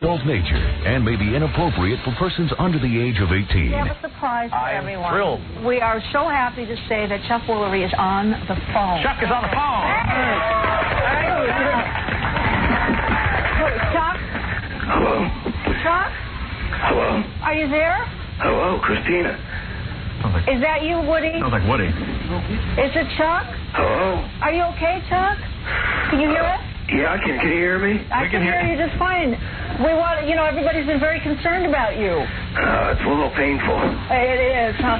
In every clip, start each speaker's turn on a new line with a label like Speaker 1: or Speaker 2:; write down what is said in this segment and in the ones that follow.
Speaker 1: Adult nature and may be inappropriate for persons under the age of 18.
Speaker 2: We have a surprise for everyone.
Speaker 3: Thrilled.
Speaker 2: We are so happy to say that Chuck Woolery is on the phone.
Speaker 3: Chuck is on the phone.
Speaker 2: Chuck?
Speaker 4: Hello?
Speaker 2: Chuck?
Speaker 4: Hello?
Speaker 2: Are you there?
Speaker 4: Hello, Christina.
Speaker 2: Is that you, Woody?
Speaker 3: Sounds like Woody.
Speaker 2: Is it Chuck?
Speaker 4: Hello?
Speaker 2: Are you okay, Chuck? Can you hear us?
Speaker 4: Yeah, can you hear me?
Speaker 2: I can hear you just fine. We want, everybody's been very concerned about you.
Speaker 4: It's a little painful.
Speaker 2: It is, huh?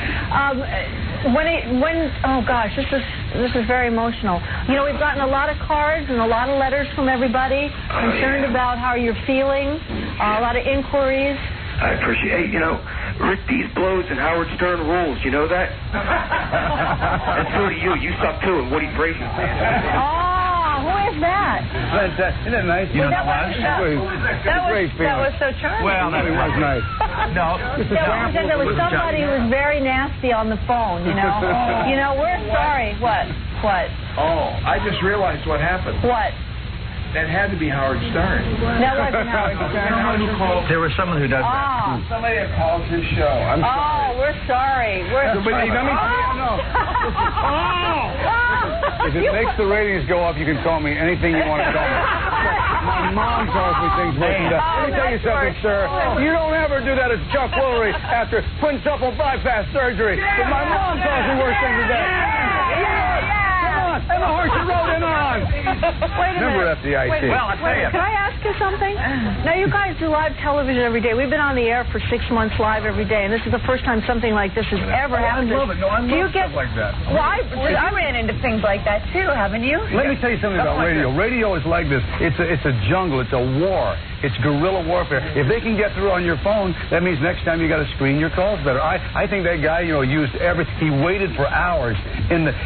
Speaker 2: Oh gosh, this is very emotional. We've gotten a lot of cards and a lot of letters from everybody concerned about how you're feeling. A lot of inquiries.
Speaker 4: I appreciate, Rick Dees blows and Howard Stern rules. You know that? And so do you. You suck too, and Woody Brady.
Speaker 2: Who is that?
Speaker 5: Isn't that nice?
Speaker 2: That was so charming.
Speaker 5: Well, that was nice.
Speaker 3: No.
Speaker 2: There was somebody who was very nasty on the phone, We're sorry. What?
Speaker 6: Oh, I just realized what happened.
Speaker 2: What?
Speaker 6: That had to be Howard Stern.
Speaker 2: That wasn't Howard Stern.
Speaker 6: Someone who called.
Speaker 3: There was someone who does that.
Speaker 6: Somebody that calls his show. I'm sorry.
Speaker 2: We're sorry.
Speaker 5: If it makes the ratings go up, you can call me anything you want to call me. My mom calls me things like that. Let me tell you something, sir. You don't ever do that as Chuck Woolery after quintuple bypass surgery. But my mom calls me worse things than that. And the horse you rode in on. Remember FDIC.
Speaker 3: Well, I tell you.
Speaker 2: Can I ask you something? Now, you guys do live television every day. We've been on the air for 6 months live every day, and this is the first time something like this has ever happened.
Speaker 5: I love it. No, I love stuff like that.
Speaker 2: Well, I ran into things like that, too, haven't you?
Speaker 5: Let me tell you something about radio. Radio is like this. It's a jungle. It's a war. It's guerrilla warfare. If they can get through on your phone, that means next time you got to screen your calls better. I think that guy, used he waited for hours.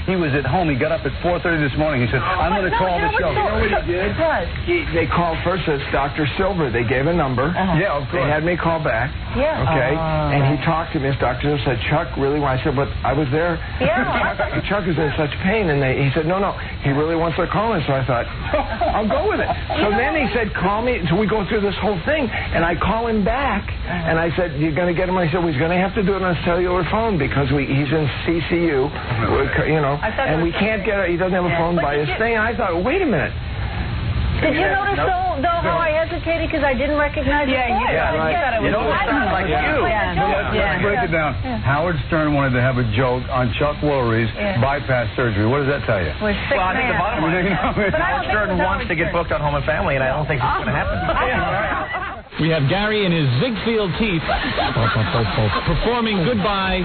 Speaker 5: He was at home. He got up at 4:30 this morning. He said, I'm going to call the show.
Speaker 6: You know what he did?
Speaker 2: What?
Speaker 6: They called first as Dr. Silver. They gave a number.
Speaker 5: Yeah, of course.
Speaker 6: They had me call back.
Speaker 2: Yeah.
Speaker 6: Okay. And he talked to me as Dr. Silver said, Chuck, really? I said, but I was there.
Speaker 2: Yeah.
Speaker 6: Chuck is in such pain. And he said, no, he really wants to call in. So I thought, I'll go with it. So then he said, call me. So we go through this whole thing. And I call him back. And I said, you're going to get him? I said, well, he's going to have to do it on his cellular phone because he's in CCU, and we can't get he doesn't have a phone by his thing. I thought, wait a minute.
Speaker 2: Did you notice, though, how I hesitated because I didn't recognize his voice?
Speaker 3: Right. It sounds like you.
Speaker 5: Let's break it down. Howard Stern wanted to have a joke on Chuck Woolery's bypass surgery. What does that tell you?
Speaker 3: Well, I think the bottom line is Howard Stern wants to get booked on Home and Family, and I don't think it's going to happen.
Speaker 7: We have Gary in his Ziegfeld teeth performing Goodbye,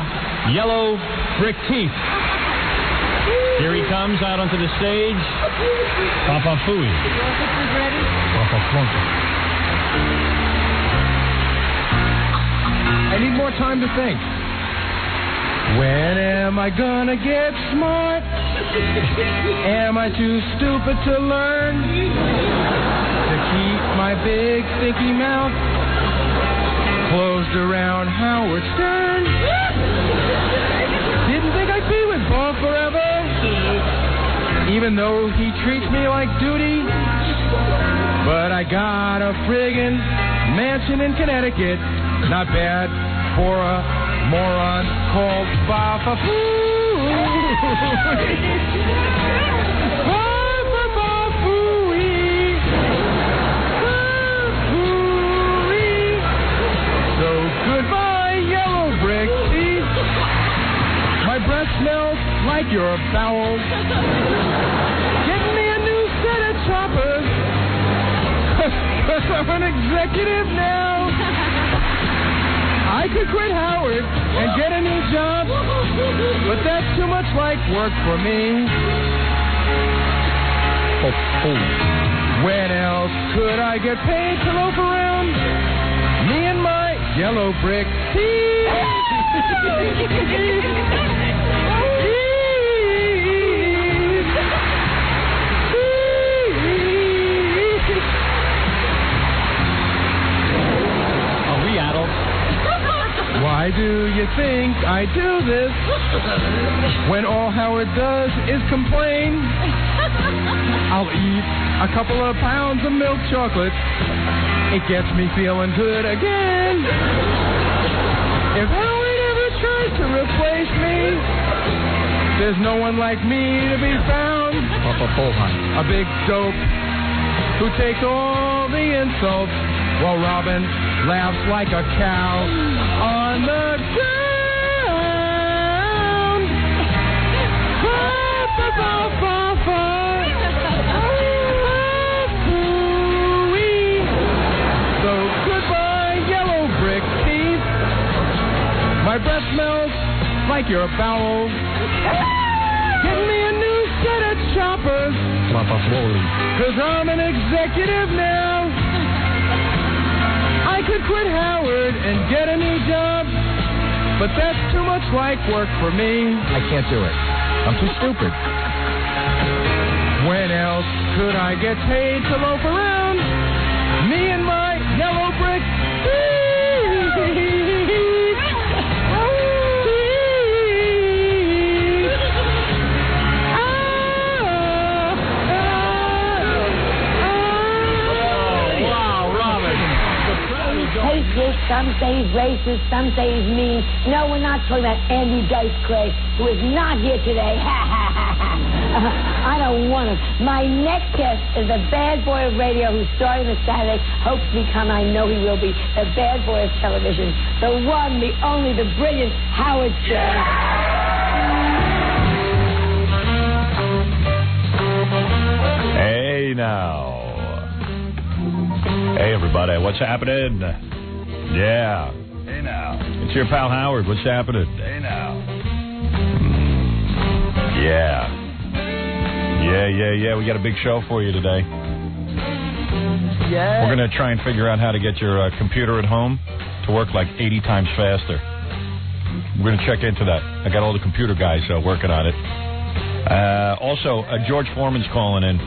Speaker 7: Yellow Brick Teeth. Here he comes out onto the stage. Papa Fooey. Papa Flunky. I need more time to think. When am I gonna get smart? Am I too stupid to learn? To keep my big stinky mouth closed around Howard Stern? Didn't think I'd be with Bob forever, even though he treats me like duty. But I got a friggin' mansion in Connecticut, not bad for a moron called Papa Fooey. Papa Fooey. So goodbye, yellow brick teeth. My breath smells like your bowels. Get me a new set of choppers. Cause I'm an executive now. I could quit Howard and get a new job, but that's too much like work for me. When else could I get paid to loaf around? Me and my yellow brick teeth. Are we adults? Why do you think I do this when all Howard does is complain? I'll eat a couple of pounds of milk chocolate. It gets me feeling good again. If Howard ever tries to replace me, there's no one like me to be found. A big dope who takes all the insults while Robin laughs like a cow on the ground. So goodbye, yellow brick teeth. My breath smells like your bowels. Give me a new set of choppers, 'cause I'm an executive now. I could quit Howard and get a new job, but that's too much like work for me.
Speaker 8: I can't do it. I'm too stupid.
Speaker 7: When else could I get paid to loaf around? Me and my yellow brick
Speaker 9: hate this, some say he's racist, some say he's mean. No, we're not talking about Andy Dice Clay, who is not here today. I don't want him. My next guest is a bad boy of radio who's starting this Saturday, hopes to become, I know he will be, the bad boy of television. The one, the only, the brilliant Howard Stern.
Speaker 10: Hey, now. Hey, everybody, what's happening? Yeah.
Speaker 5: Hey, now.
Speaker 10: It's your pal Howard. What's happening?
Speaker 5: Hey, now.
Speaker 10: Yeah. We got a big show for you today.
Speaker 2: Yeah.
Speaker 10: We're going to try and figure out how to get your computer at home to work like 80 times faster. We're going to check into that. I got all the computer guys working on it. Also, George Foreman's calling in.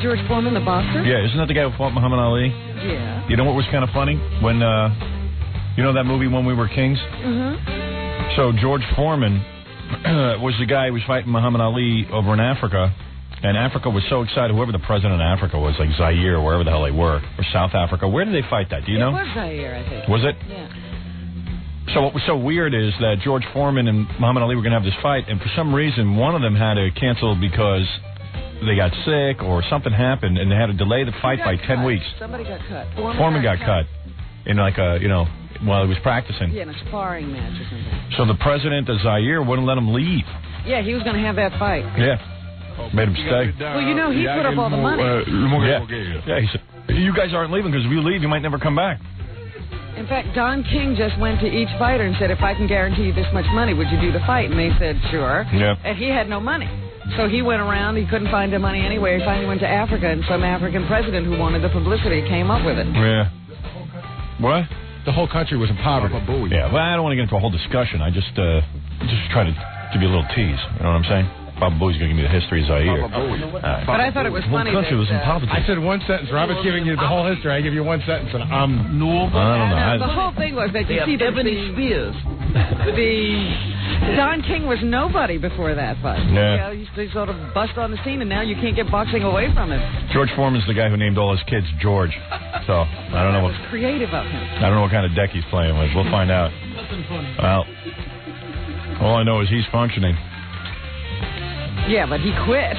Speaker 2: George Foreman, the boxer?
Speaker 10: Yeah, isn't that the guy who fought Muhammad Ali?
Speaker 2: Yeah.
Speaker 10: You know what was kind of funny? When, you know that movie When We Were Kings?
Speaker 2: Mm-hmm.
Speaker 10: So George Foreman was the guy who was fighting Muhammad Ali over in Africa. And Africa was so excited, whoever the president of Africa was, like Zaire, or wherever the hell they were, or South Africa. Where did they fight that? Do you know?
Speaker 2: It was Zaire, I think.
Speaker 10: Was it?
Speaker 2: Yeah.
Speaker 10: So what was so weird is that George Foreman and Muhammad Ali were going to have this fight, and for some reason, one of them had to cancel because they got sick or something happened, and they had to delay the fight by 10 weeks.
Speaker 2: Somebody got cut.
Speaker 10: Foreman got cut in like a, while he was practicing.
Speaker 2: Yeah, in a sparring match or something.
Speaker 10: So the president of Zaire wouldn't let him leave.
Speaker 2: Yeah, he was going to have that fight.
Speaker 10: Yeah. Made him stay.
Speaker 2: Well, he put up all the money.
Speaker 10: Yeah, he said, you guys aren't leaving because if you leave, you might never come back.
Speaker 2: In fact, Don King just went to each fighter and said, if I can guarantee you this much money, would you do the fight? And they said, sure.
Speaker 10: Yeah.
Speaker 2: And he had no money. So he went around. He couldn't find the money anywhere. He finally went to Africa, and some African president who wanted the publicity came up with it.
Speaker 10: Yeah. What?
Speaker 8: The whole country was in poverty.
Speaker 10: Yeah, well, I don't want to get into a whole discussion. I just try to give you a little tease. You know what I'm saying? Baba Booey's going to give me the history of Zaire.
Speaker 2: But I thought it was funny
Speaker 10: that... was in poverty.
Speaker 8: I said one sentence. Robert's giving you the whole history. I give you one sentence, and
Speaker 10: I don't know.
Speaker 2: The whole thing was that you see
Speaker 3: Ebony Spears.
Speaker 2: Don King was nobody before that fight.
Speaker 10: Yeah.
Speaker 2: He sort of bust on the scene, and now you can't get boxing away from him.
Speaker 10: George Foreman's the guy who named all his kids George. So, I don't know what...
Speaker 2: creative of him.
Speaker 10: I don't know what kind of deck he's playing with. We'll find out. Well, all I know is he's functioning.
Speaker 2: Yeah, but he quit.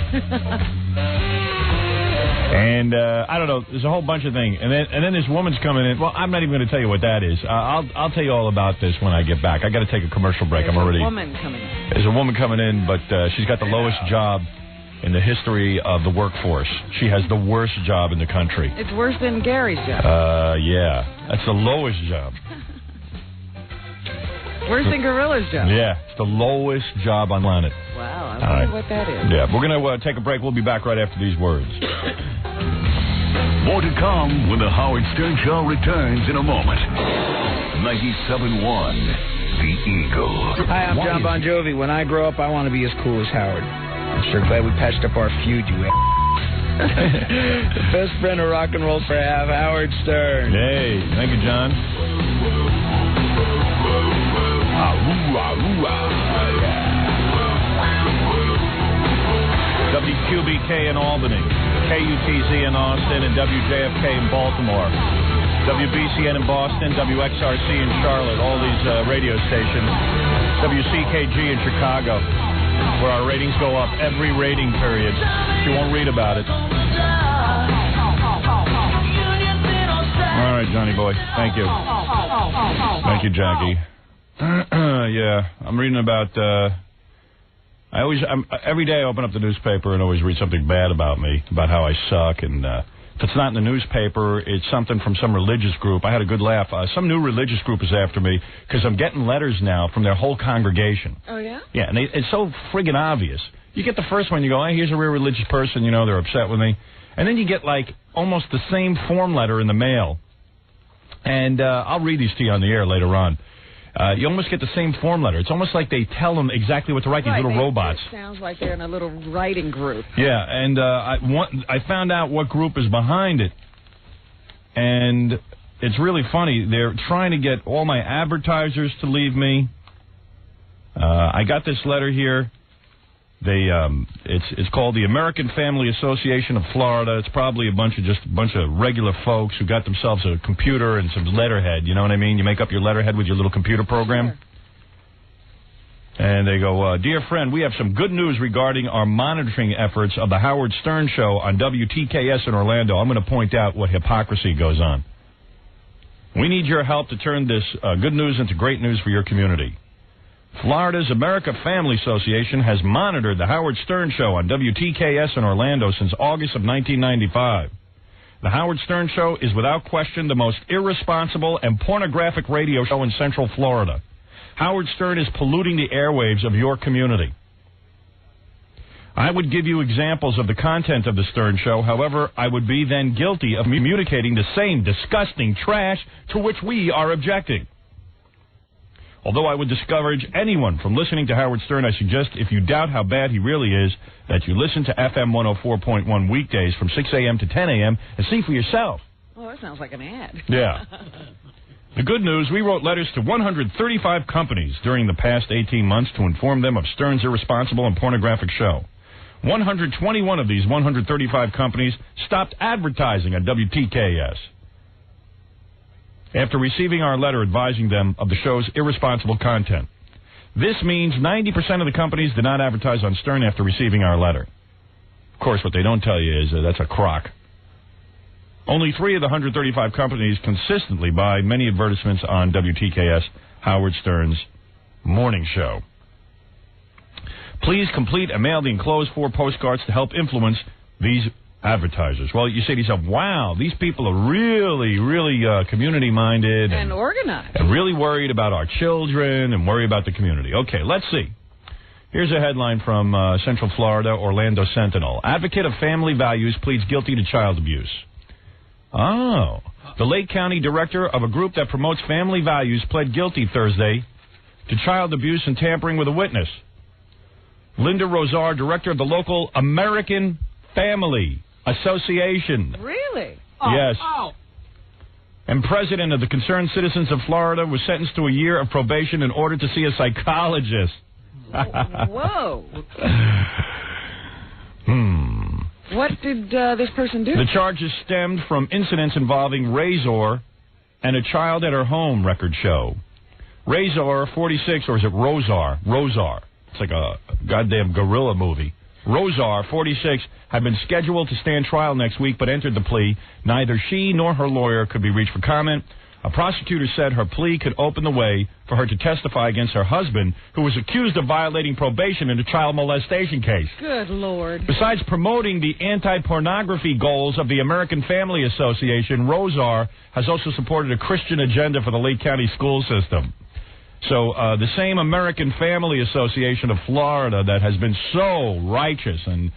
Speaker 10: And I don't know. There's a whole bunch of things, and then this woman's coming in. Well, I'm not even going to tell you what that is. I'll tell you all about this when I get back. I got to take a commercial break.
Speaker 2: There's a woman coming in.
Speaker 10: There's a woman coming in, but she's got the lowest job in the history of the workforce. She has the worst job in the country.
Speaker 2: It's worse than Gary's job.
Speaker 10: Yeah, that's the lowest job.
Speaker 2: Worse than Gorilla's job.
Speaker 10: Yeah, it's the lowest job on planet.
Speaker 2: Wow, I wonder what that is.
Speaker 10: Yeah, we're going to take a break. We'll be back right after these words.
Speaker 1: More to come when the Howard Stern Show returns in a moment. 97.1, The Eagle.
Speaker 3: Hi, I'm John Bon Jovi. When I grow up, I want to be as cool as Howard. I'm sure glad we patched up our feud, you The best friend of rock and roll for half, Howard Stern.
Speaker 10: Hey, thank you, John. WQBK in Albany, KUTZ in Austin, and WJFK in Baltimore. WBCN in Boston, WXRC in Charlotte, all these radio stations. WCKG in Chicago, where our ratings go up every rating period. You won't read about it. All right, Johnny boy. Thank you. Thank you, Jackie. Yeah, I'm reading about... every day I open up the newspaper and always read something bad about me, about how I suck, and if it's not in the newspaper, it's something from some religious group. I had a good laugh. Some new religious group is after me because I'm getting letters now from their whole congregation.
Speaker 11: Oh, yeah?
Speaker 10: Yeah, and it's so friggin' obvious. You get the first one, you go, hey, here's a real religious person, you know, they're upset with me. And then you get, like, almost the same form letter in the mail. And I'll read these to you on the air later on. You almost get the same form letter. It's almost like they tell them exactly what to write, these little robots.
Speaker 11: It sounds like they're in a little writing group.
Speaker 10: Yeah, and I found out what group is behind it. And it's really funny. They're trying to get all my advertisers to leave me. I got this letter here. It's called the American Family Association of Florida. It's probably a bunch of regular folks who got themselves a computer and some letterhead. You know what I mean? You make up your letterhead with your little computer program. Sure. And they go, dear friend, we have some good news regarding our monitoring efforts of the Howard Stern Show on WTKS in Orlando. I'm going to point out what hypocrisy goes on. We need your help to turn this good news into great news for your community. Florida's American Family Association has monitored the Howard Stern Show on WTKS in Orlando since August of 1995. The Howard Stern Show is without question the most irresponsible and pornographic radio show in Central Florida. Howard Stern is polluting the airwaves of your community. I would give you examples of the content of the Stern Show. However, I would be then guilty of communicating the same disgusting trash to which we are objecting. Although I would discourage anyone from listening to Howard Stern, I suggest if you doubt how bad he really is, that you listen to FM 104.1 weekdays from 6 a.m. to 10 a.m. and see for yourself.
Speaker 11: Oh, that sounds like an ad.
Speaker 10: Yeah. The good news, we wrote letters to 135 companies during the past 18 months to inform them of Stern's irresponsible and pornographic show. 121 of these 135 companies stopped advertising on WTKS after receiving our letter advising them of the show's irresponsible content. This means 90% of the companies did not advertise on Stern after receiving our letter. Of course, what they don't tell you is that's a crock. Only 3 of the 135 companies consistently buy many advertisements on WTKS, Howard Stern's morning show. Please complete and mail the enclosed 4 postcards to help influence these advertisers. Well, you say to yourself, wow, these people are really, really community-minded.
Speaker 11: And organized.
Speaker 10: And really worried about our children and worry about the community. Okay, let's see. Here's a headline from Central Florida, Orlando Sentinel. Advocate of family values pleads guilty to child abuse. Oh. The Lake County director of a group that promotes family values pled guilty Thursday to child abuse and tampering with a witness. Linda Rosar, director of the local American Family Association.
Speaker 11: Really?
Speaker 10: Yes. Oh. And president of the Concerned Citizens of Florida was sentenced to a year of probation in order to see a psychologist.
Speaker 11: Whoa. What did this person do?
Speaker 10: The charges stemmed from incidents involving Razor and a child at her home, records show. Razor, 46, or is it Rosar? Rosar. It's like a goddamn gorilla movie. Rosar, 46, had been scheduled to stand trial next week, but entered the plea. Neither she nor her lawyer could be reached for comment. A prosecutor said her plea could open the way for her to testify against her husband, who was accused of violating probation in a child molestation case.
Speaker 11: Good Lord. Besides
Speaker 10: promoting the anti-pornography goals of the American Family Association, Rosar has also supported a Christian agenda for the Lake County school system. So the same American Family Association of Florida that has been so righteous and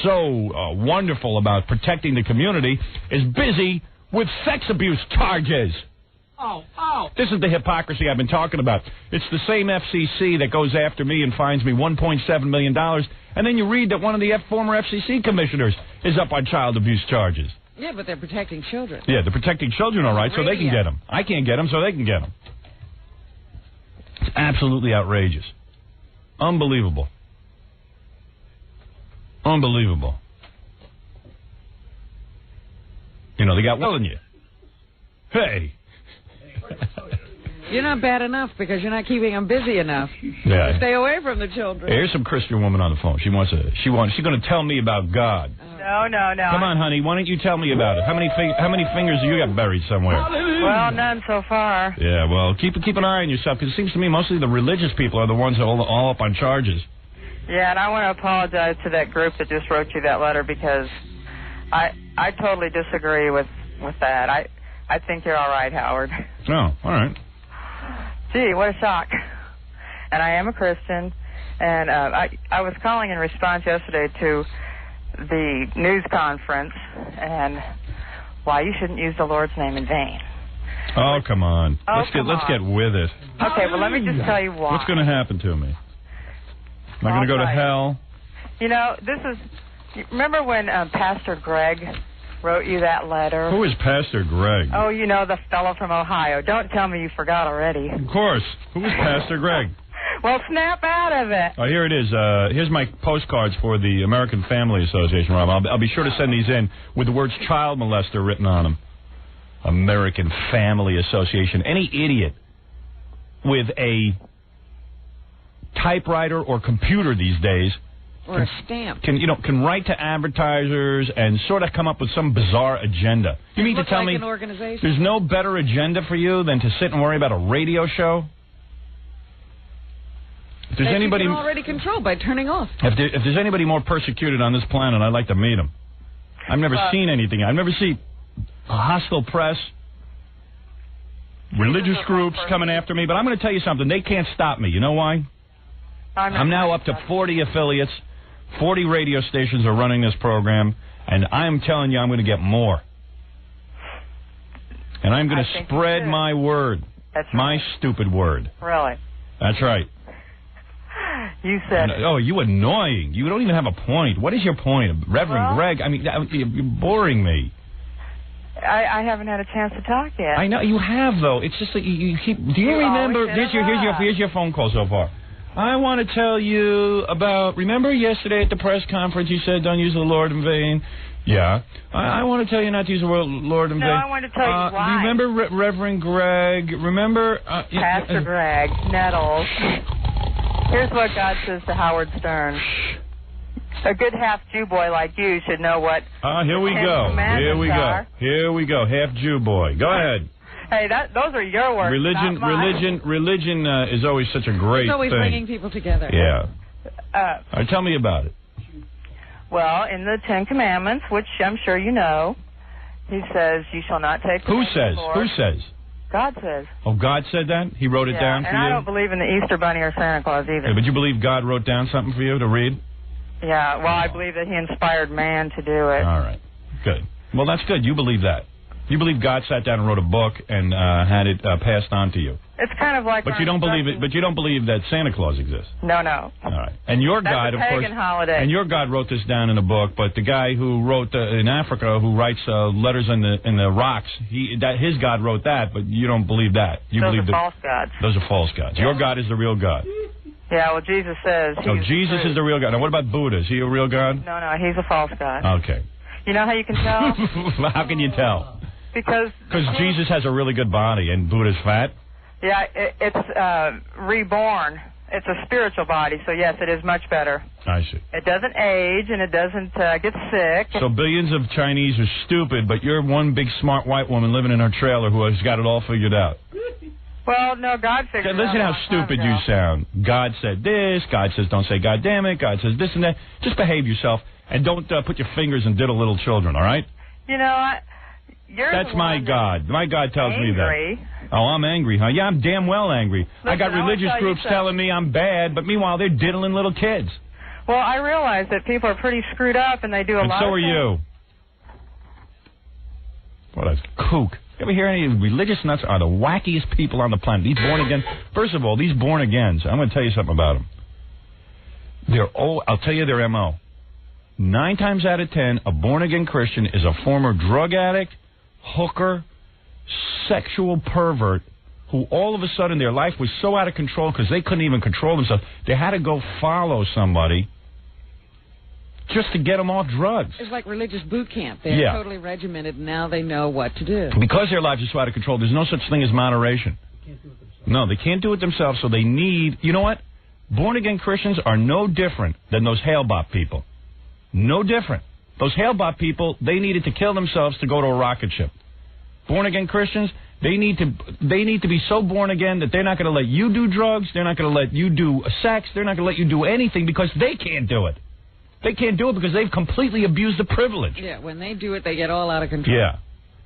Speaker 10: so wonderful about protecting the community is busy with sex abuse charges. Oh. This is the hypocrisy I've been talking about. It's the same FCC that goes after me and fines me $1.7 million, and then you read that one of the former FCC commissioners is up on child abuse charges.
Speaker 11: Yeah, but they're protecting children.
Speaker 10: Yeah, they're protecting children, all right, so they can get them. I can't get them, so they can get them. It's absolutely outrageous. Unbelievable. Unbelievable. You know, they got well in you. Hey.
Speaker 11: You're not bad enough because you're not keeping them busy enough.
Speaker 10: Yeah.
Speaker 11: Stay away from the children.
Speaker 10: Here's some Christian woman on the phone. She's going to tell me about God.
Speaker 12: No.
Speaker 10: Come on, honey. Why don't you tell me about it? How many fingers do you got buried somewhere?
Speaker 12: Well, none so far.
Speaker 10: Yeah, well, keep an eye on yourself, because it seems to me mostly the religious people are the ones that are all up on charges.
Speaker 12: Yeah, and I want to apologize to that group that just wrote you that letter, because I totally disagree with that. I think you're all right, Howard.
Speaker 10: Oh, all right.
Speaker 12: Gee, what a shock. And I am a Christian, and I was calling in response yesterday to the news conference and why you shouldn't use the Lord's name in vain.
Speaker 10: Oh, come on.
Speaker 12: Oh,
Speaker 10: Let's get with it.
Speaker 12: Okay, well, let me just tell you why.
Speaker 10: What's going to happen to me? Am I going to go to hell?
Speaker 12: You know, remember when Pastor Greg wrote you that letter?
Speaker 10: Who is Pastor Greg?
Speaker 12: Oh, you know, the fellow from Ohio. Don't tell me you forgot already.
Speaker 10: Of course. Who is Pastor Greg?
Speaker 12: Well, snap out of it.
Speaker 10: Oh, here it is. Here's my postcards for the American Family Association, Rob. I'll be sure to send these in with the words child molester written on them. American Family Association. Any idiot with a typewriter or computer these days
Speaker 11: or a stamp
Speaker 10: can write to advertisers and sort of come up with some bizarre agenda. You mean to tell me there's no better agenda for you than to sit and worry about a radio show? If there's anybody
Speaker 11: you can already control by turning off.
Speaker 10: If there's anybody more persecuted on this planet, I'd like to meet him. I've never seen anything. I've never seen a hostile press, religious groups coming after me. But I'm going to tell you something. They can't stop me. You know why? I'm now up to 40 affiliates. 40 radio stations are running this program. And I'm telling you, I'm going to get more. And I'm going to spread my word.
Speaker 12: That's
Speaker 10: my stupid word.
Speaker 12: Really?
Speaker 10: That's right.
Speaker 12: You said
Speaker 10: Oh, you annoying. You don't even have a point. What is your point? Reverend Greg, I mean, you're boring me.
Speaker 12: I haven't had a chance to talk yet.
Speaker 10: I know. You have, though. It's just that you keep... Do you remember... Here's your phone call so far. I want to tell you about... Remember yesterday at the press conference you said don't use the Lord in vain? Yeah. I want to tell you not to use the Lord in vain.
Speaker 12: No, I want to tell you why.
Speaker 10: Remember Reverend Greg? Remember...
Speaker 12: Pastor Greg Nettles. Here's what God says to Howard Stern. A good half-Jew boy like you should know what
Speaker 10: here we go. Here we go. Half-Jew boy. Go ahead.
Speaker 12: Hey, those are your words, not mine.
Speaker 10: Religion is always such a great thing.
Speaker 11: It's always bringing people together.
Speaker 10: Yeah. Tell me about it.
Speaker 12: Well, in the Ten Commandments, which I'm sure you know, he says, you shall not take the name of the Lord.
Speaker 10: Who says?
Speaker 12: God says.
Speaker 10: Oh, God said that? He wrote it down for you?
Speaker 12: And I don't believe in the Easter Bunny or Santa Claus either.
Speaker 10: Yeah, but you believe God wrote down something for you to read?
Speaker 12: Yeah, well, I believe that he inspired man to do it.
Speaker 10: All right. Good. Well, that's good. You believe that. You believe God sat down and wrote a book and had it passed on to you.
Speaker 12: It's kind of like...
Speaker 10: But you don't believe it. But you don't believe that Santa Claus exists.
Speaker 12: No.
Speaker 10: All right. And your God, of course...
Speaker 12: That's a pagan holiday.
Speaker 10: And your God wrote this down in a book. But the guy who wrote in Africa, who writes letters in the rocks, his God wrote that. But you don't believe that. You
Speaker 12: Those
Speaker 10: believe
Speaker 12: are false gods.
Speaker 10: Those are false gods. Yeah. Your God is the real God.
Speaker 12: Yeah. Well, Jesus says.
Speaker 10: Jesus is the real God. Now, what about Buddha? Is he a real God?
Speaker 12: No. He's a false god.
Speaker 10: Okay.
Speaker 12: You know how you can tell?
Speaker 10: How can you tell?
Speaker 12: Because
Speaker 10: Jesus has a really good body and Buddha's fat?
Speaker 12: Yeah, it's reborn. It's a spiritual body, so yes, it is much better.
Speaker 10: I see.
Speaker 12: It doesn't age and it doesn't get sick.
Speaker 10: So billions of Chinese are stupid, but you're one big smart white woman living in her trailer who has got it all figured out.
Speaker 12: Well, no, God figured it out.
Speaker 10: Listen how stupid you sound. God said this. God says don't say God damn it. God says this and that. Just behave yourself and don't put your fingers in diddle little children, all right?
Speaker 12: You know,
Speaker 10: that's my God. My God tells me that. Oh, I'm angry, huh? Yeah, I'm damn well angry.
Speaker 12: Listen,
Speaker 10: I got religious groups telling me I'm bad, but meanwhile they're diddling little kids.
Speaker 12: Well, I realize that people are pretty screwed up and they do a lot of things.
Speaker 10: And so are you. What a kook. You ever hear any of these religious nuts are the wackiest people on the planet. These born again. First of all, these born agains, I'm going to tell you something about them. I'll tell you their MO. 9 times out of 10, a born again Christian is a former drug addict, hooker, sexual pervert who all of a sudden their life was so out of control because they couldn't even control themselves. They had to go follow somebody just to get them off drugs.
Speaker 11: It's like religious boot camp. They're totally regimented, and now they know what to do.
Speaker 10: Because their lives are so out of control, there's no such thing as moderation. No, they can't do it themselves, so they need... You know what? Born-again Christians are no different than those Hale-Bopp people. No different. Those Hale-Bopp people, they needed to kill themselves to go to a rocket ship. Born-again Christians, they need to be so born again that they're not going to let you do drugs, they're not going to let you do sex, they're not going to let you do anything because they can't do it. They can't do it because they've completely abused the privilege.
Speaker 11: Yeah, when they do it, they get all out of control.
Speaker 10: Yeah.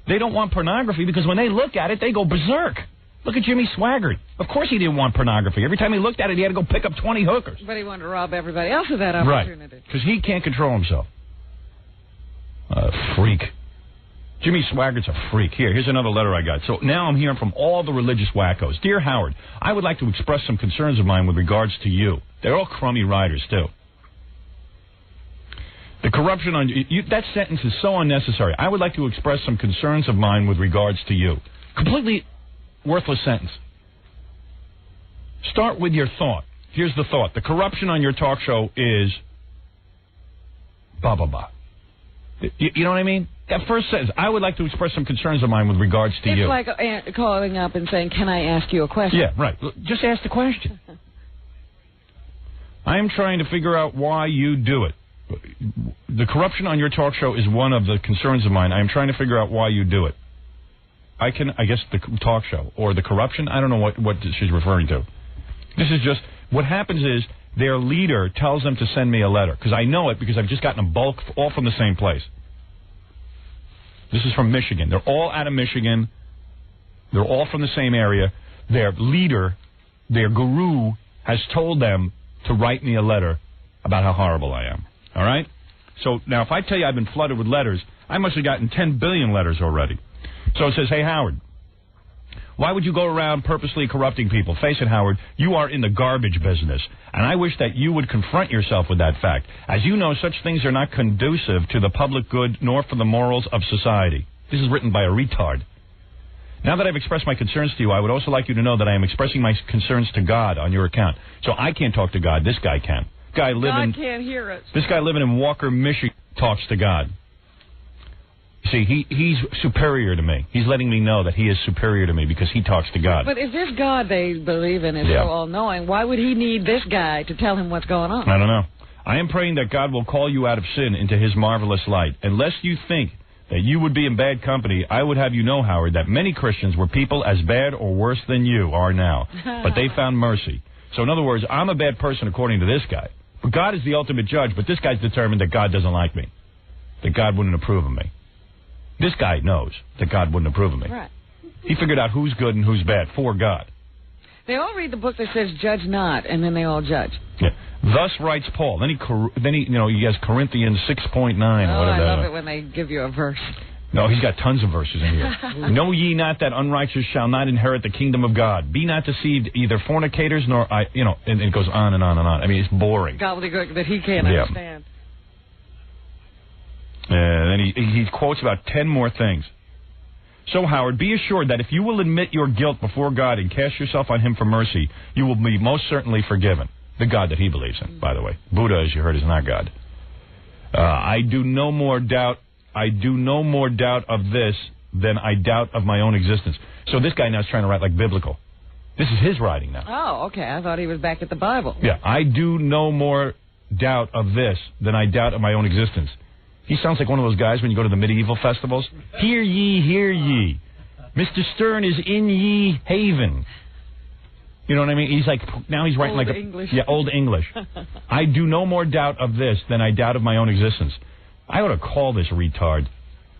Speaker 10: They don't want pornography because when they look at it, they go berserk. Look at Jimmy Swaggart. Of course he didn't want pornography. Every time he looked at it, he had to go pick up 20 hookers.
Speaker 11: But he wanted to rob everybody else of that opportunity.
Speaker 10: Right, because he can't control himself. Freak. Jimmy Swaggart's a freak. Here's another letter I got. So now I'm hearing from all the religious wackos. Dear Howard, I would like to express some concerns of mine with regards to you. They're all crummy writers, too. The corruption on you, that sentence is so unnecessary. I would like to express some concerns of mine with regards to you. Completely worthless sentence. Start with your thought. Here's the thought. The corruption on your talk show is blah, blah, blah. You know what I mean? That first sentence, I would like to express some concerns of mine with regards to you.
Speaker 11: It's like calling up and saying, can I ask you a question?
Speaker 10: Yeah, right. Just ask the question. I am trying to figure out why you do it. The corruption on your talk show is one of the concerns of mine. I am trying to figure out why you do it. I guess the talk show or the corruption, I don't know what she's referring to. This is just, what happens is their leader tells them to send me a letter, because I know it because I've just gotten a bulk all from the same place. This is from Michigan. They're all out of Michigan. They're all from the same area. Their leader, their guru, has told them to write me a letter about how horrible I am. All right? So now if I tell you I've been flooded with letters, I must have gotten 10 billion letters already. So it says, hey, Howard, why would you go around purposely corrupting people? Face it, Howard, you are in the garbage business, and I wish that you would confront yourself with that fact. As you know, such things are not conducive to the public good nor for the morals of society. This is written by a retard. Now that I've expressed my concerns to you, I would also like you to know that I am expressing my concerns to God on your account. So I can't talk to God. This guy can.
Speaker 11: God can't hear us.
Speaker 10: This guy living in Walker, Michigan, talks to God. See, he's superior to me. He's letting me know that he is superior to me because he talks to God.
Speaker 11: But if this God they believe in is so all-knowing, why would he need this guy to tell him what's going on?
Speaker 10: I don't know. I am praying that God will call you out of sin into his marvelous light. Unless you think that you would be in bad company, I would have you know, Howard, that many Christians were people as bad or worse than you are now. But they found mercy. So in other words, I'm a bad person according to this guy. But God is the ultimate judge, but this guy's determined that God doesn't like me. That God wouldn't approve of me. This guy knows that God wouldn't approve of me.
Speaker 11: Right.
Speaker 10: He figured out who's good and who's bad for God.
Speaker 11: They all read the book that says judge not, and then they all judge.
Speaker 10: Yeah. Thus writes Paul. Then he has Corinthians 6.9 or whatever.
Speaker 11: I love it when they give you a verse.
Speaker 10: No, he's got tons of verses in here. Know ye not that unrighteous shall not inherit the kingdom of God? Be not deceived, either fornicators nor and it goes on and on and on. I mean, it's boring.
Speaker 11: Gobbledygook that he can't understand.
Speaker 10: And then he quotes about 10 more things. So, Howard, be assured that if you will admit your guilt before God and cast yourself on him for mercy, you will be most certainly forgiven. The God that he believes in, by the way. Buddha, as you heard, is not God. I do no more doubt of this than I doubt of my own existence. So this guy now is trying to write like biblical. This is his writing now.
Speaker 11: Oh, okay. I thought he was back at the Bible.
Speaker 10: Yeah, I do no more doubt of this than I doubt of my own existence. He sounds like one of those guys when you go to the medieval festivals. Hear ye, hear ye. Mr. Stern is in ye haven. You know what I mean? He's like, now he's writing
Speaker 11: old
Speaker 10: like
Speaker 11: English.
Speaker 10: Yeah, old English. I do no more doubt of this than I doubt of my own existence. I ought to call this retard.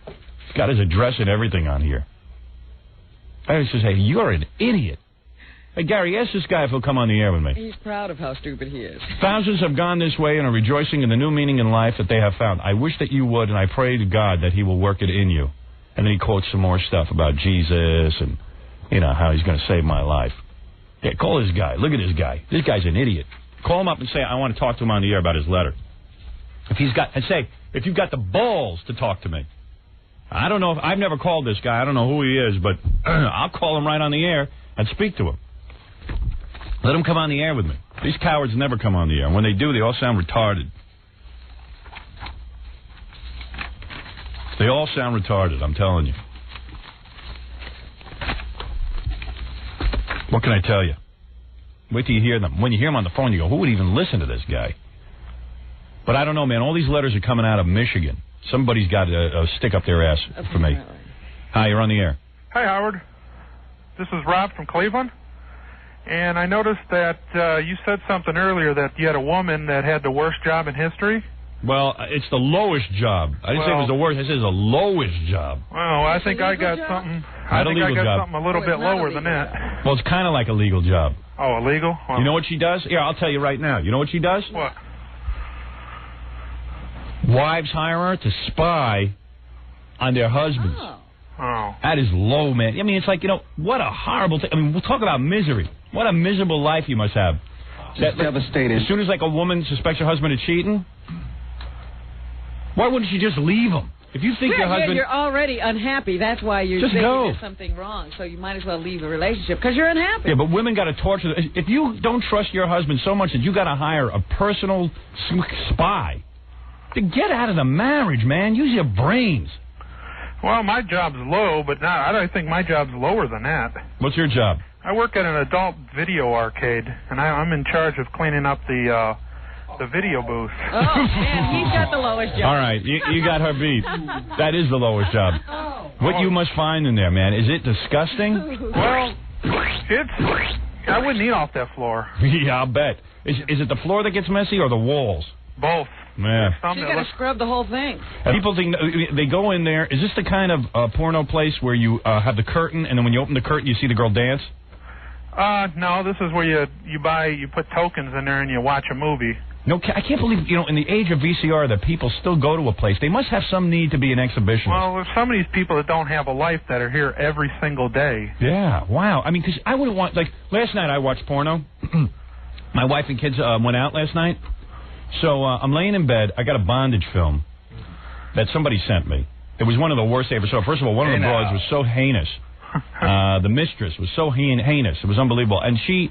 Speaker 10: He's got his address and everything on here. I used to say, you're an idiot. Hey, Gary, ask this guy if he'll come on the air with me.
Speaker 11: He's proud of how stupid he is.
Speaker 10: Thousands have gone this way and are rejoicing in the new meaning in life that they have found. I wish that you would, and I pray to God that he will work it in you. And then he quotes some more stuff about Jesus and, how he's going to save my life. Yeah, call this guy. Look at this guy. This guy's an idiot. Call him up and say, I want to talk to him on the air about his letter. If you've got the balls to talk to me. I don't know I've never called this guy. I don't know who he is, but I'll call him right on the air and speak to him. Let him come on the air with me. These cowards never come on the air. And when they do, they all sound retarded. They all sound retarded, I'm telling you. What can I tell you? Wait till you hear them. When you hear them on the phone, you go, who would even listen to this guy? But I don't know, man. All these letters are coming out of Michigan. Somebody's got a stick up their ass for me. Hi, you're on the air.
Speaker 13: Hi, Howard. This is Rob from Cleveland. And I noticed that you said something earlier that you had a woman that had the worst job in history.
Speaker 10: Well, it's the lowest job. I didn't say it was the worst. I said it's the lowest job.
Speaker 13: Well, I think I got something. I think I got something a little bit lower than that.
Speaker 10: Well, it's kind of like a legal job.
Speaker 13: Oh, illegal? Well,
Speaker 10: you know what she does? Yeah, I'll tell you right now. You know what she does?
Speaker 13: What?
Speaker 10: Wives hire her to spy on their husbands.
Speaker 13: Oh.
Speaker 10: That is low, man. I mean, it's like, what a horrible thing. I mean, we'll talk about misery. What a miserable life you must have.
Speaker 6: Just devastated.
Speaker 10: As soon as, a woman suspects her husband of cheating, why wouldn't she just leave him? If you think your husband...
Speaker 11: you're already unhappy. That's why you're
Speaker 10: just
Speaker 11: saying
Speaker 10: go.
Speaker 11: there's something wrong. So you might as well leave the relationship because you're unhappy.
Speaker 10: Yeah, but women got to torture... If you don't trust your husband so much that you got to hire a personal spy, to get out of the marriage, man. Use your brains.
Speaker 13: Well, my job's low, but I don't think my job's lower than that.
Speaker 10: What's your job?
Speaker 13: I work at an adult video arcade, and I'm in charge of cleaning up the video booth.
Speaker 11: Oh, man, he's got the lowest job.
Speaker 10: All right, you got her beat. That is the lowest job. What you must find in there, man, is it disgusting?
Speaker 13: Well, I wouldn't eat off that floor.
Speaker 10: Yeah, I'll bet. Is it the floor that gets messy or the walls?
Speaker 13: Both.
Speaker 10: Yeah.
Speaker 11: She's got to scrub the whole thing.
Speaker 10: People think they go in there. Is this the kind of porno place where you have the curtain, and then when you open the curtain, you see the girl dance?
Speaker 13: No, this is where you put tokens in there and you watch a movie.
Speaker 10: No, I can't believe, in the age of VCR that people still go to a place. They must have some need to be an exhibitionist.
Speaker 13: Well, there's some of these people that don't have a life that are here every single day.
Speaker 10: Yeah, wow. I mean, because I wouldn't want, last night I watched porno. My wife and kids went out last night. So I'm laying in bed. I got a bondage film that somebody sent me. It was one of the worst I ever saw. First of all, one of the broads was so heinous. The mistress was so heinous. It was unbelievable. And she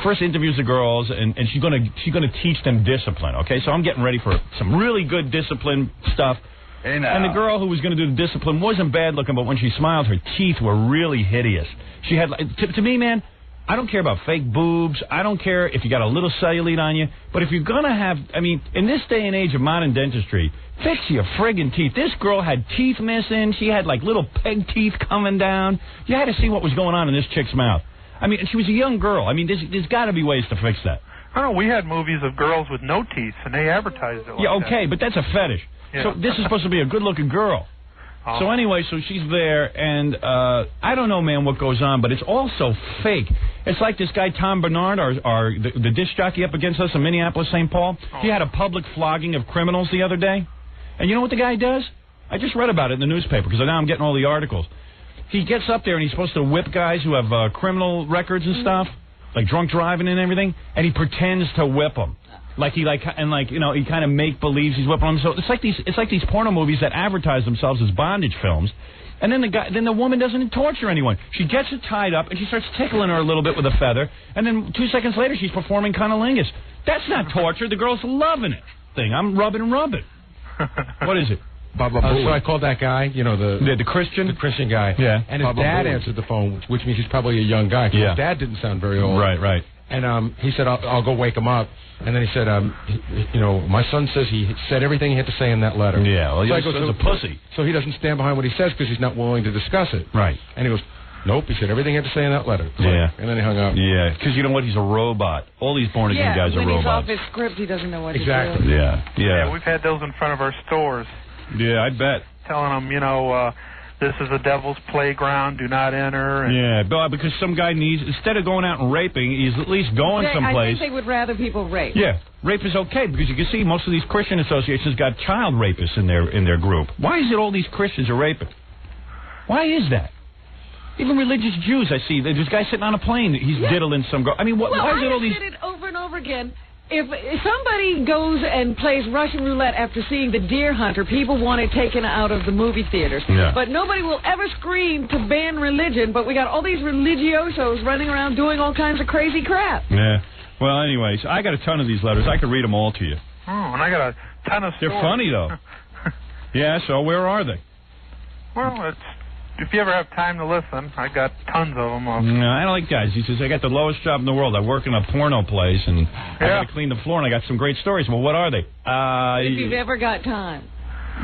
Speaker 10: first interviews the girls, and she's gonna teach them discipline. Okay, so I'm getting ready for some really good discipline stuff. And the girl who was going to do the discipline wasn't bad looking, but when she smiled, her teeth were really hideous. She had, to me, man, I don't care about fake boobs. I don't care if you got a little cellulite on you. But if you're going to have, in this day and age of modern dentistry, fix your friggin' teeth. This girl had teeth missing. She had, little peg teeth coming down. You had to see what was going on in this chick's mouth. And she was a young girl. There's got to be ways to fix that.
Speaker 13: I don't know. We had movies of girls with no teeth, and they advertised it like
Speaker 10: okay, but that's a fetish.
Speaker 13: Yeah.
Speaker 10: So this is supposed to be a good-looking girl.
Speaker 13: Oh.
Speaker 10: So anyway, so she's there, and I don't know, man, what goes on, but it's all so fake. It's like this guy, Tom Bernard, the disc jockey up against us in Minneapolis, St. Paul. Oh. He had a public flogging of criminals the other day. And you know what the guy does? I just read about it in the newspaper, because now I'm getting all the articles. He gets up there, and he's supposed to whip guys who have criminal records and stuff, like drunk driving and everything, and he pretends to whip them. He kind of make-believes he's whipping them. So it's like these porno movies that advertise themselves as bondage films. And then the woman doesn't torture anyone. She gets it tied up, and she starts tickling her a little bit with a feather. And then 2 seconds later, she's performing cunnilingus. That's not torture. The girl's loving it. I'm rubbing. What is it?
Speaker 8: So I called that guy, the
Speaker 10: Christian?
Speaker 8: The Christian guy.
Speaker 10: Yeah.
Speaker 8: And his dad answered the phone, which means he's probably a young guy.
Speaker 10: Yeah.
Speaker 8: His dad didn't sound very old.
Speaker 10: Right.
Speaker 8: And he said, I'll go wake him up. And then he said, my son says he said everything he had to say in that letter.
Speaker 10: Yeah, well,
Speaker 8: so
Speaker 10: he's a pussy.
Speaker 8: So he doesn't stand behind what he says because he's not willing to discuss it.
Speaker 10: Right.
Speaker 8: And he goes, nope, he said everything he had to say in that letter.
Speaker 10: Yeah.
Speaker 8: And then he hung up.
Speaker 10: Yeah, because you know what? He's a robot. All these born-again guys are robots.
Speaker 11: when he's off his script, he doesn't know what to do.
Speaker 8: Exactly.
Speaker 10: Yeah,
Speaker 13: we've had those in front of our stores.
Speaker 10: Yeah, I bet.
Speaker 13: Telling them, this is a devil's playground, do not enter.
Speaker 10: Yeah, because some guy needs, instead of going out and raping, he's at least going someplace.
Speaker 11: I think they would rather people rape.
Speaker 10: Yeah, rape is okay, because you can see most of these Christian associations got child rapists in their group. Why is it all these Christians are raping? Why is that? Even religious Jews, I see. There's a guy sitting on a plane, he's diddling some girl. Why is it all these...
Speaker 11: I said it over and over again. If somebody goes and plays Russian roulette after seeing The Deer Hunter, people want it taken out of the movie theaters.
Speaker 10: Yeah.
Speaker 11: But nobody will ever scream to ban religion, but we got all these religiosos running around doing all kinds of crazy crap.
Speaker 10: Yeah. Well, anyways, I got a ton of these letters. I could read them all to you.
Speaker 13: Oh, and I got a ton of stories.
Speaker 10: They're funny, though. Yeah, so where are they?
Speaker 13: Well, if you ever have time to listen, I got tons of them.
Speaker 10: No, I don't like guys. He says, I got the lowest job in the world. I work in a porno place, and I got to clean the floor, and I got some great stories. Well, what are they?
Speaker 11: If you've ever got time.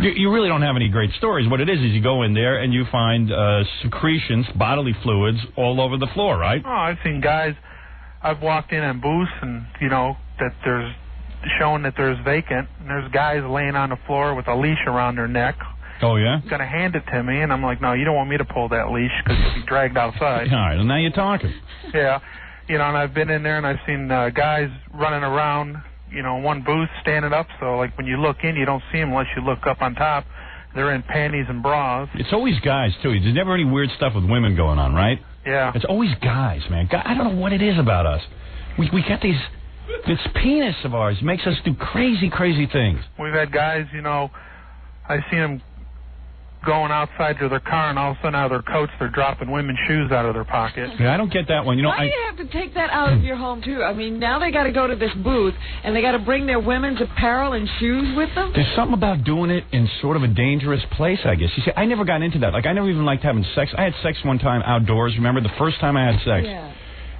Speaker 10: You really don't have any great stories. What it is you go in there and you find secretions, bodily fluids all over the floor, right?
Speaker 13: Oh, I've seen guys. I've walked in on booths and, that there's showing that there's vacant, and there's guys laying on the floor with a leash around their neck.
Speaker 10: Oh, yeah?
Speaker 13: Going to hand it to me, and I'm like, no, you don't want me to pull that leash because you'll be dragged outside.
Speaker 10: All right, well, now you're talking.
Speaker 13: Yeah. And I've been in there, and I've seen guys running around, one booth standing up, so, like, when you look in, you don't see them unless you look up on top. They're in panties and bras.
Speaker 10: It's always guys, too. There's never any weird stuff with women going on, right?
Speaker 13: Yeah.
Speaker 10: It's always guys, man. I don't know what it is about us. We got these... This penis of ours makes us do crazy, crazy things.
Speaker 13: We've had guys, I've seen them going outside to their car, and all of a sudden out of their coats, they're dropping women's shoes out of their pocket.
Speaker 10: Yeah, I don't get that one.
Speaker 11: Why do you have to take that out of your home, too? I mean, now they got to go to this booth, and they got to bring their women's apparel and shoes with them?
Speaker 10: There's something about doing it in sort of a dangerous place, I guess. You see, I never got into that. Like, I never even liked having sex. I had sex one time outdoors. Remember the first time I had sex?
Speaker 11: Yeah.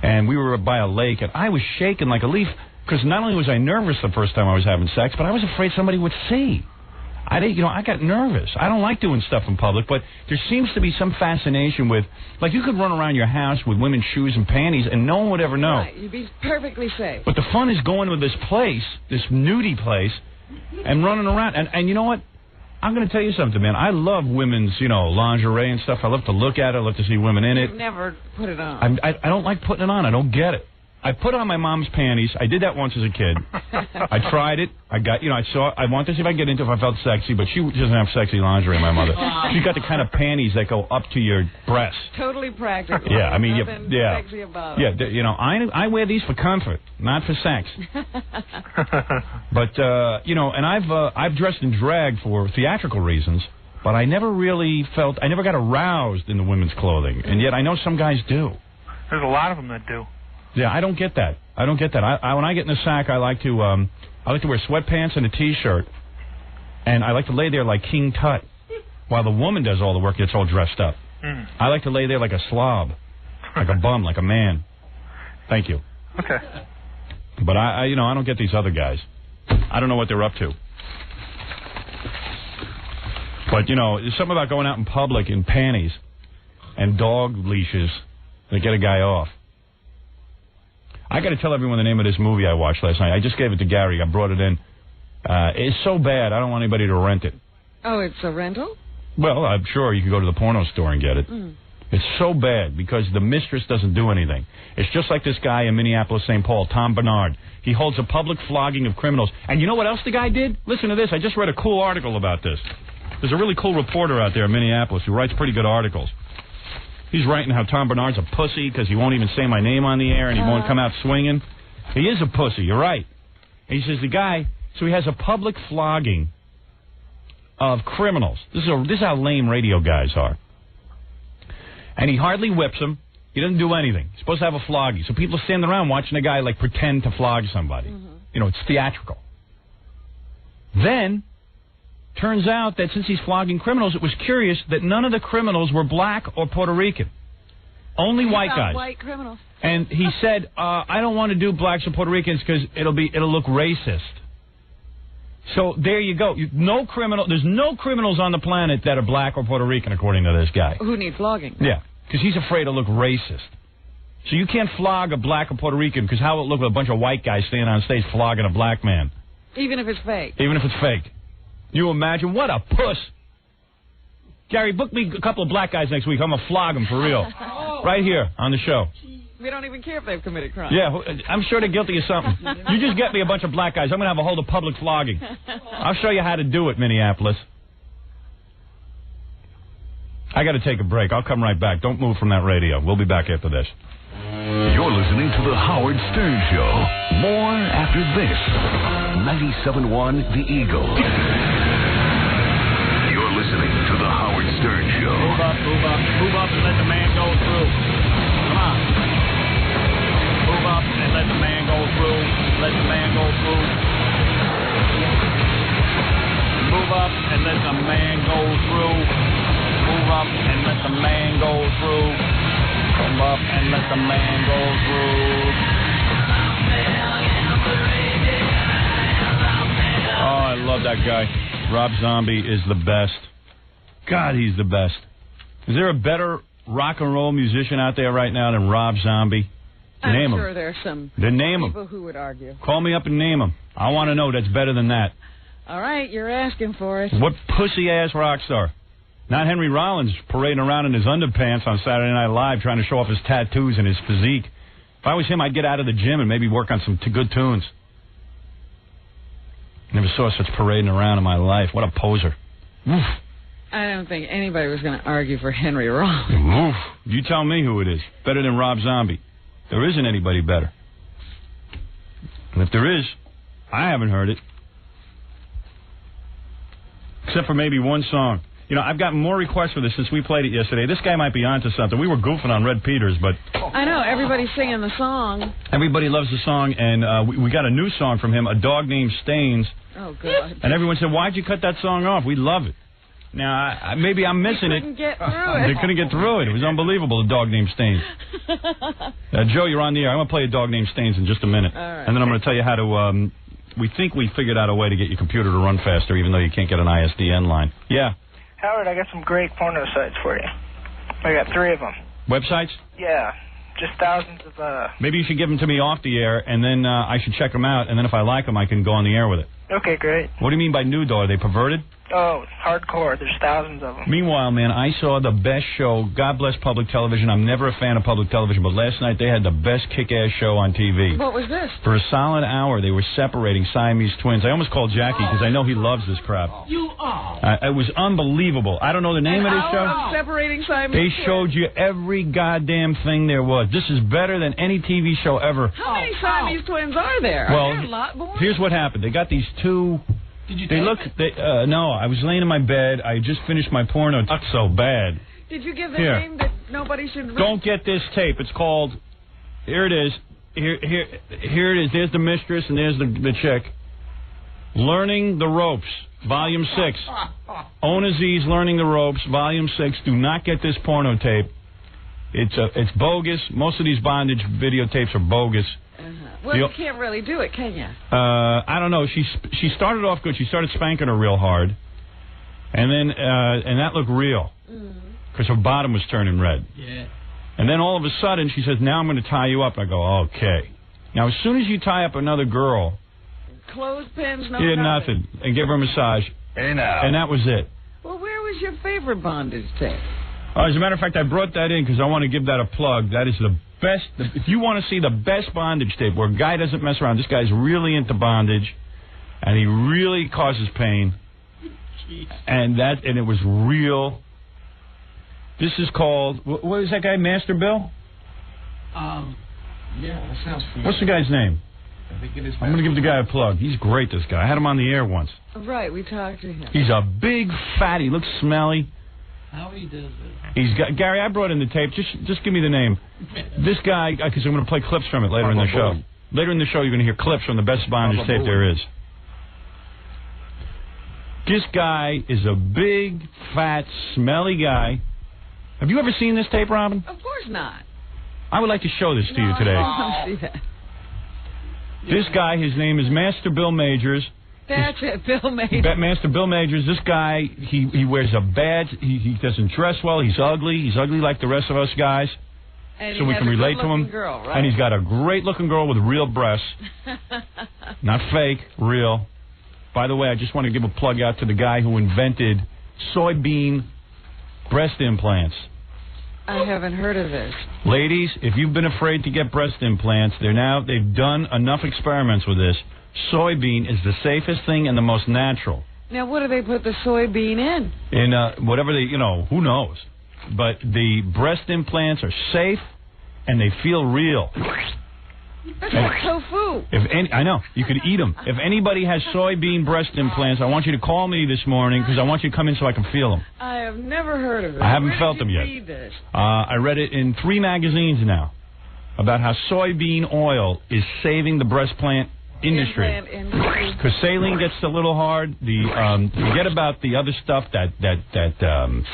Speaker 10: And we were by a lake, and I was shaking like a leaf, because not only was I nervous the first time I was having sex, but I was afraid somebody would see. I got nervous. I don't like doing stuff in public, but there seems to be some fascination with, like, you could run around your house with women's shoes and panties, and no one would ever know.
Speaker 11: Right, you'd be perfectly safe.
Speaker 10: But the fun is going to this place, this nudie place, and running around. And you know what? I'm going to tell you something, man. I love women's, lingerie and stuff. I love to look at it. I love to see women in it.
Speaker 11: You've never put it on.
Speaker 10: I don't like putting it on. I don't get it. I put on my mom's panties. I did that once as a kid. I tried it. I got, I wanted to see if I could get into it if I felt sexy, but she doesn't have sexy lingerie, my mother. She's got the kind of panties that go up to your breasts.
Speaker 11: Totally practical.
Speaker 10: Yeah, I mean,
Speaker 11: nothing sexy about
Speaker 10: it.
Speaker 11: Yeah,
Speaker 10: I wear these for comfort, not for sex. But, and I've dressed in drag for theatrical reasons, but I never got aroused in the women's clothing, and yet I know some guys do.
Speaker 13: There's a lot of them that do.
Speaker 10: Yeah, I don't get that. I when I get in the sack, I like to wear sweatpants and a T-shirt, and I like to lay there like King Tut, while the woman does all the work, gets all dressed up.
Speaker 13: Mm.
Speaker 10: I like to lay there like a slob, like a bum, like a man. Thank you.
Speaker 13: Okay.
Speaker 10: But I don't get these other guys. I don't know what they're up to. But there's something about going out in public in panties and dog leashes that get a guy off. I got to tell everyone the name of this movie I watched last night. I just gave it to Gary. I brought it in. It's so bad, I don't want anybody to rent it.
Speaker 11: Oh, it's a rental?
Speaker 10: Well, I'm sure you could go to the porno store and get it.
Speaker 11: Mm.
Speaker 10: It's so bad because the mistress doesn't do anything. It's just like this guy in Minneapolis, St. Paul, Tom Bernard. He holds a public flogging of criminals. And you know what else the guy did? Listen to this. I just read a cool article about this. There's a really cool reporter out there in Minneapolis who writes pretty good articles. He's writing how Tom Bernard's a pussy because he won't even say my name on the air and he won't come out swinging. He is a pussy, you're right. And he says he has a public flogging of criminals. This is how lame radio guys are. And he hardly whips them. He doesn't do anything. He's supposed to have a flogging. So people stand around watching a guy like pretend to flog somebody. Mm-hmm. It's theatrical. Then turns out that since he's flogging criminals, it was curious that none of the criminals were black or Puerto Rican. Only white guys.
Speaker 11: White criminals.
Speaker 10: And he said, I don't want to do blacks or Puerto Ricans because it'll look racist. So there you go. There's no criminals on the planet that are black or Puerto Rican, according to this guy.
Speaker 11: Who need flogging?
Speaker 10: Yeah, because he's afraid to look racist. So you can't flog a black or Puerto Rican because how will it look with a bunch of white guys standing on stage flogging a black man?
Speaker 11: Even if it's fake.
Speaker 10: Even if it's fake. You imagine? What a puss. Gary, book me a couple of black guys next week. I'm going to flog them for real. Right here on the show.
Speaker 11: We don't even care if they've committed crime.
Speaker 10: Yeah, I'm sure they're guilty of something. You just get me a bunch of black guys. I'm going to have a whole public flogging. I'll show you how to do it, Minneapolis. I got to take a break. I'll come right back. Don't move from that radio. We'll be back after this.
Speaker 1: You're listening to The Howard Stern Show. More after this. 97.1 The Eagle. You're listening to The Howard Stern Show.
Speaker 14: Move up and let the man go through. Come on. Move up and let the man go through. Let the man go through. Move up and let the man go through. Move Move up and let the man go through. Move up and let the man go through.
Speaker 10: Oh, I love that guy. Rob Zombie is the best. God, he's the best. Is there a better rock and roll musician out there right now than Rob Zombie? Name
Speaker 11: I'm sure
Speaker 10: him.
Speaker 11: there's some
Speaker 10: Then name him.
Speaker 11: people who would argue.
Speaker 10: Call me up and name him. I want to know that's better than that.
Speaker 11: All right, you're asking for it.
Speaker 10: What pussy-ass rock star? Not Henry Rollins parading around in his underpants on Saturday Night Live trying to show off his tattoos and his physique. If I was him, I'd get out of the gym and maybe work on some good tunes. Never saw such parading around in my life. What a poser. Oof.
Speaker 11: I don't think anybody was going to argue for Henry Rollins.
Speaker 10: Oof. You tell me who it is. Better than Rob Zombie. There isn't anybody better. And if there is, I haven't heard it. Except for maybe one song. You know, I've gotten more requests for this since we played it yesterday. This guy might be onto something. We were goofing on Red Peters, but...
Speaker 11: I know, everybody's singing the song.
Speaker 10: Everybody loves the song, and we got a new song from him, A Dog Named Stains.
Speaker 11: Oh, God.
Speaker 10: And everyone said, why'd you cut that song off? We love it. Now, maybe I'm missing it.
Speaker 11: They couldn't get through it.
Speaker 10: They couldn't get through it. It was unbelievable, A Dog Named Stains. Joe, you're on the air. I'm going to play A Dog Named Stains in just a minute.
Speaker 11: All right.
Speaker 10: And then I'm going to tell you how to... we think we figured out a way to get your computer to run faster, even though you can't get an ISDN line. Yeah.
Speaker 15: Howard, I got some great porno sites for you. I got 3 of them.
Speaker 10: Websites?
Speaker 15: Yeah, just thousands of...
Speaker 10: Maybe you should give them to me off the air, and then I should check them out, and then if I like them, I can go on the air with it.
Speaker 15: Okay, great.
Speaker 10: What do you mean by nude, though? Are they perverted?
Speaker 15: Oh, hardcore. There's thousands of them.
Speaker 10: Meanwhile, man, I saw the best show. God bless public television. I'm never a fan of public television, but last night they had the best kick-ass show on TV.
Speaker 11: What was this?
Speaker 10: For a solid hour, they were separating Siamese twins. I almost called Jackie because I know he loves this crap.
Speaker 11: You are.
Speaker 10: It was unbelievable. I don't know the name of this show.
Speaker 11: Of separating Siamese
Speaker 10: They
Speaker 11: twins.
Speaker 10: showed you every goddamn thing there was. This is better than any TV show ever.
Speaker 11: How many Siamese twins are there?
Speaker 10: Well,
Speaker 11: Are there a lot more?
Speaker 10: here's what happened. They got these two...
Speaker 11: Did you
Speaker 10: They look. No, I was laying in my bed. I just finished my porno. Not so bad.
Speaker 11: Did you give the
Speaker 10: Here.
Speaker 11: name that nobody should read?
Speaker 10: Don't get this tape. It's called. Here it is. Here it is. There's the mistress and there's the chick. Learning the Ropes, Volume 6. Own Aziz, Learning the Ropes, Volume 6. Do not get this porno tape. It's bogus. Most of these bondage videotapes are bogus.
Speaker 11: Well, you can't really do it, can you?
Speaker 10: I don't know. She started off good. She started spanking her real hard, and then and that looked real because her bottom was turning red.
Speaker 11: Yeah.
Speaker 10: And then all of a sudden she says, "Now I'm going to tie you up." I go, "Okay." Now as soon as you tie up another girl,
Speaker 11: Clothespins, no.
Speaker 10: you did nothing, and give her a massage.
Speaker 5: Hey now.
Speaker 10: And that was it.
Speaker 11: Well, where was your favorite bondage tape?
Speaker 10: As a matter of fact, I brought that in because I want to give that a plug. That is the best. If you want to see the best bondage tape where a guy doesn't mess around, this guy's really into bondage, and he really causes pain. And it was real. This is called, what is that guy, Master Bill?
Speaker 3: Yeah, that sounds familiar.
Speaker 10: What's the guy's name?
Speaker 3: I think it is.
Speaker 10: I'm going to give the guy a plug. He's great, this guy. I had him on the air once.
Speaker 11: Right, we talked to him.
Speaker 10: He's a big fat. He looks smelly.
Speaker 3: How he does it.
Speaker 10: He's got Gary. I brought in the tape. Just give me the name. This guy, because I'm going to play clips from it later in the show. Later in the show, you're going to hear clips from the best bondage tape there is. This guy is a big, fat, smelly guy. Have you ever seen this tape, Robin?
Speaker 11: Of course not.
Speaker 10: I would like to show this to you today.
Speaker 11: I want to see that.
Speaker 10: This guy, his name is Master Bill Majors.
Speaker 11: That's it, Bill Majors.
Speaker 10: Master Bill Majors. This guy, he wears a badge. He doesn't dress well. He's ugly. He's ugly like the rest of us guys.
Speaker 11: And
Speaker 10: so we can relate to him.
Speaker 11: Girl, right?
Speaker 10: And he's got a great-looking girl with real breasts. Not fake, real. By the way, I just want to give a plug out to the guy who invented soybean breast implants.
Speaker 11: I haven't heard of this.
Speaker 10: Ladies, if you've been afraid to get breast implants, they've done enough experiments with this. Soybean is the safest thing and the most natural.
Speaker 11: Now, what do they put the soybean in?
Speaker 10: In whatever who knows. But the breast implants are safe and they feel real.
Speaker 11: That's like tofu.
Speaker 10: I know. You could eat them. If anybody has soybean breast implants, I want you to call me this morning because I want you to come in so I can feel them.
Speaker 11: I have never heard of it.
Speaker 10: I haven't
Speaker 11: Where
Speaker 10: felt
Speaker 11: did
Speaker 10: them
Speaker 11: you
Speaker 10: yet.
Speaker 11: Read this?
Speaker 10: I read it in 3 magazines now about how soybean oil is saving the breast industry. Because saline gets a little hard. Forget about the other stuff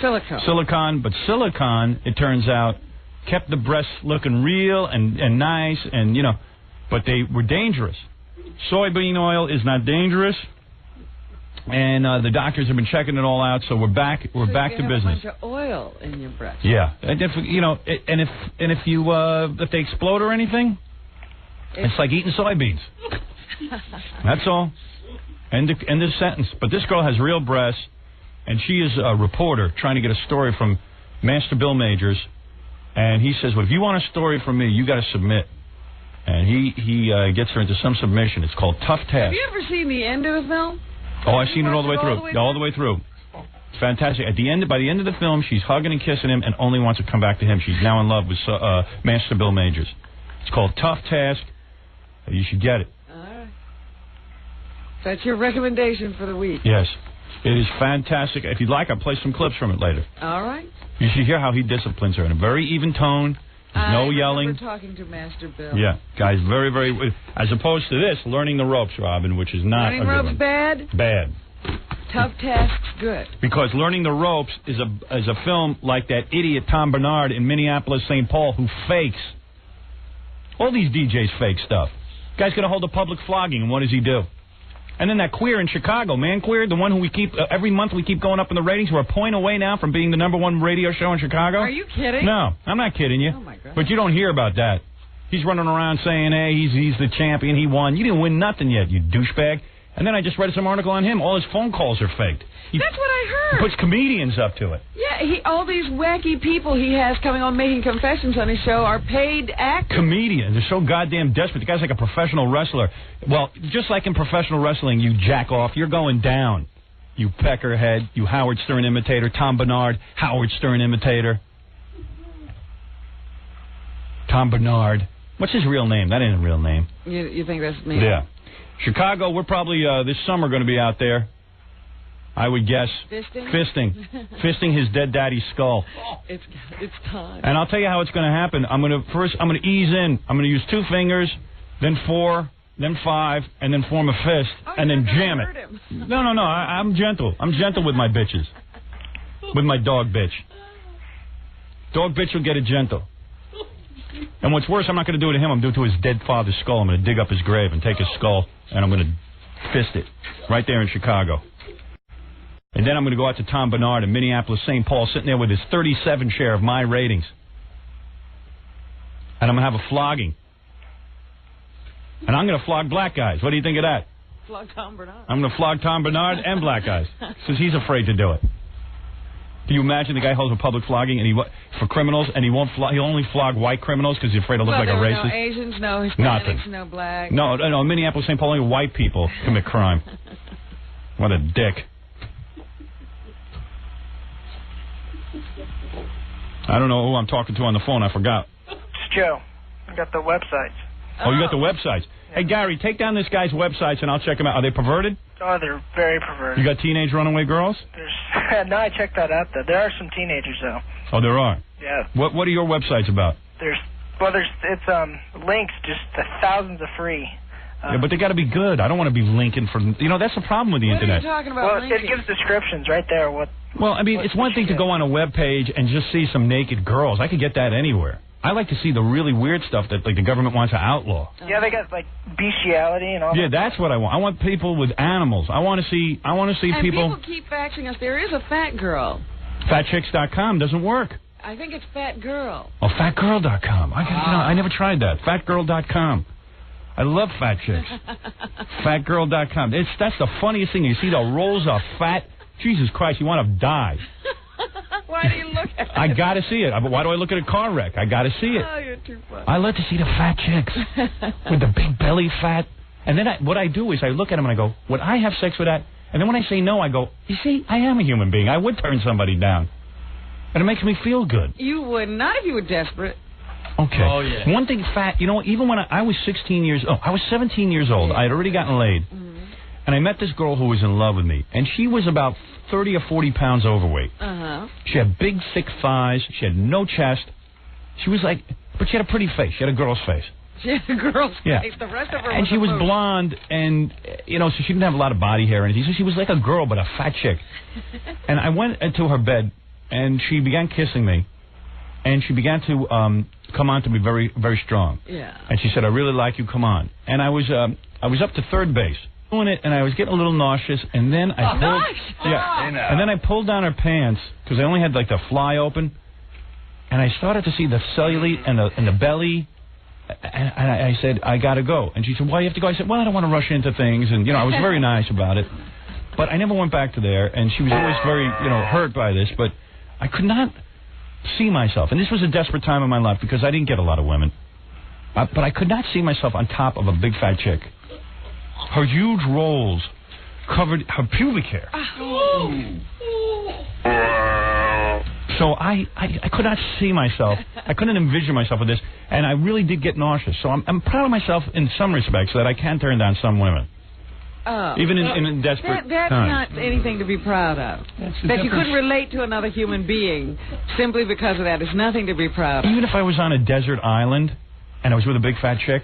Speaker 10: silicone. But silicone, it turns out, kept the breasts looking real and nice, and but they were dangerous. Soybean oil is not dangerous, and the doctors have been checking it all out. So we're back to business.
Speaker 11: You have a bunch of oil in your breast.
Speaker 10: Yeah, and if they explode or anything, it's like eating soybeans. That's all. End of sentence. But this girl has real breasts, and she is a reporter trying to get a story from Master Bill Majors, and he says, well, if you want a story from me, you got to submit. And he gets her into some submission. It's called Tough Task.
Speaker 11: Have you ever seen the end of the film?
Speaker 10: Oh, I've seen it all the way through. All the way through. It's fantastic. By the end of the film, she's hugging and kissing him and only wants to come back to him. She's now in love with Master Bill Majors. It's called Tough Task. You should get it.
Speaker 11: All right. That's your recommendation for the week.
Speaker 10: Yes. It is fantastic. If you'd like, I'll play some clips from it later.
Speaker 11: All right.
Speaker 10: You should hear how he disciplines her in a very even tone. There's no yelling.
Speaker 11: I remember talking to Master Bill.
Speaker 10: Yeah. Guy's very, very... As opposed to this, learning the ropes, Robin, which is not
Speaker 11: Learning
Speaker 10: a good
Speaker 11: ropes
Speaker 10: one.
Speaker 11: bad?
Speaker 10: Bad.
Speaker 11: Tough Tasks good.
Speaker 10: Because Learning the Ropes is a film like that idiot Tom Bernard in Minneapolis, St. Paul, who fakes. All these DJs fake stuff. Guy's going to hold a public flogging, and what does he do? And then that queer in Chicago, Man Queer, the one who we keep, every month we keep going up in the ratings. We're a point away now from being the #1 radio show in Chicago.
Speaker 11: Are you kidding?
Speaker 10: No, I'm not kidding you.
Speaker 11: Oh, my God.
Speaker 10: But you don't hear about that. He's running around saying, hey, he's the champion, he won. You didn't win nothing yet, you douchebag. And then I just read some article on him. All his phone calls are faked.
Speaker 11: That's what I heard.
Speaker 10: He puts comedians up to it.
Speaker 11: Yeah, all these wacky people he has coming on making confessions on his show are paid actors.
Speaker 10: Comedians. They're so goddamn desperate. The guy's like a professional wrestler. Well, just like in professional wrestling, you jack off. You're going down. You peckerhead. You Howard Stern imitator. Tom Bernard, Howard Stern imitator. Tom Bernard. What's his real name? That ain't a real name.
Speaker 11: You think that's me?
Speaker 10: Yeah. Chicago, we're probably this summer going to be out there. I would guess. Fisting his dead daddy's skull.
Speaker 11: It's time.
Speaker 10: And I'll tell you how it's going to happen. I'm going to ease in. I'm going to use 2 fingers, then 4, then 5, and then form a fist, and then jam it. No. I'm gentle. I'm gentle with my bitches. With my dog bitch. Dog bitch will get it gentle. And what's worse, I'm not going to do it to him. I'm going to do it to his dead father's skull. I'm going to dig up his grave and take his skull, and I'm going to fist it right there in Chicago. And then I'm going to go out to Tom Bernard in Minneapolis, St. Paul, sitting there with his 37 share of my ratings. And I'm going to have a flogging. And I'm going to flog black guys. What do you think of that?
Speaker 11: Flog Tom Bernard.
Speaker 10: I'm going to flog Tom Bernard and black guys, since he's afraid to do it. Can you imagine the guy holds a public flogging and for criminals, and he'll only flog white criminals because he's afraid to look like a racist?
Speaker 11: No Asians, no Hispanics,
Speaker 10: nothing.
Speaker 11: No black.
Speaker 10: No, Minneapolis, St. Paul, only white people commit crime. What a dick. I don't know who I'm talking to on the phone. I forgot.
Speaker 15: It's Joe. I got the websites.
Speaker 10: Oh, you got the websites. Hey, Gary, take down this guy's websites and I'll check them out. Are they perverted?
Speaker 15: Oh, they're very perverted.
Speaker 10: You got teenage runaway girls?
Speaker 15: No, I checked that out, though. There are some teenagers, though.
Speaker 10: Oh, there are?
Speaker 15: Yeah.
Speaker 10: What are your websites about?
Speaker 15: It's links, just thousands of free.
Speaker 10: Yeah, but they got to be good. I don't want to be linking for... that's the problem with the Internet.
Speaker 11: What are you talking about
Speaker 15: linking? It gives descriptions right there.
Speaker 10: Well, I mean, it's one thing to go on a web page and just see some naked girls. I could get that anywhere. I like to see the really weird stuff that the government wants to outlaw.
Speaker 15: Yeah, they got bestiality and all.
Speaker 10: Yeah, that's what I want. I want people with animals. I want to see
Speaker 11: and
Speaker 10: people.
Speaker 11: People keep faxing us. There is a fat girl.
Speaker 10: Fatchicks.com doesn't work.
Speaker 11: I think it's Fat Girl.
Speaker 10: Oh, fatgirl.com. I never tried that. Fatgirl.com. I love fat chicks. Fatgirl.com. That's the funniest thing. You see the rolls of fat. Jesus Christ, you want to die.
Speaker 11: Why do you look at it?
Speaker 10: I got to see it. Why do I look at a car wreck? I got to see it.
Speaker 11: Oh, you're too funny.
Speaker 10: I like to see the fat chicks with the big belly fat. And then what I do is I look at them and I go, would I have sex with that? And then when I say no, I go, you see, I am a human being. I would turn somebody down. And it makes me feel good.
Speaker 11: You would not if you were desperate.
Speaker 10: Okay.
Speaker 14: Oh, yeah.
Speaker 10: One thing, fat, even when I was 16 years old, I was 17 years old. I had already gotten laid. Mm-hmm. And I met this girl who was in love with me. And she was about 30 or 40 pounds overweight.
Speaker 11: Uh-huh.
Speaker 10: She had big, thick thighs. She had no chest. She was but she had a pretty face. She had a girl's face.
Speaker 11: She had a girl's
Speaker 10: Yeah.
Speaker 11: face. The rest of her
Speaker 10: And
Speaker 11: was
Speaker 10: she
Speaker 11: a
Speaker 10: was
Speaker 11: moose.
Speaker 10: blonde, and, so she didn't have a lot of body hair or anything. So she was like a girl, but a fat chick. And I went into her bed, and she began kissing me. And she began to come on to me very, very strong.
Speaker 11: Yeah.
Speaker 10: And she said, "I really like you. Come on." And I was up to third base doing it, and I was getting a little nauseous. And then I pulled, and then I pulled down her pants because I only had like the fly open, and I started to see the cellulite and the belly. And I said, "I gotta go." And she said, "Why you have to go?" I said, "Well, I don't want to rush into things." And I was very nice about it, but I never went back to there. And she was always very hurt by this, but I could not see myself, and this was a desperate time in my life because I didn't get a lot of women, but I could not see myself on top of a big fat chick. Her huge rolls covered her pubic hair. So I could not see myself. I couldn't envision myself with this, and I really did get nauseous. So I'm proud of myself in some respects that I can turn down some women. Even in desperate
Speaker 11: That's
Speaker 10: times.
Speaker 11: not anything to be proud of. That you couldn't relate to another human being simply because of that is nothing to be proud of.
Speaker 10: Even if I was on a desert island and I was with a big fat chick,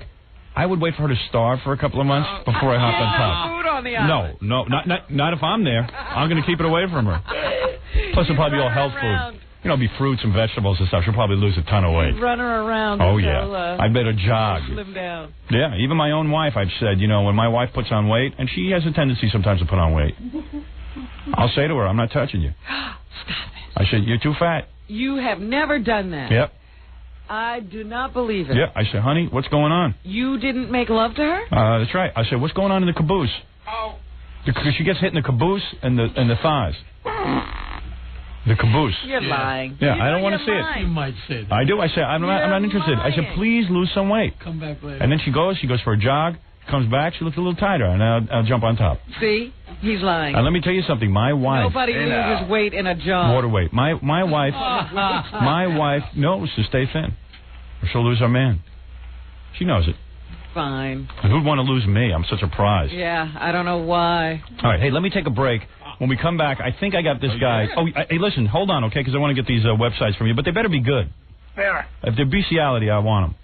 Speaker 10: I would wait for her to starve for a couple of months before I hopped on top.
Speaker 11: Food on the island.
Speaker 10: No, not if I'm there. I'm going to keep it away from her. Plus, it'll probably be all health food. It'll be fruits and vegetables and stuff. She'll probably lose a ton of weight.
Speaker 11: Run her around.
Speaker 10: Oh,
Speaker 11: until,
Speaker 10: yeah. I better jog.
Speaker 11: Slim down.
Speaker 10: Yeah, even my own wife, I've said, when my wife puts on weight, and she has a tendency sometimes to put on weight, I'll say to her, "I'm not touching you."
Speaker 11: Stop it.
Speaker 10: I said, "You're too fat."
Speaker 11: You have never done that.
Speaker 10: Yep.
Speaker 11: I do not believe it.
Speaker 10: Yeah, I said, "Honey, what's going on?"
Speaker 11: You didn't make love to her?
Speaker 10: That's right. I said, "What's going on in the caboose?"
Speaker 11: Oh.
Speaker 10: Because she gets hit in the caboose and the thighs. The caboose.
Speaker 11: You're lying.
Speaker 10: Yeah, I don't want to see it.
Speaker 7: You might say that.
Speaker 10: I do. I say, I'm not interested. I said, "Please lose some weight."
Speaker 7: Come back later.
Speaker 10: And then she goes for a jog, comes back, she looks a little tighter, and I'll jump on top.
Speaker 11: See? He's lying.
Speaker 10: And let me tell you something. My wife.
Speaker 11: Nobody loses weight in a jog.
Speaker 10: Water weight. My wife knows to stay thin, or she'll lose her man. She knows it.
Speaker 11: Fine.
Speaker 10: And who'd want to lose me? I'm such a prize.
Speaker 11: Yeah, I don't know why.
Speaker 10: All right, hey, let me take a break. When we come back, I think I got this guy. Oh, hey, listen, hold on, okay, because I want to get these websites from you, but they better be good.
Speaker 15: Yeah.
Speaker 10: If they're bestiality, I want them.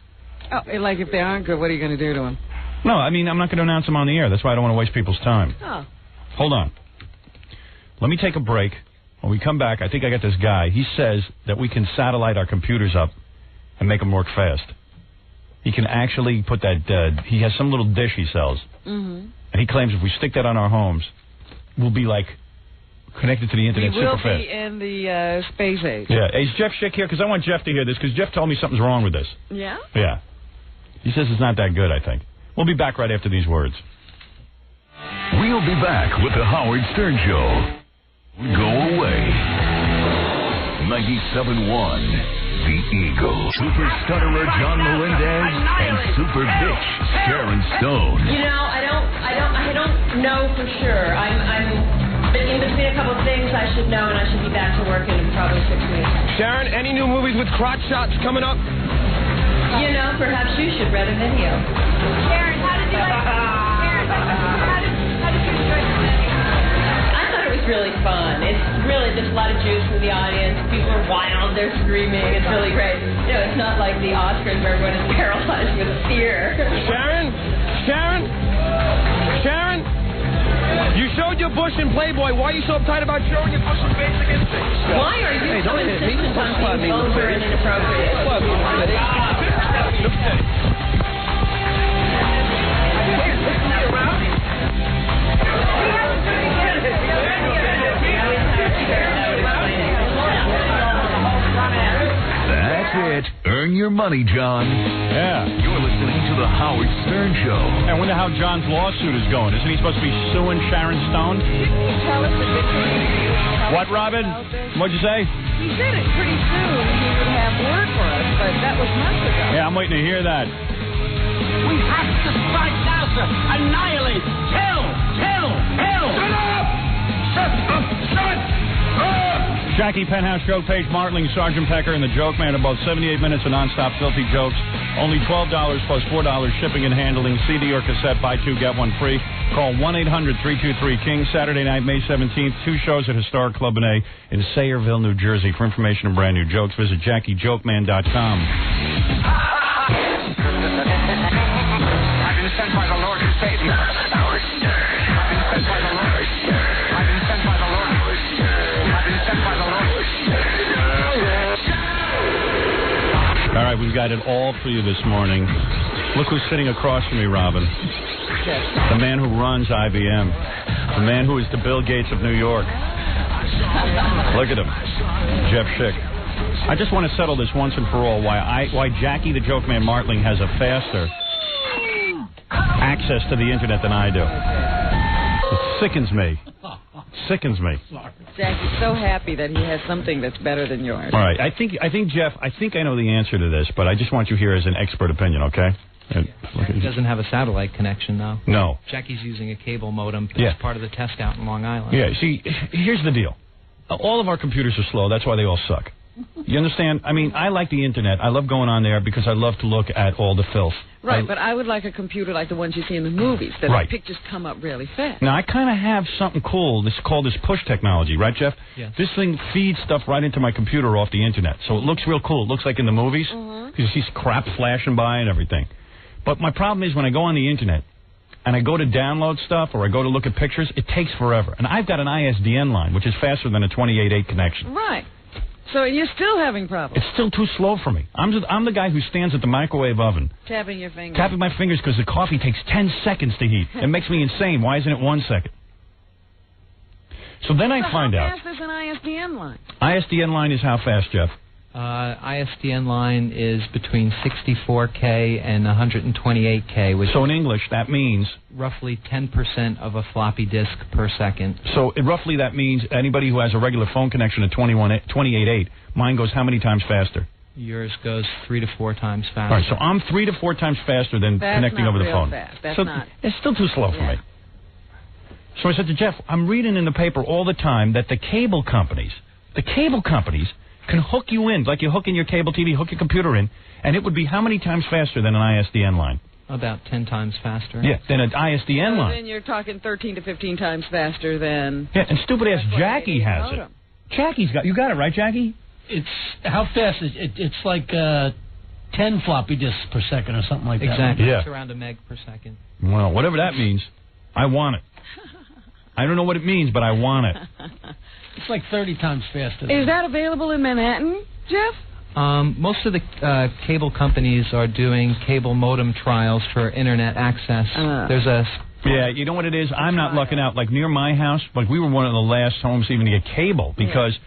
Speaker 11: Oh, like if they aren't good, what are you going to do to them?
Speaker 10: No, I mean, I'm not going to announce them on the air. That's why I don't want to waste people's time.
Speaker 11: Oh.
Speaker 10: Hold on. Let me take a break. When we come back, I think I got this guy. He says that we can satellite our computers up and make them work fast. He can actually put that, he has some little dish he sells.
Speaker 11: Mm-hmm.
Speaker 10: And he claims if we stick that on our homes, we'll be like connected to the internet
Speaker 11: We will
Speaker 10: super fast.
Speaker 11: be in the space age.
Speaker 10: Yeah. Hey, is Jeff Schick here? Because I want Jeff to hear this, because Jeff told me something's wrong with this.
Speaker 11: Yeah?
Speaker 10: Yeah. He says it's not that good, I think. We'll be back right after these words.
Speaker 1: We'll be back with the Howard Stern Show. Go away. 97.1. The Eagle. Super stutterer John Melendez and super bitch Sharon Stone.
Speaker 16: I don't know for sure. I'm in between a couple of things I should know, and I should be back to work in probably 6 weeks.
Speaker 17: Sharon, any new movies with crotch shots coming up?
Speaker 16: Perhaps you should read a video.
Speaker 2: Sharon, how did you like how did you enjoy the movie?
Speaker 16: I thought it was really fun. It's really just a lot of juice in the audience. People are wild. They're screaming. It's really great. It's not like the Oscars where everyone is paralyzed with fear.
Speaker 17: Sharon, you showed your bush in Playboy. Why are you so uptight about showing your bush in Basic Instinct?
Speaker 16: Why are you so insistent on being vulgar and inappropriate?
Speaker 1: That's it. Earn your money, John.
Speaker 10: Yeah.
Speaker 1: You're listening to the Howard Stern Show.
Speaker 10: I wonder how John's lawsuit is going. Isn't he supposed to be suing Sharon Stone?
Speaker 11: Tell us a bit.
Speaker 10: What, Robin? What'd you say?
Speaker 11: He said it pretty soon he would have word for us, but that was months ago.
Speaker 10: Yeah, I'm waiting to hear that.
Speaker 14: We have to strike now, sir. Annihilate. Kill. Shut up! Shut up!
Speaker 10: Jackie Penthouse, Joke Page, Martling, Sergeant Pecker, and the Joke Man. About 78 minutes of nonstop filthy jokes. Only $12 plus $4 shipping and handling. CD or cassette, buy two, get one free. Call 1-800-323-KING. Saturday night, May 17th. 2 shows at Historic Club in in Sayreville, New Jersey. For information and brand new jokes, visit JackieJokeman.com. got it all for you this morning. Look who's sitting across from me, Robin. The man who runs IBM. The man who is the Bill Gates of New York. Look at him. Jeff Schick. I just want to settle this once and for all, why Jackie the Joke Man Martling has a faster access to the internet than I do. It sickens me. Sickens me.
Speaker 11: Jackie's so happy that he has something that's better than yours.
Speaker 10: All right. I think, Jeff, I know the answer to this, but I just want you here as an expert opinion, okay?
Speaker 18: He doesn't have a satellite connection, though.
Speaker 10: No.
Speaker 18: Jackie's using a cable modem. That's
Speaker 10: Yeah.
Speaker 18: part of the test out in Long Island.
Speaker 10: Yeah, see, here's the deal. All of our computers are slow. That's why they all suck. You understand? I mean, I like the internet. I love going on there because I love to look at all the filth.
Speaker 11: Right, but I would like a computer like the ones you see in the movies, that
Speaker 10: Right.
Speaker 11: the pictures come up really fast.
Speaker 10: Now, I kind of have something cool. This is called this push technology, right, Jeff?
Speaker 18: Yes.
Speaker 10: This thing feeds stuff right into my computer off the internet, so it looks real cool. It looks like in the movies, because you see crap flashing by and everything. But my problem is when I go on the internet and I go to download stuff or I go to look at pictures, it takes forever. And I've got an ISDN line, which is faster than a 28.8 connection.
Speaker 11: Right. So you're still having problems.
Speaker 10: It's still too slow for me. I'm the guy who stands at the microwave oven,
Speaker 11: Tapping your fingers.
Speaker 10: tapping my fingers because the coffee takes 10 seconds to heat. It makes me insane. Why isn't it 1 second? So then I find out.
Speaker 11: How fast is an ISDN line?
Speaker 10: ISDN line is how fast, Jeff?
Speaker 18: ISDN line is between 64K and 128K, which
Speaker 10: So in English, that means...
Speaker 18: roughly 10% of a floppy disk per second.
Speaker 10: So roughly that means anybody who has a regular phone connection at 28.8, mine goes how many times faster?
Speaker 18: Yours goes 3 to 4 times faster.
Speaker 10: All right, so I'm 3 to 4 times faster than
Speaker 11: That's
Speaker 10: connecting
Speaker 11: not
Speaker 10: over the
Speaker 11: real
Speaker 10: phone.
Speaker 11: fast. That's
Speaker 10: so
Speaker 11: not.
Speaker 10: It's still too slow for me. So I said to Jeff, I'm reading in the paper all the time that the cable companies can hook you in, like you hook in your cable TV, hook your computer in, and it would be how many times faster than an ISDN line?
Speaker 18: About 10 times faster.
Speaker 10: Yeah, than an ISDN line.
Speaker 11: Then you're talking 13 to 15 times faster than...
Speaker 10: Yeah, and stupid-ass Jackie has it. Jackie's got... You got it, right, Jackie?
Speaker 19: It's... How fast is it? It's like 10 floppy disks per second or something like that.
Speaker 18: Exactly.
Speaker 10: Yeah.
Speaker 18: It's around a meg per second.
Speaker 10: Well, whatever that means, I want it. I don't know what it means, but I want it.
Speaker 19: It's like 30 times faster.
Speaker 11: Is that available in Manhattan, Jeff?
Speaker 18: Most of the cable companies are doing cable modem trials for internet access. There's a...
Speaker 10: Yeah, you know what it is? I'm not lucking out. Like, near my house, like, we were one of the last homes even to get cable because,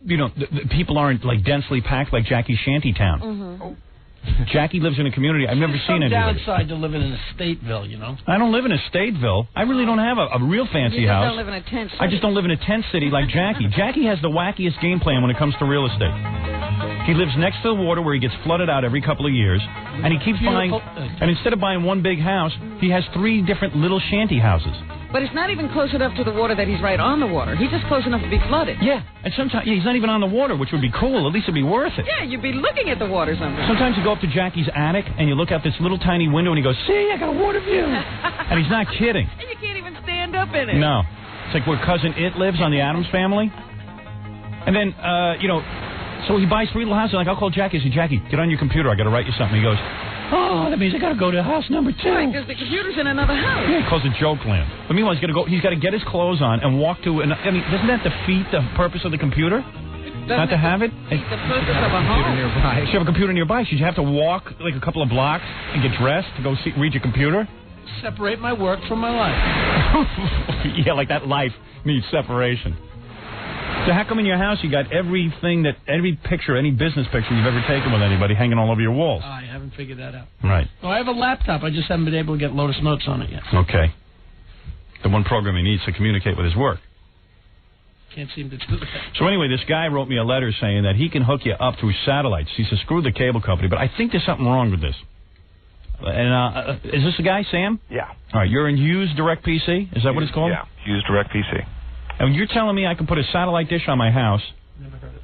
Speaker 10: you know, the people aren't, like, densely packed like Jackie's Shantytown.
Speaker 11: Mm-hmm.
Speaker 10: Jackie lives in a community. I've never seen anything.
Speaker 19: downside to living in a Stateville, you know?
Speaker 10: I don't live in a Stateville. I really don't have a real fancy
Speaker 11: You just
Speaker 10: house.
Speaker 11: don't live in a tent city.
Speaker 10: I just don't live in a tent city like Jackie. Jackie has the wackiest game plan when it comes to real estate. He lives next to the water where he gets flooded out every couple of years, and he keeps buying, and instead of buying one big house, he has 3 different little shanty houses.
Speaker 11: But it's not even close enough to the water that he's right on the water. He's just close enough to be flooded.
Speaker 10: Yeah, and sometimes he's not even on the water, which would be cool. At least it'd be worth it.
Speaker 11: Yeah, you'd be looking at the water sometimes.
Speaker 10: Sometimes you go up to Jackie's attic, and you look out this little tiny window, and he goes, "See, I got a water view." And he's not kidding.
Speaker 11: And you can't even stand up in it.
Speaker 10: No. It's like where Cousin It lives on the Addams Family. And then, you know, so he buys 3 little houses. Like, I'll call Jackie. I say, "Jackie, get on your computer. I got to write you something." He goes, "Oh, that means I got to go to house number 2.
Speaker 11: Right, because the computer's in another house.
Speaker 10: Yeah, he calls it Joke Land. But meanwhile, he's got to get his clothes on and walk to I mean, doesn't that defeat the purpose of the computer? Not to have it?
Speaker 11: The purpose of a home.
Speaker 10: Nearby. You have a computer nearby. Should you have to walk like a couple of blocks and get dressed to go read your computer?
Speaker 19: Separate my work from my life.
Speaker 10: Yeah, like that life needs separation. So how come in your house you got every picture, any business picture you've ever taken with anybody hanging all over your walls?
Speaker 19: I haven't figured that out.
Speaker 10: Right.
Speaker 19: Well, I have a laptop. I just haven't been able to get Lotus Notes on it yet.
Speaker 10: Okay. The one program he needs to communicate with his work.
Speaker 19: Can't seem to do that.
Speaker 10: So anyway, this guy wrote me a letter saying that he can hook you up through satellites. He says, screw the cable company, but I think there's something wrong with this. And is this the guy, Sam?
Speaker 20: Yeah.
Speaker 10: All right, you're in Hughes Direct PC? Is that what it's called?
Speaker 20: Yeah, Hughes Direct PC.
Speaker 10: And you're telling me I can put a satellite dish on my house?
Speaker 19: Never heard it.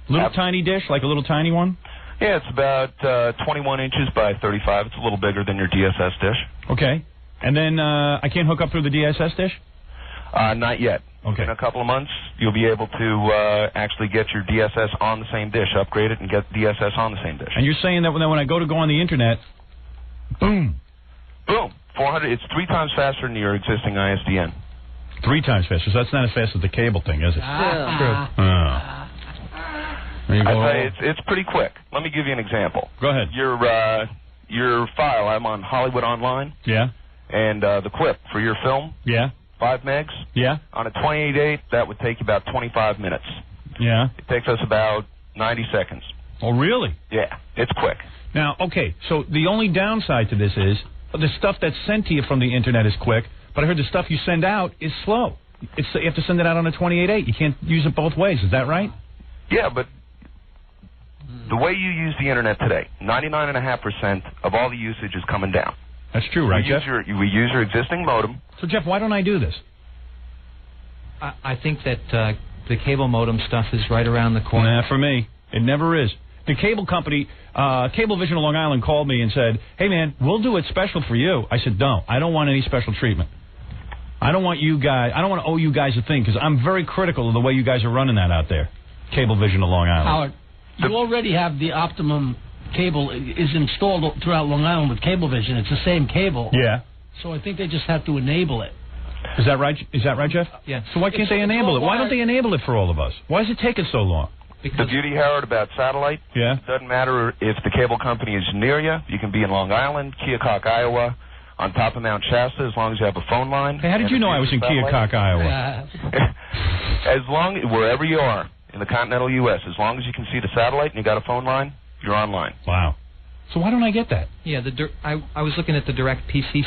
Speaker 10: Little tiny dish, like a little tiny one?
Speaker 20: Yeah, it's about 21 inches by 35. It's a little bigger than your DSS dish.
Speaker 10: Okay. And then I can't hook up through the DSS dish?
Speaker 20: Not yet.
Speaker 10: Okay.
Speaker 20: In a couple of months, you'll be able to actually get your DSS on the same dish, upgrade it, and get DSS on the same dish.
Speaker 10: And you're saying that when I go on the internet, boom.
Speaker 20: Boom. 400. It's 3 times faster than your existing ISDN.
Speaker 10: 3 times faster. So that's not as fast as the cable thing, is it?
Speaker 11: Still.
Speaker 10: True. You
Speaker 20: I tell you, it's pretty quick. Let me give you an example.
Speaker 10: Go ahead.
Speaker 20: Your file, I'm on Hollywood Online.
Speaker 10: Yeah.
Speaker 20: And the clip for your film.
Speaker 10: Yeah.
Speaker 20: 5 megs.
Speaker 10: Yeah.
Speaker 20: On a 28.8, that would take you about 25 minutes.
Speaker 10: Yeah.
Speaker 20: It takes us about 90 seconds.
Speaker 10: Oh, really?
Speaker 20: Yeah, it's quick.
Speaker 10: Now, okay, so the only downside to this is the stuff that's sent to you from the internet is quick, but I heard the stuff you send out is slow. You have to send it out on a 28.8. You can't use it both ways. Is that right?
Speaker 20: Yeah, but the way you use the internet today, 99.5% of all the usage is coming down.
Speaker 10: That's true, right, Jeff?
Speaker 20: We use your existing modem.
Speaker 10: So, Jeff, why don't I do this?
Speaker 18: I think that the cable modem stuff is right around the corner.
Speaker 10: Nah, for me, it never is. The cable company, Cablevision of Long Island, called me and said, hey, man, we'll do it special for you. I said, no, I don't want any special treatment. I don't want to owe you guys a thing, because I'm very critical of the way you guys are running that out there. Cablevision of Long Island.
Speaker 19: Howard, you already have the Optimum cable is installed throughout Long Island with Cablevision. It's the same cable.
Speaker 10: Yeah.
Speaker 19: So I think they just have to enable it.
Speaker 10: Is that right? Is that right, Jeff?
Speaker 18: Yeah.
Speaker 10: So why can't they enable it? Why don't they enable it for all of us? Why is it taking so long?
Speaker 20: The beauty, Howard, about satellite,
Speaker 10: yeah,
Speaker 20: doesn't matter if the cable company is near you. You can be in Long Island, Keokuk, Iowa, on top of Mount Shasta, as long as you have a phone line.
Speaker 10: Hey, how did you know I was in Keokuk, Iowa?
Speaker 20: Wherever you are in the continental U.S., as long as you can see the satellite and you got a phone line, you're online.
Speaker 10: Wow. So why don't I get that?
Speaker 18: Yeah, I was looking at the direct PC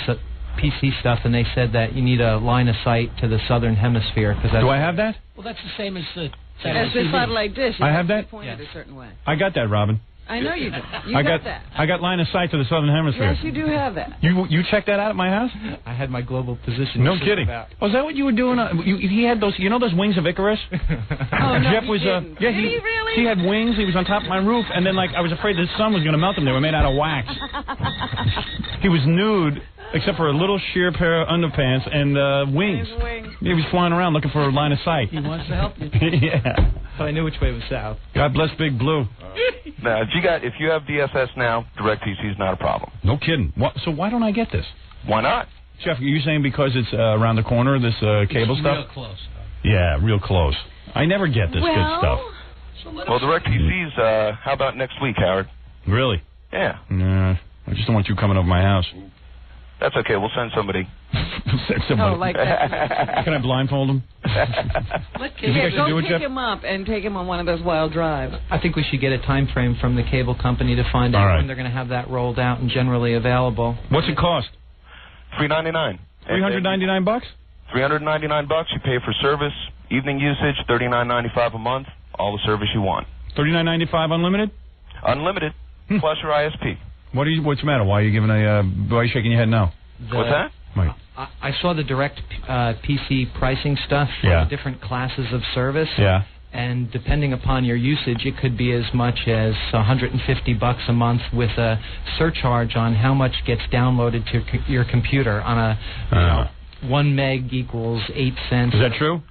Speaker 18: stuff, and they said that you need a line of sight to the southern hemisphere.
Speaker 10: Do I have that?
Speaker 19: Well, that's the same as the
Speaker 11: satellite dish.
Speaker 10: I have that?
Speaker 11: Pointed a certain way.
Speaker 10: I got that, Robin.
Speaker 11: I know you do.
Speaker 10: I got that. I got line of sight to the southern hemisphere.
Speaker 11: Yes, you do have that.
Speaker 10: You checked that out at my house?
Speaker 18: I had my global position.
Speaker 10: No kidding. Oh, is that what you were doing? He had those. You know those wings of Icarus?
Speaker 11: Oh no,
Speaker 10: Jeff
Speaker 11: he
Speaker 10: was.
Speaker 11: didn't.
Speaker 10: Yeah,
Speaker 11: Did he really?
Speaker 10: He had wings. He was on top of my roof, and then I was afraid the sun was going to melt them. They were made out of wax. He was nude, except for a little sheer pair of underpants and wings. He was flying around looking for a line of sight.
Speaker 19: He wants to help you.
Speaker 10: Yeah.
Speaker 18: So I knew which way was south.
Speaker 10: God bless Big Blue.
Speaker 20: Now, if you have DSS now, DirecTV is not a problem.
Speaker 10: No kidding. So why don't I get this?
Speaker 20: Why not?
Speaker 10: Jeff, are you saying because it's around the corner, this cable
Speaker 19: it's
Speaker 10: stuff?
Speaker 19: Real close.
Speaker 10: Yeah, real close. I never get this good stuff.
Speaker 20: Well, DirecTV's, how about next week, Howard?
Speaker 10: Really?
Speaker 20: Yeah.
Speaker 10: Nah, I just don't want you coming over my house.
Speaker 20: That's okay. We'll send somebody.
Speaker 10: Send somebody.
Speaker 11: Oh, like that.
Speaker 10: Can I blindfold him?
Speaker 11: Go pick him up and take him on one of those wild drives.
Speaker 18: I think we should get a time frame from the cable company to find out when they're going to have that rolled out and generally available.
Speaker 10: What's it cost?
Speaker 20: $3.99.
Speaker 10: $399?
Speaker 20: $399. You pay for service, evening usage, $39.95 a month, all the service you want.
Speaker 10: $39.95 unlimited?
Speaker 20: Unlimited, plus your ISP.
Speaker 10: What's the matter? Why are you giving why are you shaking your head now?
Speaker 20: What's that?
Speaker 10: Wait.
Speaker 18: I saw the direct PC pricing stuff for the different classes of service.
Speaker 10: Yeah.
Speaker 18: And depending upon your usage, it could be as much as $150 a month with a surcharge on how much gets downloaded to your computer on a 1 meg equals 8 cents.
Speaker 10: Is that true?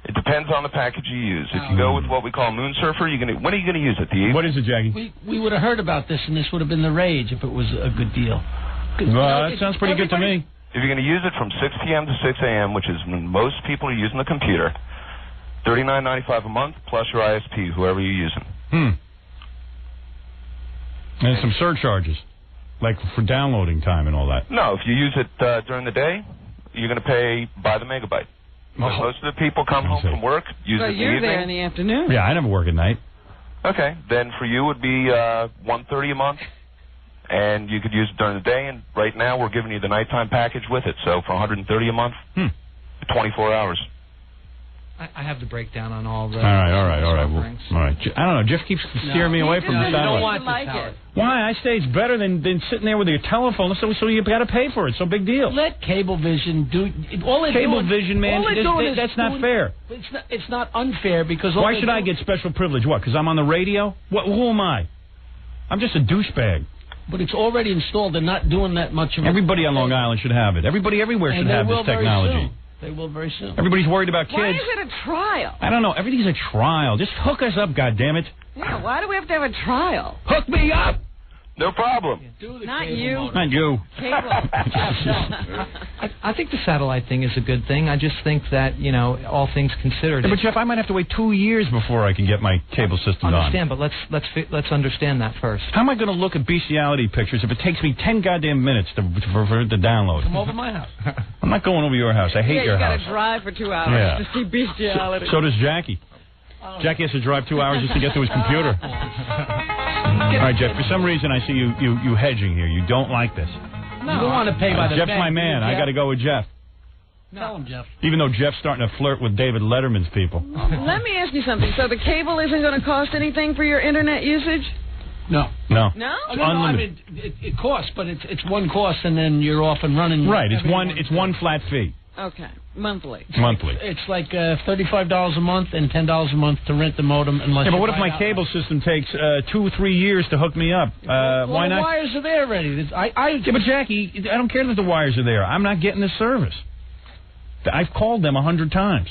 Speaker 20: It depends on the package you use. If you go with what we call Moon Surfer, when are you going to use it?
Speaker 10: What is it, Jackie?
Speaker 19: We would have heard about this, and this would have been the rage if it was a good deal.
Speaker 10: Well, that sounds pretty good to me.
Speaker 20: If you're going to use it from 6 p.m. to 6 a.m., which is when most people are using the computer, $39.95 a month plus your ISP, whoever you're using.
Speaker 10: And some surcharges, like for downloading time and all that.
Speaker 20: No, if you use it during the day, you're going to pay by the megabyte. Most of the people come home from work, use it in the
Speaker 11: you're
Speaker 20: evening.
Speaker 11: there in the afternoon.
Speaker 10: Yeah, I never work at night.
Speaker 20: Okay, then for you it would be $130 a month, and you could use it during the day. And right now we're giving you the nighttime package with it. So for $130 a month, 24 hours.
Speaker 18: I have the breakdown on all the.
Speaker 10: All right. Well, all right. I don't know. Jeff keeps steering me away from the satellite.
Speaker 19: You don't want like it.
Speaker 10: Why? I say it's better than sitting there with your telephone. So you've got to pay for it. So big deal.
Speaker 19: Let Cablevision do all they're
Speaker 10: Cablevision, man. That's not fair.
Speaker 19: It's not unfair because.
Speaker 10: Why should I get special privilege? What? Because I'm on the radio? Who am I? I'm just a douchebag.
Speaker 19: But it's already installed. They're not doing that much of it.
Speaker 10: Everybody on Long Island should have it. Everybody everywhere should have this technology.
Speaker 19: They will very soon.
Speaker 10: Everybody's worried about kids.
Speaker 11: Why is it a trial?
Speaker 10: I don't know. Everything's a trial. Just hook us up, goddammit.
Speaker 11: Yeah, why do we have to have a trial?
Speaker 10: Hook me up!
Speaker 20: No problem.
Speaker 11: Not you.
Speaker 10: Not you.
Speaker 18: I think the satellite thing is a good thing. I just think that, all things considered.
Speaker 10: Yeah, but Jeff, I might have to wait 2 years before I can get my cable system on.
Speaker 18: Understand, but let's understand that first.
Speaker 10: How am I going to look at bestiality pictures if it takes me 10 goddamn minutes for to download?
Speaker 19: Come over to my house.
Speaker 10: I'm not going over your house. I hate your house.
Speaker 11: You got to drive for 2 hours to see bestiality.
Speaker 10: So does Jackie. Jackie has to drive 2 hours just to get to his computer. All right, Jeff, for some reason I see you hedging here. You don't like this.
Speaker 19: No. You don't want to pay by the
Speaker 10: Jeff's
Speaker 19: bank,
Speaker 10: my man. I got to go with Jeff.
Speaker 19: Tell him, Jeff.
Speaker 10: Even though Jeff's starting to flirt with David Letterman's people.
Speaker 11: Let me ask you something. So the cable isn't going to cost anything for your internet usage?
Speaker 19: No.
Speaker 10: No?
Speaker 11: No,
Speaker 19: I mean, it costs, but it's one cost, and then you're off and running.
Speaker 10: Right, it's one flat fee.
Speaker 11: Okay, monthly.
Speaker 10: Monthly.
Speaker 19: It's like $35 a month and $10 a month to rent the modem. Unless
Speaker 10: but what if my cable system takes 2 or 3 years to hook me up? Why not?
Speaker 19: The wires are there already.
Speaker 10: Yeah, but Jackie, I don't care that the wires are there. I'm not getting the service. I've called them 100 times.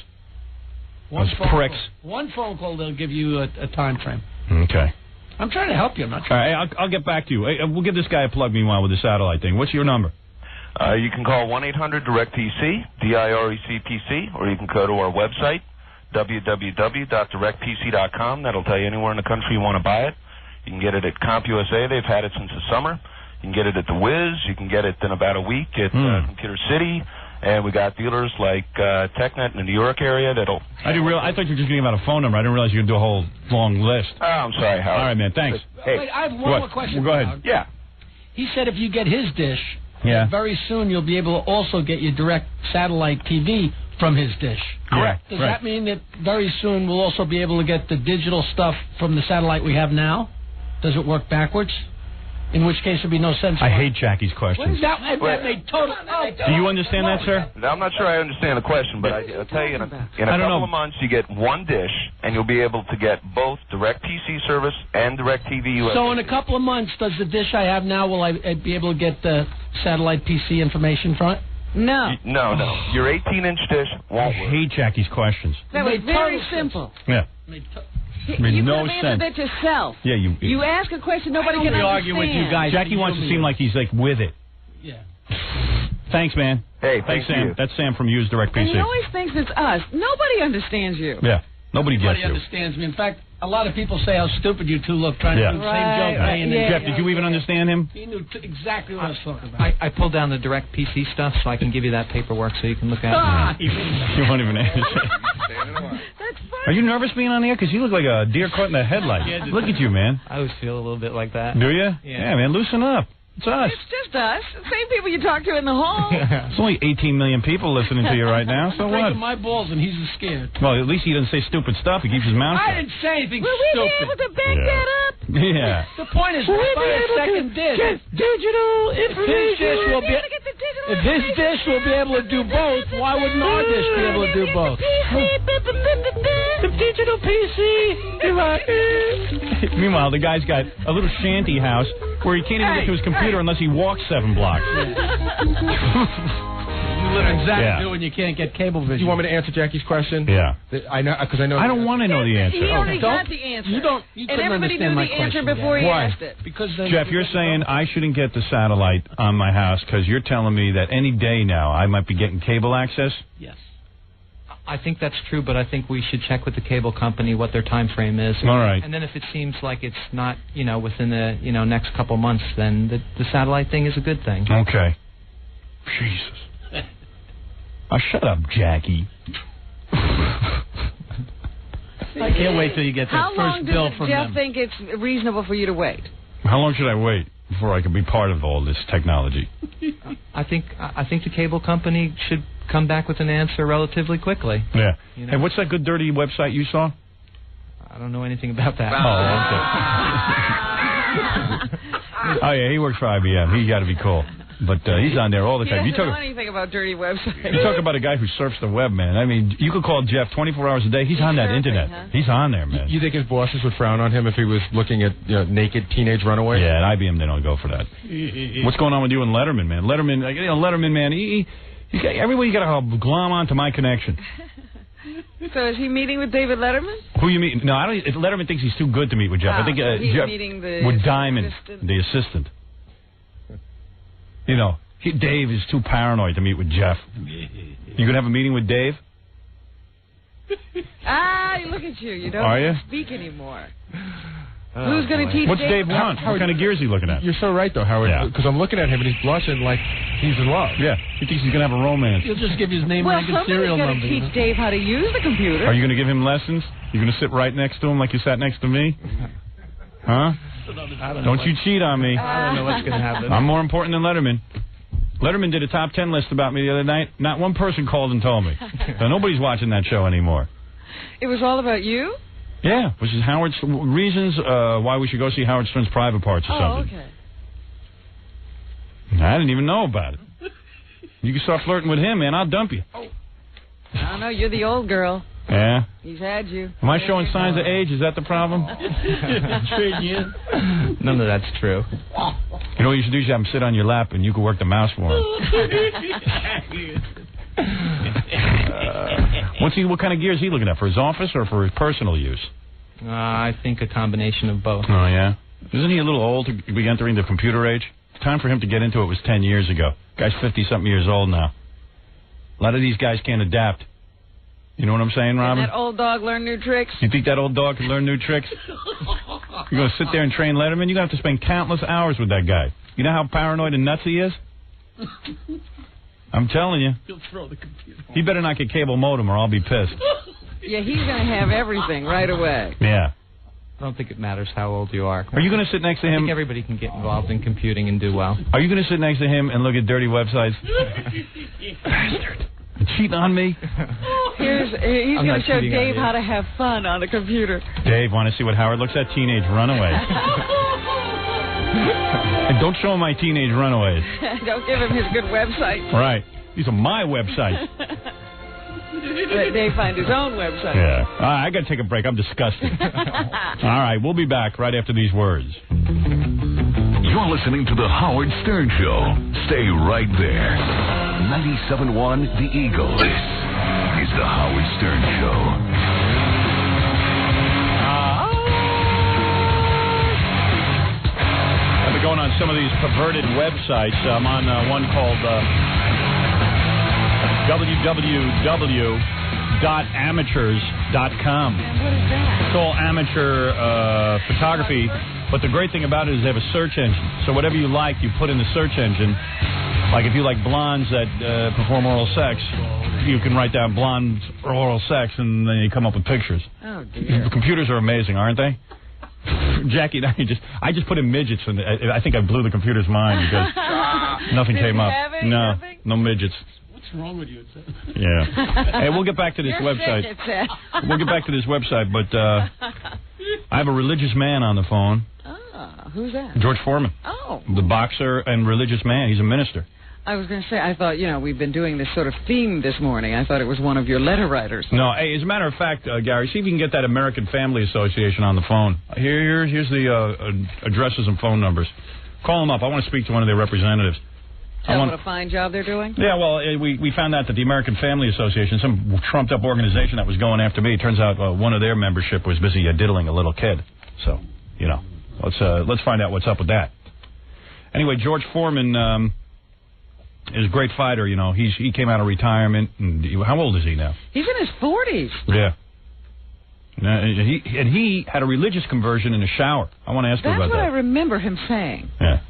Speaker 10: Those pricks.
Speaker 19: One phone call, they'll give you a time frame.
Speaker 10: Okay.
Speaker 19: I'm trying to help you. I'm not
Speaker 10: All
Speaker 19: trying.
Speaker 10: right, I'll get back to you. We'll give this guy a plug meanwhile with the satellite thing. What's your number?
Speaker 20: You can call 1-800-DIRECTPC, DIRECPC, or you can go to our website, www.directpc.com. That'll tell you anywhere in the country you want to buy it. You can get it at CompUSA. They've had it since the summer. You can get it at The Wiz. You can get it in about a week at Computer City. And we got dealers like TechNet in the New York area that'll...
Speaker 10: I thought you were just going to give out a phone number. I didn't realize you were going to do a whole long list.
Speaker 20: Oh, I'm sorry, Howard.
Speaker 10: All right, man. Thanks.
Speaker 20: Hey.
Speaker 19: Wait, I have one more question.
Speaker 10: Well, go ahead.
Speaker 19: Howard.
Speaker 20: Yeah.
Speaker 19: He said if you get his dish, very soon you'll be able to also get your direct satellite TV from his dish.
Speaker 10: Correct.
Speaker 19: Does that mean that very soon we'll also be able to get the digital stuff from the satellite we have now? Does it work backwards? In which case, there'd be no sense.
Speaker 10: I hate Jackie's questions.
Speaker 19: That made total.
Speaker 10: Do you understand that, sir?
Speaker 20: I'm not sure I understand the question, but I'll tell you, in a couple of months, you get one dish, and you'll be able to get both direct PC service and direct TV USB.
Speaker 19: So in a couple of months, does the dish I have now, will I be able to get the satellite PC information from it?
Speaker 11: No.
Speaker 20: No. Your 18-inch dish won't work.
Speaker 10: I hate Jackie's questions.
Speaker 11: That was very simple.
Speaker 10: Yeah. Made
Speaker 11: you
Speaker 10: no
Speaker 11: could have
Speaker 10: sense.
Speaker 11: answered that yourself.
Speaker 10: Yeah,
Speaker 11: you ask a question nobody can understand.
Speaker 19: Argue with you guys.
Speaker 10: Jackie wants to seem like he's like with it.
Speaker 19: Yeah.
Speaker 10: Thanks, man.
Speaker 20: Hey,
Speaker 10: thanks, Sam.
Speaker 20: you.
Speaker 10: That's Sam from Use Direct PC.
Speaker 11: And he always thinks it's us. Nobody understands you.
Speaker 10: Yeah. Nobody gets you.
Speaker 19: understands me. In fact, a lot of people say how stupid you two look trying to do the same joke.
Speaker 10: Jeff, did you even understand him?
Speaker 19: He knew exactly what I was talking about.
Speaker 18: I pulled down the direct PC stuff so I can give you that paperwork so you can look at it.
Speaker 10: You won't even answer. Are you nervous being on the air? Because you look like a deer caught in the headlights. Look at you, man.
Speaker 18: I always feel a little bit like that.
Speaker 10: Do you?
Speaker 18: Yeah,
Speaker 10: man, loosen up. It's us.
Speaker 11: It's just us. Same people you talk to in the hall.
Speaker 10: There's only 18 million people listening to you right now, so what?
Speaker 19: Breaking my balls and he's scared.
Speaker 10: Well, at least he doesn't say stupid stuff. He keeps his mouth shut.
Speaker 19: I didn't say anything
Speaker 11: Will
Speaker 19: stupid.
Speaker 11: we be able to back that up?
Speaker 10: Yeah.
Speaker 19: The point is, we'll buy a second dish.
Speaker 11: Get digital information.
Speaker 19: If his dish will be able to do both, why wouldn't our dish be able to do both?
Speaker 11: The digital PC.
Speaker 10: Meanwhile, the guy's got a little shanty house where he can't even get to his computer unless he walks 7 blocks.
Speaker 19: You learn exactly when you can't get cable vision.
Speaker 8: You want me to answer Jackie's question?
Speaker 10: Yeah.
Speaker 8: I know, because I know.
Speaker 10: I don't want to know the answer.
Speaker 11: He already got the answer.
Speaker 19: You
Speaker 11: and everybody knew the answer before he
Speaker 10: Why?
Speaker 11: asked it.
Speaker 19: Because
Speaker 10: Jeff, you're saying I shouldn't get the satellite on my house because you're telling me that any day now I might be getting cable access?
Speaker 19: Yes.
Speaker 18: I think that's true, but I think we should check with the cable company what their time frame is.
Speaker 10: All right.
Speaker 18: And then if it seems like it's not, within the, next couple months, then the satellite thing is a good thing.
Speaker 10: Okay. Jesus. Oh, shut up, Jackie.
Speaker 19: I can't wait till you get that first bill from
Speaker 11: Jeff
Speaker 19: them.
Speaker 11: think it's reasonable for you to wait?
Speaker 10: How long should I wait before I can be part of all this technology?
Speaker 18: I think the cable company should come back with an answer relatively quickly.
Speaker 10: Yeah. Hey, what's that good dirty website you saw?
Speaker 18: I don't know anything about that.
Speaker 10: Oh, okay. Oh, yeah, he works for IBM. He got to be cool. But he's on there all the time.
Speaker 11: He doesn't know anything about dirty websites.
Speaker 10: You talk about a guy who surfs the web, man. I mean, you could call Jeff 24 hours a day. He's on that internet.
Speaker 11: Huh?
Speaker 10: He's on there, man.
Speaker 8: You think his bosses would frown on him if he was looking at naked teenage runaways?
Speaker 10: Yeah, at IBM they don't go for that. What's going on with you and Letterman, man? Letterman, man, everybody got to glom onto my connection.
Speaker 11: So is he meeting with David Letterman?
Speaker 10: Who you meet? No, I don't. If Letterman thinks he's too good to meet with Jeff. I think
Speaker 11: he's
Speaker 10: Jeff
Speaker 11: meeting the
Speaker 10: with Diamond,
Speaker 11: assistant.
Speaker 10: the assistant. You know, Dave is too paranoid to meet with Jeff. You gonna have a meeting with Dave?
Speaker 11: Look at you. You don't
Speaker 10: Are you?
Speaker 11: speak anymore. Who's going to teach
Speaker 10: What's
Speaker 11: Dave?
Speaker 10: Dave want? What kind of gear is he looking at?
Speaker 8: You're so right, though, Howard. Because I'm looking at him and he's blushing like he's in love.
Speaker 10: Yeah, he thinks he's going to have a romance.
Speaker 19: You'll just give his name,
Speaker 11: Well,
Speaker 19: rank, and
Speaker 11: somebody's
Speaker 19: serial
Speaker 11: got
Speaker 19: number.
Speaker 11: to teach Dave how to use the computer.
Speaker 10: Are you going to give him lessons? You're going to sit right next to him like you sat next to me? Huh? Don't you cheat on me.
Speaker 18: I don't know what's going to happen.
Speaker 10: I'm more important than Letterman. Letterman did a top 10 list about me the other night. Not one person called and told me. So nobody's watching that show anymore.
Speaker 11: It was all about you?
Speaker 10: Yeah, which is Howard's reasons why we should go see Howard Stern's Private Parts or something.
Speaker 11: Okay.
Speaker 10: I didn't even know about it. You can start flirting with him, man. I'll dump you.
Speaker 11: I don't know. You're the old girl.
Speaker 10: Yeah.
Speaker 11: He's had you.
Speaker 10: Am I showing signs of age? Is that the problem?
Speaker 18: None of that's true.
Speaker 10: You know what you should do? You should have him sit on your lap and you can work the mouse for him. What kind of gear is he looking at? For his office or for his personal use?
Speaker 18: I think a combination of both.
Speaker 10: Oh, yeah? Isn't he a little old to be entering the computer age? Time for him to get into it was 10 years ago. Guy's 50-something years old now. A lot of these guys can't adapt. You know what I'm saying, Robin?
Speaker 11: Can that old dog learn new tricks?
Speaker 10: You think that old dog can learn new tricks? You're going to sit there and train Letterman? You're going to have to spend countless hours with that guy. You know how paranoid and nuts he is? I'm telling you.
Speaker 19: He'll throw the computer.
Speaker 10: He better not get cable modem or I'll be pissed.
Speaker 11: Yeah, he's going to have everything right away.
Speaker 10: Yeah.
Speaker 18: I don't think it matters how old you are.
Speaker 10: Are you going to sit next to
Speaker 18: I
Speaker 10: him?
Speaker 18: think everybody can get involved in computing and do well.
Speaker 10: Are you going to sit next to him and look at dirty websites? Bastard. Cheating on me?
Speaker 11: He's going to show Dave how to have fun on the computer.
Speaker 10: Dave, want to see what Howard looks at? Teenage Runaways. And don't show him my Teenage Runaways.
Speaker 11: Don't give him his good website.
Speaker 10: Right. These are my websites.
Speaker 11: Let Dave find his own website.
Speaker 10: Yeah. All right, I got to take a break. I'm disgusted. All right, we'll be back right after these words.
Speaker 1: You're listening to The Howard Stern Show. Stay right there. 97.1 The Eagle. This is The Howard Stern Show.
Speaker 10: I've been going on some of these perverted websites. I'm on one called www.amateurs.com.
Speaker 11: What is that?
Speaker 10: It's all amateur photography, but the great thing about it is they have a search engine. So whatever you like, you put in the search engine. Like if you like blondes that perform oral sex, you can write down blondes or oral sex, and then you come up with pictures.
Speaker 11: Oh, dear.
Speaker 10: The computers are amazing, aren't they? Jackie and I just put in midgets, and I think I blew the computer's mind because nothing came up. No midgets.
Speaker 19: What's wrong with you?
Speaker 10: Yeah. Hey, we'll get back to this website. We'll get back to this website, but I have a religious man on the phone.
Speaker 11: Who's that?
Speaker 10: George Foreman.
Speaker 11: Oh.
Speaker 10: The boxer and religious man. He's a minister.
Speaker 11: I was going to say, I thought, we've been doing this sort of theme this morning. I thought it was one of your letter writers.
Speaker 10: No, hey, as a matter of fact, Gary, see if you can get that American Family Association on the phone. Here's the addresses and phone numbers. Call them up. I want to speak to one of their representatives.
Speaker 11: Tell them what a fine job they're doing?
Speaker 10: Yeah, well, we found out that the American Family Association, some trumped-up organization that was going after me, turns out one of their membership was busy diddling a little kid. So, let's find out what's up with that. Anyway, George Foreman is a great fighter. He came out of retirement. And how old is he now?
Speaker 11: He's in his 40s.
Speaker 10: Yeah. He had a religious conversion in the shower. I want to ask you about that.
Speaker 11: That's what I remember him saying.
Speaker 10: Yeah.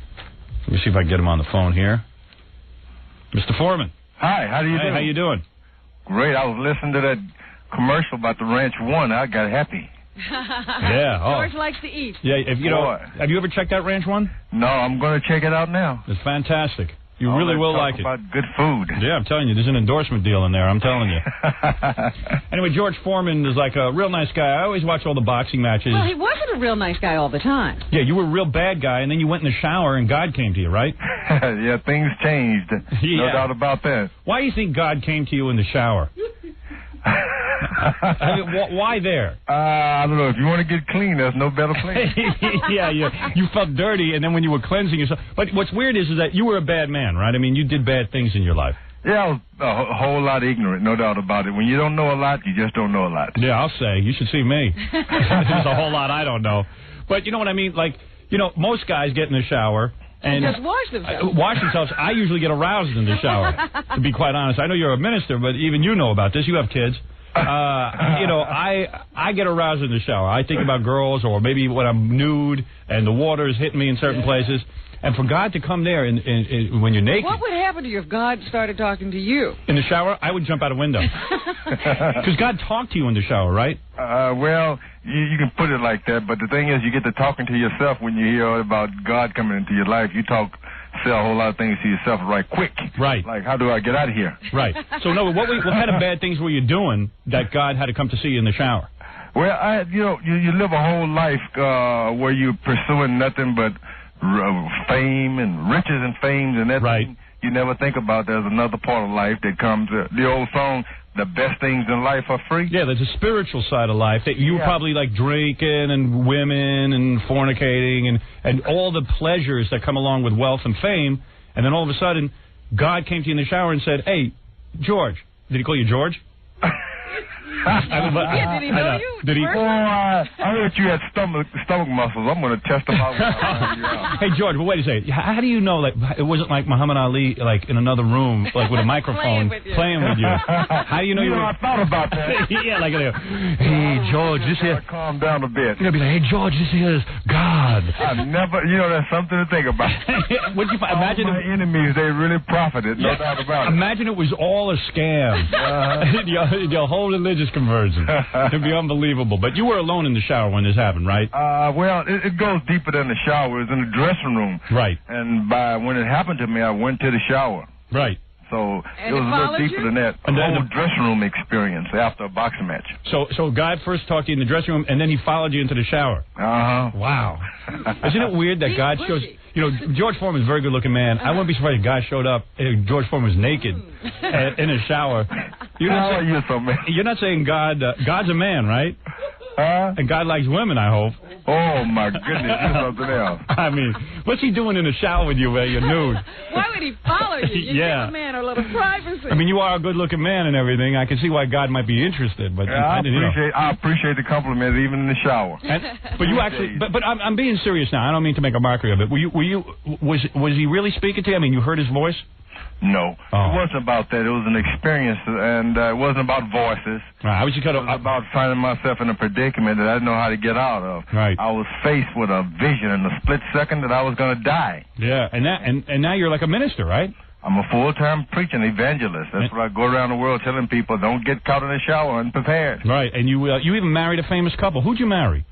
Speaker 10: Let me see if I can get him on the phone here. Mr. Foreman.
Speaker 21: Hi, how do you doing?
Speaker 10: How you doing?
Speaker 21: Great. I was listening to that commercial about the Ranch One. I got happy.
Speaker 10: Yeah.
Speaker 11: George likes to eat.
Speaker 10: Yeah. Have you ever checked out Ranch One?
Speaker 21: No, I'm going to check it out now.
Speaker 10: It's fantastic. You really will like it.
Speaker 21: About good food.
Speaker 10: Yeah, I'm telling you, there's an endorsement deal in there. I'm telling you. Anyway, George Foreman is like a real nice guy. I always watch all the boxing matches.
Speaker 11: Well, he wasn't a real nice guy all the time.
Speaker 10: Yeah, you were a real bad guy, and then you went in the shower, and God came to you, right?
Speaker 21: Yeah, things changed. No doubt about that.
Speaker 10: Why do you think God came to you in the shower? I mean, why there?
Speaker 21: I don't know. If you want to get clean, there's no better place.
Speaker 10: Yeah, you felt dirty, and then when you were cleansing yourself. But what's weird is that you were a bad man, right? I mean, you did bad things in your life.
Speaker 21: Yeah, I was a whole lot ignorant, no doubt about it. When you don't know a lot, you just don't know a lot.
Speaker 10: Yeah, I'll say. You should see me. There's a whole lot I don't know. But you know what I mean? Like, you know, most guys get in the shower and
Speaker 11: just wash themselves.
Speaker 10: I usually get aroused in the shower, to be quite honest. I know you're a minister, but even you know about this. You have kids. You know, I get aroused in the shower. I think about girls, or maybe when I'm nude and the water is hitting me in certain places. And for God to come there when you're naked.
Speaker 11: What would happen to you if God started talking to you?
Speaker 10: In the shower, I would jump out a window. Because God talked to you in the shower, right?
Speaker 21: Well, you can put it like that, but the thing is, you get to talking to yourself when you hear about God coming into your life. You say a whole lot of things to yourself right quick.
Speaker 10: Right.
Speaker 21: Like, how do I get out of here?
Speaker 10: Right. So, no, what kind of bad things were you doing that God had to come to see you in the shower?
Speaker 21: Well, you live a whole life where you're pursuing nothing but fame and riches and fame and everything.
Speaker 10: Right.
Speaker 21: You never think about there's another part of life that comes. The old song, the best things in life are free.
Speaker 10: Yeah, there's a spiritual side of life that you probably like drinking and women and fornicating and all the pleasures that come along with wealth and fame. And then all of a sudden, God came to you in the shower and said, "Hey, George." Did he call you George?
Speaker 11: Did he know you?
Speaker 10: Did he?
Speaker 21: I heard you had stomach muscles. I'm going to test them out.
Speaker 10: Hey, George, but wait a second. How do you know, like, it wasn't like Muhammad Ali, like, in another room, like, with a microphone playing with you? How do you know you were...
Speaker 21: I thought about that.
Speaker 10: Yeah, like, hey, George, this here...
Speaker 21: Calm down a bit.
Speaker 10: You're going to be like, hey, George, this here is God.
Speaker 21: I've never... that's something to think about.
Speaker 10: What'd you find? Imagine...
Speaker 21: All my enemies, they really profited, no doubt about it.
Speaker 10: Imagine it was all a scam. Your whole religious conversion. It'd be unbelievable. But you were alone in the shower when this happened, right?
Speaker 21: Well, it goes deeper than the shower. It was in the dressing room.
Speaker 10: Right.
Speaker 21: And when it happened to me, I went to the shower.
Speaker 10: Right.
Speaker 21: So it was a little deeper than that. A whole dressing room experience after a boxing match.
Speaker 10: So God first talked to you in the dressing room, and then he followed you into the shower. Wow. Isn't it weird that God shows... You know, George Foreman is a very good-looking man. I wouldn't be surprised if a guy showed up and George Foreman was naked in a shower. You're not saying God's a man, right? And God likes women, I hope.
Speaker 21: Oh, my goodness, you're something else.
Speaker 10: I mean, what's he doing in the shower with you where you're nude?
Speaker 11: Why would he follow you? You give a man a little privacy.
Speaker 10: I mean, you are a good-looking man and everything. I can see why God might be interested. But
Speaker 21: I appreciate the compliment, even in the shower.
Speaker 10: But you actually, but I'm being serious now. I don't mean to make a mockery of it. Was he really speaking to you? I mean, you heard his voice?
Speaker 21: No, it wasn't about that. It was an experience, and it wasn't about voices.
Speaker 10: Right.
Speaker 21: It was about finding myself in a predicament that I didn't know how to get out of.
Speaker 10: Right.
Speaker 21: I was faced with a vision in a split second that I was going to die.
Speaker 10: Yeah, and now you're like a minister, right?
Speaker 21: I'm a full-time preaching evangelist. That's what I go around the world telling people, don't get caught in the shower unprepared.
Speaker 10: Right, and you even married a famous couple. Who'd you marry?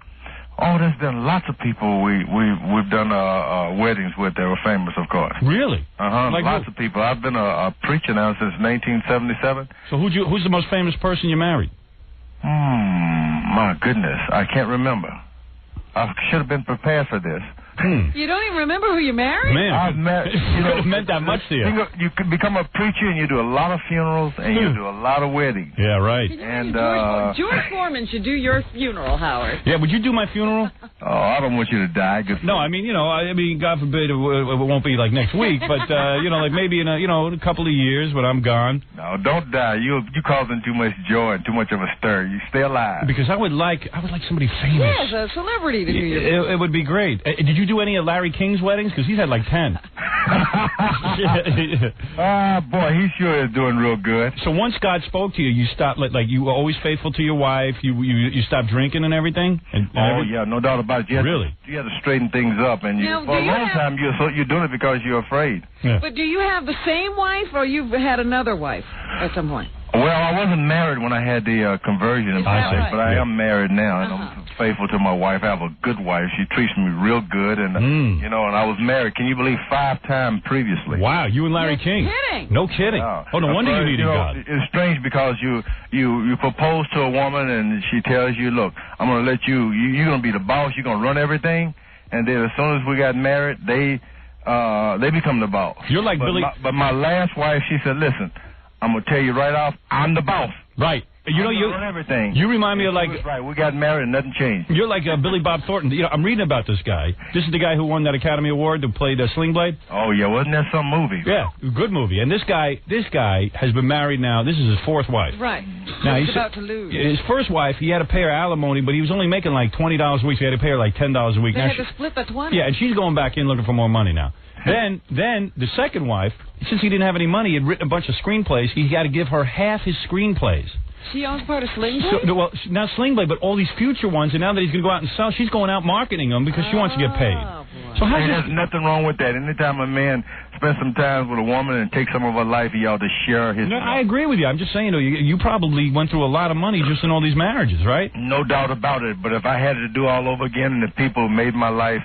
Speaker 21: Oh, there's been lots of people we've done weddings with that were famous, of course.
Speaker 10: Really?
Speaker 21: Like lots of people. I've been a preacher now since 1977.
Speaker 10: So who's the most famous person you married?
Speaker 21: My goodness, I can't remember. I should have been prepared for this.
Speaker 11: You don't even remember who you married?
Speaker 10: Man,
Speaker 21: I've met,
Speaker 10: it meant that much to you.
Speaker 21: You can become a preacher and you do a lot of funerals and you do a lot of weddings.
Speaker 10: Yeah, right.
Speaker 11: And George Foreman should do your funeral, Howard.
Speaker 10: Yeah, would you do my funeral?
Speaker 21: Oh, I don't want you to die.
Speaker 10: No, I mean, God forbid it won't be like next week, but like maybe in a couple of years when I'm gone.
Speaker 21: No, don't die. You're causing too much joy and too much of a stir. You stay alive.
Speaker 10: Because I would like somebody famous.
Speaker 11: Yes, a celebrity to do your.
Speaker 10: It would be great. Did you do any of Larry King's weddings? Because he's had like 10.
Speaker 21: Boy, he sure is doing real good.
Speaker 10: So once God spoke to you, you stopped, like you were always faithful to your wife. You stopped drinking and everything.
Speaker 21: Yeah, no doubt about it. You had to straighten things up, and for a long time you're doing it because you're afraid.
Speaker 10: Yeah.
Speaker 11: But do you have the same wife, or you've had another wife at some point?
Speaker 21: Well, I wasn't married when I had the conversion, but I am married now, and I'm faithful to my wife. I have a good wife. She treats me real good, and and I was married. Can you believe 5 times previously?
Speaker 10: Wow, you and Larry King?
Speaker 11: Kidding?
Speaker 10: No kidding. Oh, no wonder you needed God.
Speaker 21: It's strange because you propose to a woman, and she tells you, "Look, I'm going to let you're going to be the boss. You're going to run everything." And then as soon as we got married, they become the boss.
Speaker 10: You're like
Speaker 21: Billy. But my last wife, she said, "Listen, I'm going to tell you right off, I'm the boss.
Speaker 10: Right. You know,
Speaker 21: you everything.
Speaker 10: You remind me of like
Speaker 21: right. We got married and nothing changed.
Speaker 10: You're like Billy Bob Thornton. You know, I'm reading about this guy. This is the guy who won that Academy Award that played Sling Blade.
Speaker 21: Oh yeah, wasn't that some movie?
Speaker 10: Yeah, good movie. And this guy has been married now. This is his fourth wife.
Speaker 11: Right.
Speaker 10: Now
Speaker 11: he's about to lose.
Speaker 10: His first wife, he had to pay her alimony, but he was only making like $20 a week. So he had to pay her like $10 a week.
Speaker 11: They
Speaker 10: now
Speaker 11: had to split the 20.
Speaker 10: Yeah, and she's going back in looking for more money now. Then the second wife, since he didn't have any money, he had written a bunch of screenplays. He had to give her half his screenplays.
Speaker 11: She owns part of Sling Blade?
Speaker 10: So, well, not Sling Blade, but all these future ones. And now that he's going to go out and sell, she's going out marketing them because she wants to get paid.
Speaker 21: So there's nothing wrong with that. Anytime a man spends some time with a woman and takes some of her life, he ought to share his.
Speaker 10: No, I agree with you. I'm just saying, though, you probably went through a lot of money just in all these marriages, right?
Speaker 21: No doubt about it. But if I had to do all over again and the people who made my life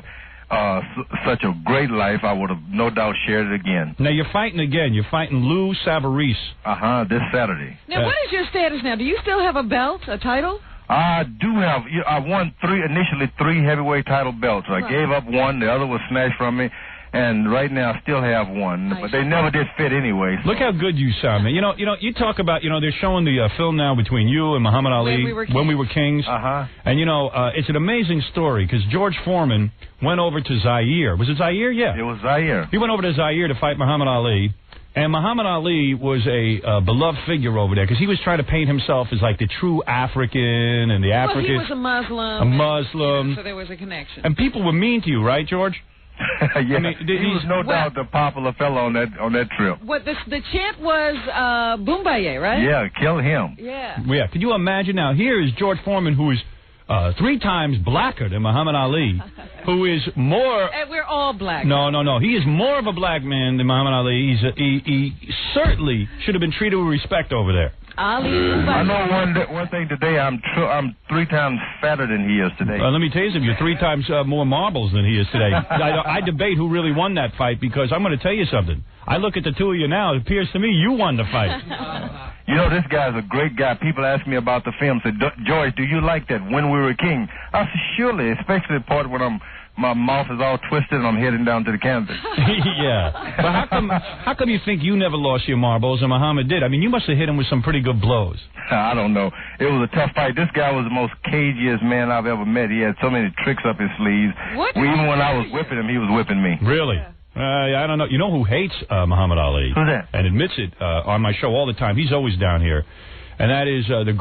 Speaker 21: such a great life, I would have no doubt shared it again.
Speaker 10: Now you're fighting again. You're fighting Lou Savarese.
Speaker 21: This Saturday.
Speaker 11: Now, what is your status now? Do you still have a belt, a title?
Speaker 21: I do have. I won initially three heavyweight title belts. I gave up one. The other was snatched from me. And right now, I still have one, but they never did fit anyway. So.
Speaker 10: Look how good you sound, man. You know, you talk about, they're showing the film now between you and Muhammad Ali, When We Were Kings. And, it's an amazing story because George Foreman went over to Zaire. Was it Zaire? Yeah.
Speaker 21: It was Zaire.
Speaker 10: He went over to Zaire to fight Muhammad Ali. And Muhammad Ali was a beloved figure over there because he was trying to paint himself as like the true African and the African.
Speaker 11: Well, he was a Muslim.
Speaker 10: A Muslim.
Speaker 11: So there was a connection.
Speaker 10: And people were mean to you, right, George?
Speaker 21: Yeah, I mean, he was no doubt the popular fellow on that trip.
Speaker 11: What the chant was Boombaye, right?
Speaker 21: Yeah, kill him.
Speaker 11: Yeah.
Speaker 10: Yeah. Could you imagine now? Here is George Foreman, who is 3 times blacker than Muhammad Ali, who is more.
Speaker 11: And we're all black.
Speaker 10: No. He is more of a black man than Muhammad Ali. He certainly should have been treated with respect over there.
Speaker 11: Ali.
Speaker 21: I know one thing today. I'm 3 times fatter than he is today.
Speaker 10: Let me tell you something. You're 3 times more marbles than he is today. I debate who really won that fight because I'm going to tell you something. I look at the two of you now. It appears to me you won the fight.
Speaker 21: This guy's a great guy. People ask me about the film. Say, George, do you like that When We Were King? I said, surely, especially the part when my mouth is all twisted and I'm heading down to the canvas.
Speaker 10: Yeah. But how come you think you never lost your marbles and Muhammad did? I mean, you must have hit him with some pretty good blows.
Speaker 21: I don't know. It was a tough fight. This guy was the most cagiest man I've ever met. He had so many tricks up his sleeves. Even when I was whipping him, he was whipping me.
Speaker 10: Really? I don't know. You know who hates Muhammad Ali?
Speaker 21: Who's that?
Speaker 10: And admits it on my show all the time. He's always down here. And that is one of the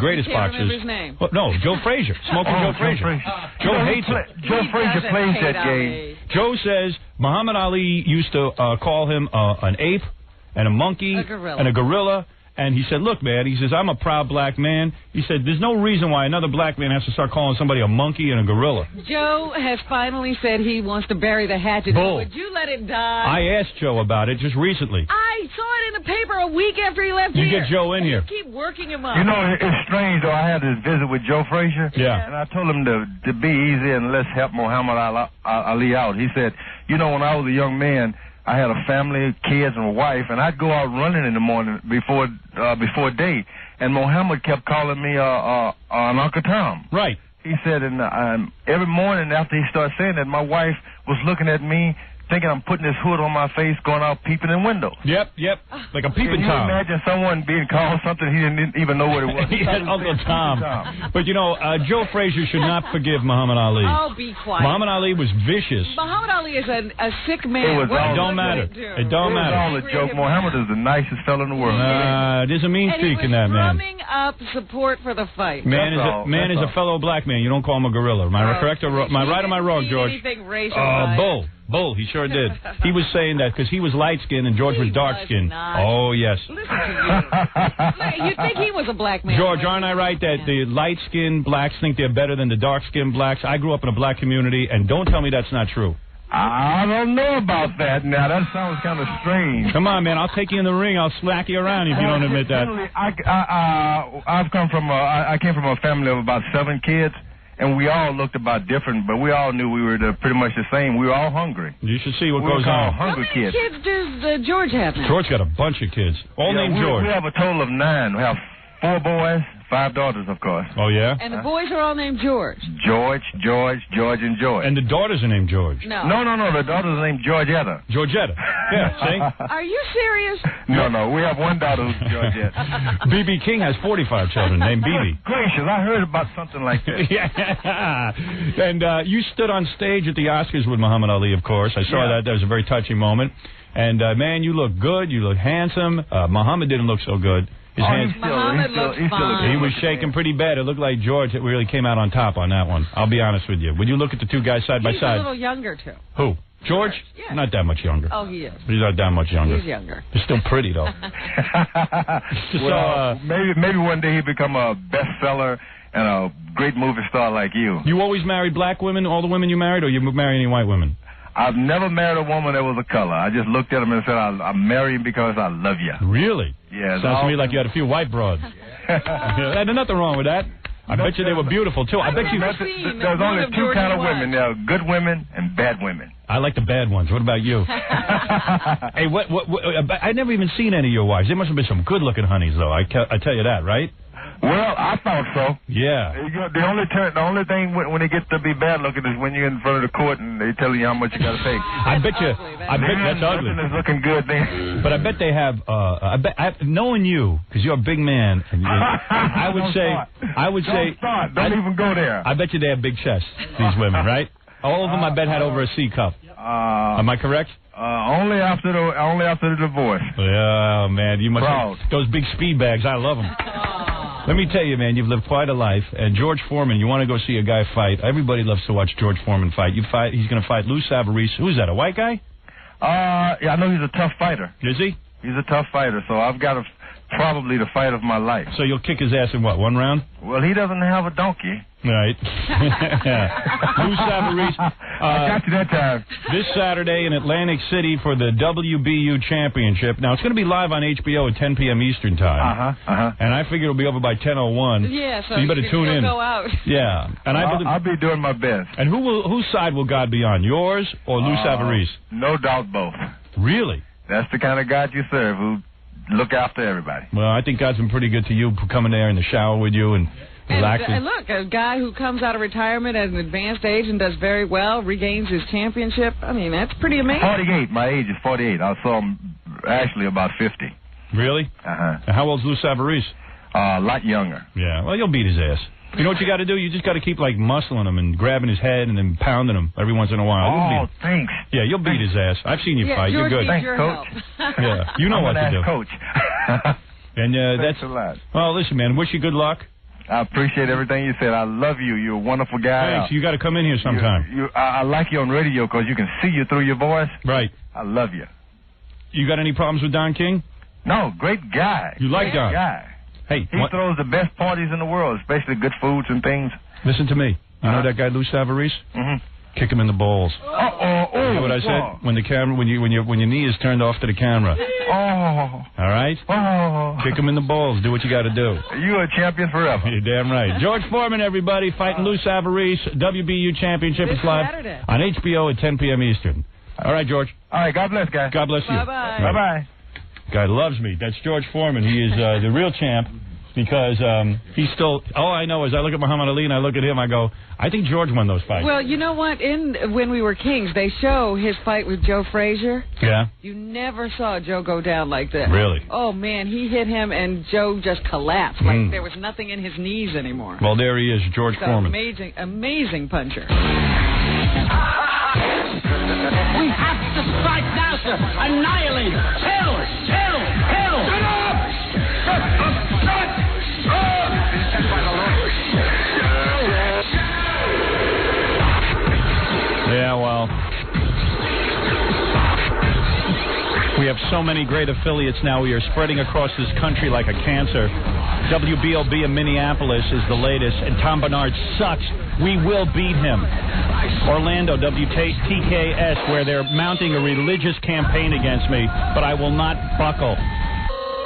Speaker 10: greatest boxers.
Speaker 11: Remember his name.
Speaker 10: Well, no, Joe Frazier. Smoking Joe Frazier. Joe hates it.
Speaker 21: Joe Frazier plays that game.
Speaker 10: Joe says Muhammad Ali used to call him an ape and a monkey and a gorilla. And he said, look, man, he says, I'm a proud black man. He said, there's no reason why another black man has to start calling somebody a monkey and a gorilla.
Speaker 11: Joe has finally said he wants to bury the hatchet.
Speaker 10: Bull.
Speaker 11: Would you let it die?
Speaker 10: I asked Joe about it just recently.
Speaker 11: I saw it in the paper a week after he left
Speaker 10: you
Speaker 11: here.
Speaker 10: You get Joe in here.
Speaker 11: Keep working him up.
Speaker 21: It's strange, though. I had this visit with Joe Frazier.
Speaker 10: Yeah.
Speaker 21: And I told him to be easy and let's help Muhammad Ali out. He said, when I was a young man, I had a family, kids, and a wife, and I'd go out running in the morning before day. And Muhammad kept calling me an Uncle Tom.
Speaker 10: Right.
Speaker 21: He said, and every morning after he started saying that, my wife was looking at me, thinking I'm putting this hood on my face, going out peeping in windows.
Speaker 10: Yep, like a peeping Tom.
Speaker 21: Can you imagine someone being called something he didn't even know what it was?
Speaker 10: He had Uncle Tom. But Joe Frazier should not forgive Muhammad Ali.
Speaker 11: Oh, be quiet.
Speaker 10: Muhammad Ali was vicious.
Speaker 11: Muhammad Ali is a sick man.
Speaker 10: It don't matter. It don't matter.
Speaker 21: All a joke. Muhammad is the nicest fellow in the world.
Speaker 10: There's a mean streak in that man.
Speaker 11: Drumming up support for the fight.
Speaker 10: Man is a fellow black man. You don't call him a gorilla. Am I correct or am I right or am I wrong, George?
Speaker 11: Anything racial.
Speaker 10: Bull, he sure did. He was saying that because he was light-skinned and George was dark-skinned. Oh, yes.
Speaker 11: Listen to you. You'd think he was a black man.
Speaker 10: George, aren't I right that the light-skinned blacks think they're better than the dark-skinned blacks? I grew up in a black community, and don't tell me that's not true.
Speaker 21: I don't know about that now. That sounds kind of strange.
Speaker 10: Come on, man. I'll take you in the ring. I'll slack you around if you don't admit that.
Speaker 21: I came from a family of about 7 kids. And we all looked about different, but we all knew we were pretty much the same. We were all hungry.
Speaker 10: You should see what goes on.
Speaker 21: Hungry kids.
Speaker 11: How many kids does George have now?
Speaker 10: George got a bunch of kids. All named George.
Speaker 21: We have a total of 9. We have 4 boys, 5 daughters, of course.
Speaker 8: Oh, yeah?
Speaker 11: And the boys are all named George.
Speaker 21: George, and George.
Speaker 8: And the daughters are named George.
Speaker 11: No.
Speaker 21: No. The daughters are named Georgetta.
Speaker 8: Georgetta. Yeah, see?
Speaker 11: Are you serious?
Speaker 21: No. We have one daughter who's Georgetta.
Speaker 8: B.B. King has 45 children named B.B.
Speaker 21: Gracious, I heard about something like that.
Speaker 8: Yeah. And you stood on stage at the Oscars with Muhammad Ali, of course. I saw that. That was a very touching moment. And, man, you look good. You look handsome. Muhammad didn't look so good. His hands,
Speaker 11: Muhammad looks fine.
Speaker 8: he was shaking pretty bad. It looked like George really came out on top on that one. I'll be honest with you. When you look at the two guys side by
Speaker 11: He's
Speaker 8: side.
Speaker 11: a little younger, too.
Speaker 8: Who? George?
Speaker 11: Yeah.
Speaker 8: Not that much younger.
Speaker 11: Oh, he is.
Speaker 8: He's not that much younger.
Speaker 11: He's younger.
Speaker 8: He's still pretty, though.
Speaker 21: Maybe one day he'll become a bestseller and a great movie star like you.
Speaker 8: You always married black women, all the women you married, or you marry any white women?
Speaker 21: I've never married a woman that was a color. I just looked at them and said, I'm marrying because I love you.
Speaker 8: Really?
Speaker 21: Yeah.
Speaker 8: Sounds to me like you had a few white broads. There's nothing wrong with that. I bet you they were beautiful, too. I bet you...
Speaker 21: There's only 2 kind of women. There are good women and bad women.
Speaker 8: I like the bad ones. What about you? Hey, what, I never even seen any of your wives. There must have been some good-looking honeys, though. I tell you that, right?
Speaker 21: Well, I thought so.
Speaker 8: Yeah.
Speaker 21: The only thing when they get to be bad looking is when you're in front of the court and they tell you how much you got to pay.
Speaker 8: I bet that's ugly.
Speaker 21: Nothing is looking good then.
Speaker 8: But I bet they have. Knowing you, because you're a big man, and I would say.
Speaker 21: Don't even go there.
Speaker 8: I bet you they have big chests. These women, right? All of them, I bet, had over a C cup. Am I correct?
Speaker 21: Only after the divorce.
Speaker 8: Yeah, man, you must.
Speaker 21: Proud.
Speaker 8: Those big speed bags, I love them. Let me tell you, man, you've lived quite a life. And George Foreman, you want to go see a guy fight. Everybody loves to watch George Foreman fight. He's going to fight Lou Savarese. Who's that, a white guy?
Speaker 21: Yeah, I know he's a tough fighter.
Speaker 8: Is he?
Speaker 21: He's a tough fighter, so I've got probably the fight of my life.
Speaker 8: So you'll kick his ass in what, 1 round?
Speaker 21: Well, he doesn't have a donkey.
Speaker 8: Right. Lou Savarese.
Speaker 21: I got you that time.
Speaker 8: This Saturday in Atlantic City for the WBU Championship. Now, it's going to be live on HBO at 10 p.m. Eastern Time. And I figure it'll be over by 10:01.
Speaker 11: Yeah, so
Speaker 8: you better tune in.
Speaker 11: Go out.
Speaker 8: Yeah. And
Speaker 21: I'll be doing my best.
Speaker 8: And whose side will God be on, yours or Lou Savarese?
Speaker 21: No doubt both.
Speaker 8: Really?
Speaker 21: That's the kind of God you serve, who look after everybody.
Speaker 8: Well, I think God's been pretty good to you, coming there in the shower with you and relaxing.
Speaker 11: And look, a guy who comes out of retirement at an advanced age and does very well, regains his championship. I mean, that's pretty amazing.
Speaker 21: 48. My age is 48. I saw him actually about 50.
Speaker 8: Really? And how old's Lou Savarese?
Speaker 21: A lot younger.
Speaker 8: Yeah, well, you'll beat his ass. You know what you got to do? You just got to keep, like, muscling him and grabbing his head and then pounding him every once in a while.
Speaker 21: Oh, thanks.
Speaker 8: Yeah, you'll beat his ass. I've seen you fight.
Speaker 11: George
Speaker 8: You're good.
Speaker 11: Thanks,
Speaker 21: Coach.
Speaker 8: Yeah, you know what to do.
Speaker 21: Coach.
Speaker 8: And
Speaker 21: thanks a lot.
Speaker 8: Well, listen, man, wish you good luck.
Speaker 21: I appreciate everything you said. I love you. You're a wonderful guy.
Speaker 8: Thanks. You got to come in here sometime.
Speaker 21: I like you on radio because you can see you through your voice.
Speaker 8: Right.
Speaker 21: I love you.
Speaker 8: You got any problems with Don King?
Speaker 21: No, great guy.
Speaker 8: You like Don?
Speaker 21: Guy.
Speaker 8: Hey,
Speaker 21: he throws the best parties in the world, especially good foods and things.
Speaker 8: Listen to me. You know that guy Lou Savarese? Kick him in the balls. You know what I said? When the camera, when your knee is turned off to the camera. All right. Kick him in the balls. Do what you got to do.
Speaker 21: You're a champion forever.
Speaker 8: You're damn right. George Foreman, everybody, fighting Lou Savarese, WBU Championship is live
Speaker 11: Saturday
Speaker 8: on HBO at 10 p.m. Eastern. All right, George.
Speaker 21: All right. God bless, guys.
Speaker 8: God bless you.
Speaker 11: Bye-bye.
Speaker 21: Bye-bye.
Speaker 8: Guy loves me. That's George Foreman. He is the real champ because he's still. All I know is I look at Muhammad Ali and I look at him. I go, I think George won those fights.
Speaker 11: Well, you know what? When we were kings, they show his fight with Joe Frazier.
Speaker 8: Yeah.
Speaker 11: You never saw Joe go down like that.
Speaker 8: Really?
Speaker 11: Oh man, he hit him and Joe just collapsed like there was nothing in his knees anymore.
Speaker 8: Well, there he is, George Foreman.
Speaker 11: Amazing puncher.
Speaker 14: We have to strike now, sir. Annihilate. Kill. Shut up!
Speaker 8: Yeah, well, we have so many great affiliates now. We are spreading across this country like a cancer. WBLB in Minneapolis is the latest, and Tom Bernard sucks. We will beat him. Orlando, WTKS, where they're mounting a religious campaign against me, but I will not buckle.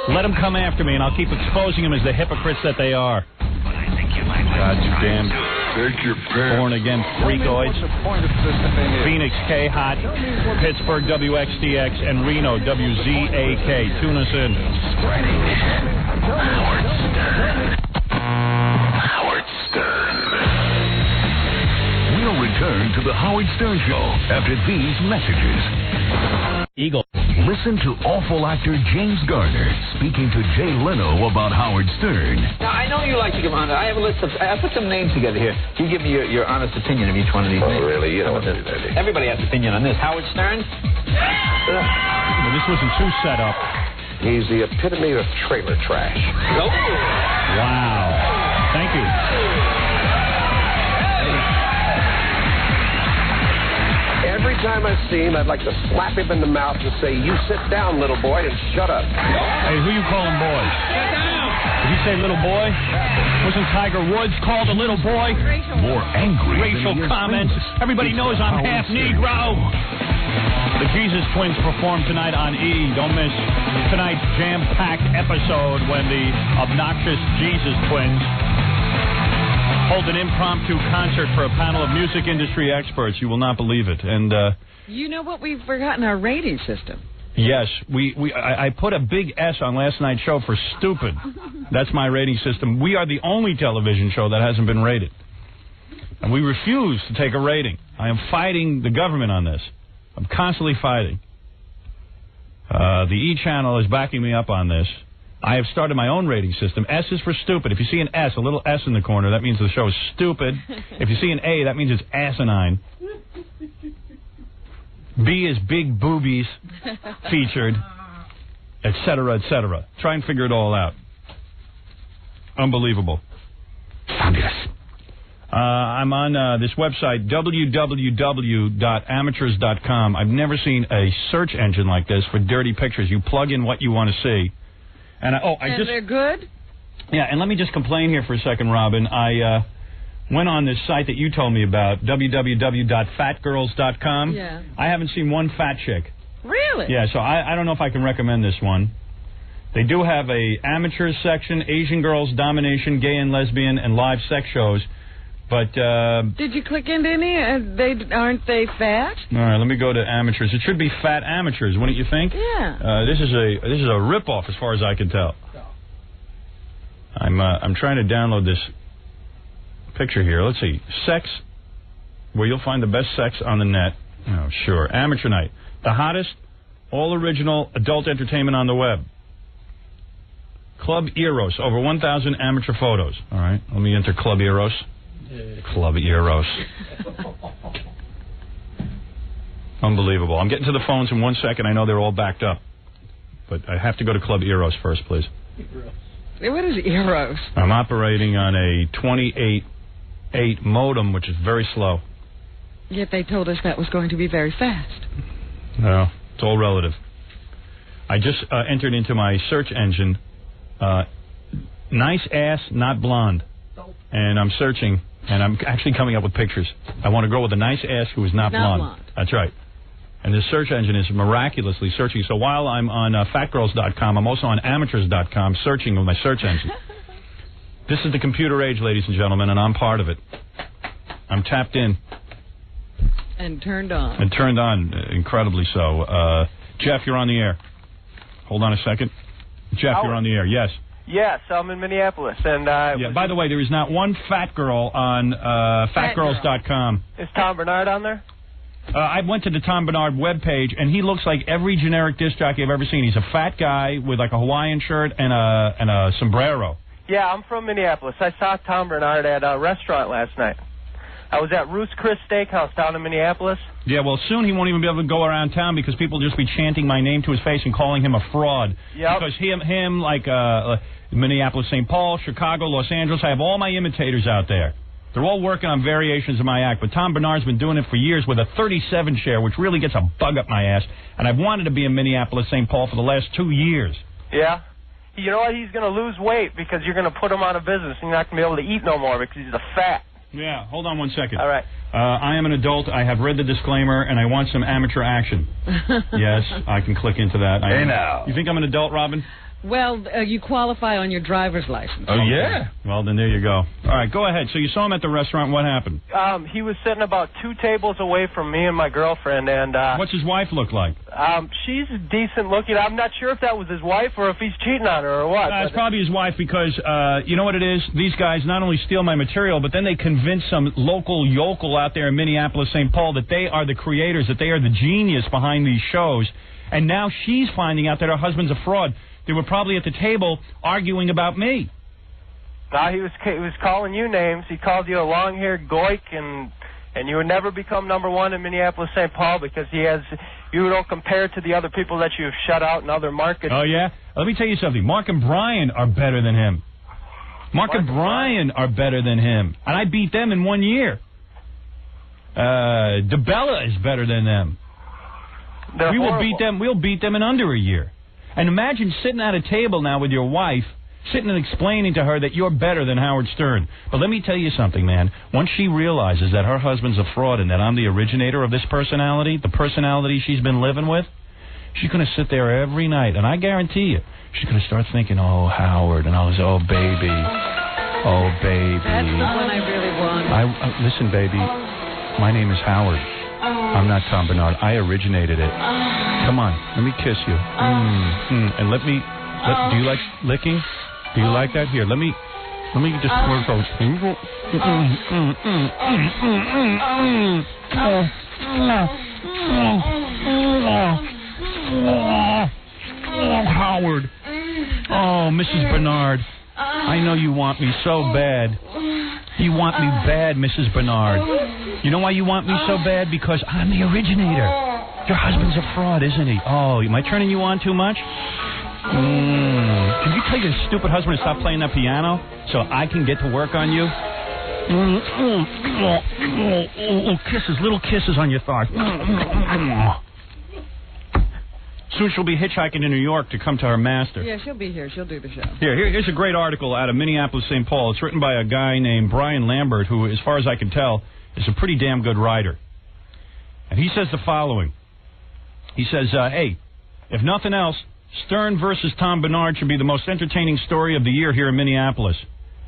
Speaker 8: Let them come after me, and I'll keep exposing them as the hypocrites that they are. God, you damn
Speaker 1: Take your pants.
Speaker 8: Born Again Freakoids. Phoenix K-Hot. Pittsburgh WXTX. And Reno WZAK. Tune us in.
Speaker 1: Howard Stern. We'll return to the Howard Stern Show after these messages.
Speaker 8: Eagle.
Speaker 1: Listen to awful actor James Garner speaking to Jay Leno about Howard Stern.
Speaker 4: Now, I know you like to give honor. I have a list of... I put some names together here. You give me your honest opinion of each one of these names.
Speaker 22: Oh, really? You don't want to do that.
Speaker 4: Everybody has an opinion on this. Howard Stern?
Speaker 8: Well, this wasn't too set up.
Speaker 22: He's the epitome of trailer trash.
Speaker 4: Oh.
Speaker 8: Wow. Thank you.
Speaker 22: Every time I see him, I'd like to slap him in the mouth and say, "You sit down, little boy, and shut up."
Speaker 8: Hey, who you calling boy?
Speaker 4: Sit down.
Speaker 8: Did he say little boy? Wasn't Tiger Woods called a little boy?
Speaker 1: More angry
Speaker 8: Racial comments. Everybody knows I'm half Negro. The Jesus Twins perform tonight on E! Don't miss tonight's jam-packed episode when the obnoxious Jesus Twins hold an impromptu concert for a panel of music industry experts. You will not believe it. And
Speaker 11: you know what? We've forgotten our rating system.
Speaker 8: yes, I put a big S on last night's show for stupid. That's my rating system. We are the only television show that hasn't been rated. And we refuse to take a rating. I am fighting the government on this. I'm constantly fighting. The E! Channel is backing me up on this. I have started my own rating system. S is for stupid. If you see an S, a little S in the corner, that means the show is stupid. If you see an A, that means it's asinine. B is big boobies featured, etc., etc. Try and figure it all out. Unbelievable. Fabulous. I'm on this website, www.amateurs.com. I've never seen a search engine like this for dirty pictures. You plug in what you want to see. And
Speaker 11: they're good?
Speaker 8: Yeah, and let me just complain here for a second, Robin. I went on this site that you told me about, www.fatgirls.com.
Speaker 11: Yeah.
Speaker 8: I haven't seen one fat chick.
Speaker 11: Really?
Speaker 8: Yeah, so I don't know if I can recommend this one. They do have a amateurs section, Asian girls, domination, gay and lesbian, and live sex shows. But
Speaker 11: did you click into any? Aren't they fat?
Speaker 8: All right, let me go to amateurs. It should be fat amateurs, wouldn't you think?
Speaker 11: Yeah.
Speaker 8: This is a ripoff as far as I can tell. I'm trying to download this picture here. Let's see, sex, where you'll find the best sex on the net. Oh, sure. Amateur night, the hottest, all original adult entertainment on the web. Club Eros, over 1,000 amateur photos. All right, let me enter Club Eros. Club Eros. Unbelievable. I'm getting to the phones in 1 second. I know they're all backed up. But I have to go to Club Eros first, please.
Speaker 11: What is Eros?
Speaker 8: I'm operating on a 28.8 modem, which is very slow.
Speaker 11: Yet they told us that was going to be very fast.
Speaker 8: No, it's all relative. I just entered into my search engine, nice ass, not blonde. And I'm searching, and I'm actually coming up with pictures. I want a girl with a nice ass who is not blonde. That's right. And the search engine is miraculously searching. So while I'm on fatgirls.com, I'm also on amateurs.com searching with my search engine. This is the computer age, ladies and gentlemen, and I'm part of it. I'm tapped in.
Speaker 11: And turned on.
Speaker 8: And turned on, incredibly so. Jeff, you're on the air. Hold on a second. Jeff, you're on the air. Yes.
Speaker 23: Yes, I'm in Minneapolis, and
Speaker 8: by the way, there is not one fat girl on fatgirls.com.
Speaker 23: Is Tom Bernard on there?
Speaker 8: I went to the Tom Bernard webpage, and he looks like every generic disc jockey I've ever seen. He's a fat guy with like a Hawaiian shirt and a sombrero.
Speaker 23: Yeah, I'm from Minneapolis. I saw Tom Bernard at a restaurant last night. I was at Ruth's Chris Steakhouse down in Minneapolis.
Speaker 8: Yeah, well, soon he won't even be able to go around town because people will just be chanting my name to his face and calling him a fraud.
Speaker 23: Yep.
Speaker 8: Because him like Minneapolis, St. Paul, Chicago, Los Angeles, I have all my imitators out there. They're all working on variations of my act, but Tom Bernard's been doing it for years with a 37 share, which really gets a bug up my ass. And I've wanted to be in Minneapolis, St. Paul for the last 2 years.
Speaker 23: Yeah. You know what? He's going to lose weight because you're going to put him out of business and you're not going to be able to eat no more because he's a fat.
Speaker 8: Yeah, hold on 1 second.
Speaker 23: All right.
Speaker 8: I am an adult. I have read the disclaimer, and I want some amateur action. Yes, I can click into that.
Speaker 5: Hey, now.
Speaker 8: You think I'm an adult, Robin?
Speaker 11: Well, you qualify on your driver's license.
Speaker 10: Oh, yeah?
Speaker 8: Well, then there you go. All right, go ahead. So you saw him at the restaurant. What happened?
Speaker 23: He was sitting about 2 tables away from me and my girlfriend, and
Speaker 8: What's his wife look like?
Speaker 23: she's decent looking. I'm not sure if that was his wife or if he's cheating on her or what.
Speaker 8: It's probably his wife because, you know what it is? These guys not only steal my material, but then they convince some local yokel out there in Minneapolis, St. Paul, that they are the creators, that they are the genius behind these shows. And now she's finding out that her husband's a fraud. They were probably at the table arguing about me.
Speaker 23: He was calling you names. He called you a long-haired goik, and you would never become number one in Minneapolis, St. Paul, because you don't compare to the other people that you've shut out in other markets.
Speaker 8: Oh, yeah? Let me tell you something. Mark and Brian are better than him. Mark and Brian are better than him. And I beat them in 1 year. DeBella is better than them. We'll beat them in under a year. And imagine sitting at a table now with your wife, sitting and explaining to her that you're better than Howard Stern. But let me tell you something, man. Once she realizes that her husband's a fraud and that I'm the originator of this personality, the personality she's been living with, she's going to sit there every night. And I guarantee you, she's going to start thinking, oh, Howard. And I was, oh, baby. Oh, baby.
Speaker 11: That's the one I really want.
Speaker 8: Listen, baby. My name is Howard. I'm not Tom Bernard. I originated it. Come on, let me kiss you. And do you like licking? Do you like that? Here, let me just work those. Howard. Oh, Mrs. Bernard. I know you want me so bad. You want me bad, Mrs. Bernard. You know why you want me so bad? Because I'm the originator. Your husband's a fraud, isn't he? Oh, am I turning you on too much? Can you tell your stupid husband to stop playing that piano so I can get to work on you? Kisses, little kisses on your thighs. Soon she'll be hitchhiking to New York to come to her master.
Speaker 11: Yeah, she'll be here. She'll do the show.
Speaker 8: Here's a great article out of Minneapolis, St. Paul. It's written by a guy named Brian Lambert, who, as far as I can tell, is a pretty damn good writer. And he says the following. He says, hey, if nothing else, Stern versus Tom Bernard should be the most entertaining story of the year here in Minneapolis.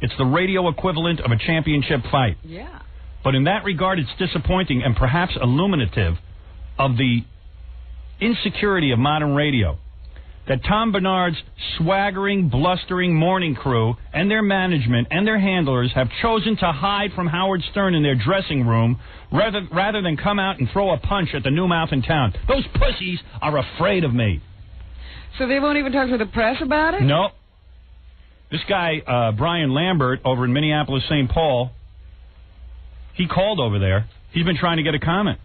Speaker 8: It's the radio equivalent of a championship fight.
Speaker 11: Yeah.
Speaker 8: But in that regard, it's disappointing and perhaps illuminative of the insecurity of modern radio. That Tom Bernard's swaggering, blustering morning crew and their management and their handlers have chosen to hide from Howard Stern in their dressing room rather than come out and throw a punch at the new mouth in town. Those pussies are afraid of me.
Speaker 11: So they won't even talk to the press about it?
Speaker 8: No. This guy, Brian Lambert, over in Minneapolis, St. Paul, he called over there. He's been trying to get a comment.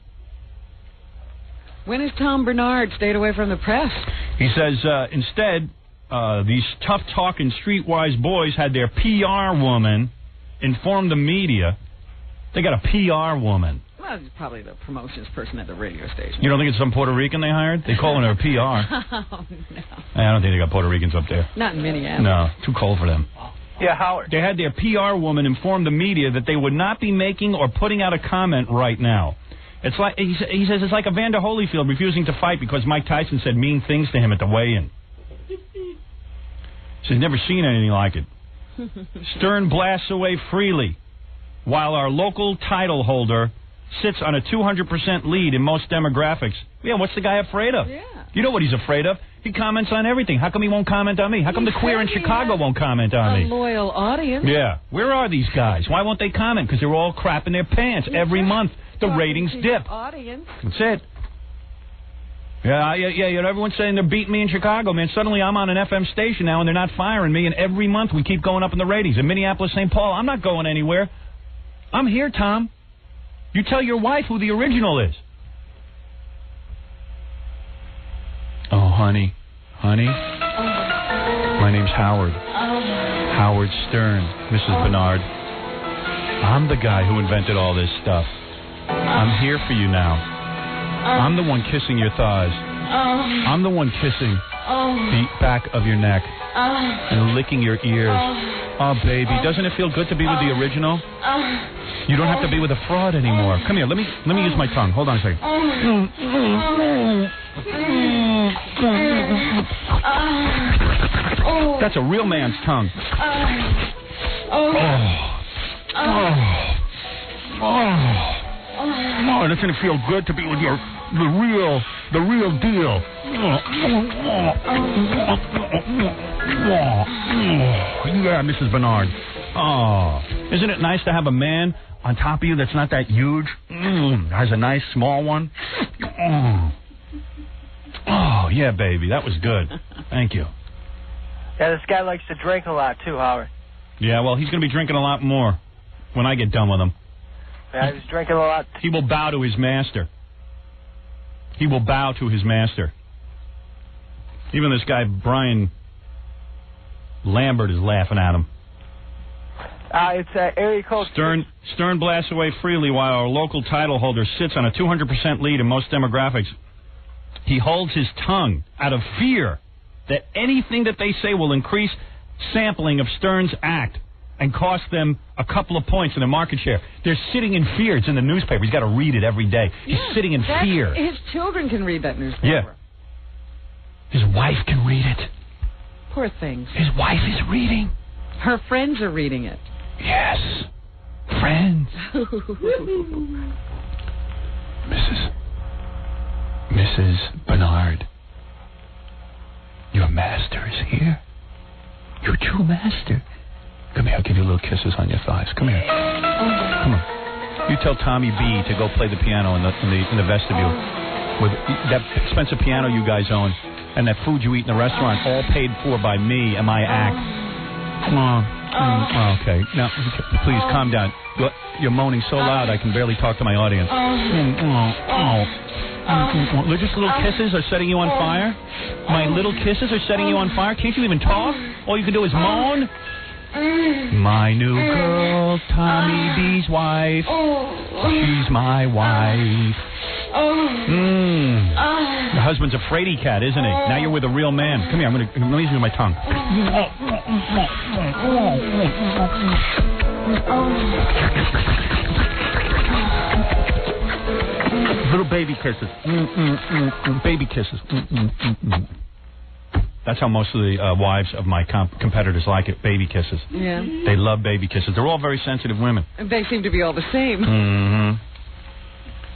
Speaker 11: When has Tom Bernard stayed away from the press?
Speaker 8: He says, instead, these tough-talking, streetwise boys had their PR woman inform the media. They got a PR woman.
Speaker 11: Well, it's probably the promotions person at the radio station.
Speaker 8: You don't think it's some Puerto Rican they hired? They call her a PR.
Speaker 11: Oh, no.
Speaker 8: I don't think they got Puerto Ricans up there.
Speaker 11: Not in Minneapolis.
Speaker 8: No, too cold for them.
Speaker 23: Yeah, Howard.
Speaker 8: They had their PR woman inform the media that they would not be making or putting out a comment right now. It's like he says it's like Evander Holyfield refusing to fight because Mike Tyson said mean things to him at the weigh-in. He's never seen anything like it. Stern blasts away freely, while our local title holder sits on a 200% lead in most demographics. Yeah, what's the guy afraid of?
Speaker 11: Yeah.
Speaker 8: You know what he's afraid of? He comments on everything. How come he won't comment on me? How come the queer in Chicago won't comment on me?
Speaker 11: A loyal audience.
Speaker 8: Yeah. Where are these guys? Why won't they comment? Because they're all crapping their pants every month. The ratings dip.
Speaker 11: Audience.
Speaker 8: That's it. Yeah, you know, everyone's saying they're beating me in Chicago, man. Suddenly I'm on an FM station now, and they're not firing me, and every month we keep going up in the ratings. In Minneapolis, St. Paul, I'm not going anywhere. I'm here, Tom. You tell your wife who the original is. Oh, honey. My name's Howard. Howard Stern, Mrs. Bernard. I'm the guy who invented all this stuff. I'm here for you now. I'm the one kissing your thighs. I'm the one kissing the back of your neck and licking your ears. Oh, baby, doesn't it feel good to be with the original? You don't have to be with a fraud anymore. Come here, let me use my tongue. Hold on a second. That's a real man's tongue. Oh, doesn't it feel good to be with the real deal? Yeah, Mrs. Bernard. Oh, isn't it nice to have a man on top of you that's not that huge? Has a nice small one. Oh, yeah, baby, that was good. Thank you.
Speaker 23: Yeah, this guy likes to drink a lot, too, Howard.
Speaker 8: Yeah, well, he's going to be drinking a lot more when I get done with him.
Speaker 23: Yeah, he's drinking a lot.
Speaker 8: He will bow to his master. He will bow to his master. Even this guy, Brian Lambert, is laughing at him.
Speaker 23: It's area code...
Speaker 8: Stern blasts away freely while our local title holder sits on a 200% lead in most demographics. He holds his tongue out of fear that anything that they say will increase sampling of Stern's act and cost them a couple of points in their market share. They're sitting in fear. It's in the newspaper. He's got to read it every day. He's sitting in fear.
Speaker 11: His children can read that newspaper.
Speaker 8: Yeah. His wife can read it.
Speaker 11: Poor things.
Speaker 8: His wife is reading.
Speaker 11: Her friends are reading it.
Speaker 8: Yes. Friends. Mrs. Bernard, your master is here. Your true master. Come here, I'll give you little kisses on your thighs. Come here. Come on. You tell Tommy B to go play the piano in the vestibule. With that expensive piano you guys own and that food you eat in the restaurant, all paid for by me and my act. Come on. Okay. Now, please calm down. You're moaning so loud I can barely talk to my audience. Just little kisses are setting you on fire? My little kisses are setting you on fire? Can't you even talk? All you can do is moan? My new girl, Tommy B's wife. She's my wife. Your husband's a fraidy cat, isn't he? Now you're with a real man. Come here, let me use my tongue. Little baby kisses. Baby kisses. That's how most of the wives of my competitors like it, baby kisses.
Speaker 11: Yeah.
Speaker 8: They love baby kisses. They're all very sensitive women.
Speaker 11: And they seem to be all the same.
Speaker 8: Mm-hmm.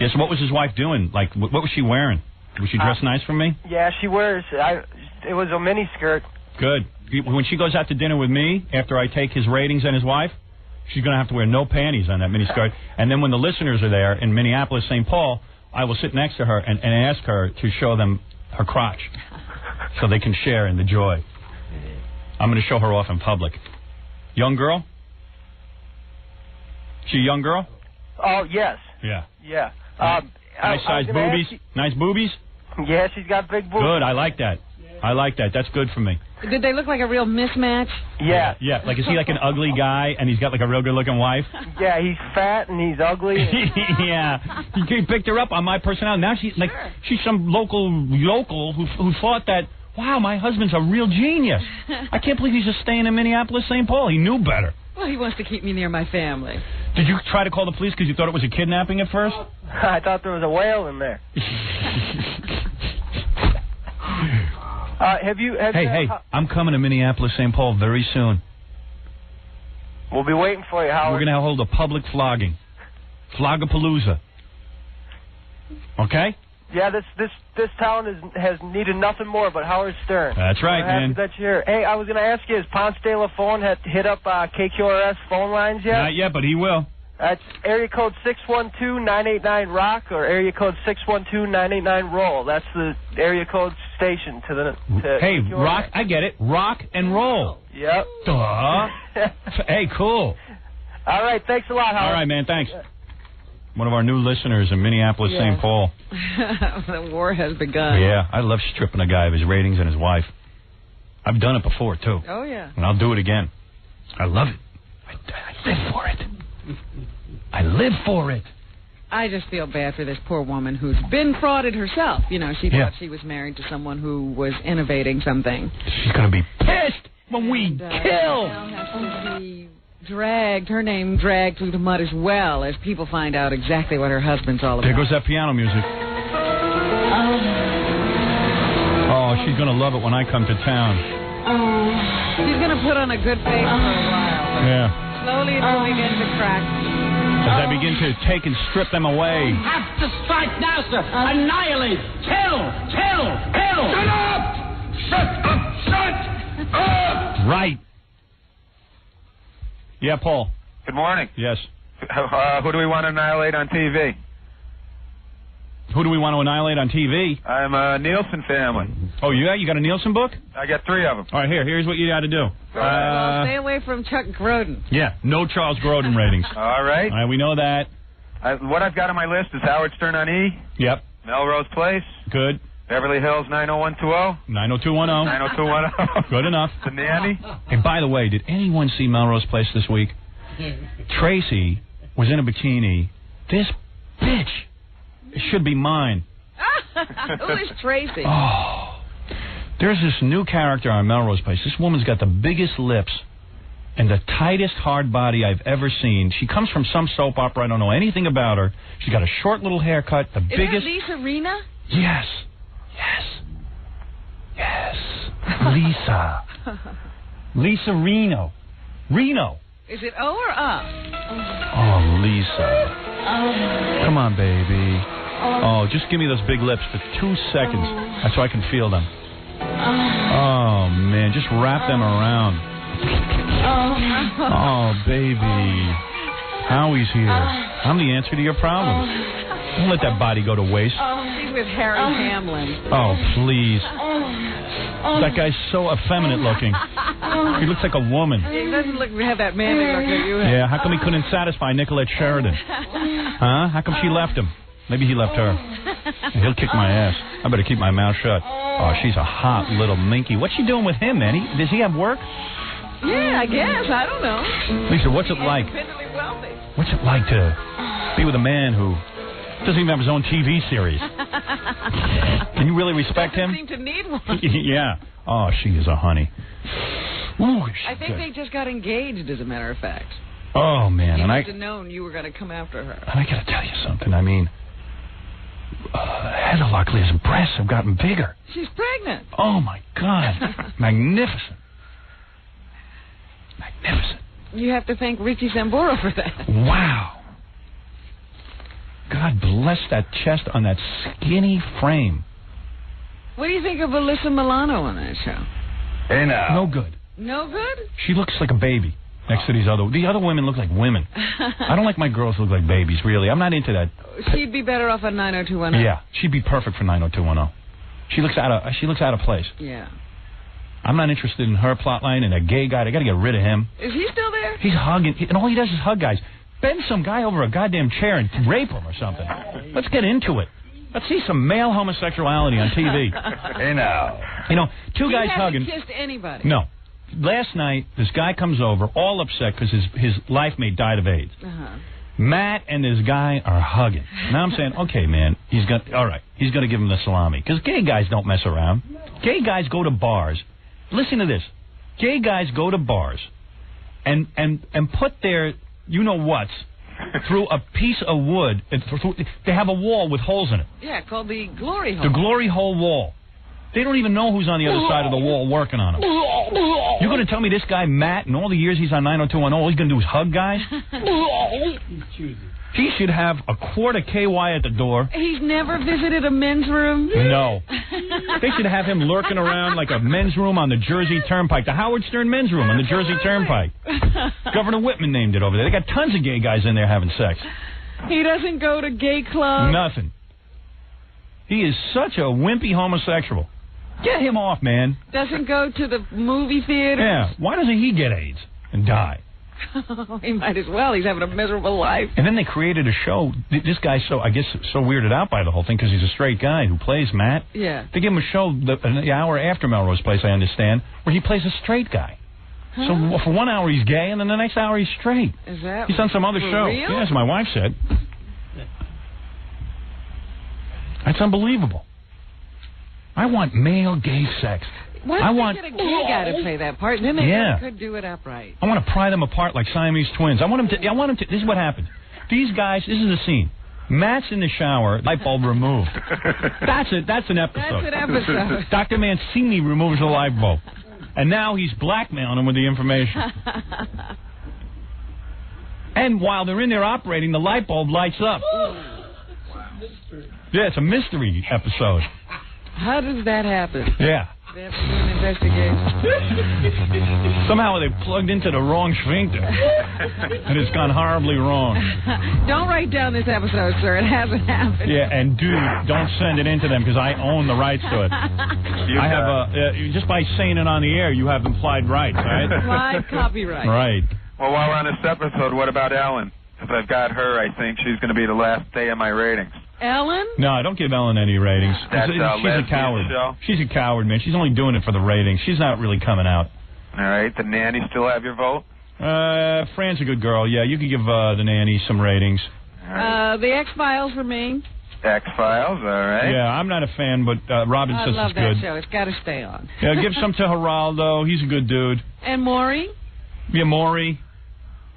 Speaker 8: Yeah, so what was his wife doing? Like, what was she wearing? Was she dressed nice for me?
Speaker 23: Yeah, she wears... it was a mini skirt.
Speaker 8: Good. When she goes out to dinner with me, after I take his ratings and his wife, she's going to have to wear no panties on that mini skirt. And then when the listeners are there in Minneapolis, St. Paul, I will sit next to her and ask her to show them her crotch so they can share in the joy. I'm going to show her off in public. Young girl? She a young girl?
Speaker 23: Oh, yes.
Speaker 8: Yeah.
Speaker 23: Yeah.
Speaker 8: Nice size boobies? Nice boobies?
Speaker 23: Yeah, she's got big boobies.
Speaker 8: Good, I like that. I like that. That's good for me.
Speaker 11: Did they look like a real mismatch?
Speaker 23: Yeah.
Speaker 8: Yeah, like is he like an ugly guy and he's got like a real good-looking wife?
Speaker 23: Yeah, he's fat and he's ugly.
Speaker 8: Yeah. He picked her up on my personality. Now she's some local who thought that, wow, my husband's a real genius. I can't believe he's just staying in Minneapolis, St. Paul. He knew better.
Speaker 11: Well, he wants to keep me near my family.
Speaker 8: Did you try to call the police because you thought it was a kidnapping at first?
Speaker 23: I thought there was a whale in there.
Speaker 8: Hey, I'm coming to Minneapolis, St. Paul very soon.
Speaker 23: We'll be waiting for you, Howard.
Speaker 8: We're going to hold a public flogging. Flogapalooza. Okay?
Speaker 23: Yeah, this town has needed nothing more but Howard Stern.
Speaker 8: That's right, man.
Speaker 23: That you're here. Hey, I was going to ask you, has Ponce de la Phone hit up KQRS phone lines yet?
Speaker 8: Not yet, but he will.
Speaker 23: That's area code 612-989-ROCK or area code 612-989-ROLL. That's the area code station to
Speaker 8: Hey,
Speaker 23: KQRS.
Speaker 8: rock, I get it. Rock and roll.
Speaker 23: Yep.
Speaker 8: Duh. Hey, cool.
Speaker 23: All right, thanks a lot, Howard.
Speaker 8: All right, man, thanks. One of our new listeners in Minneapolis, St. Paul.
Speaker 11: The war has begun.
Speaker 8: Yeah, I love stripping a guy of his ratings and his wife. I've done it before, too.
Speaker 11: Oh, yeah.
Speaker 8: And I'll do it again. I love it. I live for it. I live for it.
Speaker 11: I just feel bad for this poor woman who's been frauded herself. You know, she thought she was married to someone who was innovating something.
Speaker 8: She's going to be pissed when we kill.
Speaker 11: Now has to be dragged, her name dragged through the mud as well as people find out exactly what her husband's all about.
Speaker 8: There goes that piano music. Oh, she's going to love it when I come to town.
Speaker 11: She's going to put on a good face for a while.
Speaker 10: Yeah.
Speaker 11: Slowly it's going into crack.
Speaker 8: As I begin to take and strip them away.
Speaker 14: Have to strike now, sir. Annihilate. Kill. Kill. Kill. Shut up! Shut up! Shut up!
Speaker 8: Right. Yeah, Paul.
Speaker 6: Good morning.
Speaker 8: Yes.
Speaker 6: Who do we want to annihilate on TV?
Speaker 8: Who do we want to annihilate on TV?
Speaker 6: I'm a Nielsen family.
Speaker 8: Oh, yeah? You got a Nielsen book?
Speaker 6: I got 3 of them.
Speaker 8: All right, here's what you got to do.
Speaker 11: Well, stay away from Chuck Grodin.
Speaker 8: Yeah, no Charles Grodin ratings.
Speaker 6: All right.
Speaker 8: All right, we know that.
Speaker 6: What I've got on my list is Howard Stern on E.
Speaker 8: Yep.
Speaker 6: Melrose Place.
Speaker 8: Good.
Speaker 6: Beverly Hills 90120.
Speaker 8: 90210.
Speaker 6: 90210.
Speaker 8: Good enough.
Speaker 6: The Nanny.
Speaker 8: Hey, by the way, did anyone see Melrose Place this week? Tracy was in a bikini. This bitch should be mine.
Speaker 11: Who is Tracy?
Speaker 8: Oh. There's this new character on Melrose Place. This woman's got the biggest lips and the tightest hard body I've ever seen. She comes from some soap opera. I don't know anything about her. She's got a short little haircut, the biggest...
Speaker 11: Is that Lisa Rinna?
Speaker 8: Yes. Yes. Lisa. Lisa Reno.
Speaker 11: Is it O or up?
Speaker 8: Oh, Lisa. Come on, baby. Oh, just give me those big lips for 2 seconds. That's so I can feel them. Oh, man, just wrap them around. Oh, baby. Howie's here. I'm the answer to your problems. Don't let that body go to waste.
Speaker 11: She's with Harry Hamlin.
Speaker 8: Oh, please. That guy's so effeminate looking. He looks like a woman.
Speaker 11: He doesn't have that manly look that you have.
Speaker 8: Yeah, how come he couldn't satisfy Nicolette Sheridan? Huh? How come she left him? Maybe he left her. He'll kick my ass. I better keep my mouth shut. Oh, she's a hot little minky. What's she doing with him, man? Does he have work?
Speaker 11: Yeah, I guess. I don't know.
Speaker 8: Lisa, what's it like?
Speaker 11: Independently wealthy.
Speaker 8: What's it like to be with a man who doesn't even have his own TV series? Can you really respect him?
Speaker 11: Doesn't seem to need one.
Speaker 8: Yeah. Oh, she is a honey. Ooh,
Speaker 11: I think they just got engaged, as a matter of fact.
Speaker 8: Oh, man.
Speaker 11: You
Speaker 8: And
Speaker 11: must have known you were going to come after her.
Speaker 8: And I got to tell you something. I mean, Heather Locklear's breasts have gotten bigger.
Speaker 11: She's pregnant.
Speaker 8: Oh, my God. Magnificent.
Speaker 11: You have to thank Richie Sambora for that.
Speaker 8: Wow. God bless that chest on that skinny frame.
Speaker 11: What do you think of Alyssa Milano on that show?
Speaker 8: Hey, now. No good.
Speaker 11: No good?
Speaker 8: She looks like a baby next to these other... The other women look like women. I don't like my girls to look like babies, really. I'm not into that.
Speaker 11: She'd be better off on 90210.
Speaker 8: Yeah, she'd be perfect for 90210. She looks out of place.
Speaker 11: Yeah.
Speaker 8: I'm not interested in her plot line and a gay guy. I got to get rid of him.
Speaker 11: Is he still there?
Speaker 8: He's hugging, and all he does is hug guys. Bend some guy over a goddamn chair and rape him or something. Let's get into it. Let's see some male homosexuality on TV.
Speaker 6: Hey, now.
Speaker 8: You know, two guys hugging.
Speaker 11: He hasn't kissed anybody.
Speaker 8: No. Last night, this guy comes over, all upset because his life mate died of AIDS.
Speaker 11: Uh-huh.
Speaker 8: Matt and this guy are hugging. Now I'm saying, okay, man, he's going to give him the salami. Because gay guys don't mess around. Gay guys go to bars. Listen to this. Gay guys go to bars and put their you-know-whats through a piece of wood. They have a wall with holes in it.
Speaker 11: Yeah, called the glory hole.
Speaker 8: The glory hole wall. They don't even know who's on the other side of the wall working on them. You're going to tell me this guy, Matt, in all the years he's on 90210, all he's going to do is hug guys? He should have a quart of KY at the door.
Speaker 11: He's never visited a men's room?
Speaker 8: No. They should have him lurking around like a men's room on the Jersey Turnpike. The Howard Stern men's room on the Jersey Turnpike. Governor Whitman named it over there. They got tons of gay guys in there having sex.
Speaker 11: He doesn't go to gay clubs?
Speaker 8: Nothing. He is such a wimpy homosexual. Get him off, man.
Speaker 11: Doesn't go to the movie theater?
Speaker 8: Yeah. Why doesn't he get AIDS and die?
Speaker 11: He might as well. He's having a miserable life.
Speaker 8: And then they created a show. This guy's so weirded out by the whole thing because he's a straight guy who plays Matt.
Speaker 11: Yeah.
Speaker 8: They give him a show an hour after Melrose Place, I understand, where he plays a straight guy. Huh? So for 1 hour he's gay, and then the next hour he's straight.
Speaker 11: Is that
Speaker 8: He's on some other
Speaker 11: for
Speaker 8: show.
Speaker 11: real?
Speaker 8: Yeah, as my wife said. That's unbelievable. I want male gay sex.
Speaker 11: Why don't they get a gay guy to play that part? Then they could do it upright.
Speaker 8: I want to pry them apart like Siamese twins. I want them to. This is what happens. These guys. This is the scene. Matt's in the shower, light bulb removed. That's it. That's an episode.
Speaker 11: That's an episode.
Speaker 8: Dr. Mancini removes the light bulb. And now he's blackmailing them with the information. And while they're in there operating, the light bulb lights up. Yeah, it's a mystery episode.
Speaker 11: How does that happen?
Speaker 8: Yeah.
Speaker 11: They have to do an investigation.
Speaker 8: Somehow they plugged into the wrong sphincter. And it's gone horribly wrong.
Speaker 11: Don't write down this episode, sir. It hasn't happened.
Speaker 8: Yeah, and dude, don't send it in to them because I own the rights to it. I have just by saying it on the air, you have implied rights, right?
Speaker 11: Implied copyright.
Speaker 8: Right.
Speaker 6: Well, while we're on this episode, what about Ellen? If I've got her, I think she's going to be the last day of my ratings.
Speaker 11: Ellen?
Speaker 8: No, don't give Ellen any ratings.
Speaker 6: That's
Speaker 8: she's a coward.
Speaker 6: show?
Speaker 8: She's a coward, man. She's only doing it for the ratings. She's not really coming out.
Speaker 6: All right. The nanny still have your vote?
Speaker 8: Fran's a good girl. Yeah, you could give the nanny some ratings.
Speaker 11: The X-Files for me.
Speaker 6: X-Files, all right.
Speaker 8: Yeah, I'm not a fan, but Robin says
Speaker 11: I love
Speaker 8: it's good.
Speaker 11: that show. It's got to stay on.
Speaker 8: Yeah, give some to Geraldo. He's a good dude.
Speaker 11: And Maury?
Speaker 8: Yeah, Maury.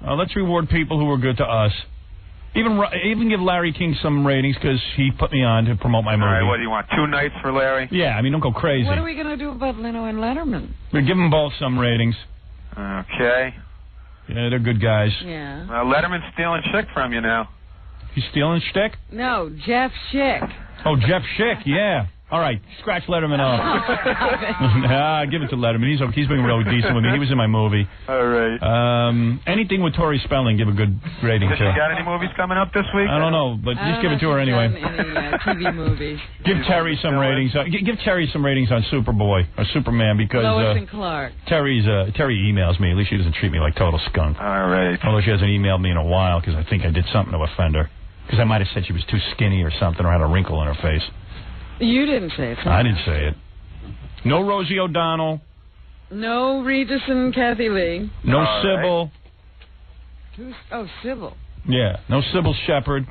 Speaker 8: Let's reward people who were good to us. Even give Larry King some ratings because he put me on to promote my movie.
Speaker 6: All right, what do you want, 2 nights for Larry?
Speaker 8: Yeah, I mean, don't go crazy.
Speaker 11: What are we going to do about Leno and Letterman?
Speaker 8: We give them both some ratings.
Speaker 6: Okay.
Speaker 8: Yeah, they're good guys.
Speaker 11: Yeah.
Speaker 6: Letterman's stealing shtick from you now.
Speaker 8: He's stealing shtick?
Speaker 11: No, Jeff Schick.
Speaker 8: Oh, Jeff Schick, yeah. All right, scratch Letterman off. Give it to Letterman. He's been real decent with me. He was in my movie.
Speaker 6: All right.
Speaker 8: Anything with Tori Spelling, give a good rating
Speaker 6: Has
Speaker 8: to.
Speaker 6: she got any movies coming up this week?
Speaker 8: I don't know, but just give it to her anyway.
Speaker 11: TV movies.
Speaker 8: Give Terry some ratings. Give Terry some ratings on Superboy or Superman because
Speaker 11: Lois and Clark.
Speaker 8: Terry emails me. At least she doesn't treat me like total skunk.
Speaker 6: All right.
Speaker 8: Although she hasn't emailed me in a while because I think I did something to offend her. Because I might have said she was too skinny or something or had a wrinkle in her face.
Speaker 11: You didn't say it.
Speaker 8: I didn't say it. No Rosie O'Donnell.
Speaker 11: No Regis and Kathy Lee.
Speaker 8: No Sybil.
Speaker 11: Sybil.
Speaker 8: Yeah. No Sybil Shepherd.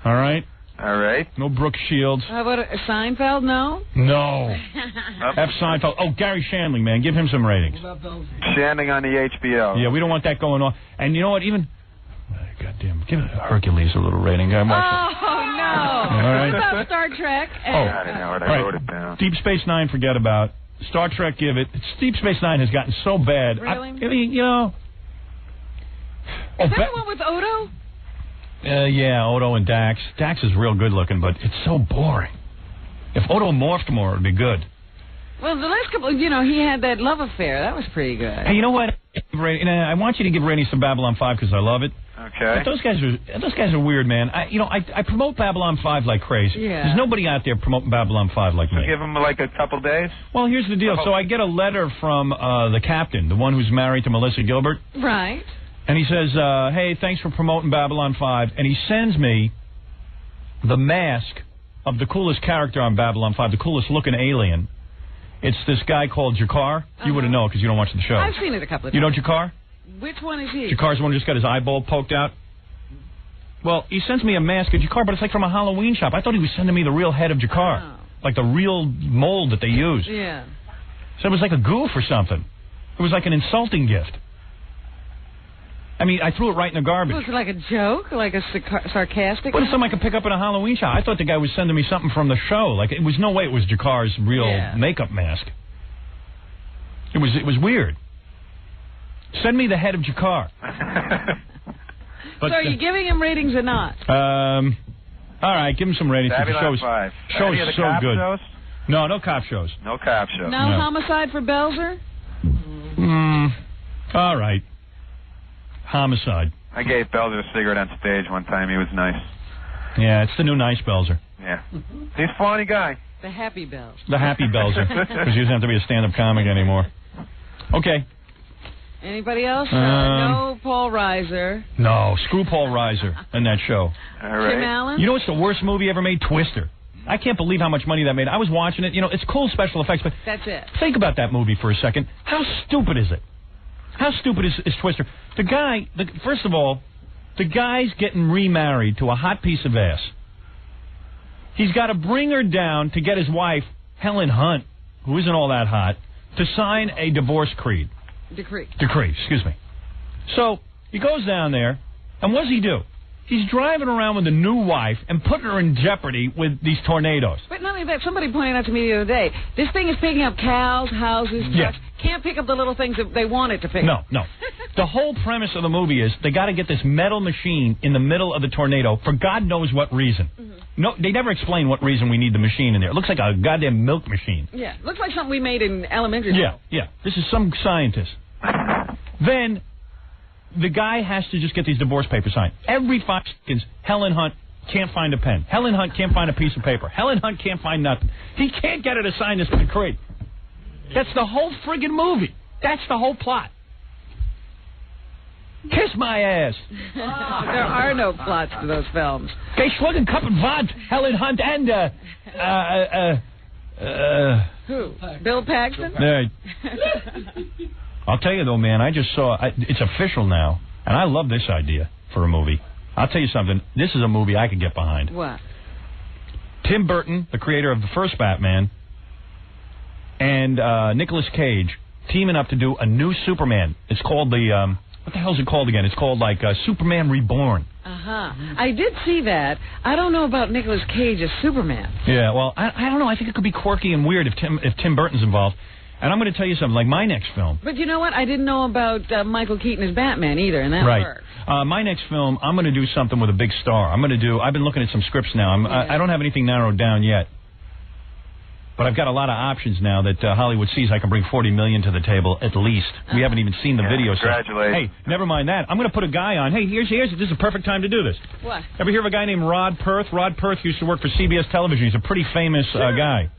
Speaker 8: All right?
Speaker 6: All right.
Speaker 8: No Brooke Shields.
Speaker 11: How about Seinfeld? No?
Speaker 8: No. F. Seinfeld. Oh, Gary Shandling, man. Give him some ratings.
Speaker 6: Shandling on the HBO.
Speaker 8: Yeah, we don't want that going on. And you know what? Even... Goddamn, give Hercules a little rating.
Speaker 11: No.
Speaker 8: All right.
Speaker 11: What about Star Trek?
Speaker 6: I didn't know it. I wrote it down.
Speaker 8: Deep Space Nine, forget about. Star Trek, give it. Deep Space Nine has gotten so bad.
Speaker 11: Really?
Speaker 8: I mean, you know.
Speaker 11: Is that the one with Odo?
Speaker 8: Yeah, Odo and Dax. Dax is real good looking, but it's so boring. If Odo morphed more, it would be good.
Speaker 11: Well, the last couple, he had that love affair. That was pretty good.
Speaker 8: Hey, you know what? I want you to give ratings to Babylon 5 because I love it.
Speaker 6: Okay.
Speaker 8: But those guys are weird, man. I promote Babylon 5 like crazy.
Speaker 11: Yeah.
Speaker 8: There's nobody out there promoting Babylon 5 like me.
Speaker 6: Give them like a couple days?
Speaker 8: Well, here's the deal. So I get a letter from the captain, the one who's married to Melissa Gilbert.
Speaker 11: Right.
Speaker 8: And he says, hey, thanks for promoting Babylon 5. And he sends me the mask of the coolest character on Babylon 5, the coolest looking alien. It's this guy called Jakar. You wouldn't know because you don't watch the show.
Speaker 11: I've seen it a couple of times.
Speaker 8: You know Jakar?
Speaker 11: Which one is he?
Speaker 8: Jakar's the one who just got his eyeball poked out. Well, he sends me a mask of Jakar, but it's like from a Halloween shop. I thought he was sending me the real head of Jakar, like the real mold that they use.
Speaker 11: Yeah.
Speaker 8: So it was like a goof or something. It was like an insulting gift. I mean, I threw it right in the garbage.
Speaker 11: Was it like a joke? Like a sarcastic?
Speaker 8: What if somebody could pick up in a Halloween shop? I thought the guy was sending me something from the show. Like, it was no way it was Jakar's real makeup mask. It was weird. Send me the head of Jakar.
Speaker 11: So are you giving him ratings or not?
Speaker 8: All right, give him some ratings. The show is so good.
Speaker 6: Shows?
Speaker 8: No cop shows.
Speaker 6: No cop shows.
Speaker 11: No Homicide for Belzer?
Speaker 8: All right. Homicide.
Speaker 6: I gave Belzer a cigarette on stage one time. He was nice.
Speaker 8: Yeah, it's the new nice Belzer.
Speaker 6: Yeah. He's a funny guy.
Speaker 11: The Happy Belzer.
Speaker 8: The Happy Belzer. Because he doesn't have to be a stand-up comic anymore. Okay.
Speaker 11: Anybody else? No Paul Reiser.
Speaker 8: No, screw Paul Reiser in that show.
Speaker 6: All right.
Speaker 11: Tim Allen?
Speaker 8: You know what's the worst movie ever made? Twister. I can't believe how much money that made. I was watching it. It's cool special effects, but
Speaker 11: that's it.
Speaker 8: Think about that movie for a second. How stupid is it? How stupid is Twister? The guy, first of all, the guy's getting remarried to a hot piece of ass. He's got to bring her down to get his wife, Helen Hunt, who isn't all that hot, to sign a divorce decree. Excuse me. So he goes down there, and what does he do? He's driving around with a new wife and putting her in jeopardy with these tornadoes.
Speaker 11: But not only that, somebody pointed out to me the other day, this thing is picking up cows, houses, trucks. Can't pick up the little things that they want it to pick up.
Speaker 8: No. The whole premise of the movie is they got to get this metal machine in the middle of the tornado for God knows what reason. No, they never explain what reason we need the machine in there. It looks like a goddamn milk machine.
Speaker 11: Yeah, looks like something we made in elementary school.
Speaker 8: Yeah. This is some scientist. Then the guy has to just get these divorce papers signed. Every 5 seconds, Helen Hunt can't find a pen. Helen Hunt can't find a piece of paper. Helen Hunt can't find nothing. He can't get her to sign this decree. That's the whole friggin' movie. That's the whole plot. Kiss my ass.
Speaker 11: There are no plots to those films.
Speaker 8: Okay, Schlugen, Cup and Vod, Helen Hunt, and,
Speaker 11: Who? Bill Paxton?
Speaker 8: I'll tell you, though, man, I just saw, it's official now, and I love this idea for a movie. I'll tell you something. This is a movie I could get behind.
Speaker 11: What?
Speaker 8: Tim Burton, the creator of the first Batman, and Nicolas Cage teaming up to do a new Superman. It's called the, what the hell is it called again? It's called, like, Superman Reborn.
Speaker 11: I did see that. I don't know about Nicolas Cage as Superman.
Speaker 8: Yeah, well, I don't know. I think it could be quirky and weird if Tim Burton's involved. And I'm going to tell you something, like my next film.
Speaker 11: But you know what? I didn't know about Michael Keaton as Batman either, and that worked.
Speaker 8: My next film, I'm going to do something with a big star. I've been looking at some scripts now. I don't have anything narrowed down yet. But I've got a lot of options now that Hollywood sees I can bring $40 million to the table at least. We haven't even seen the video.
Speaker 6: Congratulations.
Speaker 8: Hey, never mind that. I'm going to put a guy on. Hey, here's this is a perfect time to do this.
Speaker 11: What?
Speaker 8: Ever hear of a guy named Rod Perth? Rod Perth used to work for CBS Television. He's a pretty famous guy.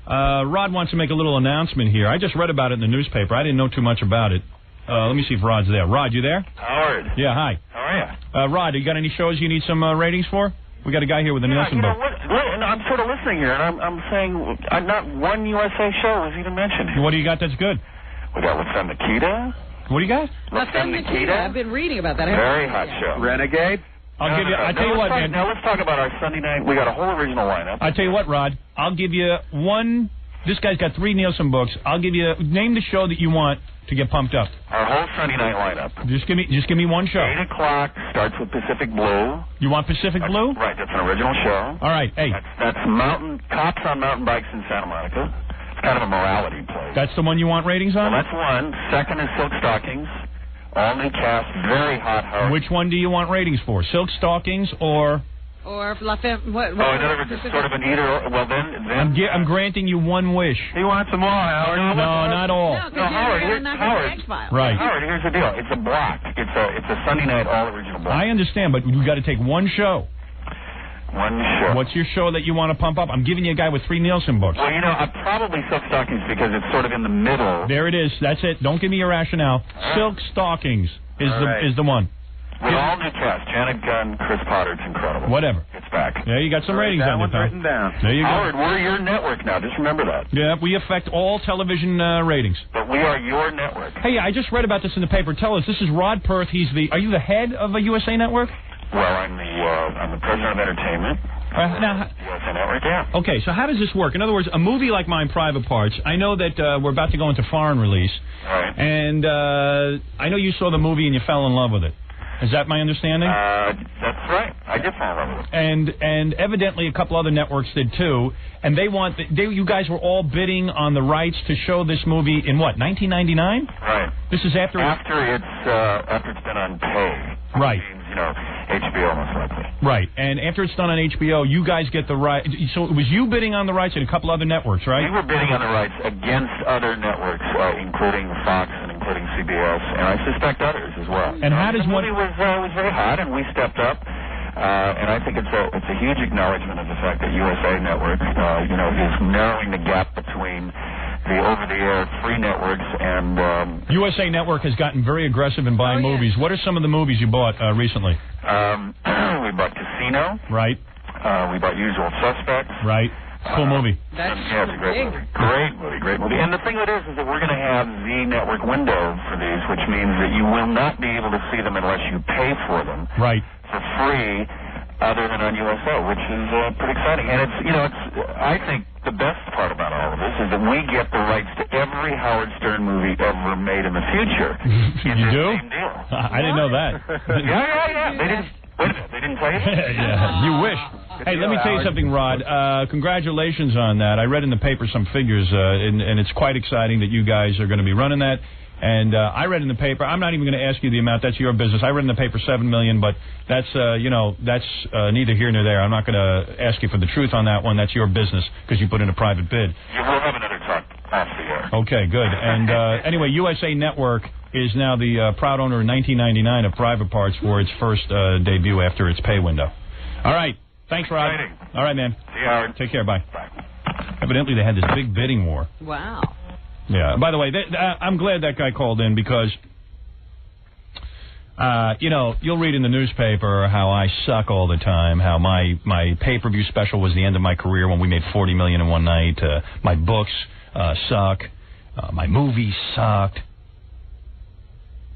Speaker 8: Rod wants to make a little announcement here. I just read about it in the newspaper. I didn't know too much about it. Let me see if Rod's there. Rod, you there?
Speaker 9: Howard.
Speaker 8: Yeah, hi.
Speaker 9: How are you?
Speaker 8: Rod, you got any shows you need some ratings for? We got a guy here with a Nielsen book.
Speaker 9: I'm sort of listening here, and I'm saying not one USA show was even mentioned.
Speaker 8: What do you got that's good?
Speaker 9: We got Let's Send Nikita.
Speaker 8: What do you got?
Speaker 9: Let's Send Nikita.
Speaker 11: I've been reading about that.
Speaker 9: Very hot show.
Speaker 6: Renegade.
Speaker 8: I tell you what, man.
Speaker 9: Now let's talk about our Sunday night. We got a whole original lineup.
Speaker 8: I tell you what, Rod. I'll give you one. This guy's got 3 Nielsen books. I'll give you name the show that you want to get pumped up.
Speaker 9: Our whole Sunday night lineup.
Speaker 8: Just give me one show.
Speaker 9: 8 o'clock starts with Pacific Blue.
Speaker 8: You want Pacific Blue?
Speaker 9: Right, that's an original show.
Speaker 8: All right, hey.
Speaker 9: That's cops on mountain bikes in Santa Monica. It's kind of a morality play.
Speaker 8: That's the one you want ratings on?
Speaker 9: Well, that's one. Second is Silk Stockings. All new cast, very hot.
Speaker 8: Which one do you want ratings for? Silk Stockings or
Speaker 11: La Femme? What?
Speaker 9: In other words, it's sort of an either. Well, then
Speaker 8: I'm granting you one wish.
Speaker 6: He wants them all, Howard.
Speaker 8: No, not all.
Speaker 9: No, Howard.
Speaker 8: Right.
Speaker 9: Howard, here's the deal. It's a block. It's a Sunday night all original block.
Speaker 8: I understand, but you got to take one show.
Speaker 9: One show.
Speaker 8: What's your show that you want to pump up? I'm giving you a guy with 3 Nielsen books.
Speaker 9: Well, probably Silk Stockings because it's sort of in the middle.
Speaker 8: There it is. That's it. Don't give me your rationale. Silk Stockings is the one.
Speaker 9: With all new cast, Janet Gunn, Chris Potter, it's incredible.
Speaker 8: Whatever.
Speaker 9: It's back.
Speaker 8: Yeah, you got some ratings on
Speaker 6: one's
Speaker 8: there,
Speaker 6: written down.
Speaker 8: There you go.
Speaker 9: Howard, we're your network now. Just remember that.
Speaker 8: Yeah, we affect all television ratings.
Speaker 9: But we are your network.
Speaker 8: Hey, I just read about this in the paper. Tell us, this is Rod Perth. Are you the head of a USA Network?
Speaker 9: Well, I'm the president of entertainment.
Speaker 8: Now,
Speaker 9: USA Network, yeah.
Speaker 8: Okay, so how does this work? In other words, a movie like mine, Private Parts, I know that we're about to go into foreign release.
Speaker 9: Right.
Speaker 8: And I know you saw the movie and you fell in love with it. Is that my understanding?
Speaker 9: That's right. I did fall in love with it.
Speaker 8: And evidently a couple other networks did too. And you guys were all bidding on the rights to show this movie in what, 1999?
Speaker 9: Right.
Speaker 8: This is after
Speaker 9: it's been on pay.
Speaker 8: Right.
Speaker 9: HBO most likely.
Speaker 8: Right. And after it's done on HBO, you guys get the right. So it was you bidding on the rights and a couple other networks, right?
Speaker 9: We were bidding on the rights against other networks, including Fox and including CBS, and I suspect others as well.
Speaker 8: And how does one?
Speaker 9: The movie was very hot, and we stepped up. And I think it's a huge acknowledgement of the fact that USA Network, is narrowing the gap between the over-the-air free networks and...
Speaker 8: USA Network has gotten very aggressive in buying movies. What are some of the movies you bought recently?
Speaker 9: We bought Casino.
Speaker 8: Right.
Speaker 9: We bought Usual Suspects.
Speaker 8: Right. Cool movie.
Speaker 9: Yeah, it's a great movie. Great movie. And the thing of it is that we're going to have the network window for these, which means that you will not be able to see them unless you pay for them.
Speaker 8: Right.
Speaker 9: For free, other than on USO, which is pretty exciting. And I think the best part about all of this is that we get the rights to every Howard Stern movie ever made in the future.
Speaker 8: You do?
Speaker 9: Same deal.
Speaker 8: I didn't know that.
Speaker 9: Yeah. Wait a minute, they didn't play it?
Speaker 10: Yeah, you wish. Hey, let me tell you something, Rod. Congratulations on that. I read in the paper some figures, and it's quite exciting that you guys are going to be running that. And I read in the paper, I'm not even going to ask you the amount. That's your business. I read in the paper $7 million, but that's, that's neither here nor there. I'm not going to ask you for the truth on that one. That's your business because you put in a private bid.
Speaker 9: You will have another talk off the air.
Speaker 10: Okay, good. And anyway, USA Network is now the proud owner in 1999 of Private Parts for its first debut after its pay window. All right. Thanks, Rod.
Speaker 9: Exciting.
Speaker 10: All right, man.
Speaker 9: See you, Howard.
Speaker 10: Take care. Bye.
Speaker 9: Bye.
Speaker 10: Evidently, they had this big bidding war.
Speaker 11: Wow.
Speaker 10: Yeah. By the way, I'm glad that guy called in because, you'll read in the newspaper how I suck all the time, how my pay-per-view special was the end of my career when we made $40 million in one night. My books suck. My movies sucked.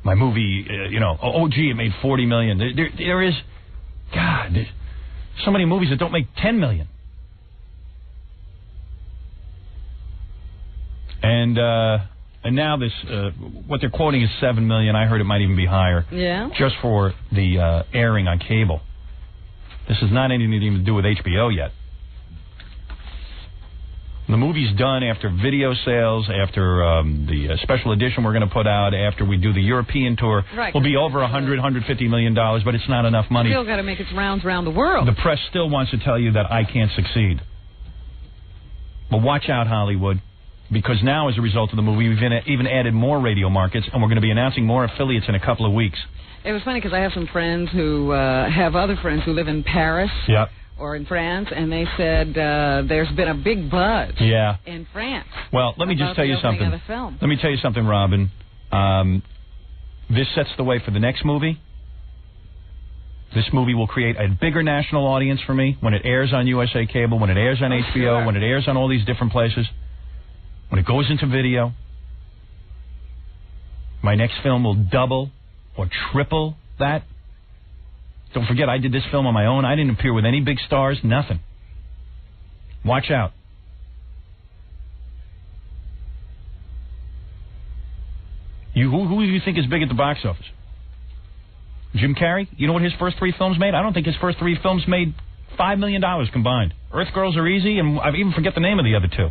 Speaker 10: My movie, it made $40 million. There is, God, there's so many movies that don't make $10 million. And now this, what they're quoting is $7 million. I heard it might even be higher.
Speaker 11: Yeah.
Speaker 10: Just for the airing on cable. This has not anything to do with HBO yet. The movie's done after video sales, after the special edition we're going to put out, after we do the European tour.
Speaker 11: Right.
Speaker 10: Will be over $150 million, but it's not enough money.
Speaker 11: Still got to make its rounds around the world.
Speaker 10: The press still wants to tell you that I can't succeed. But watch out, Hollywood. Because now, as a result of the movie, we've even added more radio markets, and we're going to be announcing more affiliates in a couple of weeks.
Speaker 11: It was funny because I have some friends who have other friends who live in Paris or in France, and they said there's been a big buzz in France.
Speaker 10: Well, let me just tell you something. Let me tell you something, Robin. This sets the way for the next movie. This movie will create a bigger national audience for me when it airs on USA Cable, when it airs on HBO, when it airs on all these different places. When it goes into video, my next film will double or triple that. Don't forget, I did this film on my own. I didn't appear with any big stars, nothing. Watch out. Who do you think is big at the box office? Jim Carrey? You know what his first 3 films made? I don't think his first 3 films made $5 million combined. Earth Girls Are Easy, and I even forget the name of the other 2.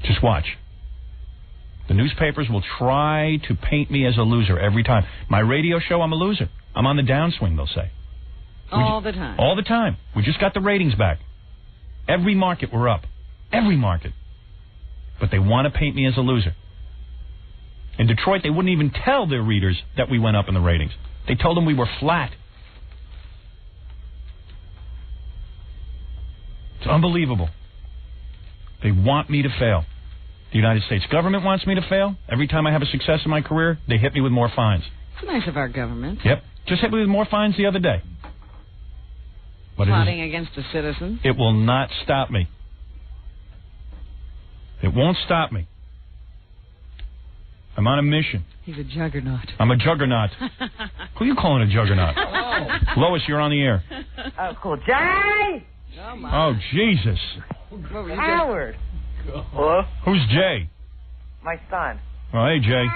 Speaker 10: Just watch. The newspapers will try to paint me as a loser every time. My radio show, I'm a loser. I'm on the downswing, they'll say.
Speaker 11: All the time.
Speaker 10: All the time. We just got the ratings back. Every market we're up. Every market. But they want to paint me as a loser. In Detroit, they wouldn't even tell their readers that we went up in the ratings. They told them we were flat. It's unbelievable. They want me to fail. The United States government wants me to fail. Every time I have a success in my career, they hit me with more fines.
Speaker 11: It's nice of our government.
Speaker 10: Yep. Just hit me with more fines the other day. But
Speaker 11: plotting against a citizen.
Speaker 10: It will not stop me. It won't stop me. I'm on a mission.
Speaker 11: He's a juggernaut.
Speaker 10: I'm a juggernaut. Who are you calling a juggernaut? Lois, you're on the air.
Speaker 3: Oh, cool. Jay!
Speaker 10: Oh, Jesus.
Speaker 3: Howard.
Speaker 9: Hello?
Speaker 10: Who's Jay?
Speaker 3: My son.
Speaker 10: Oh, hey, Jay.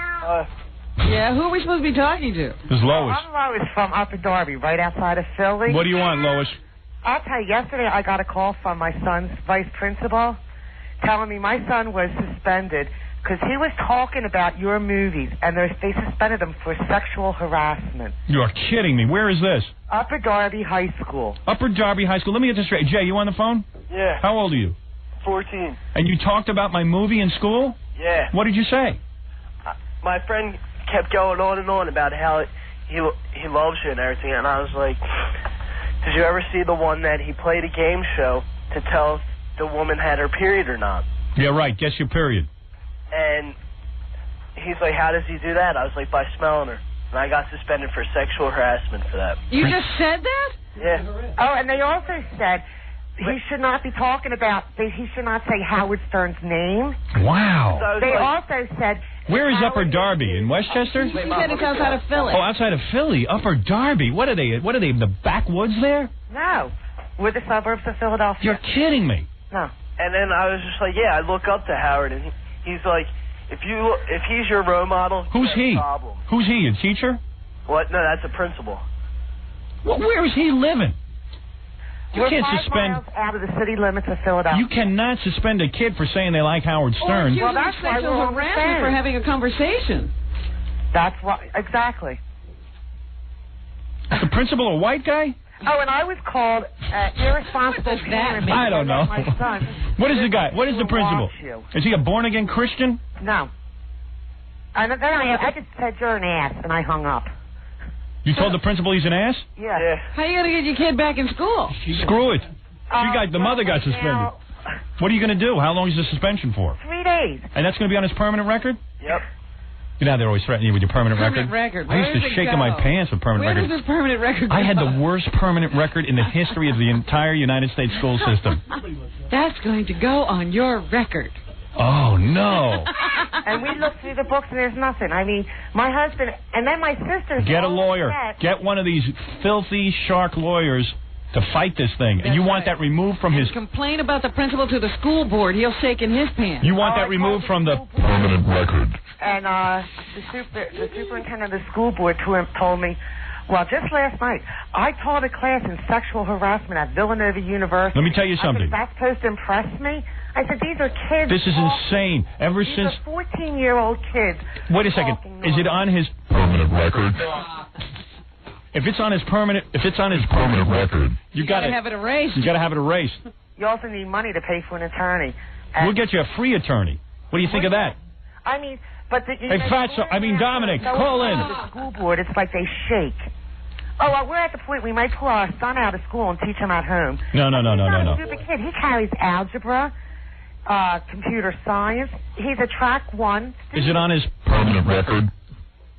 Speaker 11: Yeah, who are we supposed to be talking to?
Speaker 10: This is Lois.
Speaker 3: I'm Lois from Upper Darby, right outside of Philly.
Speaker 10: What do you want, Lois?
Speaker 3: I'll tell you, yesterday I got a call from my son's vice principal telling me my son was suspended because he was talking about your movies, and they suspended him for sexual harassment.
Speaker 10: You're kidding me. Where is this?
Speaker 3: Upper Darby High School.
Speaker 10: Upper Darby High School. Let me get this straight. Jay, you on the phone?
Speaker 23: Yeah.
Speaker 10: How old are you?
Speaker 23: 14.
Speaker 10: And you talked about my movie in school?
Speaker 23: Yeah.
Speaker 10: What did you say?
Speaker 23: My friend kept going on and on about how he loves you and everything, and I was like, did you ever see the one that he played a game show to tell if the woman had her period or not?
Speaker 10: Yeah, right. Guess your period.
Speaker 23: And he's like, how does he do that? I was like, by smelling her. And I got suspended for sexual harassment for that.
Speaker 11: You just said that?
Speaker 23: Yeah.
Speaker 3: Oh, and they also said he should not be talking about, he should not say Howard Stern's name.
Speaker 10: Wow.
Speaker 23: So
Speaker 3: they
Speaker 23: like,
Speaker 3: also said...
Speaker 10: Where is Upper Darby? In Westchester?
Speaker 11: He said it's outside of Philly.
Speaker 10: Oh, outside of Philly. Upper Darby. What are they? What are they, in the backwoods there?
Speaker 3: No. We're the suburbs of Philadelphia.
Speaker 10: You're kidding me.
Speaker 3: No.
Speaker 23: And then I was just like, yeah, I look up to Howard, and he's like, if he's your role model,
Speaker 10: who's he?
Speaker 23: Problem.
Speaker 10: Who's he? A teacher?
Speaker 23: What? No, that's a principal.
Speaker 8: Well, where is he living? You
Speaker 3: We're
Speaker 8: can't
Speaker 3: 5
Speaker 8: suspend.
Speaker 3: miles out of the city limits of Philadelphia.
Speaker 8: You cannot suspend a kid for saying they like Howard Stern.
Speaker 11: Or that's sexual harassment for having a conversation.
Speaker 3: That's why, exactly.
Speaker 8: Is the principal a white guy?
Speaker 3: Oh, and I was called irresponsible parent.
Speaker 8: I don't know.
Speaker 3: My son.
Speaker 8: What is the guy? What is the principal? Is he a born-again Christian?
Speaker 3: No. And then I just said, you're an ass, and I hung up.
Speaker 8: You told the principal he's an ass?
Speaker 3: Yeah.
Speaker 11: How are you going to get your kid back in school?
Speaker 8: Screw it. The mother got suspended. What are you going to do? How long is the suspension for?
Speaker 3: 3 days.
Speaker 8: And that's going to be on his permanent record?
Speaker 23: Yep.
Speaker 8: You know, they're always threatening you with your permanent record. I used to shake in my pants with permanent record.
Speaker 11: Where does this permanent record go?
Speaker 8: I had the worst permanent record in the history of the entire United States school system.
Speaker 11: That's going to go on your record.
Speaker 8: Oh, no.
Speaker 3: And we looked through the books, and there's nothing. I mean, my husband, and then my sister's...
Speaker 8: Get a lawyer. Get one of these filthy shark lawyers to fight this thing. And you want that removed from his...
Speaker 11: Complain about the principal to the school board. He'll shake in his pants.
Speaker 8: You want that removed from the permanent record.
Speaker 3: And the superintendent of the school board told me, well, just last night, I taught a class in sexual harassment at Villanova University.
Speaker 8: Let me tell you something.
Speaker 3: I said, that's supposed to impress me? I said, these are kids.
Speaker 8: This is insane. Ever
Speaker 3: these
Speaker 8: since...
Speaker 3: are 14-year-old kids.
Speaker 8: Wait a second. Is it on his permanent record? If it's on his permanent record, you got to
Speaker 11: have it erased.
Speaker 8: You got to have it erased.
Speaker 3: You also need money to pay for an attorney.
Speaker 8: We'll get you a free attorney. What do you think of that?
Speaker 3: I mean, but the...
Speaker 8: Hey, Fatso, Dominic, call in.
Speaker 3: The school board, it's like they shake. Oh, well, we're at the point we might pull our son out of school and teach him at home.
Speaker 8: No.
Speaker 3: He's not a stupid kid. He carries algebra, computer science. He's a track 1.
Speaker 8: Is it on his permanent record?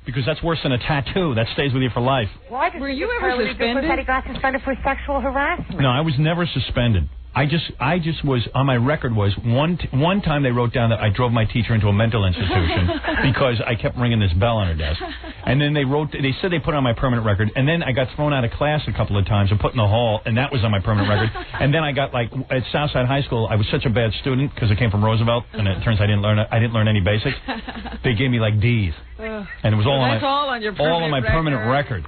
Speaker 8: Because that's worse than a tattoo. That stays with you for life.
Speaker 3: Were you ever suspended? That he got suspended for sexual harassment.
Speaker 8: No, I was never suspended. I just was, on my record was, one time they wrote down that I drove my teacher into a mental institution because I kept ringing this bell on her desk. And then they said they put it on my permanent record, and then I got thrown out of class a couple of times and put in the hall, and that was on my permanent record. And then I got, at Southside High School, I was such a bad student because I came from Roosevelt, and it turns out I didn't learn any basics. They gave me, D's. And it was all on my permanent record.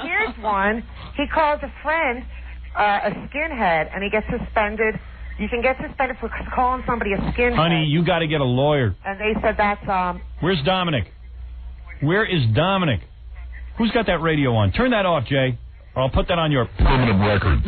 Speaker 3: Here's one. He calls a friend a skinhead, and he gets suspended. You can get suspended for calling somebody a skinhead.
Speaker 8: Honey, you got to get a lawyer.
Speaker 3: And they said that's
Speaker 8: Where's Dominic? Where is Dominic? Who's got that radio on? Turn that off, Jay, or I'll put that on your permanent record.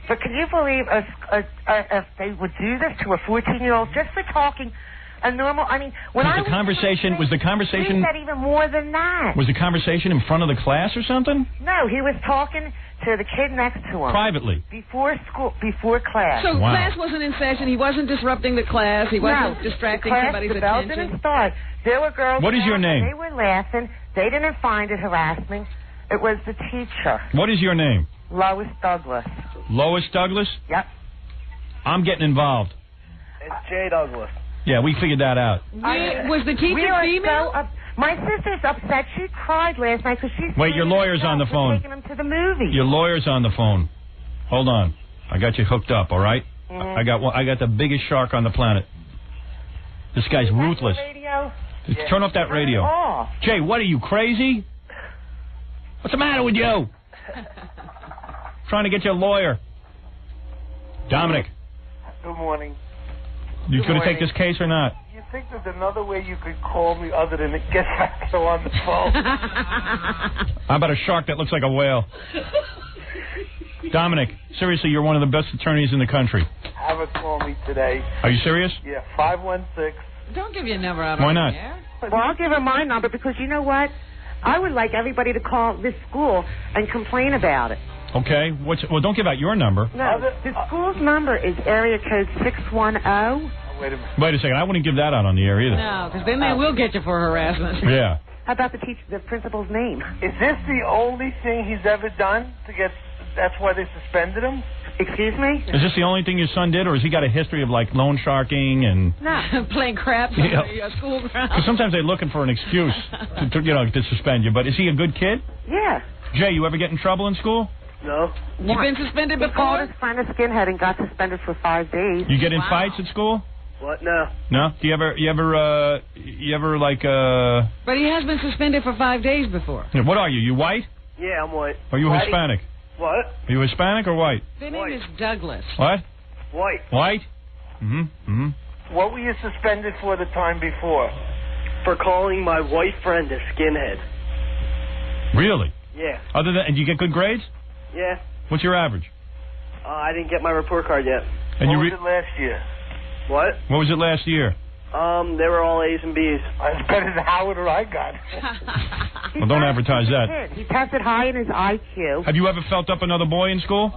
Speaker 3: But can you believe if they would do this to a 14-year-old just for talking a normal? I mean, when
Speaker 8: was the conversation?
Speaker 3: He said even more than that.
Speaker 8: Was the conversation in front of the class or something?
Speaker 3: No, he was talking to the kid next to him
Speaker 8: privately
Speaker 3: before school, before class.
Speaker 11: So class wasn't in session. He wasn't disrupting the class. He wasn't distracting somebody's
Speaker 3: the bell
Speaker 11: attention.
Speaker 3: Didn't start. There were girls.
Speaker 8: What is your name?
Speaker 3: They were laughing. They didn't find it harassing. It was the teacher.
Speaker 8: What is your name?
Speaker 3: Lois Douglas.
Speaker 8: Lois Douglas?
Speaker 3: Yep.
Speaker 8: I'm getting involved.
Speaker 23: It's Jay Douglas.
Speaker 8: Yeah, we figured that out.
Speaker 11: Was the teacher female?
Speaker 3: My sister's upset. She cried last night because she's...
Speaker 8: Wait, your lawyer's on the phone.
Speaker 3: Taking him to the movie.
Speaker 8: Your lawyer's on the phone. Hold on. I got you hooked up, all right?
Speaker 3: Mm-hmm.
Speaker 8: I got the biggest shark on the planet. This guy's ruthless. Turn off that radio.
Speaker 3: Off.
Speaker 8: Jay, what are you, crazy? What's the matter with you? Trying to get you a lawyer. Dominic.
Speaker 23: Good morning.
Speaker 8: You going to take this case or not?
Speaker 23: You think there's another way you could call me other than to get Fatso on the phone?
Speaker 8: How about a shark that looks like a whale? Dominic, seriously, you're one of the best attorneys in the country.
Speaker 23: Have her call me today.
Speaker 8: Are you serious?
Speaker 23: Yeah, 516.
Speaker 11: Don't give your number out.
Speaker 8: Why not?
Speaker 3: Well, I'll give her my number because you know what? I would like everybody to call this school and complain about it.
Speaker 8: Okay. Well, don't give out your number.
Speaker 3: No, the school's number is area code 610.
Speaker 23: Wait a minute.
Speaker 8: Wait a second. I wouldn't give that out on the air either.
Speaker 11: No, because then they will get you for harassment.
Speaker 8: Yeah.
Speaker 3: How about the principal's name?
Speaker 23: Is this the only thing he's ever done to get... That's why they suspended him?
Speaker 3: Excuse me?
Speaker 8: Is this the only thing your son did, or has he got a history of, loan sharking and...
Speaker 11: No, playing craps on the school ground.
Speaker 8: Because sometimes they're looking for an excuse to suspend you. But is he a good kid?
Speaker 3: Yeah.
Speaker 8: Jay, you ever get in trouble in school?
Speaker 23: No.
Speaker 11: You've been suspended before?
Speaker 3: He called his friend a skinhead and got suspended for 5 days.
Speaker 8: You get in fights at school?
Speaker 7: What? No.
Speaker 10: No? Do you ever like
Speaker 11: But he has been suspended for 5 days before.
Speaker 10: Yeah, what are you? You white?
Speaker 7: Yeah, I'm white.
Speaker 10: Are you
Speaker 7: White?
Speaker 10: Hispanic?
Speaker 7: What?
Speaker 10: Are you Hispanic or white?
Speaker 11: Their name is Douglas.
Speaker 10: What?
Speaker 7: White.
Speaker 10: White? Mm-hmm.
Speaker 23: What were you suspended for the time before?
Speaker 7: For calling my white friend a skinhead.
Speaker 10: Really?
Speaker 7: Yeah.
Speaker 10: Other than, and do you get good grades?
Speaker 7: Yeah.
Speaker 10: What's your average?
Speaker 7: I didn't get my report card yet.
Speaker 10: And
Speaker 23: what
Speaker 10: you
Speaker 23: was it last year?
Speaker 7: What?
Speaker 10: What was it last year?
Speaker 7: They were all A's and B's.
Speaker 23: As better than Howard or I got.
Speaker 10: Well, don't advertise that.
Speaker 3: He tested high in his IQ.
Speaker 10: Have you ever felt up another boy in school?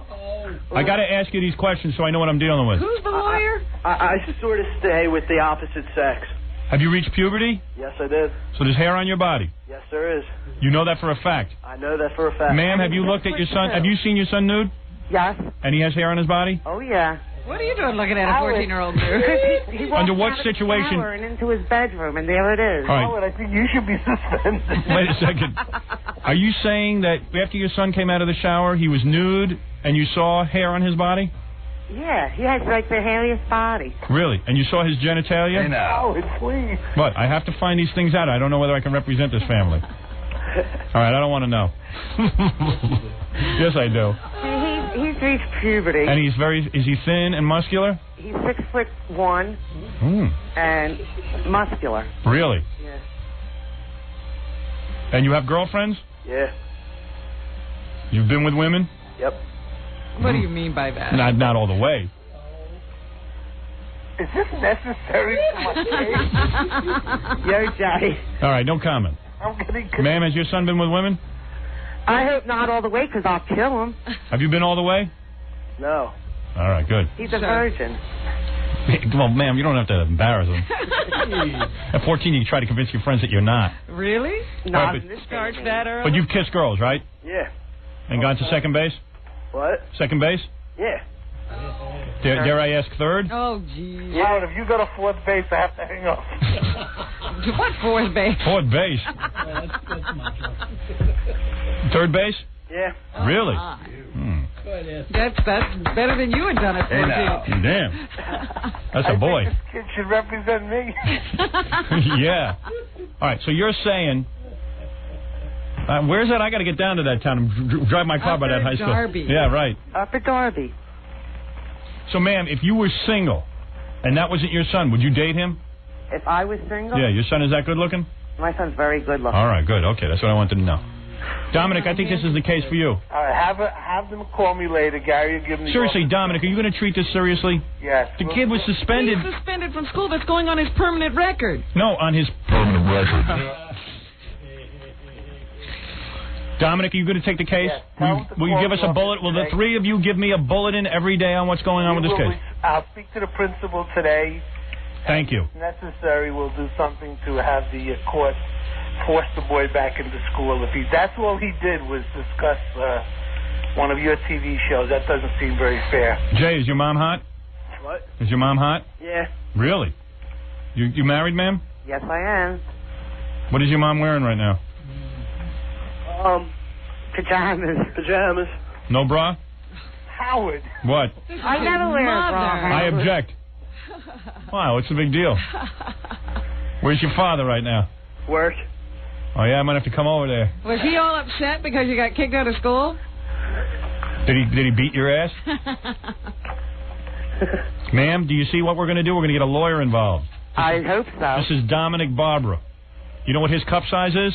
Speaker 10: I got to ask you these questions so I know what I'm dealing with.
Speaker 11: Who's the lawyer?
Speaker 7: I sort of stay with the opposite sex.
Speaker 10: Have you reached puberty?
Speaker 7: Yes, I did.
Speaker 10: So there's hair on your body?
Speaker 7: Yes, there is.
Speaker 10: You know that for a fact?
Speaker 7: I know that for a fact.
Speaker 10: Ma'am, have you looked at your son? Have you seen your son nude?
Speaker 3: Yes.
Speaker 10: And he has hair on his body?
Speaker 3: Oh, yeah.
Speaker 11: What are you doing looking at a 14-year-old dude?
Speaker 3: He walked
Speaker 10: Under what
Speaker 3: out of the
Speaker 10: situation?
Speaker 3: shower and into his bedroom, and there it is.
Speaker 10: All right.
Speaker 23: Howard, I think you should be suspended.
Speaker 10: Wait a second. Are you saying that after your son came out of the shower, he was nude and you saw hair on his body?
Speaker 3: Yeah, he has like the hairiest body.
Speaker 10: Really? And you saw his genitalia?
Speaker 23: Howard, please.
Speaker 10: What? I have to find these things out. I don't know whether I can represent this family. All right, I don't want to know. Yes, I do.
Speaker 3: He's reached puberty.
Speaker 10: And is he thin and muscular?
Speaker 3: He's 6'1" and muscular.
Speaker 10: Really?
Speaker 3: Yeah.
Speaker 10: And you have girlfriends?
Speaker 7: Yeah.
Speaker 10: You've been with women?
Speaker 7: Yep.
Speaker 11: What do you mean by that?
Speaker 10: Not all the way.
Speaker 23: Is this necessary for my case?
Speaker 3: Yo, Johnny.
Speaker 10: All right, don't comment.
Speaker 23: I'm getting...
Speaker 10: Ma'am, has your son been with women?
Speaker 3: I hope not all the way, because I'll kill him.
Speaker 10: Have you been all the way?
Speaker 7: No.
Speaker 10: All right, good.
Speaker 3: He's a virgin.
Speaker 10: Well, ma'am, you don't have to embarrass him. At 14, you try to convince your friends that you're not.
Speaker 11: Really?
Speaker 3: Not
Speaker 10: Right,
Speaker 3: in this
Speaker 11: Starts that early?
Speaker 10: but you've kissed girls, right?
Speaker 7: Yeah.
Speaker 10: And gone to second base?
Speaker 7: What?
Speaker 10: Second base?
Speaker 7: Yeah.
Speaker 10: Dare I ask third?
Speaker 11: Oh, geez.
Speaker 23: Howard, if you go to fourth base, I have to hang up.
Speaker 11: What fourth base?
Speaker 10: Fourth base. Third base?
Speaker 7: Yeah.
Speaker 10: Really?
Speaker 11: That's better than you had done at 14.
Speaker 10: Damn. That's a boy.
Speaker 23: This kid should represent me.
Speaker 10: Yeah. All right, so you're saying... where's that? I got to get down to that town and drive my car by that high school.
Speaker 11: Darby.
Speaker 10: Yeah, right.
Speaker 3: Up at Darby.
Speaker 10: So, ma'am, if you were single and that wasn't your son, would you date him?
Speaker 3: If I was single?
Speaker 10: Yeah, your son is that good looking?
Speaker 3: My son's very good looking.
Speaker 10: All right, good. Okay, that's what I wanted to know. Dominic, I think this is the case for you.
Speaker 23: All right, have them call me later. Gary will give me...
Speaker 10: Seriously, Dominic, are you going to treat this seriously?
Speaker 23: Yes.
Speaker 10: The kid was suspended.
Speaker 11: He's suspended from school. That's going on his permanent record.
Speaker 10: No, on his permanent record. Dominic, are you going to take the case?
Speaker 23: Yes.
Speaker 10: Will you give us a bullet? Will the three of you give me a bulletin every day on what's going on with this case?
Speaker 23: I'll speak to the principal today.
Speaker 10: Thank you.
Speaker 23: If necessary, we'll do something to have the court force the boy back into school. That's all he did was discuss one of your TV shows. That doesn't seem very fair.
Speaker 10: Jay, is your mom hot?
Speaker 7: What?
Speaker 10: Is your mom hot?
Speaker 7: Yeah.
Speaker 10: Really? You married, ma'am?
Speaker 3: Yes, I am.
Speaker 10: What is your mom wearing right now?
Speaker 7: Pajamas.
Speaker 10: No bra?
Speaker 23: Howard.
Speaker 10: What?
Speaker 3: I never wear a bra.
Speaker 10: I object. Wow, what's the big deal? Where's your father right now?
Speaker 7: Work.
Speaker 10: Oh, yeah, I might have to come over there.
Speaker 11: Was he all upset because you got kicked out of school?
Speaker 10: Did he beat your ass? Ma'am, do you see what we're going to do? We're going to get a lawyer involved.
Speaker 3: I hope so.
Speaker 10: This is Dominic Barbara. You know what his cup size is?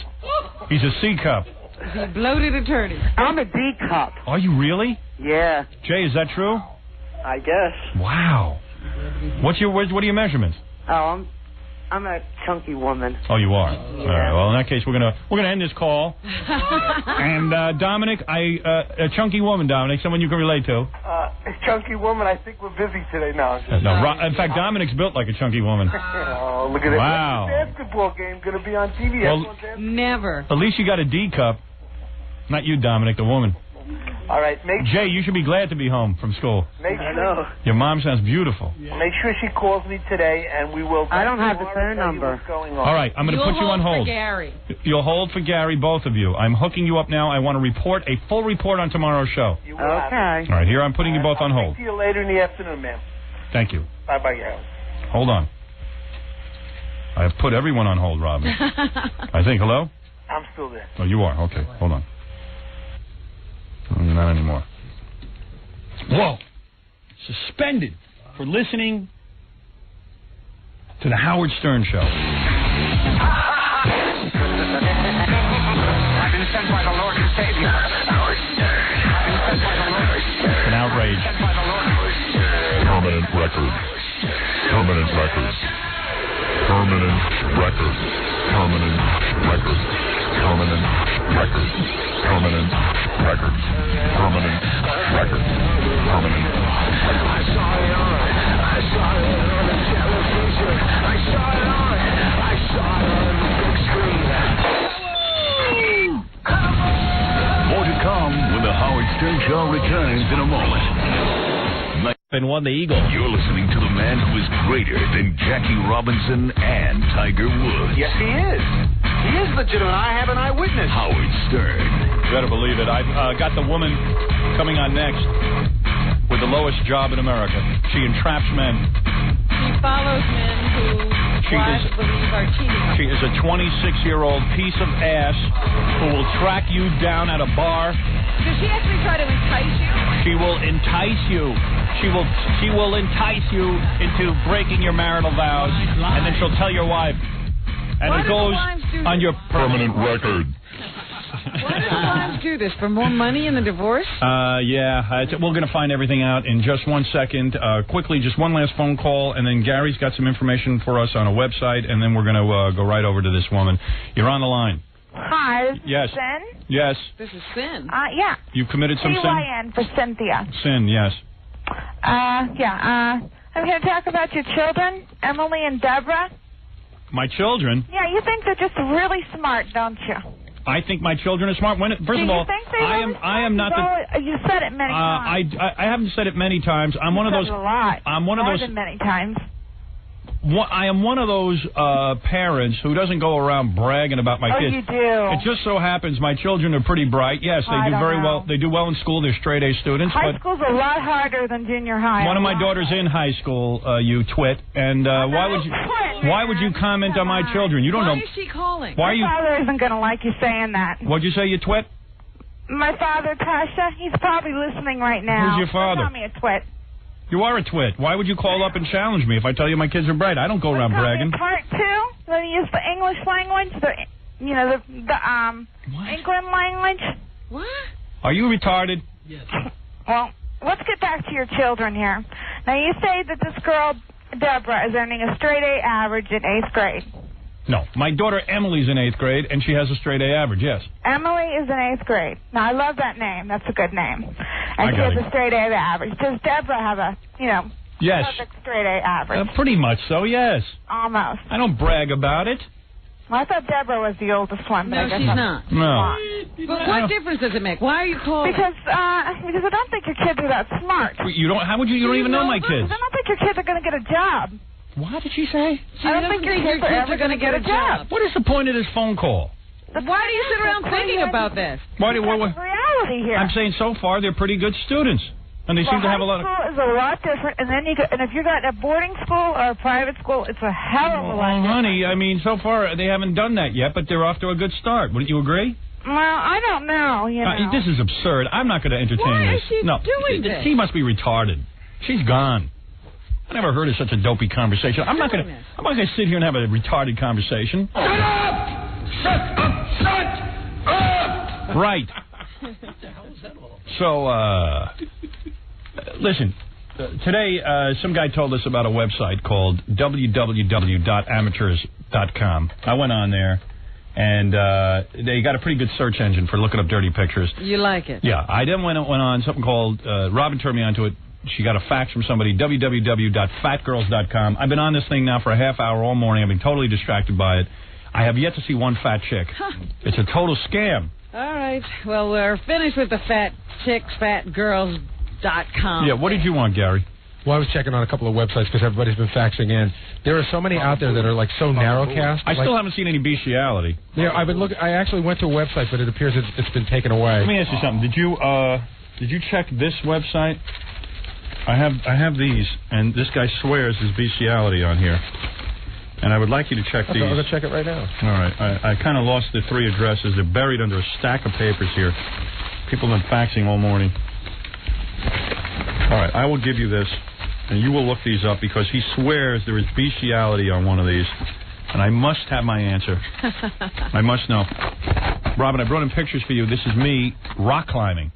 Speaker 10: He's a C cup.
Speaker 11: He's a bloated attorney.
Speaker 3: I'm a D cup.
Speaker 10: Are you really?
Speaker 3: Yeah.
Speaker 10: Jay, is that true?
Speaker 7: I guess.
Speaker 10: Wow. What are your measurements?
Speaker 3: Oh, I'm a chunky woman.
Speaker 10: Oh, you are.
Speaker 3: Yeah.
Speaker 10: All right. Well, in that case, we're gonna end this call. And Dominic, a chunky woman, Dominic, someone you can relate to.
Speaker 23: A chunky woman. I think we're busy today now.
Speaker 10: No, in fact, Dominic's built like a chunky woman.
Speaker 23: Oh, look at it.
Speaker 10: Wow.
Speaker 23: When's the basketball game going to be on TV?
Speaker 10: Well,
Speaker 11: never.
Speaker 10: At least you got a D cup. Not you, Dominic, the woman.
Speaker 23: All right,
Speaker 10: Jay, you should be glad to be home from school.
Speaker 23: I know.
Speaker 10: Your mom sounds beautiful.
Speaker 23: Make sure she calls me today, and we will...
Speaker 3: I don't have the phone number.
Speaker 10: All right, I'm going to put you on hold.
Speaker 11: For Gary.
Speaker 10: You'll hold for Gary, both of you. I'm hooking you up now. I want a full report on tomorrow's show.
Speaker 23: You will have it.
Speaker 10: All right, here I'm putting you both on hold.
Speaker 23: I'll see you later in the afternoon, ma'am.
Speaker 10: Thank you.
Speaker 23: Bye-bye, Gary.
Speaker 10: Hold on. I have put everyone on hold, Robin. I think. Hello?
Speaker 23: I'm still there.
Speaker 10: Oh, you are? Okay, hold on. Not anymore. Whoa! Suspended for listening to the Howard Stern Show.
Speaker 12: I've been sent by the Lord to save you. Howard Stern. I've been sent by the Lord.
Speaker 10: It's an outrage.
Speaker 1: Permanent record. Permanent record. Permanent record. Permanent record. Permanent record. Permanent record. Permanent record. Permanent record. I saw it on the television. I saw it on the big screen. More to come when the Howard Stern Show returns in a moment.
Speaker 8: And won the Eagle.
Speaker 1: You're listening to the man who is greater than Jackie Robinson and Tiger Woods.
Speaker 12: Yes, he is. He is legitimate. I have an eyewitness.
Speaker 1: Howard Stern.
Speaker 8: You better believe it. I've got the woman coming on next with the lowest job in America. She entraps men.
Speaker 11: She follows men who wives believe are cheating on her.
Speaker 8: She is a 26-year-old piece of ass who will track you down at a bar.
Speaker 11: Does she actually try to entice you?
Speaker 8: She will entice you. She will entice you into breaking your marital vows, and then she'll tell your wife. And
Speaker 11: Why
Speaker 8: it goes on your
Speaker 1: permanent record.
Speaker 11: Why do wives do this? For more money in the divorce?
Speaker 8: Yeah. We're going to find everything out in just 1 second. Quickly, just one last phone call, and then Gary's got some information for us on a website, and then we're going to go right over to this woman. You're on the line.
Speaker 13: Hi, this
Speaker 8: Yes.
Speaker 13: is Sin.
Speaker 8: Yes.
Speaker 11: This is Sin.
Speaker 13: Yeah.
Speaker 8: You've committed some sin?
Speaker 13: CYN for Cynthia.
Speaker 8: Sin, yes.
Speaker 13: I'm here to talk about your children, Emily and Deborah.
Speaker 8: My children?
Speaker 13: Yeah, you think they're just really smart, don't you?
Speaker 8: I think my children are smart. First of all, I am not the.
Speaker 13: You said it many times.
Speaker 8: I haven't said it many times. I'm one of those.
Speaker 13: A lot.
Speaker 8: I'm one of
Speaker 13: More
Speaker 8: those.
Speaker 13: than many times.
Speaker 8: I am one of those parents who doesn't go around bragging about my kids.
Speaker 13: Oh, you do.
Speaker 8: It just so happens my children are pretty bright. Yes, they do very well. They do well in school. They're straight A students.
Speaker 13: High school's a lot harder than junior high.
Speaker 8: One of my daughters in high school, you twit, and why would you comment on my children? You don't know.
Speaker 11: Why is she calling?
Speaker 8: Why are you?
Speaker 13: My father isn't going to like you saying that.
Speaker 8: What'd you say, you twit?
Speaker 13: My father, Tasha, he's probably listening right now.
Speaker 8: Who's your father?
Speaker 13: Call me a twit.
Speaker 8: You are a twit. Why would you call up and challenge me if I tell you my kids are bright? I don't go around bragging.
Speaker 13: Part two, they use the English language, the England language.
Speaker 11: What?
Speaker 8: Are you retarded?
Speaker 13: Yes. Well, let's get back to your children here. Now, you say that this girl, Deborah, is earning a straight A average in 8th grade.
Speaker 8: No. My daughter Emily's in 8th grade, and she has a straight A average, yes.
Speaker 13: Emily is in 8th grade. Now, I love that name. That's a good name. And she has a straight A average. Does Deborah have a,
Speaker 8: yes,
Speaker 13: perfect straight A average?
Speaker 8: Pretty much so, yes.
Speaker 13: Almost.
Speaker 8: I don't brag about it.
Speaker 13: Well, I thought Deborah was the oldest one.
Speaker 11: No, she's not.
Speaker 8: No.
Speaker 11: But what difference does it make? Why are you calling?
Speaker 13: Because I don't think your kids are that smart.
Speaker 8: You don't? How would you? You don't even know my kids.
Speaker 13: I don't think your kids are going to get a job.
Speaker 8: What did she say?
Speaker 13: I don't think your kids are ever going to get a job.
Speaker 8: What is the point of this phone call?
Speaker 11: Why do you sit around thinking about this?
Speaker 13: Reality here.
Speaker 8: I'm saying so far they're pretty good students, and they seem to have a lot of.
Speaker 13: High school is a lot different, and then if you got a boarding school or a private school, it's a hell of a lot different.
Speaker 8: Honey, I mean, so far they haven't done that yet, but they're off to a good start. Wouldn't you agree?
Speaker 13: Well, I don't know.
Speaker 8: This is absurd. I'm not going to entertain
Speaker 13: Why
Speaker 8: this.
Speaker 13: is she doing this?
Speaker 8: She must be retarded. She's gone. I never heard of such a dopey conversation. I'm not going to sit here and have a retarded conversation.
Speaker 12: Shut up! Shut up! Shut up!
Speaker 8: Right.
Speaker 12: What the hell is that all?
Speaker 8: So, listen. Today, some guy told us about a website called www.amateurs.com. I went on there, and they got a pretty good search engine for looking up dirty pictures.
Speaker 11: You like it?
Speaker 8: Yeah. I then went on something called, Robin turned me onto it. She got a fax from somebody, www.fatgirls.com. I've been on this thing now for a half hour all morning. I've been totally distracted by it. I have yet to see one fat chick. It's a total scam.
Speaker 11: All right. Well, we're finished with the fat chicks, fatgirls.com.
Speaker 8: Yeah, what did you want, Gary?
Speaker 15: Well, I was checking on a couple of websites because everybody's been faxing in. There are so many out there that are like so narrowcast.
Speaker 8: I still haven't seen any bestiality.
Speaker 15: Yeah, I've been looking. I actually went to a website, but it appears it's been taken away.
Speaker 8: Let me ask you something. Did you check this website? I have these, and this guy swears there's bestiality on here. And I would like you to check these.
Speaker 15: I'll go check it right now.
Speaker 8: All right. I kind of lost the 3 addresses. They're buried under a stack of papers here. People have been faxing all morning. All right. I will give you this, and you will look these up because he swears there is bestiality on one of these. And I must have my answer. I must know. Robin, I brought in pictures for you. This is me rock climbing.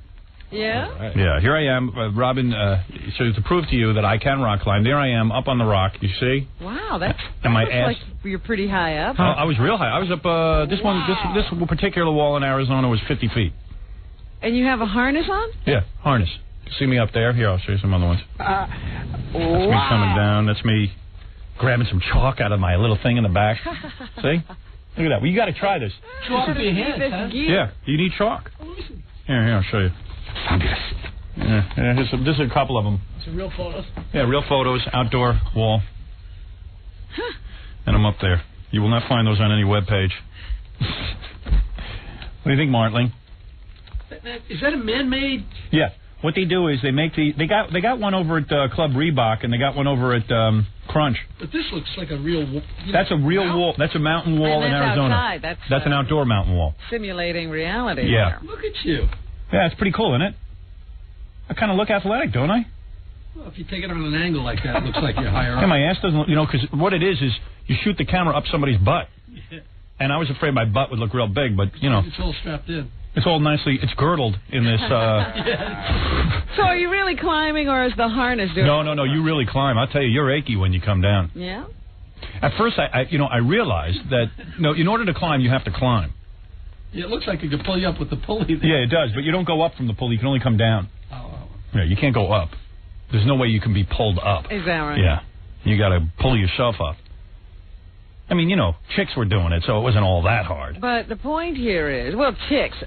Speaker 11: Yeah?
Speaker 8: Right. Yeah, here I am. Robin, so to prove to you that I can rock climb, there I am up on the rock. You see?
Speaker 11: Wow, that
Speaker 8: and my
Speaker 11: looks
Speaker 8: ass,
Speaker 11: like you're pretty high up.
Speaker 8: I was real high. I was up, this particular wall in Arizona was 50 feet.
Speaker 11: And you have a harness on?
Speaker 8: Yeah, harness. You see me up there? Here, I'll show you some other ones. That's me coming down. That's me grabbing some chalk out of my little thing in the back. See? Look at that. Well, you got to try this.
Speaker 19: Chalk for your hands, huh?
Speaker 8: Yeah, you need chalk. Here, I'll show you. Yeah, this is a couple of them.
Speaker 19: Some real photos?
Speaker 8: Yeah, real photos, outdoor wall. And I'm up there. You will not find those on any web page. What do you think, Martling?
Speaker 19: Is that a man-made?
Speaker 8: Yeah. What they do is they make they got one over at Club Reebok and they got one over at Crunch.
Speaker 19: But this looks like a real.
Speaker 8: That's a real wall. That's a mountain wall in Arizona.
Speaker 11: Outside.
Speaker 8: That's an outdoor mountain wall.
Speaker 11: Simulating reality.
Speaker 8: Yeah.
Speaker 11: There.
Speaker 19: Look at you.
Speaker 8: Yeah, it's pretty cool, isn't it? I kind of look athletic, don't I?
Speaker 19: Well, if you take it on an angle like that, it looks like you're higher up.
Speaker 8: Yeah, my ass doesn't. Because what it is you shoot the camera up somebody's butt.
Speaker 19: Yeah.
Speaker 8: And I was afraid my butt would look real big, but
Speaker 19: it's all strapped in.
Speaker 8: It's all nicely. It's girdled in this.
Speaker 11: Yeah. So are you really climbing, or is the harness doing?
Speaker 8: No. You really climb. I'll tell you, you're achy when you come down.
Speaker 11: Yeah.
Speaker 8: At first, I realized that in order to climb, you have to climb.
Speaker 19: Yeah, it looks like it could pull you up with the pulley there.
Speaker 8: Yeah, it does, but you don't go up from the pulley. You can only come down.
Speaker 19: Oh.
Speaker 8: Yeah, you can't go up. There's no way you can be pulled up.
Speaker 11: Is that right?
Speaker 8: Yeah. You got to pull yourself up. I mean, chicks were doing it, so it wasn't all that hard.
Speaker 11: But the point here is, chicks,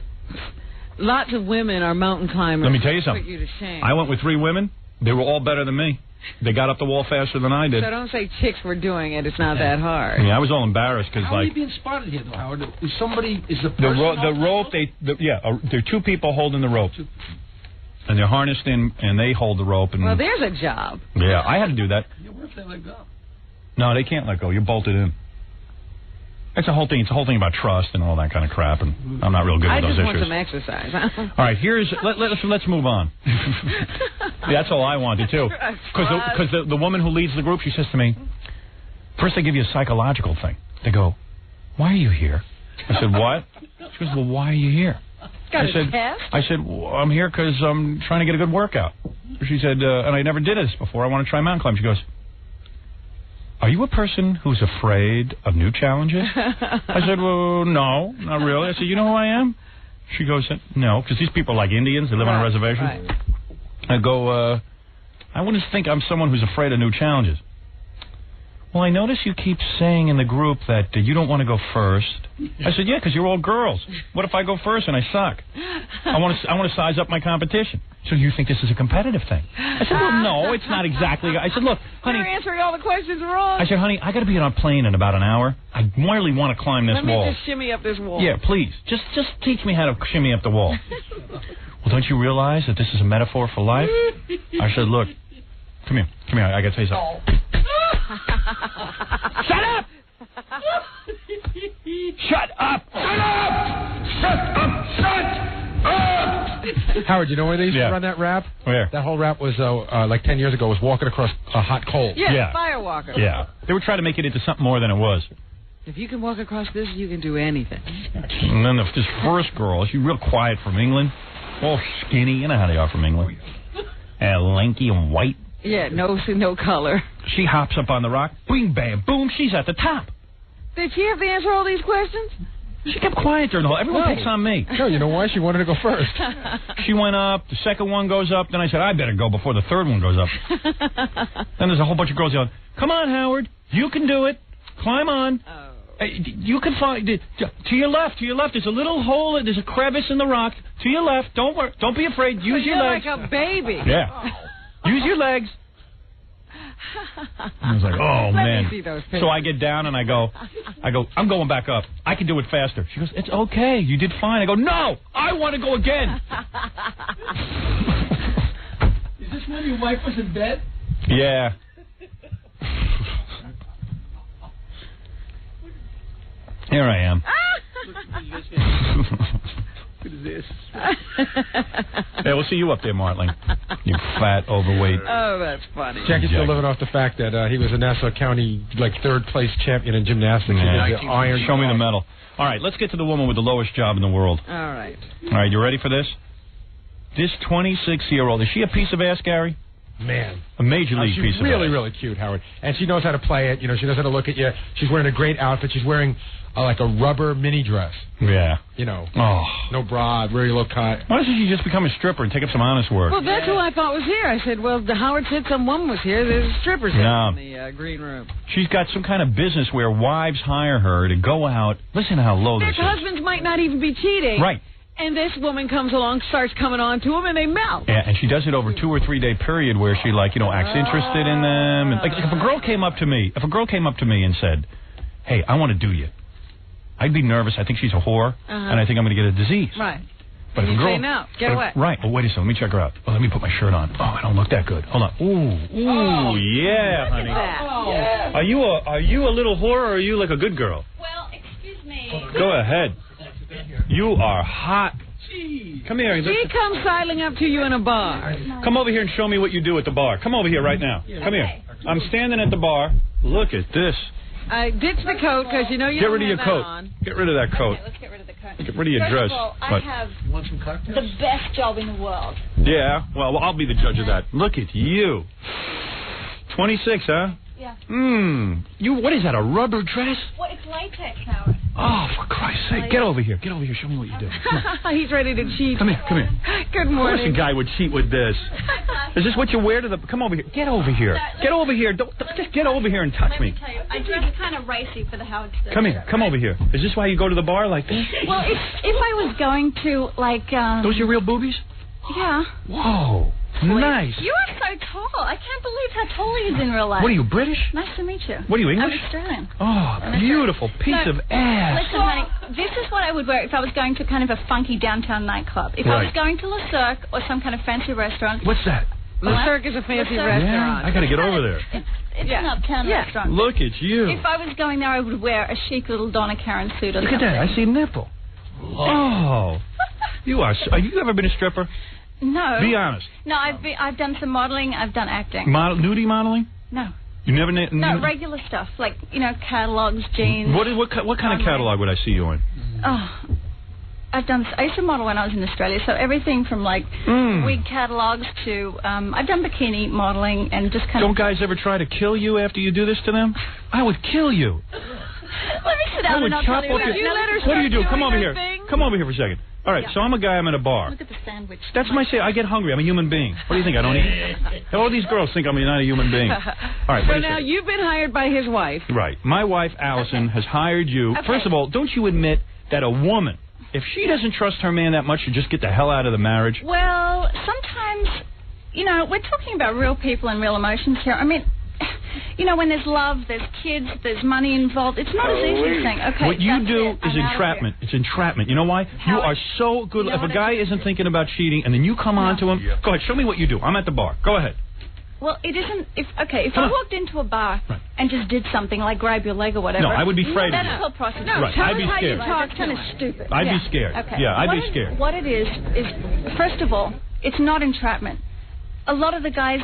Speaker 11: lots of women are mountain climbers.
Speaker 8: Let me tell you something.
Speaker 11: Put you to shame.
Speaker 8: I went with 3 women. They were all better than me. They got up the wall faster than I did.
Speaker 11: So don't say chicks were doing it. It's not that hard.
Speaker 8: Yeah, I was all embarrassed because
Speaker 19: How are you being spotted here, though, Howard? Is the person
Speaker 8: the rope? There are 2 people holding the rope, and they're harnessed in, and they hold the rope. And
Speaker 11: well, there's a job.
Speaker 8: Yeah, I had to do that.
Speaker 19: Yeah, what if they let go?
Speaker 8: No, they can't let go. You're bolted in. It's a whole thing. It's a whole thing about trust and all that kind of crap, and I'm not real good with those issues.
Speaker 11: I just want some exercise.
Speaker 8: All right, let's move on. That's all I wanted too. Because the woman who leads the group, she says to me, first they give you a psychological thing. They go, "Why are you here?" I said, "What?" She goes, "Well, why are you here?"
Speaker 11: Got a test?
Speaker 8: I said, well, "I'm here because I'm trying to get a good workout." She said, "And I never did this before. I want to try mountain climb." She goes, "Are you a person who's afraid of new challenges?" I said, "Well, no, not really." I said, "You know who I am?" She goes, "No," because these people are like Indians. They live on a reservation.
Speaker 11: Right.
Speaker 8: I go, "I wouldn't think I'm someone who's afraid of new challenges." "Well, I notice you keep saying in the group that you don't want to go first." I said, "Yeah, because you're all girls. What if I go first and I suck? I want to size up my competition." "So you think this is a competitive thing?" I said, "Well, no, it's not exactly." I said, "Look, honey."
Speaker 11: You're answering all the questions wrong.
Speaker 8: I said, "Honey, I got to be on a plane in about an hour. I really want to climb this wall."
Speaker 11: Let me just shimmy up this wall.
Speaker 8: Yeah, please. Just teach me how to shimmy up the wall. "Well, don't you realize that this is a metaphor for life?" I said, "Look, come here. I got to tell you something." Shut up! Shut up! Shut up! Shut up! Shut up!
Speaker 15: Howard, you know where they used to run that rap?
Speaker 8: Where?
Speaker 15: That whole rap was, like 10 years ago, was walking across a hot coal.
Speaker 11: Yeah, Firewalker.
Speaker 8: Yeah. They were trying to make it into something more than it was.
Speaker 11: If you can walk across this, you can do anything.
Speaker 8: And then this first girl, she's real quiet from England. All skinny. You know how they are from England. And lanky and white.
Speaker 11: Yeah, no color.
Speaker 8: She hops up on the rock. Bing, bam, boom. She's at the top.
Speaker 11: Did she have to answer all these questions?
Speaker 8: She kept quiet during the whole. Everyone picks on me.
Speaker 15: No, you know why? She wanted to go first.
Speaker 8: She went up. The second one goes up. Then I said, I better go before the third one goes up. Then there's a whole bunch of girls yelling, "Come on, Howard. You can do it. Climb on."
Speaker 11: Oh.
Speaker 8: You can find to your left. There's a little hole. There's a crevice in the rock. To your left. Don't worry. Don't be afraid. Use your legs.
Speaker 11: You're like a baby.
Speaker 8: Yeah. Use your legs. I was like, oh, man.
Speaker 11: Let me see those pictures.
Speaker 8: So I get down and I go, I'm going back up. I can do it faster. She goes, "It's okay. You did fine." I go, "No, I want to go again."
Speaker 19: this when your wife was in bed?
Speaker 10: Yeah. Here I am. Look at this. Hey, we'll see you up there, Martling. You fat, overweight.
Speaker 11: Oh, that's funny.
Speaker 15: Jackie's still living off the fact that he was a Nassau County, third place champion in gymnastics.
Speaker 10: Yeah.
Speaker 15: Iron.
Speaker 10: Show me the medal. All right, let's get to the woman with the lowest job in the world.
Speaker 11: All right.
Speaker 10: All right, you ready for this? This 26-year-old, is she a piece of ass, Gary?
Speaker 15: Man.
Speaker 10: A major league piece of ass.
Speaker 15: She's really, really cute, Howard. And she knows how to play it. You know, she knows how to look at you. She's wearing a great outfit. She's wearing like a rubber mini dress.
Speaker 10: Yeah.
Speaker 15: You know.
Speaker 10: Oh.
Speaker 15: No bra, very low cut.
Speaker 10: Why doesn't she just become a stripper and take up some honest work?
Speaker 11: Well, that's who I thought was here. I said, well, Howard said some woman was here. There's strippers in the green room.
Speaker 10: She's got some kind of business where wives hire her to go out. Listen to how low this is.
Speaker 11: Their husbands might not even be cheating.
Speaker 10: Right.
Speaker 11: And this woman comes along, starts coming on to them, and they melt.
Speaker 10: Yeah, and she does it over a 2 or 3 day period where she, acts interested in them. And, if a girl came up to me and said, hey, I want to do you, I'd be nervous. I think she's a whore, and I think I'm going to get a disease.
Speaker 11: Right.
Speaker 10: But if a girl,
Speaker 11: say no, get away.
Speaker 10: Right. Oh, wait a second. Let me check her out. Oh, let me put my shirt on. Oh, I don't look that good. Hold on. Ooh, yeah, honey.
Speaker 11: Yeah.
Speaker 10: Are you a little whore, or are you like a good girl?
Speaker 2: Well, excuse me.
Speaker 10: Go ahead. You are hot. Come here.
Speaker 11: She comes sidling up to you in a bar.
Speaker 10: Come over here and show me what you do at the bar. Come over here right now. Come here. I'm standing at the bar. Look at this.
Speaker 11: I ditch the coat because you know you
Speaker 10: Get
Speaker 11: don't
Speaker 10: rid of your
Speaker 11: have
Speaker 10: coat.
Speaker 11: that on.
Speaker 10: Get rid of that coat.
Speaker 2: Okay, let's get rid of the coat.
Speaker 10: Get rid of your dress.
Speaker 2: First of all, I
Speaker 10: But-
Speaker 2: have
Speaker 19: Want some cocktails?
Speaker 2: the best job in the world.
Speaker 10: Yeah. Well, I'll be the judge of that. Look at you. 26, huh?
Speaker 2: Yeah.
Speaker 10: What is that, a rubber dress?
Speaker 2: Well, it's latex, Howard.
Speaker 10: Oh, for Christ's sake. Get over here. Get over here. Show me what you do.
Speaker 11: He's ready to cheat.
Speaker 10: Come here.
Speaker 11: Good
Speaker 10: Of course
Speaker 11: morning.
Speaker 10: a guy would cheat with this. Is this what you wear to the... Come over here. Get over here. Get over here. Don't just get over here and touch
Speaker 2: Let
Speaker 10: me.
Speaker 2: me tell you, I dress kind of racy for the Howard Stern.
Speaker 10: Come here. Come over here. Is this why you go to the bar like this?
Speaker 2: Well, if I was going to,
Speaker 10: Those your real boobies?
Speaker 2: Yeah.
Speaker 10: Whoa. Nice.
Speaker 2: You are so tall. I can't believe how tall he is in real life.
Speaker 10: What are you, British?
Speaker 2: Nice to meet you.
Speaker 10: What are you, English?
Speaker 2: I'm Australian.
Speaker 10: Oh, beautiful piece of ass.
Speaker 2: Listen, honey, this is what I would wear if I was going to kind of a funky downtown nightclub. If I was going to Le Cirque or some kind of fancy restaurant.
Speaker 10: What's that?
Speaker 11: Le Cirque is a fancy
Speaker 2: Le Cirque.
Speaker 11: restaurant.
Speaker 10: Yeah, I got to get over there.
Speaker 2: It's an uptown restaurant.
Speaker 10: Look at you.
Speaker 2: If I was going there, I would wear a chic little Donna Karan suit or
Speaker 10: Look
Speaker 2: something.
Speaker 10: at that. I see a nipple. Oh. You are... Have you ever been a stripper?
Speaker 2: No.
Speaker 10: Be honest.
Speaker 2: No, I've done some modeling. I've done acting.
Speaker 10: Nudie modeling?
Speaker 2: No.
Speaker 10: You never...
Speaker 2: No, regular stuff like catalogs, jeans.
Speaker 10: What kind of catalog would I see you in?
Speaker 2: Oh, I used to model when I was in Australia, so everything from wig catalogs to I've done bikini modeling and just kind
Speaker 10: Don't guys ever try to kill you after you do this to them? I would kill you.
Speaker 2: Let me sit down and I'll tell you.
Speaker 10: What do you do? Come over here.
Speaker 2: Thing?
Speaker 10: Come over here for a second. All right, so I'm a guy. I'm at a bar.
Speaker 2: Look at the sandwich.
Speaker 10: That's my say. I get hungry. I'm a human being. What do you think? I don't eat. All these girls think I'm not a human being. All right.
Speaker 11: So now you've been hired by his wife.
Speaker 10: Right. My wife, Allison, has hired you.
Speaker 2: Okay.
Speaker 10: First of all, don't you admit that a woman, if she doesn't trust her man that much, should just get the hell out of the marriage?
Speaker 2: Well, sometimes, we're talking about real people and real emotions here. I mean, when there's love, there's kids, there's money involved, it's not as easy as saying, okay,
Speaker 10: what you do is
Speaker 2: I'm out of
Speaker 10: entrapment. It's entrapment. You know why? You are so good. If a guy isn't thinking about cheating and then you come on to him, go ahead, show me what you do. I'm at the bar. Go ahead.
Speaker 2: Well, it isn't. If I walked into a bar and just did something like grab your leg or whatever.
Speaker 10: No, I would be afraid of you.
Speaker 2: That's called prostitution.
Speaker 10: No, right, I'd be scared.
Speaker 2: It's kind of stupid.
Speaker 10: I'd be scared.
Speaker 2: Okay.
Speaker 10: Yeah, I'd be scared.
Speaker 2: What it is first of all, it's not entrapment. A lot of the guys.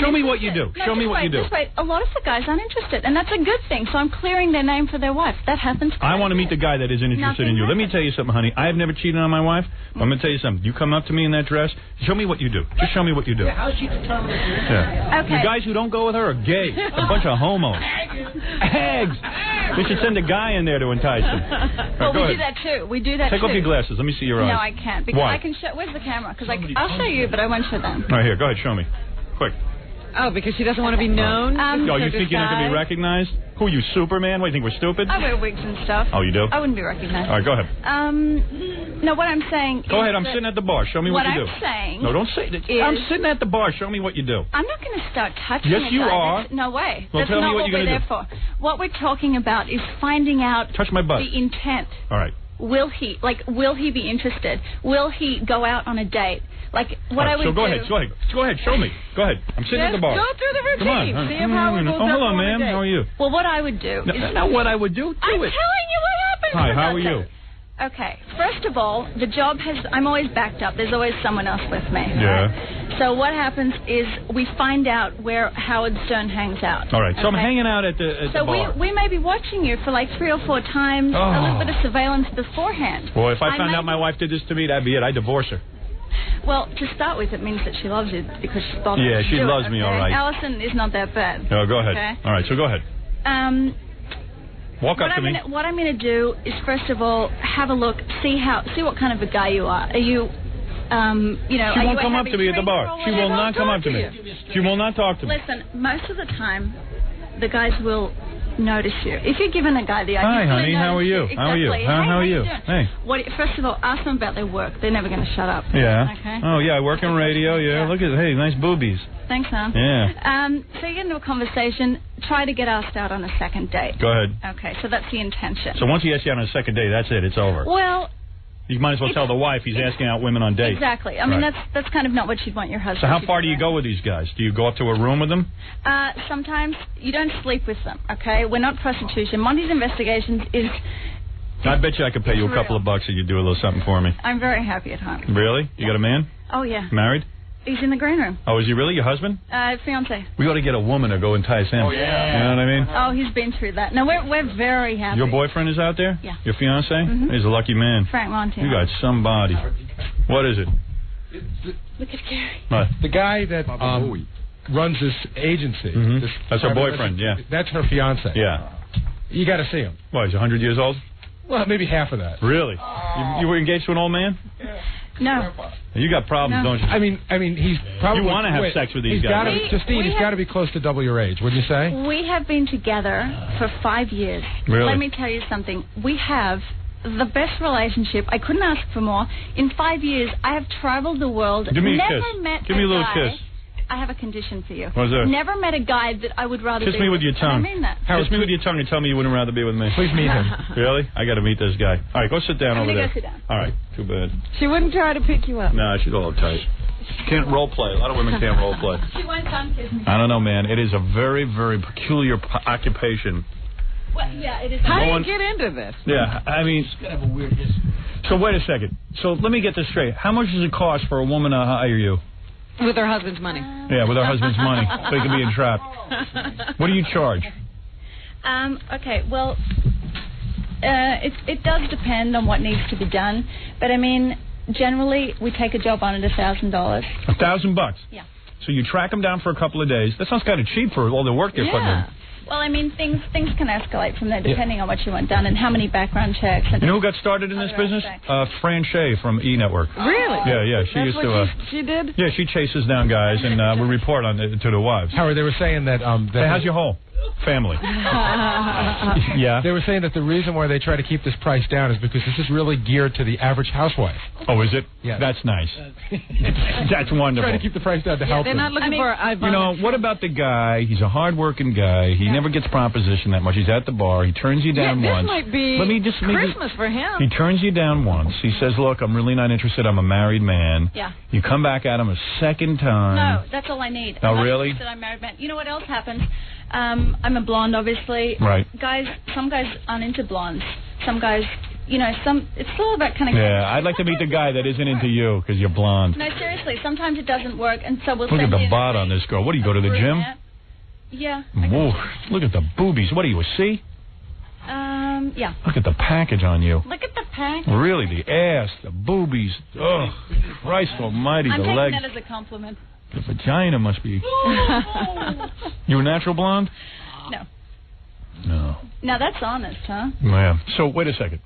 Speaker 10: Show me what you do. Show me what you do.
Speaker 2: Just wait. A lot of the guys aren't interested, and that's a good thing. So I'm clearing their name for their wife. That happens.
Speaker 10: I want to meet the guy that isn't interested in you. Let me tell you something, honey. I have never cheated on my wife. I'm going to tell you something. You come up to me in that dress, show me what you do. Just show me what you do.
Speaker 19: Yeah, how's she determined if you're
Speaker 2: Okay.
Speaker 10: The guys who don't go with her are gay. A bunch of homos. Hags. We should send a guy in there to entice them.
Speaker 2: Well, we do that too. We do that
Speaker 10: Take
Speaker 2: too.
Speaker 10: off your glasses. Let me see your eyes.
Speaker 2: No, I can't because
Speaker 10: Why?
Speaker 2: I can show. Where's the camera? Because I'll show you, but I won't show them.
Speaker 10: All right, here. Go ahead. Show me. Quick.
Speaker 11: Oh, because she doesn't want to be known?
Speaker 10: Oh, you think you're not going to be recognized? Who are you, Superman? What, do you think we're stupid?
Speaker 2: I wear wigs and stuff.
Speaker 10: Oh, you do?
Speaker 2: I wouldn't be recognized.
Speaker 10: All right, go ahead.
Speaker 2: No, what I'm saying
Speaker 10: Go
Speaker 2: is
Speaker 10: ahead. I'm sitting at the bar. Show me what you do.
Speaker 2: What I'm saying
Speaker 10: No, don't say that. I'm sitting at the bar. Show me what you do.
Speaker 2: I'm not going to start touching
Speaker 10: Yes,
Speaker 2: a
Speaker 10: you
Speaker 2: guy.
Speaker 10: are.
Speaker 2: No way.
Speaker 10: Well,
Speaker 2: That's
Speaker 10: tell me
Speaker 2: not
Speaker 10: what
Speaker 2: what
Speaker 10: you're
Speaker 2: we're
Speaker 10: gonna
Speaker 2: there for. What we're talking about is finding out
Speaker 10: Touch my butt.
Speaker 2: the intent.
Speaker 10: All right.
Speaker 2: will he be interested? Will he go out on a date? Like, what I would do...
Speaker 10: So go ahead, show me. Go ahead. I'm sitting at the bar.
Speaker 11: Go through the
Speaker 10: Come
Speaker 11: routine.
Speaker 10: on.
Speaker 11: See if Howard goes up
Speaker 10: hello,
Speaker 11: on a
Speaker 10: ma'am.
Speaker 11: date.
Speaker 10: How are you?
Speaker 2: Well, what I would do is...
Speaker 10: Not what I would do.
Speaker 2: I'm telling you what happens.
Speaker 10: Hi, how are you?
Speaker 2: Okay. First of all, the job has... I'm always backed up. There's always someone else with me.
Speaker 10: Yeah.
Speaker 2: Right? So what happens is we find out where Howard Stern hangs out.
Speaker 10: All right. So I'm
Speaker 2: okay?
Speaker 10: hanging out at the bar.
Speaker 2: So we may be watching you for like 3 or 4 times, a little bit of surveillance beforehand.
Speaker 10: Well, if I found out my wife did this to me, that'd be it. I'd divorce her.
Speaker 2: Well, to start with, it means that she loves you because she's bothered.
Speaker 10: Yeah, she loves me, all right.
Speaker 2: Allison is not that bad.
Speaker 10: No, go ahead.
Speaker 2: Okay?
Speaker 10: All right, so go ahead. Walk up to me.
Speaker 2: What I'm going to do is, first of all, have a look, see what kind of a guy you are. Are you,
Speaker 10: She won't come up to me at the bar. She will not come up to me. She will not talk to me.
Speaker 2: Listen, most of the time, the guys will notice you. If you're giving a guy the idea...
Speaker 10: Hi, honey. How are you?
Speaker 2: Exactly.
Speaker 10: How are you? How are you? Hey.
Speaker 2: First of all, ask them about their work. They're never going to shut up.
Speaker 10: Yeah.
Speaker 2: Okay.
Speaker 10: Oh, yeah, I work in radio. Yeah. Look at hey, nice boobies.
Speaker 2: Thanks, man.
Speaker 10: Yeah.
Speaker 2: So you get into a conversation, try to get asked out on a second date.
Speaker 10: Go ahead.
Speaker 2: Okay, so that's the intention.
Speaker 10: So once he asks you out on a second date, that's it. It's over.
Speaker 2: Well...
Speaker 10: You might as well tell the wife he's asking out women on dates.
Speaker 2: Exactly. I mean, that's kind of not what you'd want your husband
Speaker 10: So how
Speaker 2: to
Speaker 10: far
Speaker 2: do.
Speaker 10: do you go with these guys? Do you go up to a room with them?
Speaker 2: Sometimes you don't sleep with them, okay? We're not prostitution. Monty's Investigations is...
Speaker 10: I bet you I could pay you a couple of bucks if you do a little something for me.
Speaker 2: I'm very happy at home.
Speaker 10: Really? You got a man?
Speaker 2: Oh, yeah.
Speaker 10: Married?
Speaker 2: He's in the green room.
Speaker 10: Oh, is he really your husband?
Speaker 2: Fiance.
Speaker 10: We ought to get a woman to go entice him.
Speaker 2: Oh, yeah.
Speaker 10: You know what I mean?
Speaker 2: Oh, he's been through that. No, we're very happy.
Speaker 10: Your boyfriend is out there?
Speaker 2: Yeah.
Speaker 10: Your fiance?
Speaker 2: Mhm.
Speaker 10: He's a lucky man.
Speaker 2: Frank Montana.
Speaker 10: You got somebody. What is it?
Speaker 2: Look at Gary.
Speaker 10: What?
Speaker 15: The guy that runs this agency. This
Speaker 10: That's her boyfriend, yeah.
Speaker 15: That's her fiance.
Speaker 10: Yeah.
Speaker 15: You got to see him.
Speaker 10: What, he's 100 years old?
Speaker 15: Well, maybe half of that.
Speaker 10: Really? You were engaged to an old man?
Speaker 2: No.
Speaker 10: You got problems, don't you?
Speaker 15: I mean, he's probably...
Speaker 10: You want to have sex with these guys.
Speaker 15: He's got to be close to double your age, wouldn't you say?
Speaker 2: We have been together for 5 years.
Speaker 10: Really?
Speaker 2: Let me tell you something. We have the best relationship. I couldn't ask for more. In 5 years, I have traveled the world.
Speaker 10: Give me a
Speaker 2: never
Speaker 10: kiss.
Speaker 2: Met
Speaker 10: Give me a little
Speaker 2: guy.
Speaker 10: kiss.
Speaker 2: I have a condition for you.
Speaker 10: What's that?
Speaker 2: Never met a guy that I would rather
Speaker 10: Kiss
Speaker 2: be
Speaker 10: me with your tongue.
Speaker 2: And I mean that.
Speaker 10: Kiss me with your tongue and tell me you wouldn't rather be with me.
Speaker 15: Please meet him.
Speaker 10: Really? I got to meet this guy. All right, go sit down
Speaker 2: I'm
Speaker 10: over
Speaker 2: gonna
Speaker 10: there.
Speaker 2: go sit down.
Speaker 10: All right, too bad.
Speaker 11: She wouldn't try to pick you up.
Speaker 10: Nah, she's all uptight. She can't role play. A lot of women can't role play.
Speaker 2: She won't tongue kiss me.
Speaker 10: I don't know, man. It is a very, very peculiar occupation.
Speaker 2: Well, yeah, it is.
Speaker 11: How do you get into this?
Speaker 10: Yeah, I mean...
Speaker 14: It's kind of a weird history.
Speaker 10: So wait a second. So let me get this straight. How much does it cost for a woman to hire you?
Speaker 11: With her husband's money.
Speaker 10: Yeah, with her husband's money. So he can be entrapped. What do you charge?
Speaker 2: Okay, well, it does depend on what needs to be done. But, I mean, generally, we take a job on at $1,000.
Speaker 10: $1,000?
Speaker 2: Yeah.
Speaker 10: So you track them down for a couple of days. That sounds kind of cheap for all the work they're putting in.
Speaker 2: Well, I mean, things can escalate from there depending on what you want done and how many background checks. And
Speaker 10: You know who got started in this business? Fran Shea from E! Network.
Speaker 11: Really?
Speaker 10: Yeah, she
Speaker 11: That's
Speaker 10: used
Speaker 11: what
Speaker 10: to...
Speaker 11: she did?
Speaker 10: Yeah, she chases down guys, and we report on it to the wives.
Speaker 15: Howard, they were saying that...
Speaker 10: Hey, how's your whole family? Yeah.
Speaker 15: They were saying that the reason why they try to keep this price down is because this is really geared to the average housewife.
Speaker 10: Oh, is it?
Speaker 15: Yeah.
Speaker 10: That's nice. That's wonderful.
Speaker 15: Trying to keep the price down to help
Speaker 11: They're
Speaker 15: them.
Speaker 11: not looking for...
Speaker 10: You know, what about the guy? He's a hard-working guy. He never gets propositioned that much. He's at the bar. He turns you down
Speaker 11: this
Speaker 10: once.
Speaker 11: might be Christmas for him.
Speaker 10: He turns you down once. He says, look, I'm really not interested. I'm a married man.
Speaker 2: Yeah.
Speaker 10: You come back at him a second time.
Speaker 2: No, that's all I need.
Speaker 10: Oh,
Speaker 2: I'm not
Speaker 10: really?
Speaker 2: interested, I'm married man. You know what else happens? I'm a blonde, obviously.
Speaker 10: Right.
Speaker 2: Some guys aren't into blondes. Some guys, it's all about kind of...
Speaker 10: Yeah, I'd like to meet the guy that isn't into you because you're blonde.
Speaker 2: No, seriously, sometimes it doesn't work, and so we'll
Speaker 10: Look at
Speaker 2: send
Speaker 10: the
Speaker 2: in
Speaker 10: bod on this girl. What, do you go to the gym?
Speaker 2: Yeah.
Speaker 10: Whoa, look at the boobies. What are you, a C?
Speaker 2: Yeah.
Speaker 10: Look at the package on you.
Speaker 2: Look at the package.
Speaker 10: Really, the ass, the boobies. Oh, Christ almighty,
Speaker 2: I'm
Speaker 10: the
Speaker 2: taking
Speaker 10: legs.
Speaker 2: that as a compliment.
Speaker 10: The vagina must be... You a natural blonde?
Speaker 2: No.
Speaker 10: No.
Speaker 2: Now, that's honest, huh?
Speaker 10: Yeah. So, wait a second.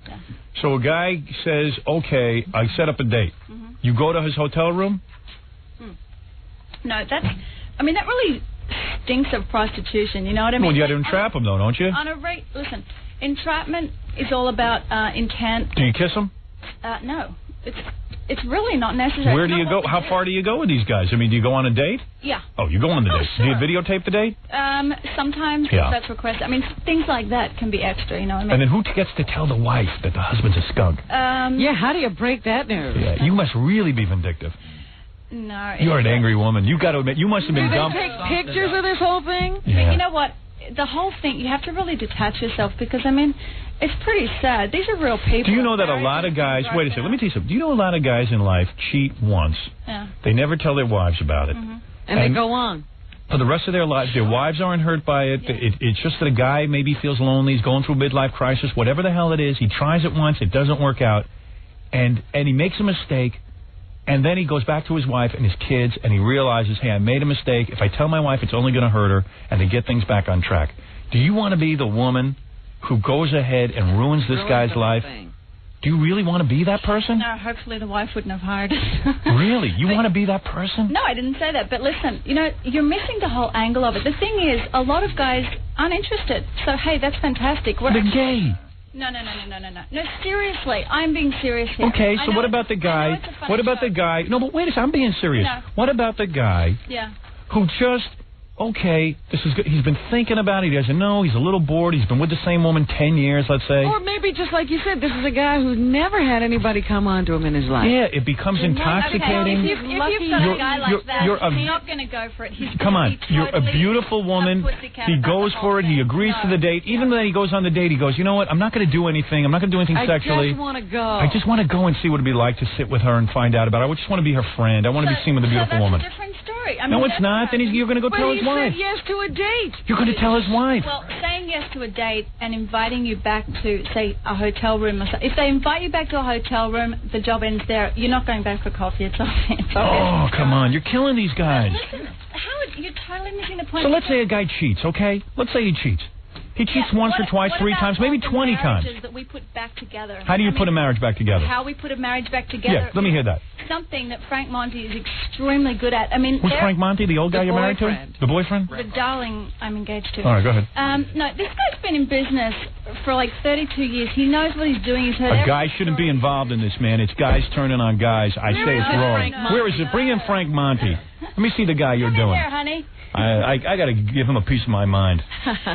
Speaker 2: Yeah.
Speaker 10: So a guy says, okay, I set up a date.
Speaker 2: Mm-hmm.
Speaker 10: You go to his hotel room?
Speaker 2: No, that really stinks of prostitution, you know what I mean?
Speaker 10: Well, you got to entrap him, though, don't you?
Speaker 2: Listen, entrapment is all about intent.
Speaker 10: Do you kiss him?
Speaker 2: No. it's really not necessary.
Speaker 10: Where do you go? How far do you go with these guys? I mean, do you go on a date?
Speaker 2: Yeah.
Speaker 10: Oh, you go on the date.
Speaker 2: Sure.
Speaker 10: Do you videotape the date?
Speaker 2: Sometimes if that's requested. I mean, things like that can be extra, you know what I mean?
Speaker 10: And then who gets to tell the wife that the husband's a skunk?
Speaker 11: Yeah, how do you break that news?
Speaker 10: Yeah, you must really be vindictive.
Speaker 2: No.
Speaker 10: You're an angry woman. You got to admit, you must have been dumped.
Speaker 11: Do they take pictures of this whole thing?
Speaker 10: Yeah.
Speaker 2: You know what? The whole thing, you have to really detach yourself because, I mean, it's pretty sad. These are real people.
Speaker 10: Do you know that a lot of guys... Wait a second, let me tell you something. Do you know a lot of guys in life cheat once?
Speaker 2: Yeah.
Speaker 10: They never tell their wives about it.
Speaker 11: And they go on.
Speaker 10: For the rest of their lives, their wives aren't hurt by it. It's just that a guy maybe feels lonely. He's going through a midlife crisis. Whatever the hell it is, he tries it once. It doesn't work out. And he makes a mistake. And then he goes back to his wife and his kids, and he realizes, hey, I made a mistake. If I tell my wife, it's only going to hurt her, and they get things back on track. Do you want to be the woman who goes ahead and ruins this guy's life? Do you really want to be that person?
Speaker 2: No, hopefully the wife wouldn't have hired us.
Speaker 10: Really? You want to be that person?
Speaker 2: No, I didn't say that. But listen, you know, you're missing the whole angle of it. The thing is, a lot of guys aren't interested. So, hey, that's fantastic.
Speaker 10: They're gay.
Speaker 2: No. No, seriously. I'm being serious here.
Speaker 10: Okay, so what about the guy? What about the guy? No, but wait a second. I'm being serious.
Speaker 2: No.
Speaker 10: What about the guy who just... Okay, this is good. He's been thinking about it. He doesn't know. He's a little bored. He's been with the same woman 10 years, let's say.
Speaker 11: Or maybe just like you said, this is a guy who's never had anybody come on to him in his life.
Speaker 10: Yeah, it becomes intoxicating.
Speaker 2: If you've got a guy like that, he's not going to go for it.
Speaker 10: Come on, you're a beautiful woman. He goes for it. He agrees to the date. Even when he goes on the date, he goes, you know what? I'm not going to do anything. I'm not going to do anything sexually.
Speaker 11: I just want to go.
Speaker 10: I just want to go and see what it'd be like to sit with her and find out about her. I just want to be her friend. I want to be seen with a beautiful woman.
Speaker 2: That's a different story. I mean,
Speaker 10: no, it's not. Then you're going to go tell his wife.
Speaker 11: But he said yes to a date.
Speaker 10: You're going to tell his wife.
Speaker 2: Well, saying yes to a date and inviting you back to, say, a hotel room or something. If they invite you back to a hotel room, the job ends there. You're not going back for coffee. It's obvious.
Speaker 10: Oh, come on. You're killing these guys.
Speaker 2: Listen, Howard, you're totally missing the point.
Speaker 10: So let's say a guy cheats, okay? Let's say he cheats. He cheats once or twice, 3 times, maybe 20 times.
Speaker 2: That we put back together.
Speaker 10: How do you put a marriage back together?
Speaker 2: How we put a marriage back together.
Speaker 10: Yeah, let me hear that.
Speaker 2: Something that Frank Monty is extremely good at. I mean,
Speaker 10: who's Frank Monty? The old guy you're married to? The boyfriend?
Speaker 2: The darling I'm engaged to.
Speaker 10: All right, go ahead.
Speaker 2: No, this guy's been in business for like 32 years. He knows what he's doing. He's heard
Speaker 10: a guy shouldn't be involved in this, man. It's guys turning on guys. I say it's wrong. Where is it? Bring in Frank Monty. Let me see the guy you're doing.
Speaker 2: There, honey.
Speaker 10: I got to give him a piece of my mind.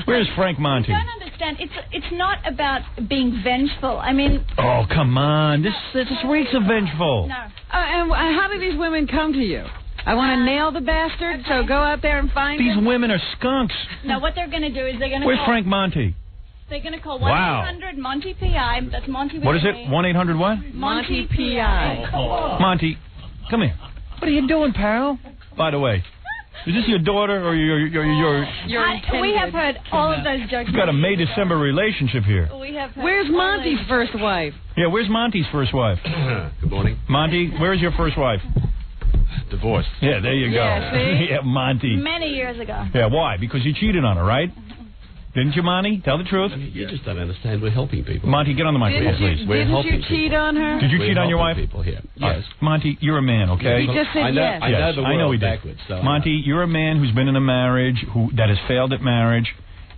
Speaker 10: Where's Frank Monty?
Speaker 2: You don't understand. It's not about being vengeful. I mean...
Speaker 10: Oh, come on. This reeks of vengeful.
Speaker 2: No.
Speaker 11: And how do these women come to you? I want to nail the bastard, so go out there and find
Speaker 10: These
Speaker 11: him?
Speaker 10: women are skunks.
Speaker 2: No, what they're going to do is they're going to
Speaker 10: Where's Frank Monty?
Speaker 2: They're going to call 1-800-MONTY-PI. That's Monty with
Speaker 10: What is it? 1-800 what?
Speaker 11: Monty-PI.
Speaker 10: Monty, come here. What are you doing, pal? By the way, is this your daughter or your
Speaker 2: we have heard all of those jokes.
Speaker 10: You've got a May-December relationship here.
Speaker 2: We have heard
Speaker 11: Where's Monty's first wife?
Speaker 10: Yeah, where's Monty's first wife?
Speaker 16: Good morning.
Speaker 10: Monty, where's your first wife?
Speaker 16: Divorced.
Speaker 10: Yeah, there you go.
Speaker 2: Yeah, see?
Speaker 10: Yeah, Monty.
Speaker 2: Many years ago.
Speaker 10: Yeah, why? Because you cheated on her, right? Didn't you, Monty? Tell the truth.
Speaker 16: You just don't understand. We're helping people.
Speaker 10: Monty, get on the microphone, please.
Speaker 11: Didn't you cheat on her?
Speaker 10: Did you cheat on your wife?
Speaker 16: People here. Yes.
Speaker 10: Monty, you're a man, okay?
Speaker 11: He just said yes.
Speaker 16: I know the world
Speaker 10: I know he
Speaker 16: backwards.
Speaker 10: did.
Speaker 16: So
Speaker 10: Monty, you're a man who's been in a marriage that has failed at marriage,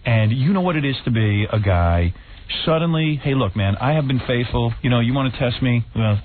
Speaker 10: and you know what it is to be a guy. Suddenly, hey, look, man, I have been faithful. You know, you want to test me? Well,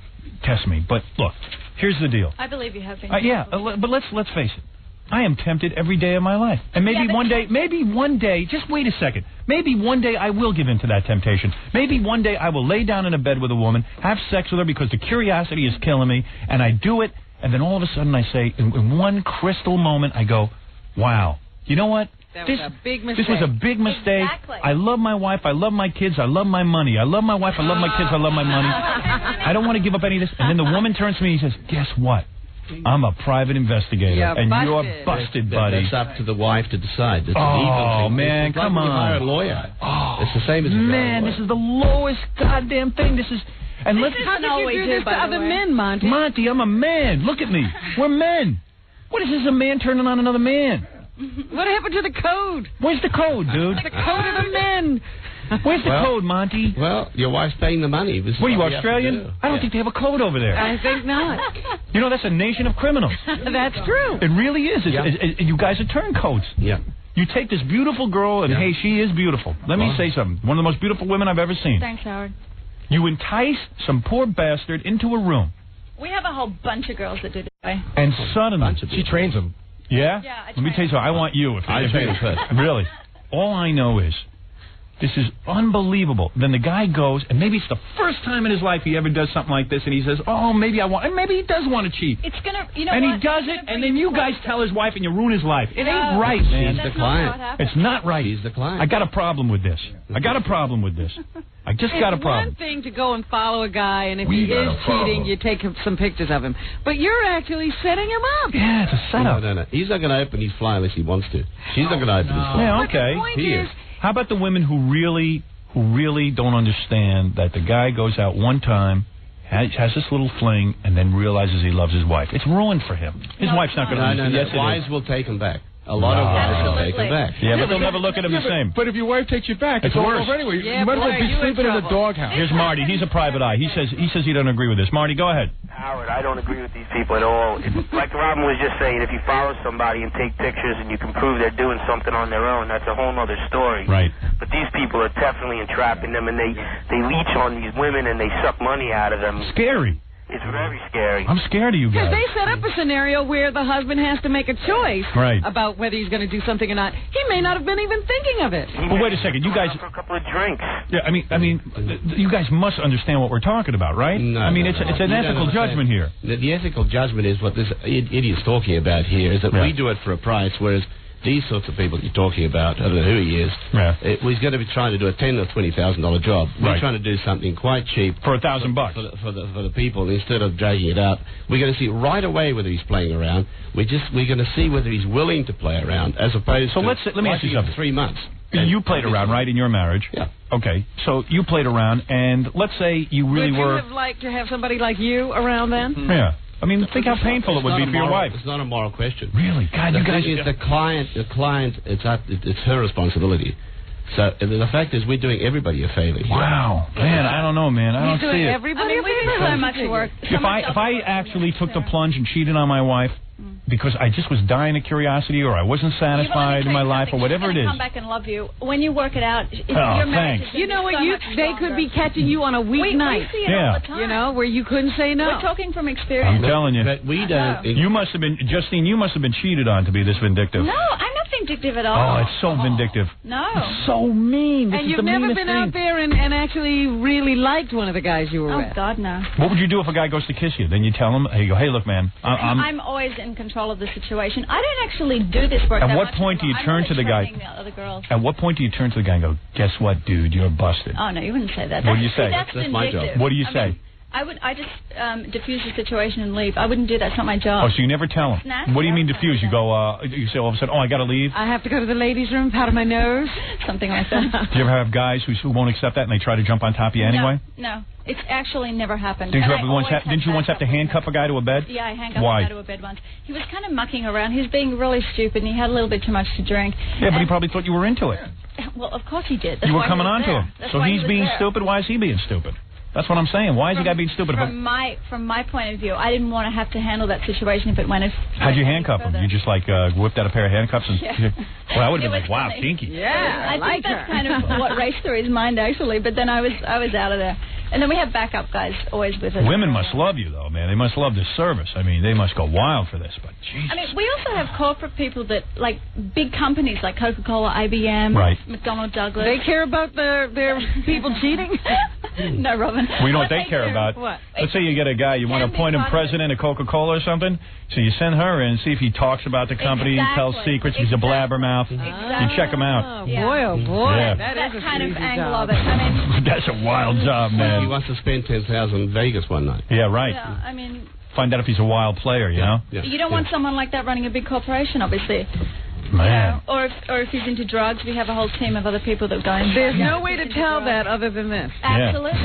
Speaker 10: test me. But look, here's the deal.
Speaker 2: I believe you have been.
Speaker 10: But let's face it. I am tempted every day of my life. And maybe one day, just wait a second. Maybe one day I will give in to that temptation. Maybe one day I will lay down in a bed with a woman, have sex with her because the curiosity is killing me, and I do it, and then all of a sudden I say, in one crystal moment, I go, wow, you know what?
Speaker 11: This was a big mistake.
Speaker 10: This was a big mistake.
Speaker 2: Exactly.
Speaker 10: I love my wife. I love my kids. I love my money. I love my wife. I love my kids. I love my money. I don't want to give up any of this. And then the woman turns to me and says, guess what? I'm a private investigator, and you're busted, buddy.
Speaker 16: That's up to the wife to decide. That's
Speaker 10: an
Speaker 16: evil thing.
Speaker 10: Man, come on.
Speaker 16: You hire a lawyer.
Speaker 10: Oh,
Speaker 16: it's the same as a
Speaker 10: man. This is the lowest goddamn thing. This is. And
Speaker 11: how did you do this to other men, Monty?
Speaker 10: Monty, I'm a man. Look at me. We're men. What is this? A man turning on another man?
Speaker 11: What happened to the code?
Speaker 10: Where's the code, dude?
Speaker 11: The code of the men.
Speaker 10: Where's the code, Monty?
Speaker 16: Well, your wife's paying the money.
Speaker 10: What are you, Australian? I don't think they have a code over there.
Speaker 11: I think not.
Speaker 10: You know, that's a nation of criminals.
Speaker 11: That's true.
Speaker 10: It really is. You guys are turncoats.
Speaker 16: Yeah.
Speaker 10: You take this beautiful girl, and hey, she is beautiful. Let me say something. One of the most beautiful women I've ever seen.
Speaker 2: Thanks, Howard.
Speaker 10: You entice some poor bastard into a room.
Speaker 2: We have a whole bunch of girls that do that.
Speaker 10: And suddenly,
Speaker 15: she trains them.
Speaker 10: Yeah?
Speaker 2: Yeah, I
Speaker 10: Let me tell you something. I want you.
Speaker 16: I train first.
Speaker 10: Really. All I know is, this is unbelievable. Then the guy goes, and maybe it's the first time in his life he ever does something like this, and he says, oh, maybe I want, and maybe he does want to cheat.
Speaker 2: It's gonna, you know
Speaker 10: and
Speaker 2: what?
Speaker 10: he does it, and then you guys tell his wife, and you ruin his life. It ain't right, man.
Speaker 16: She's the client.
Speaker 10: It's not right.
Speaker 16: She's the client.
Speaker 10: I got a problem with this. I got a problem with this. I just got a problem.
Speaker 11: It's one thing to go and follow a guy, and if
Speaker 10: We
Speaker 11: he
Speaker 10: got
Speaker 11: is
Speaker 10: a problem.
Speaker 11: cheating, you take some pictures of him. But you're actually setting him up.
Speaker 10: Yeah, it's a setup.
Speaker 16: No. He's not going to open his fly unless he wants to. She's not going to open his fly.
Speaker 10: Yeah,
Speaker 11: But
Speaker 10: okay.
Speaker 11: the point
Speaker 16: He
Speaker 11: is,
Speaker 16: is.
Speaker 10: How about the women who really don't understand that the guy goes out one time, has this little fling, and then realizes he loves his wife? It's ruined for him. His wife's not going to
Speaker 16: No.
Speaker 10: understand. Yes, it
Speaker 16: Wives
Speaker 10: is.
Speaker 16: will take him back. A lot of guys will take him back.
Speaker 10: Yeah, but they'll never look at him the same.
Speaker 15: But if your wife takes you back,
Speaker 10: It's
Speaker 15: all
Speaker 10: worse.
Speaker 15: over anyway.
Speaker 11: Yeah,
Speaker 15: you might as well
Speaker 11: boy,
Speaker 15: be
Speaker 11: you in
Speaker 15: sleeping in a
Speaker 11: trouble.
Speaker 15: doghouse.
Speaker 10: Here's Marty. He's a private eye. He says he doesn't agree with this. Marty, go ahead.
Speaker 17: Howard, I don't agree with these people at all. It's like Robin was just saying, if you follow somebody and take pictures and you can prove they're doing something on their own, that's a whole other story.
Speaker 10: Right.
Speaker 17: But these people are definitely entrapping them, and they leech on these women and they suck money out of them.
Speaker 10: Scary.
Speaker 17: It's very scary.
Speaker 10: I'm scared of you
Speaker 11: because
Speaker 10: guys.
Speaker 11: they set up a scenario where the husband has to make a choice
Speaker 10: Right.
Speaker 11: about whether he's going to do something or not. He may not have been even thinking of it.
Speaker 10: But wait a second, you guys.
Speaker 17: For a couple of drinks.
Speaker 10: Yeah, I mean, you guys must understand what we're talking about, right?
Speaker 16: No,
Speaker 10: I mean,
Speaker 16: no,
Speaker 10: it's
Speaker 16: no.
Speaker 10: an
Speaker 16: You
Speaker 10: ethical
Speaker 16: don't understand.
Speaker 10: judgment here.
Speaker 16: The ethical judgment is what this idiot's talking about here, is that we do it for a price, whereas these sorts of people you're talking about, I don't know who he is, he's going to be trying to do a $10,000 or $20,000 job. We're
Speaker 10: Right.
Speaker 16: trying to do something quite cheap
Speaker 10: for $1,000
Speaker 16: for the people. Instead of dragging it out, we're going to see right away whether he's playing around. We're going to see whether he's willing to play around, as opposed to
Speaker 10: let me ask you
Speaker 16: watching him
Speaker 10: something.
Speaker 16: for 3 months.
Speaker 10: You played around, right, in your marriage?
Speaker 16: Yeah.
Speaker 10: Okay, so you played around, and let's say you really
Speaker 11: Would you
Speaker 10: were.
Speaker 11: have liked to have somebody like you around then?
Speaker 10: Yeah. I mean, think how painful it would be for your wife.
Speaker 16: It's not a moral question.
Speaker 10: Really? God,
Speaker 16: the
Speaker 10: you guys.
Speaker 16: thing is, the client, it's her responsibility. So the fact is, we're doing everybody a favor here.
Speaker 10: Wow, man, I don't know, man. I don't
Speaker 11: doing
Speaker 10: see it.
Speaker 11: everybody
Speaker 2: I mean, we do so much work.
Speaker 10: If I actually took the plunge and cheated on my wife because I just was dying of curiosity, or I wasn't satisfied in my life, or whatever it is.
Speaker 2: Come back and love you when you work it out. If
Speaker 10: Oh,
Speaker 2: your marriage
Speaker 10: thanks.
Speaker 2: is
Speaker 11: You know what?
Speaker 2: so much
Speaker 11: They
Speaker 2: stronger.
Speaker 11: could be catching you on a weeknight.
Speaker 2: We see it all the time.
Speaker 11: You know, where you couldn't say no.
Speaker 2: We're talking from experience.
Speaker 10: I'm telling you.
Speaker 16: But we don't.
Speaker 10: You must have been, Justine, you must have been cheated on to be this vindictive.
Speaker 2: No, I'm not vindictive at all.
Speaker 10: Oh, it's so vindictive.
Speaker 2: No.
Speaker 10: It's so mean. This
Speaker 11: And
Speaker 10: is
Speaker 11: you've
Speaker 10: the
Speaker 11: never
Speaker 10: meanest
Speaker 11: been
Speaker 10: thing.
Speaker 11: out there and actually really liked one of the guys you were
Speaker 2: Oh,
Speaker 11: with.
Speaker 2: God, no.
Speaker 10: What would you do if a guy goes to kiss you? Then you tell him, hey, you go, hey, look, man,
Speaker 2: I'm always in control of the situation. I don't actually do this work.
Speaker 10: At
Speaker 2: that
Speaker 10: what
Speaker 2: much
Speaker 10: point do you
Speaker 2: anymore.
Speaker 10: turn
Speaker 2: I'm
Speaker 10: to the
Speaker 2: really
Speaker 10: guy?
Speaker 2: training the other girls.
Speaker 10: At what point do you turn to the guy and go, guess what, dude, you're busted?
Speaker 2: Oh, no, you wouldn't say that.
Speaker 10: What do you say?
Speaker 2: That's
Speaker 10: That's my job.
Speaker 2: vindictive.
Speaker 10: What do you
Speaker 2: I
Speaker 10: say?
Speaker 2: mean, I just diffuse the situation and leave. I wouldn't do that. It's not my job.
Speaker 10: Oh, so you never tell him.
Speaker 2: Snatch?
Speaker 10: What do you mean diffuse? You go, you say all of a sudden, oh, I got to leave?
Speaker 11: I have to go to the ladies' room, powder my nose.
Speaker 2: Something like that.
Speaker 10: Do you ever have guys who won't accept that and they try to jump on top of you anyway?
Speaker 2: No, it's actually never happened.
Speaker 10: Didn't you
Speaker 2: And
Speaker 10: ever
Speaker 2: I
Speaker 10: once
Speaker 2: always
Speaker 10: didn't you once have to handcuff a guy to a bed?
Speaker 2: Yeah, I handcuffed
Speaker 10: Why?
Speaker 2: a guy to a bed once. He was kind of mucking around. He was being really stupid, and he had a little bit too much to drink.
Speaker 10: Yeah, but he probably thought you were into it.
Speaker 2: Well, of course he did. That's
Speaker 10: You were
Speaker 2: why
Speaker 10: coming
Speaker 2: he was
Speaker 10: on to
Speaker 2: there.
Speaker 10: him.
Speaker 2: That's
Speaker 10: So
Speaker 2: why
Speaker 10: he's
Speaker 2: he was
Speaker 10: being
Speaker 2: there.
Speaker 10: stupid. Why is he being stupid? That's what I'm saying. Why is the guy being stupid?
Speaker 2: From my point of view, I didn't want to have to handle that situation if it went.
Speaker 10: How'd you handcuff him? You just like whipped out a pair of handcuffs and.
Speaker 2: Yeah.
Speaker 10: Well, I would have
Speaker 2: It
Speaker 10: been like,
Speaker 2: was
Speaker 10: wow,
Speaker 2: funny.
Speaker 10: kinky.
Speaker 11: Yeah,
Speaker 2: I think that's kind of what raced through his mind actually. But then I was out of there, and then we have backup guys always with us.
Speaker 10: Women must love you though, man. They must love this service. I mean, they must go wild for this. But
Speaker 2: I mean, we also have corporate people that, like big companies like Coca-Cola, IBM,
Speaker 10: Right.
Speaker 2: McDonnell Douglas.
Speaker 11: They care about their people cheating?
Speaker 2: No, Robin.
Speaker 10: well, you know what they care about?
Speaker 11: What?
Speaker 10: Let's say you get a guy, you want to appoint him president of Coca-Cola or something, so you send her in, see if he talks about the company, he tells secrets, he's a blabbermouth. You check him out.
Speaker 11: Oh, boy, oh, boy.
Speaker 10: Yeah.
Speaker 11: That
Speaker 2: That
Speaker 11: is a
Speaker 2: kind of
Speaker 11: crazy
Speaker 2: angle
Speaker 11: job.
Speaker 2: of it. I mean,
Speaker 10: That's a wild job,
Speaker 16: He
Speaker 10: man.
Speaker 16: wants to spend $10,000 in Vegas one night.
Speaker 10: Yeah, right.
Speaker 2: yeah, I mean,
Speaker 10: Find out if he's a wild player, you know?
Speaker 16: Yeah.
Speaker 2: you don't want someone like that running a big corporation, obviously.
Speaker 10: Man.
Speaker 2: Or if he's into drugs, we have a whole team of other people that go in.
Speaker 11: There's no way to tell that other than this.
Speaker 2: Absolutely.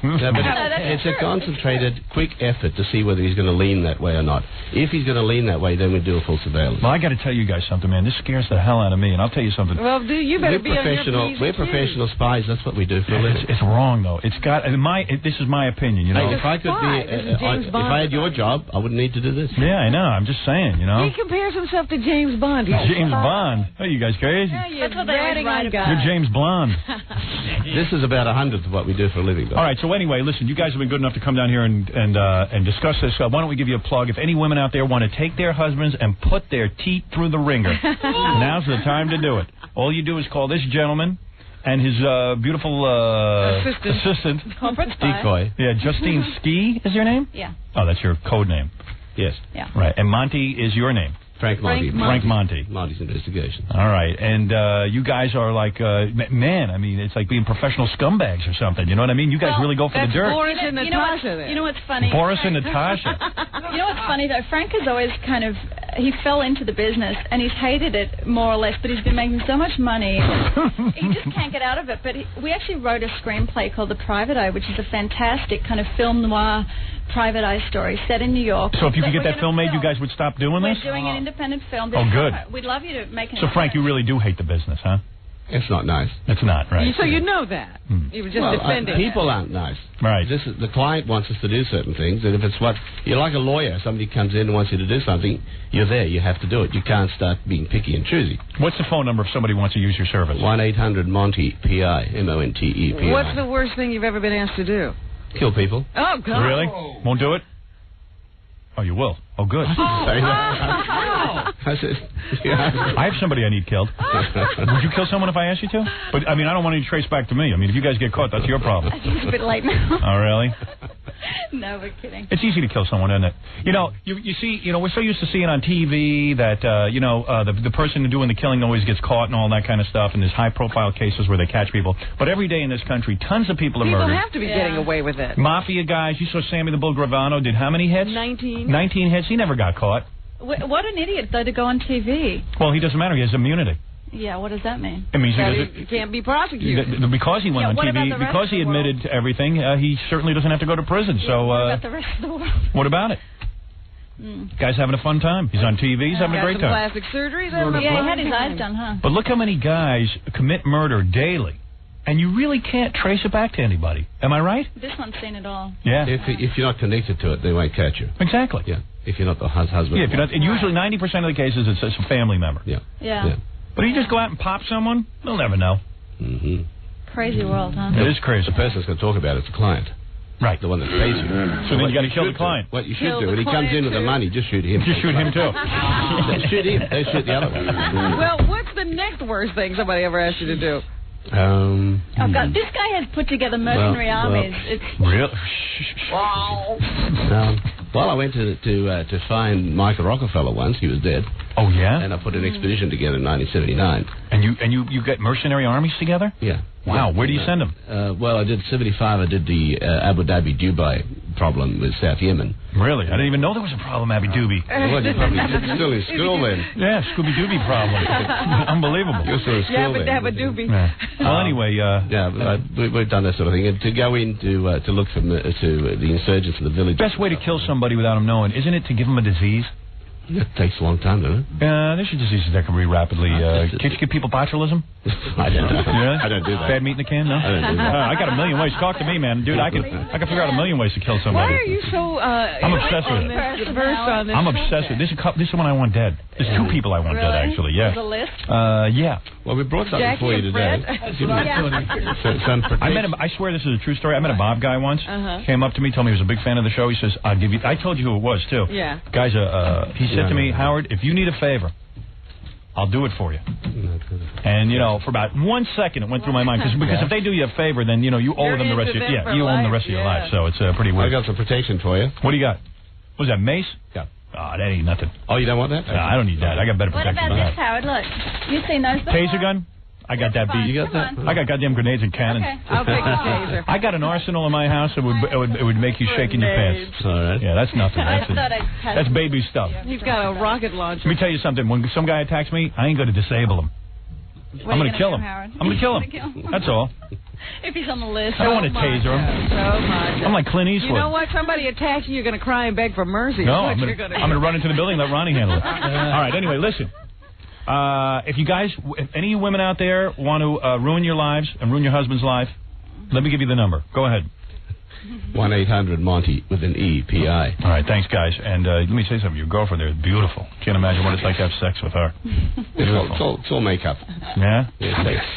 Speaker 16: No, but
Speaker 2: No, that's
Speaker 16: it's
Speaker 2: true.
Speaker 16: a concentrated, quick effort to see whether he's going to lean that way or not. If he's going to lean that way, then we do a full surveillance.
Speaker 10: Well, I got to tell you guys something, man. This scares the hell out of me, and I'll tell you something.
Speaker 11: Well, you better
Speaker 16: We're
Speaker 11: be on your
Speaker 16: professional.
Speaker 11: P's
Speaker 16: We're
Speaker 11: and Q's.
Speaker 16: professional spies. That's what we do for a living.
Speaker 10: It's wrong, though. It's got this is my opinion, you know.
Speaker 16: Hey, if I could be, if I had your job, I wouldn't need to do this.
Speaker 10: Yeah, I know. I'm just saying, you know.
Speaker 11: He compares himself to James Bond. He's
Speaker 10: James Bond. Are you guys crazy?
Speaker 11: Yeah, you're
Speaker 2: That's what they always
Speaker 11: ratting
Speaker 2: write
Speaker 11: on
Speaker 2: about.
Speaker 11: guys.
Speaker 10: You're James Blonde.
Speaker 16: This is about 100th of what we do for a living. Though.
Speaker 10: All right, so anyway, listen, you guys have been good enough to come down here and discuss this. Why don't we give you a plug? If any women out there want to take their husbands and put their teeth through the ringer, now's the time to do it. All you do is call this gentleman and his beautiful assistant.
Speaker 2: Decoy.
Speaker 10: Yeah, Justine Ski is your name?
Speaker 2: Yeah.
Speaker 10: Oh, that's your code name.
Speaker 16: Yes.
Speaker 2: Yeah.
Speaker 10: Right, and Monty is your name?
Speaker 16: Frank Monty.
Speaker 10: Frank Monty.
Speaker 16: Monty's Investigations.
Speaker 10: All right, and you guys are like, man, I mean, it's like being professional scumbags or something. You know what I mean? You guys really go for the dirt.
Speaker 11: Boris and Natasha.
Speaker 2: You know what's funny?
Speaker 10: Boris and Natasha.
Speaker 2: You know what's funny, though? Frank has always kind of, he fell into the business, and he's hated it more or less, but he's been making so much money. He just can't get out of it. But we actually wrote a screenplay called The Private Eye, which is a fantastic kind of film noir private eye story set in New York.
Speaker 10: So if you could get that film made, you guys would stop doing this?
Speaker 2: We're doing an independent film.
Speaker 10: Oh, good.
Speaker 2: We'd love you to make it.
Speaker 10: So, Frank, you really do hate the business, huh?
Speaker 16: It's not nice.
Speaker 10: It's not, right.
Speaker 11: So you know that. You were just defending
Speaker 16: people aren't nice.
Speaker 10: Right.
Speaker 16: This is, the client wants us to do certain things, and if it's what... You're like a lawyer. Somebody comes in and wants you to do something, you're there. You have to do it. You can't start being picky and choosy.
Speaker 10: What's the phone number if somebody wants to use your service?
Speaker 16: 1-800-MONTE-PI, M-O-N-T-E-P-I.
Speaker 11: What's the worst thing you've ever been asked to do?
Speaker 16: Kill people.
Speaker 11: Oh, God.
Speaker 10: Really? Won't do it? Oh, you will? Oh, good.
Speaker 16: I
Speaker 10: have somebody I need killed. Would you kill someone if I asked you to? But, I mean, I don't want any trace back to me. I mean, if you guys get caught, that's your problem.
Speaker 2: I think it's a bit late now.
Speaker 10: Oh, really?
Speaker 2: No, we're kidding.
Speaker 10: It's easy to kill someone, isn't it? You know, you see, you know, we're so used to seeing on TV that, the person doing the killing always gets caught and all that kind of stuff, and there's high-profile cases where they catch people. But every day in this country, tons of people are murdered.
Speaker 11: People have to be getting away with it.
Speaker 10: Mafia guys. You saw Sammy the Bull Gravano did how many hits?
Speaker 11: 19.
Speaker 10: 19 hits. He never got caught.
Speaker 2: What an idiot, though, to go on TV.
Speaker 10: Well, he doesn't matter. He has immunity.
Speaker 2: Yeah, what does that mean?
Speaker 10: It means
Speaker 11: he can't be prosecuted.
Speaker 10: Because he went on TV, because he admitted to everything, he certainly doesn't have to go to prison.
Speaker 2: Yeah,
Speaker 10: so,
Speaker 2: what about the rest of the world?
Speaker 10: What about it? Guy's having a fun time. He's on TV. He's having a great time.
Speaker 11: Plastic surgery.
Speaker 2: He had his eyes done, huh?
Speaker 10: But look how many guys commit murder daily, and you really can't trace it back to anybody. Am I right?
Speaker 2: This one's seen it all.
Speaker 10: Yeah.
Speaker 16: If you're not connected to it, they won't catch you.
Speaker 10: Exactly.
Speaker 16: Yeah. If you're not the husband.
Speaker 10: Yeah. If you're not, and usually 90% of the cases, it's a family member.
Speaker 2: Yeah.
Speaker 10: But if you just go out and pop someone, they'll never know.
Speaker 16: Mm-hmm.
Speaker 2: Crazy world, huh?
Speaker 10: It is crazy.
Speaker 16: The person that's going to talk about it's the client.
Speaker 10: Right.
Speaker 16: The one that pays you.
Speaker 10: So then you got to kill the client.
Speaker 16: What you should do, when he comes in with the money, just shoot him.
Speaker 10: Just shoot him, too.
Speaker 16: Shoot him. They shoot the other one.
Speaker 11: Well, what's the next worst thing somebody ever asked you to do?
Speaker 2: Oh, God. This guy has put together mercenary armies. It's
Speaker 10: real.
Speaker 2: Wow.
Speaker 16: Well, I went to find Michael Rockefeller once. He was dead.
Speaker 10: Oh, yeah?
Speaker 16: And I put an expedition together in 1979.
Speaker 10: And you get mercenary armies together?
Speaker 16: Yeah.
Speaker 10: Wow. Where do you send them?
Speaker 16: Well, I did 75. I did the Abu Dhabi Dubai problem with South Yemen.
Speaker 10: Really? I didn't even know there was a problem, Abu Dhabi.
Speaker 16: Well, you're probably still in school then.
Speaker 10: Yeah, Scooby Dooby problem. Unbelievable.
Speaker 16: You're still in school then.
Speaker 11: Abu Dhabi.
Speaker 10: Yeah. Well, anyway,
Speaker 16: we've done that sort of thing. And to go in to look to the insurgents in the village.
Speaker 10: Best way to kill somebody without them knowing, isn't it to give them a disease?
Speaker 16: It takes a long time, doesn't it?
Speaker 10: There's diseases that can be rapidly. Can't you give people botulism?
Speaker 16: I don't do that.
Speaker 10: Yeah?
Speaker 16: I don't do that.
Speaker 10: Bad meat in the can? No?
Speaker 16: I don't do that.
Speaker 10: I got a million ways. Talk to me, man. Dude, I can figure out a million ways to kill somebody.
Speaker 11: Why are you so
Speaker 10: I'm obsessed with it. I'm obsessed with it. This is one I want dead. There's two people I want dead, actually. Yeah.
Speaker 2: There's a list?
Speaker 10: Yeah.
Speaker 16: Well, we brought something for you today.
Speaker 10: I met him. I swear this is a true story. I met a mob guy once. Came up to me, told me he was a big fan of the show. He says, "I'll give you." I told you who it was too.
Speaker 11: Yeah.
Speaker 10: Guy's he said to me, "Howard, if you need a favor, I'll do it for you." And for about 1 second, it went through my mind because if they do you a favor, then you owe them the rest of your you owe them the rest of your life. So it's pretty weird.
Speaker 16: I got some protection for you.
Speaker 10: What do you got? What was that, mace?
Speaker 16: Yeah.
Speaker 10: Oh, that ain't nothing.
Speaker 16: Oh, you don't want that?
Speaker 10: No, I don't need that. I got better
Speaker 2: What
Speaker 10: protection
Speaker 2: about
Speaker 10: than
Speaker 2: this, Howard? Look, you seen those before?
Speaker 10: Taser gun? I got that beat.
Speaker 16: You got that?
Speaker 10: I got goddamn grenades and cannons.
Speaker 2: Okay.
Speaker 11: I'll take the taser.
Speaker 10: I got an arsenal in my house that would make you shake in your pants.
Speaker 16: All right.
Speaker 10: Yeah, that's nothing. That's baby stuff.
Speaker 11: He's got a rocket launcher.
Speaker 10: Let me tell you something. When some guy attacks me, I ain't going to disable him. I'm going to kill him.
Speaker 2: Howard?
Speaker 10: I'm going to kill him. That's all.
Speaker 2: If he's on the list.
Speaker 10: I don't want to taser him.
Speaker 11: So much.
Speaker 10: I'm like Clint Eastwood.
Speaker 11: You know what? Somebody attacks you, you're going to cry and beg for mercy.
Speaker 10: No, I'm going to run into the building and let Ronnie handle it. All right, anyway, listen. If any of you women out there want to ruin your lives and ruin your husband's life, let me give you the number. Go ahead.
Speaker 16: 1-800-MONTY with an E-P-I.
Speaker 10: All right, thanks, guys. And let me say something. Your girlfriend there is beautiful. Can't imagine what it's like to have sex with her.
Speaker 16: It's all makeup.
Speaker 10: Yeah?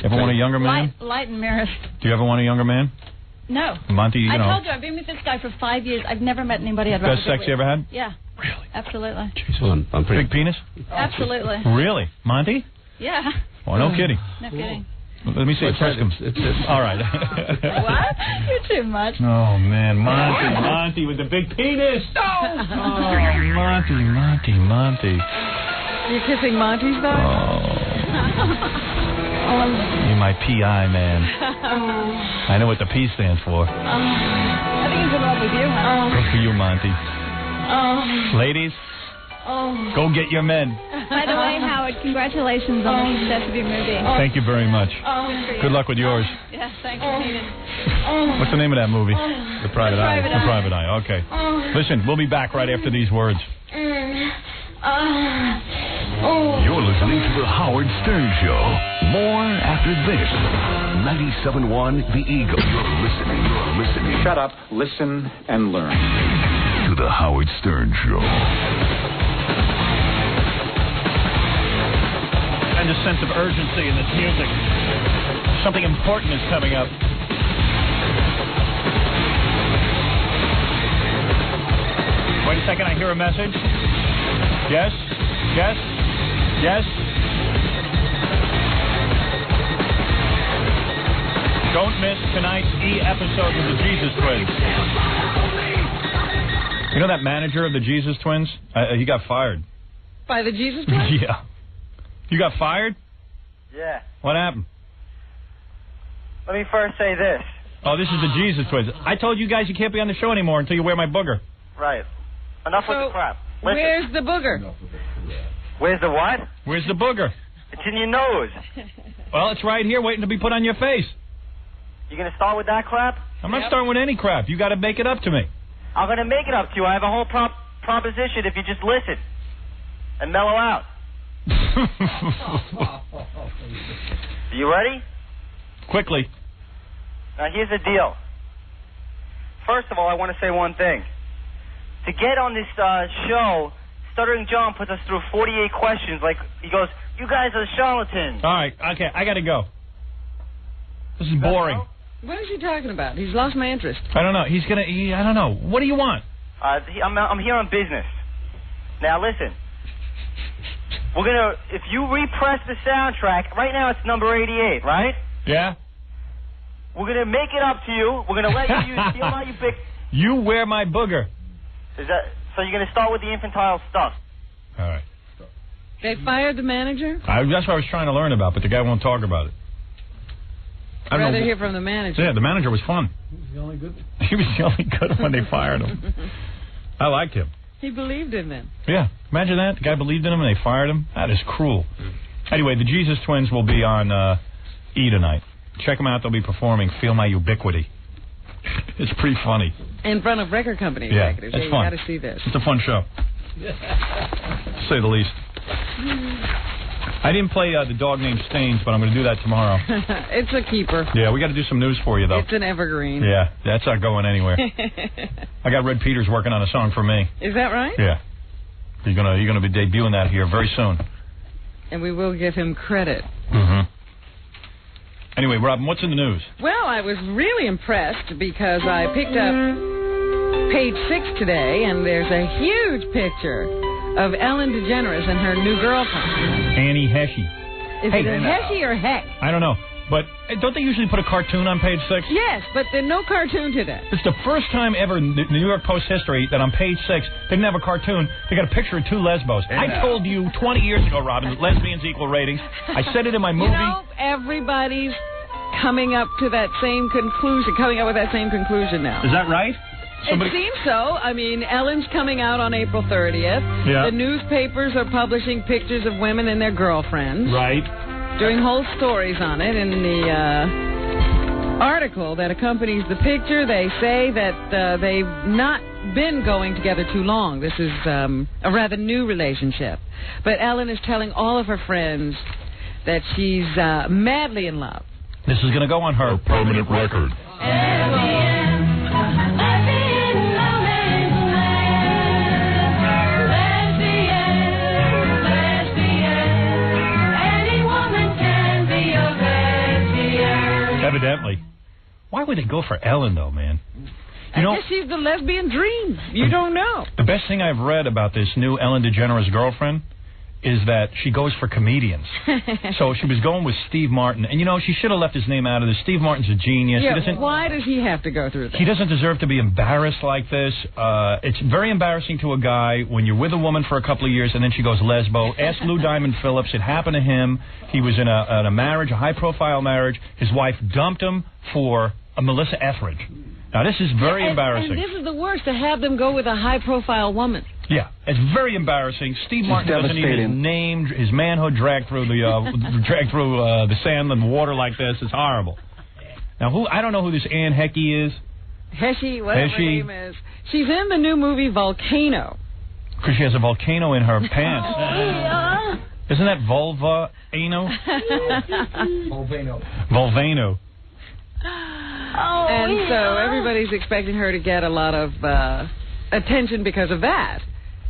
Speaker 10: Ever want a younger man?
Speaker 2: Light and mirrors.
Speaker 10: Do you ever want a younger man?
Speaker 2: No.
Speaker 10: Monty, you know.
Speaker 2: I told you, I've been with this guy for 5 years. I've never met anybody I'd rather
Speaker 10: Best sex you ever had?
Speaker 2: Yeah. Really? Absolutely.
Speaker 10: Jeez, well, I'm pretty... Big penis?
Speaker 2: Absolutely.
Speaker 10: Really? Monty?
Speaker 2: Yeah.
Speaker 10: Oh, no kidding.
Speaker 2: No kidding.
Speaker 10: Let me see it. Frisk him. All right.
Speaker 2: What? You're too much.
Speaker 10: Oh, man. Monty with the big penis.
Speaker 2: No.
Speaker 10: Monty.
Speaker 11: You're kissing Monty's though?
Speaker 10: You're my P.I., man. I know what the P stands for.
Speaker 2: I think he's in love with you, huh?
Speaker 10: Good for you, Monty. Ladies, go get your men.
Speaker 2: By the way, Howard, congratulations on the success of your movie.
Speaker 10: Thank you very much. Good luck with yours.
Speaker 2: Yeah, thanks for needing.
Speaker 10: What's the name of that movie?
Speaker 16: The Private Eye.
Speaker 10: The Private Eye. Okay. Listen, we'll be back right after these words.
Speaker 1: You're listening to The Howard Stern Show. More after this. 97.1 The Eagle. You're listening.
Speaker 18: Shut up, listen, and learn.
Speaker 1: To The Howard Stern Show.
Speaker 8: And a sense of urgency in this music. Something important is coming up. Wait a second, I hear a message. Yes? Don't miss tonight's episode of the Jesus Twins. You know that manager of the Jesus Twins? He got fired.
Speaker 11: By the Jesus Twins?
Speaker 10: Yeah. You got fired?
Speaker 23: Yeah.
Speaker 10: What happened?
Speaker 23: Let me first say this.
Speaker 10: Oh, this is the Jesus Twins. I told you guys you can't be on the show anymore until you wear my booger.
Speaker 23: Right. Enough with the crap. Listen.
Speaker 11: Where's the booger?
Speaker 23: Where's the what?
Speaker 10: Where's the booger?
Speaker 23: It's in your nose.
Speaker 10: Well, it's right here waiting to be put on your face.
Speaker 23: You gonna start with that crap?
Speaker 10: I'm not starting with any crap. You got to make it up to me.
Speaker 23: I'm gonna make it up to you. I have a whole proposition if you just listen and mellow out. Are you ready?
Speaker 10: Quickly.
Speaker 23: Now, here's the deal. First of all, I want to say one thing. To get on this show, Stuttering John puts us through 48 questions. Like, he goes, you guys are charlatans.
Speaker 10: All right, okay, I got to go. This is boring.
Speaker 11: What is he talking about? He's lost my interest.
Speaker 10: I don't know. I don't know. What do you want?
Speaker 23: I'm here on business. Now, listen. If you repress the soundtrack, right now it's number 88, right?
Speaker 10: Yeah.
Speaker 23: We're going to make it up to you. We're going to let you feel how you pick.
Speaker 10: You wear my booger.
Speaker 23: So you're going to start with the infantile stuff.
Speaker 10: All right.
Speaker 11: They fired the manager?
Speaker 10: That's what I was trying to learn about, but the guy won't talk about it.
Speaker 11: I'd rather hear from the manager.
Speaker 10: Yeah, the manager was fun.
Speaker 19: He was the only good.
Speaker 10: He was the only good when they fired him. I liked him.
Speaker 11: He believed in them.
Speaker 10: Yeah, imagine that. The guy believed in him and they fired him. That is cruel. Anyway, the Jesus Twins will be on E! tonight. Check them out. They'll be performing Feel My Ubiquity. It's pretty funny.
Speaker 11: In front of record company executives.
Speaker 10: It's
Speaker 11: you
Speaker 10: fun.
Speaker 11: got to see this.
Speaker 10: It's a fun show. To say the least. I didn't play The Dog Named Stains, but I'm going to do that tomorrow.
Speaker 11: It's a keeper.
Speaker 10: Yeah, we got to do some news for you, though.
Speaker 11: It's an evergreen.
Speaker 10: Yeah, that's not going anywhere. I got Red Peters working on a song for me.
Speaker 11: Is that right?
Speaker 10: Yeah. You're gonna be debuting that here very soon.
Speaker 11: And we will give him credit.
Speaker 10: Mm-hmm. Anyway, Robin, what's in the news?
Speaker 11: Well, I was really impressed because I picked up page 6 today, and there's a huge picture of Ellen DeGeneres and her new girlfriend.
Speaker 10: Annie Heshy.
Speaker 11: Is it Heshy or Heck?
Speaker 10: I don't know. But don't they usually put a cartoon on page 6?
Speaker 11: Yes, but there's no cartoon today.
Speaker 10: It's the first time ever in the New York Post history that on page 6 they didn't have a cartoon. They got a picture of two lesbos. I told you 20 years ago, Robin, that lesbians equal ratings. I said it in my movie.
Speaker 11: You know, everybody's coming up with that same conclusion now.
Speaker 10: Is that right?
Speaker 11: It seems so. I mean, Ellen's coming out on April 30th.
Speaker 10: Yeah.
Speaker 11: The newspapers are publishing pictures of women and their girlfriends.
Speaker 10: Right.
Speaker 11: Doing whole stories on it. In the article that accompanies the picture, they say that they've not been going together too long. This is a rather new relationship. But Ellen is telling all of her friends that she's madly in love.
Speaker 10: This is going to go on her permanent record.
Speaker 8: Evidently. Why would they go for Ellen, though, man?
Speaker 11: I guess she's the lesbian dream. You don't know.
Speaker 8: The best thing I've read about this new Ellen DeGeneres girlfriend is that she goes for comedians. So she was going with Steve Martin. And, she should have left his name out of this. Steve Martin's a genius.
Speaker 11: Yeah, why does he have to go through that?
Speaker 8: He doesn't deserve to be embarrassed like this. It's very embarrassing to a guy when you're with a woman for a couple of years and then she goes lesbo. Ask Lou Diamond Phillips. It happened to him. He was in a marriage, a high-profile marriage. His wife dumped him for a Melissa Etheridge. Now, this is very embarrassing.
Speaker 11: And this is the worst, to have them go with a high-profile woman.
Speaker 8: Yeah, it's very embarrassing. Steve Martin doesn't need his name, his manhood dragged through the the sand and water like this. It's horrible. Now, I don't know who this Anne Heche is.
Speaker 11: Heche, whatever her name is. She's in the new movie Volcano.
Speaker 8: Because she has a volcano in her pants. Isn't that vulva-ano? Volvano.
Speaker 11: And so everybody's expecting her to get a lot of attention because of that.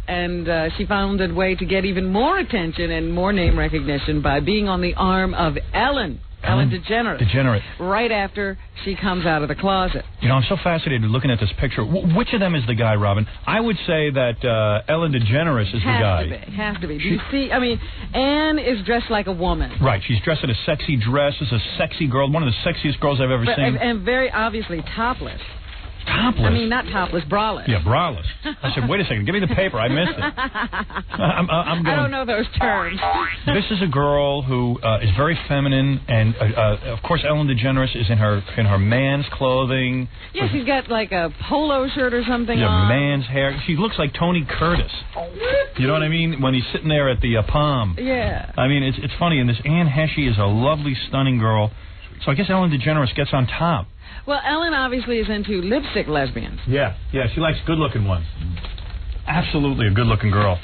Speaker 11: And she found a way to get even more attention and more name recognition by being on the arm of Ellen DeGeneres. Right after she comes out of the closet.
Speaker 8: I'm so fascinated looking at this picture. Which of them is the guy, Robin? I would say that Ellen DeGeneres is the guy.
Speaker 11: Has to be. Do you see? I mean, Anne is dressed like a woman.
Speaker 8: Right. She's dressed in a sexy dress. Is a sexy girl. One of the sexiest girls I've ever seen.
Speaker 11: And very obviously topless.
Speaker 8: Topless?
Speaker 11: I mean, not topless, braless.
Speaker 8: Yeah, braless. I said, wait a second, give me the paper. I missed it. I'm going,
Speaker 11: I don't know those terms.
Speaker 8: This is a girl who is very feminine, and of course, Ellen DeGeneres is in her man's clothing.
Speaker 11: Yeah, she's got like a polo shirt or something
Speaker 8: on. Man's hair. She looks like Tony Curtis. You know what I mean? When he's sitting there at the Palm.
Speaker 11: Yeah.
Speaker 8: I mean, it's funny, and this Anne Heche is a lovely, stunning girl. So I guess Ellen DeGeneres gets on top.
Speaker 11: Well, Ellen obviously is into lipstick lesbians.
Speaker 8: Yeah, she likes good-looking ones. Absolutely a good-looking girl.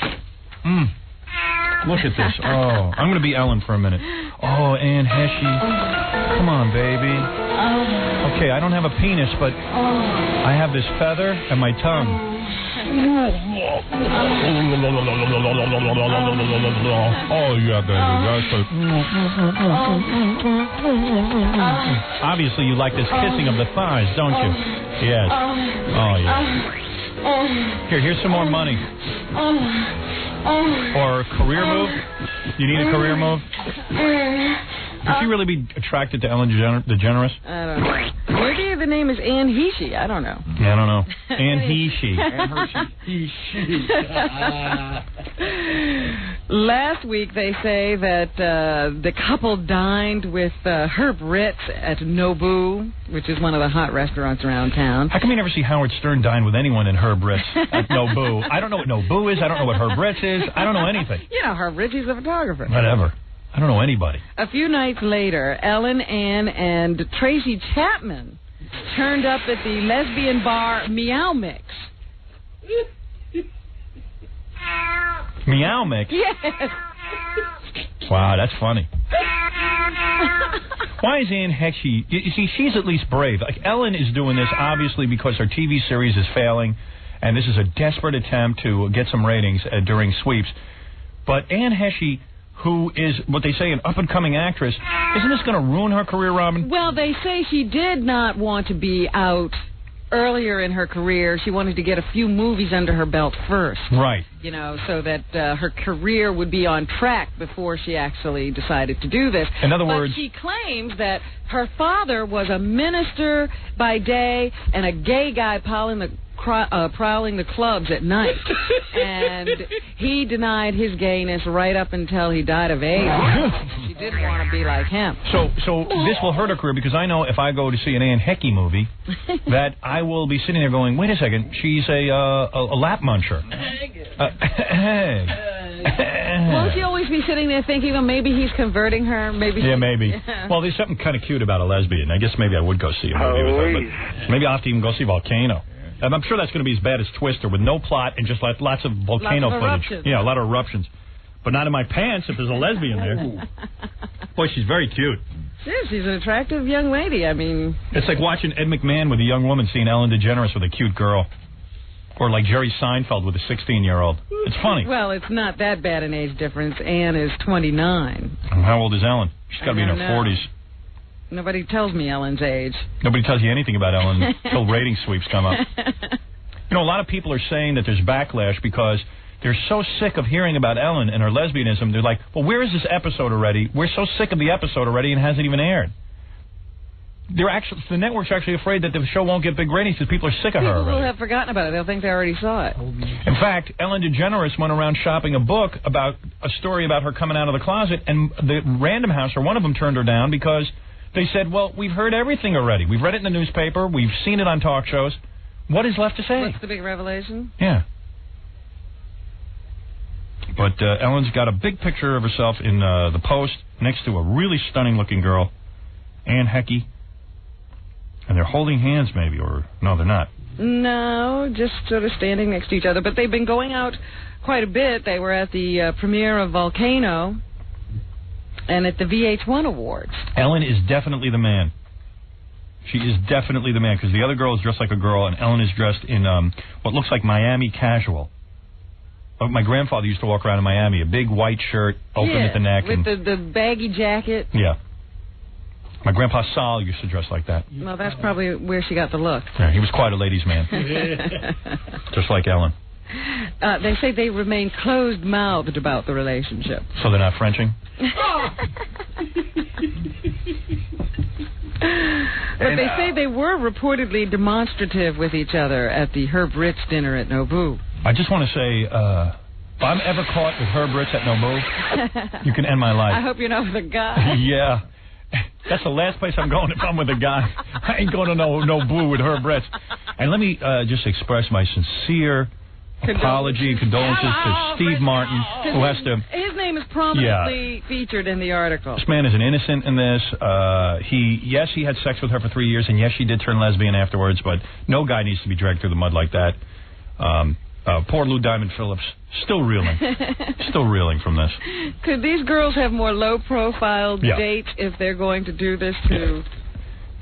Speaker 8: Look at this. Oh, I'm going to be Ellen for a minute. Oh, Anne Heche. Come on, baby. Okay, I don't have a penis, but I have this feather and my tongue. Oh, yeah, baby. Obviously, you like this kissing of the thighs, don't you? Yes. Oh, yeah. Here's some more money. Or a career move? You need a career move? Could she really be attracted to Ellen DeGeneres?
Speaker 11: I don't know. Maybe the name is Anne Heche. I don't know.
Speaker 8: Yeah, I don't know. Anne Heche.
Speaker 11: Last week, they say that the couple dined with Herb Ritz at Nobu, which is one of the hot restaurants around town.
Speaker 8: How come you never see Howard Stern dine with anyone in Herb Ritz at Nobu? I don't know what Nobu is. I don't know what Herb Ritz is. I don't know anything.
Speaker 11: You know Herb Ritz, he's a photographer.
Speaker 8: Whatever. I don't know anybody.
Speaker 11: A few nights later, Ellen, Ann, and Tracy Chapman turned up at the lesbian bar Meow Mix.
Speaker 8: Meow Mix?
Speaker 11: Yes.
Speaker 8: Wow, that's funny. Why is Anne Heche... You see, she's at least brave. Like, Ellen is doing this, obviously, because her TV series is failing, and this is a desperate attempt to get some ratings during sweeps. But Anne Heche, who is, what they say, an up-and-coming actress, isn't this going to ruin her career, Robin?
Speaker 11: Well, they say she did not want to be out earlier in her career. She wanted to get a few movies under her belt first.
Speaker 8: Right.
Speaker 11: You know, so that her career would be on track before she actually decided to do this.
Speaker 8: In other words...
Speaker 11: But she claims that her father was a minister by day and a gay guy prowling the clubs at night. And he denied his gayness right up until he died of AIDS. She didn't want to be like him.
Speaker 8: So this will hurt her career, because I know if I go to see an Anne Heche movie, that I will be sitting there going, wait a second, she's a lap muncher.
Speaker 11: Won't you always be sitting there thinking, well, maybe he's converting her? Maybe.
Speaker 8: Yeah, maybe. Well, there's something kind of cute about a lesbian. I guess maybe I would go see a movie with her. But maybe I'll have to even go see Volcano. And I'm sure that's going to be as bad as Twister, with no plot and just lots of volcano footage. Yeah, a lot of eruptions. But not in my pants if there's a lesbian there. Boy, she's very cute.
Speaker 11: Yeah, she's an attractive young lady. I mean...
Speaker 8: It's like watching Ed McMahon with a young woman seeing Ellen DeGeneres with a cute girl. Or like Jerry Seinfeld with a 16-year-old. It's funny.
Speaker 11: Well, it's not that bad an age difference. Anne is 29.
Speaker 8: And how old is Ellen? She's got to be in her 40s.
Speaker 11: Nobody tells me Ellen's age.
Speaker 10: Nobody tells you anything about Ellen until rating sweeps come up. You know, a lot of people are saying that there's backlash because they're so sick of hearing about Ellen and her lesbianism. They're like, well, where is this episode already? We're so sick of the episode already and it hasn't even aired. The network's actually afraid that the show won't get big ratings because people are sick of her
Speaker 11: People
Speaker 10: already.
Speaker 11: will have forgotten about it. They'll think they already saw it.
Speaker 10: In fact, Ellen DeGeneres went around shopping a book about a story about her coming out of the closet, and the Random House, or one of them, turned her down because they said, well, we've heard everything already. We've read it in the newspaper. We've seen it on talk shows. What is left to say?
Speaker 11: What's the big revelation?
Speaker 10: Yeah. But Ellen's got a big picture of herself in the Post next to a really stunning-looking girl, Anne Hecky. And they're holding hands, maybe, or no, they're not.
Speaker 11: No, just sort of standing next to each other. But they've been going out quite a bit. They were at the premiere of Volcano and at the VH1 Awards.
Speaker 10: Ellen is definitely the man. She is definitely the man, because the other girl is dressed like a girl, and Ellen is dressed in what looks like Miami casual. My grandfather used to walk around in Miami, a big white shirt, open at the neck.
Speaker 11: With the baggy jacket.
Speaker 10: Yeah. My grandpa Sal used to dress like that.
Speaker 11: Well, that's probably where she got the look.
Speaker 10: Yeah, he was quite a ladies' man. Just like Ellen.
Speaker 11: They say they remain closed-mouthed about the relationship.
Speaker 10: So they're not Frenching?
Speaker 11: But they say they were reportedly demonstrative with each other at the Herb Ritz dinner at Nobu.
Speaker 10: I just want to say, if I'm ever caught with Herb Ritz at Nobu, you can end my life.
Speaker 11: I hope you're not with a guy.
Speaker 10: Yeah. That's the last place I'm going if I'm with a guy. I ain't going to Nobu with Herb Ritz. And let me just express my sincere apology and condolences to Steve Martin, who has to...
Speaker 11: His name is prominently featured in the article.
Speaker 10: This man is an innocent in this. Yes, he had sex with her for 3 years, and yes, she did turn lesbian afterwards, but no guy needs to be dragged through the mud like that. Poor Lou Diamond Phillips, still reeling. Still reeling from this.
Speaker 11: Could these girls have more low-profile dates if they're going to do this to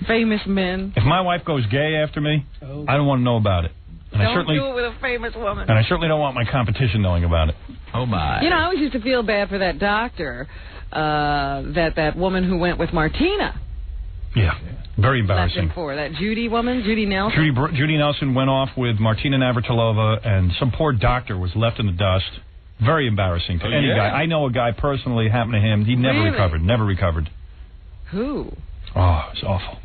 Speaker 11: famous men?
Speaker 10: If my wife goes gay after me, I don't want to know about it. And
Speaker 11: Don't do it with a famous woman.
Speaker 10: And I certainly don't want my competition knowing about it.
Speaker 16: Oh, my.
Speaker 11: You know, I always used to feel bad for that doctor, that woman who went with Martina.
Speaker 10: Yeah, very embarrassing.
Speaker 11: Left him for that Judy woman, Judy Nelson.
Speaker 10: Judy Nelson went off with Martina Navratilova, and some poor doctor was left in the dust. Very embarrassing to any guy. I know a guy personally, happened to him. He never recovered. Never recovered.
Speaker 11: Who?
Speaker 10: Oh, it's awful.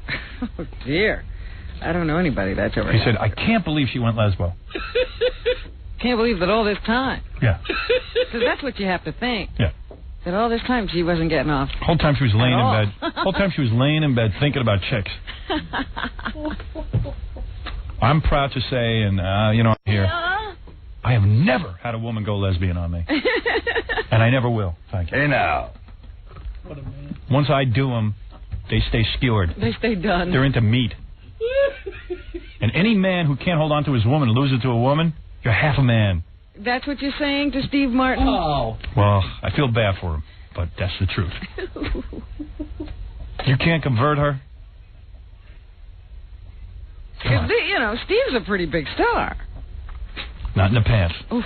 Speaker 11: Oh, dear. I don't know anybody that's ever
Speaker 10: He said, I can't believe she went lesbo.
Speaker 11: Can't believe that all this time.
Speaker 10: Yeah.
Speaker 11: Because that's what you have to think.
Speaker 10: Yeah.
Speaker 11: That all this time she wasn't getting off.
Speaker 10: Whole time she was laying in bed. Whole time she was laying in bed thinking about chicks. I'm proud to say, and here, I have never had a woman go lesbian on me, and I never will. Thank you.
Speaker 5: Hey now.
Speaker 10: Once I do them, they stay skewered.
Speaker 11: They stay done.
Speaker 10: They're into meat. And any man who can't hold on to his woman and lose it to a woman, you're half a man.
Speaker 11: That's what you're saying to Steve Martin?
Speaker 19: Oh.
Speaker 10: Well, I feel bad for him, but that's the truth. You can't convert her?
Speaker 11: Because, Steve's a pretty big star.
Speaker 10: Not in the pants.
Speaker 11: Oof.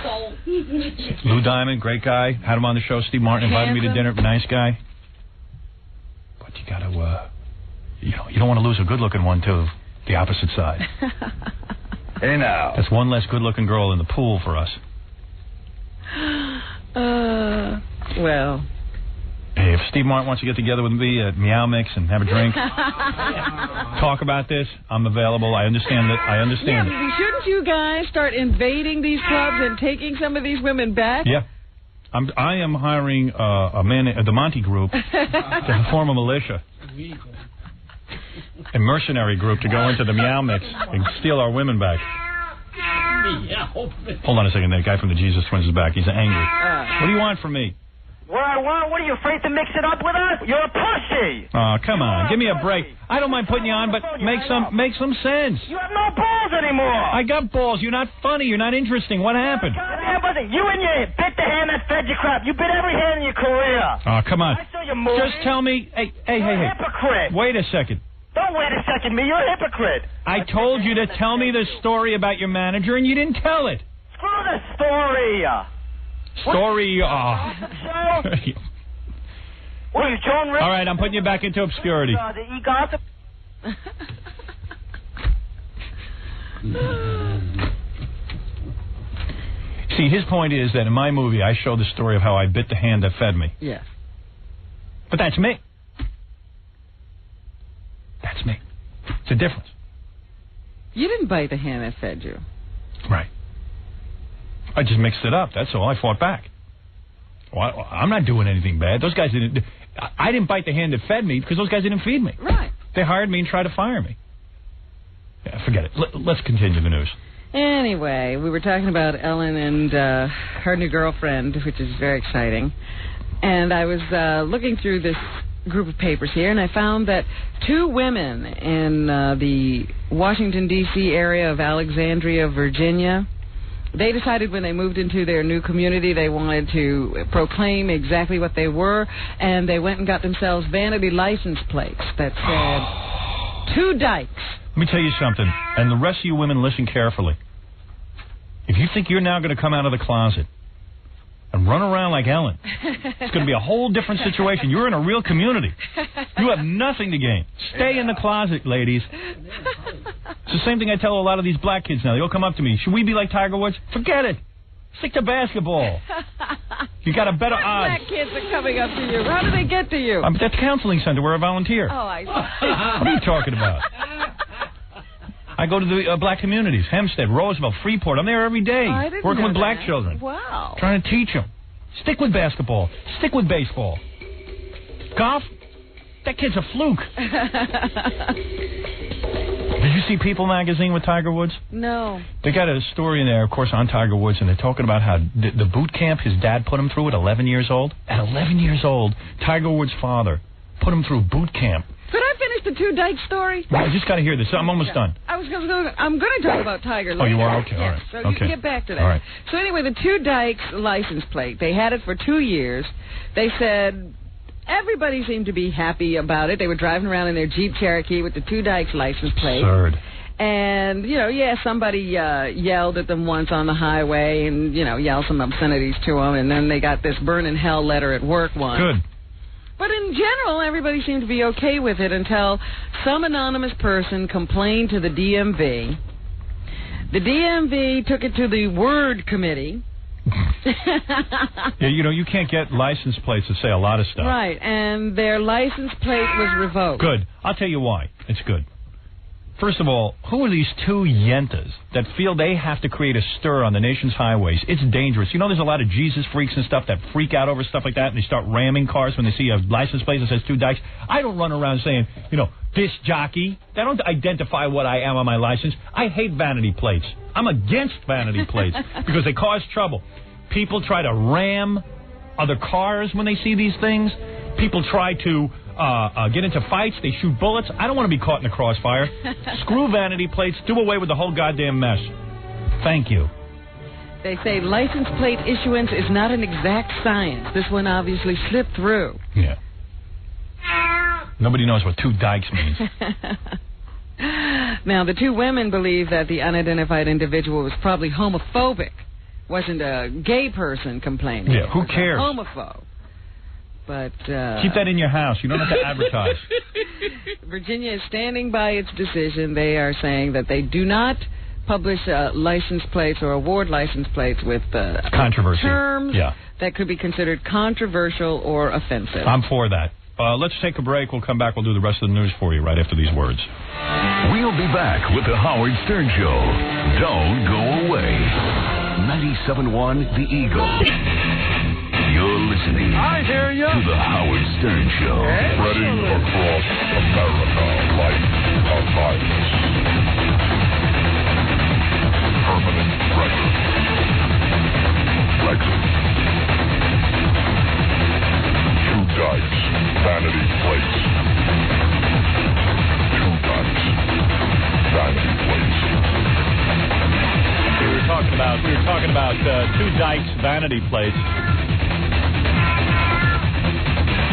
Speaker 10: Lou Diamond, great guy. Had him on the show. Steve Martin invited me to dinner. Nice guy. But you got to, you don't want to lose a good-looking one to the opposite side.
Speaker 5: Hey now.
Speaker 10: That's one less good-looking girl in the pool for us.
Speaker 11: Well.
Speaker 10: Hey, if Steve Martin wants to get together with me at Meow Mix and have a drink, talk about this, I'm available. I understand that.
Speaker 11: Yeah, shouldn't you guys start invading these clubs and taking some of these women back?
Speaker 10: Yeah. I am hiring a man, the Monty Group, to form a militia. A mercenary group to go into the Meow Mix and steal our women back. Hold on a second. That guy from the Jesus Twins is back. He's angry. What do you want from me?
Speaker 17: What I want? What are you afraid to mix it up with us? You're a pussy.
Speaker 10: Oh, come on. Give me a break. I don't mind putting you on, but make some sense.
Speaker 17: You have no balls anymore.
Speaker 10: I got balls. You're not funny. You're not interesting. What happened?
Speaker 17: You and your bit the hand that fed you crap. You bit every hand in your career.
Speaker 10: Oh, come on.
Speaker 17: I saw your movie.
Speaker 10: Just tell me. Hey.
Speaker 17: You're a hypocrite.
Speaker 10: Wait a second.
Speaker 17: Don't wait a second, me. You're a hypocrite.
Speaker 10: I told you to tell me the story about your manager, and you didn't tell it.
Speaker 17: Screw the story. What are you, Joan Rivers?
Speaker 8: All right, I'm putting you back into obscurity.
Speaker 17: The e-gossip.
Speaker 8: See, his point is that in my movie, I show the story of how I bit the hand that fed me.
Speaker 11: Yes.
Speaker 8: But that's me. That's me. It's a difference.
Speaker 11: You didn't bite the hand that fed you.
Speaker 8: Right. I just mixed it up. That's all. I fought back. Well, I'm not doing anything bad. Those guys didn't. I didn't bite the hand that fed me because those guys didn't feed me.
Speaker 11: Right.
Speaker 8: They hired me and tried to fire me. Yeah, forget it. Let's continue the news.
Speaker 11: Anyway, we were talking about Ellen and her new girlfriend, which is very exciting. And I was looking through this group of papers here, and I found that 2 women in the Washington, D.C. area of Alexandria, Virginia, they decided when they moved into their new community they wanted to proclaim exactly what they were, and they went and got themselves vanity license plates that said 2 dykes.
Speaker 8: Let me tell you something, and the rest of you women listen carefully. If you think you're now going to come out of the closet and run around like Ellen, it's going to be a whole different situation. You're in a real community. You have nothing to gain. Stay in the closet, ladies. It's the same thing I tell a lot of these black kids now. They all come up to me. Should we be like Tiger Woods? Forget it. Stick to basketball. You got a better odds.
Speaker 11: Black kids are coming up to you. How do they get to you?
Speaker 8: I'm at the counseling center where I volunteer.
Speaker 11: Oh, I see.
Speaker 8: What are you talking about? I go to the black communities, Hempstead, Roosevelt, Freeport. I'm there every day, working with black children.
Speaker 11: Wow.
Speaker 8: Trying to teach them. Stick with basketball. Stick with baseball. Golf? That kid's a fluke. Did you see People magazine with Tiger Woods?
Speaker 11: No.
Speaker 8: They got a story in there, of course, on Tiger Woods, and they're talking about how the boot camp his dad put him through at 11 years old. At 11 years old, Tiger Woods' father put him through boot camp.
Speaker 11: Could I finish the 2 dyke story?
Speaker 8: Well, I just got to hear this. I'm almost done.
Speaker 11: I'm going to talk about Tiger later.
Speaker 8: Oh, you are? Okay, all right.
Speaker 11: So
Speaker 8: okay.
Speaker 11: you can get back to that.
Speaker 8: All right.
Speaker 11: So anyway, the 2 dykes license plate, they had it for 2 years. They said everybody seemed to be happy about it. They were driving around in their Jeep Cherokee with the 2 dykes license plate.
Speaker 8: Absurd.
Speaker 11: And, somebody yelled at them once on the highway and, yelled some obscenities to them. And then they got this burn in hell letter at work once.
Speaker 8: Good.
Speaker 11: But in general, everybody seemed to be okay with it until some anonymous person complained to the DMV. The DMV took it to the Word Committee.
Speaker 8: Yeah, you can't get license plates that say a lot of stuff.
Speaker 11: Right, and their license plate was revoked.
Speaker 8: Good. I'll tell you why. It's good. First of all, who are these 2 yentas that feel they have to create a stir on the nation's highways? It's dangerous. There's a lot of Jesus freaks and stuff that freak out over stuff like that, and they start ramming cars when they see a license plate that says 2 dykes. I don't run around saying, disc jockey. I don't identify what I am on my license. I hate vanity plates. I'm against vanity plates because they cause trouble. People try to ram other cars when they see these things. People try to get into fights. They shoot bullets. I don't want to be caught in the crossfire. Screw vanity plates. Do away with the whole goddamn mess. Thank you.
Speaker 11: They say license plate issuance is not an exact science. This one obviously slipped through.
Speaker 8: Yeah. Nobody knows what 2 dykes means.
Speaker 11: Now, the 2 women believe that the unidentified individual was probably homophobic. Wasn't a gay person complaining.
Speaker 8: Yeah, who cares?
Speaker 11: Homophobe. But
Speaker 8: keep that in your house. You don't have to advertise.
Speaker 11: Virginia is standing by its decision. They are saying that they do not publish license plates or award license plates with
Speaker 8: controversial
Speaker 11: terms that could be considered controversial or offensive.
Speaker 8: I'm for that. Let's take a break. We'll come back. We'll do the rest of the news for you right after these words.
Speaker 1: We'll be back with the Howard Stern Show. Don't go away. 97.1 The Eagle. You're listening to the Howard Stern Show.
Speaker 12: Spreading across America like a virus. Permanent record. Lexus. 2 dykes. Vanity plates. 2 dykes. Vanity plates.
Speaker 8: We were talking about 2 dykes vanity plates.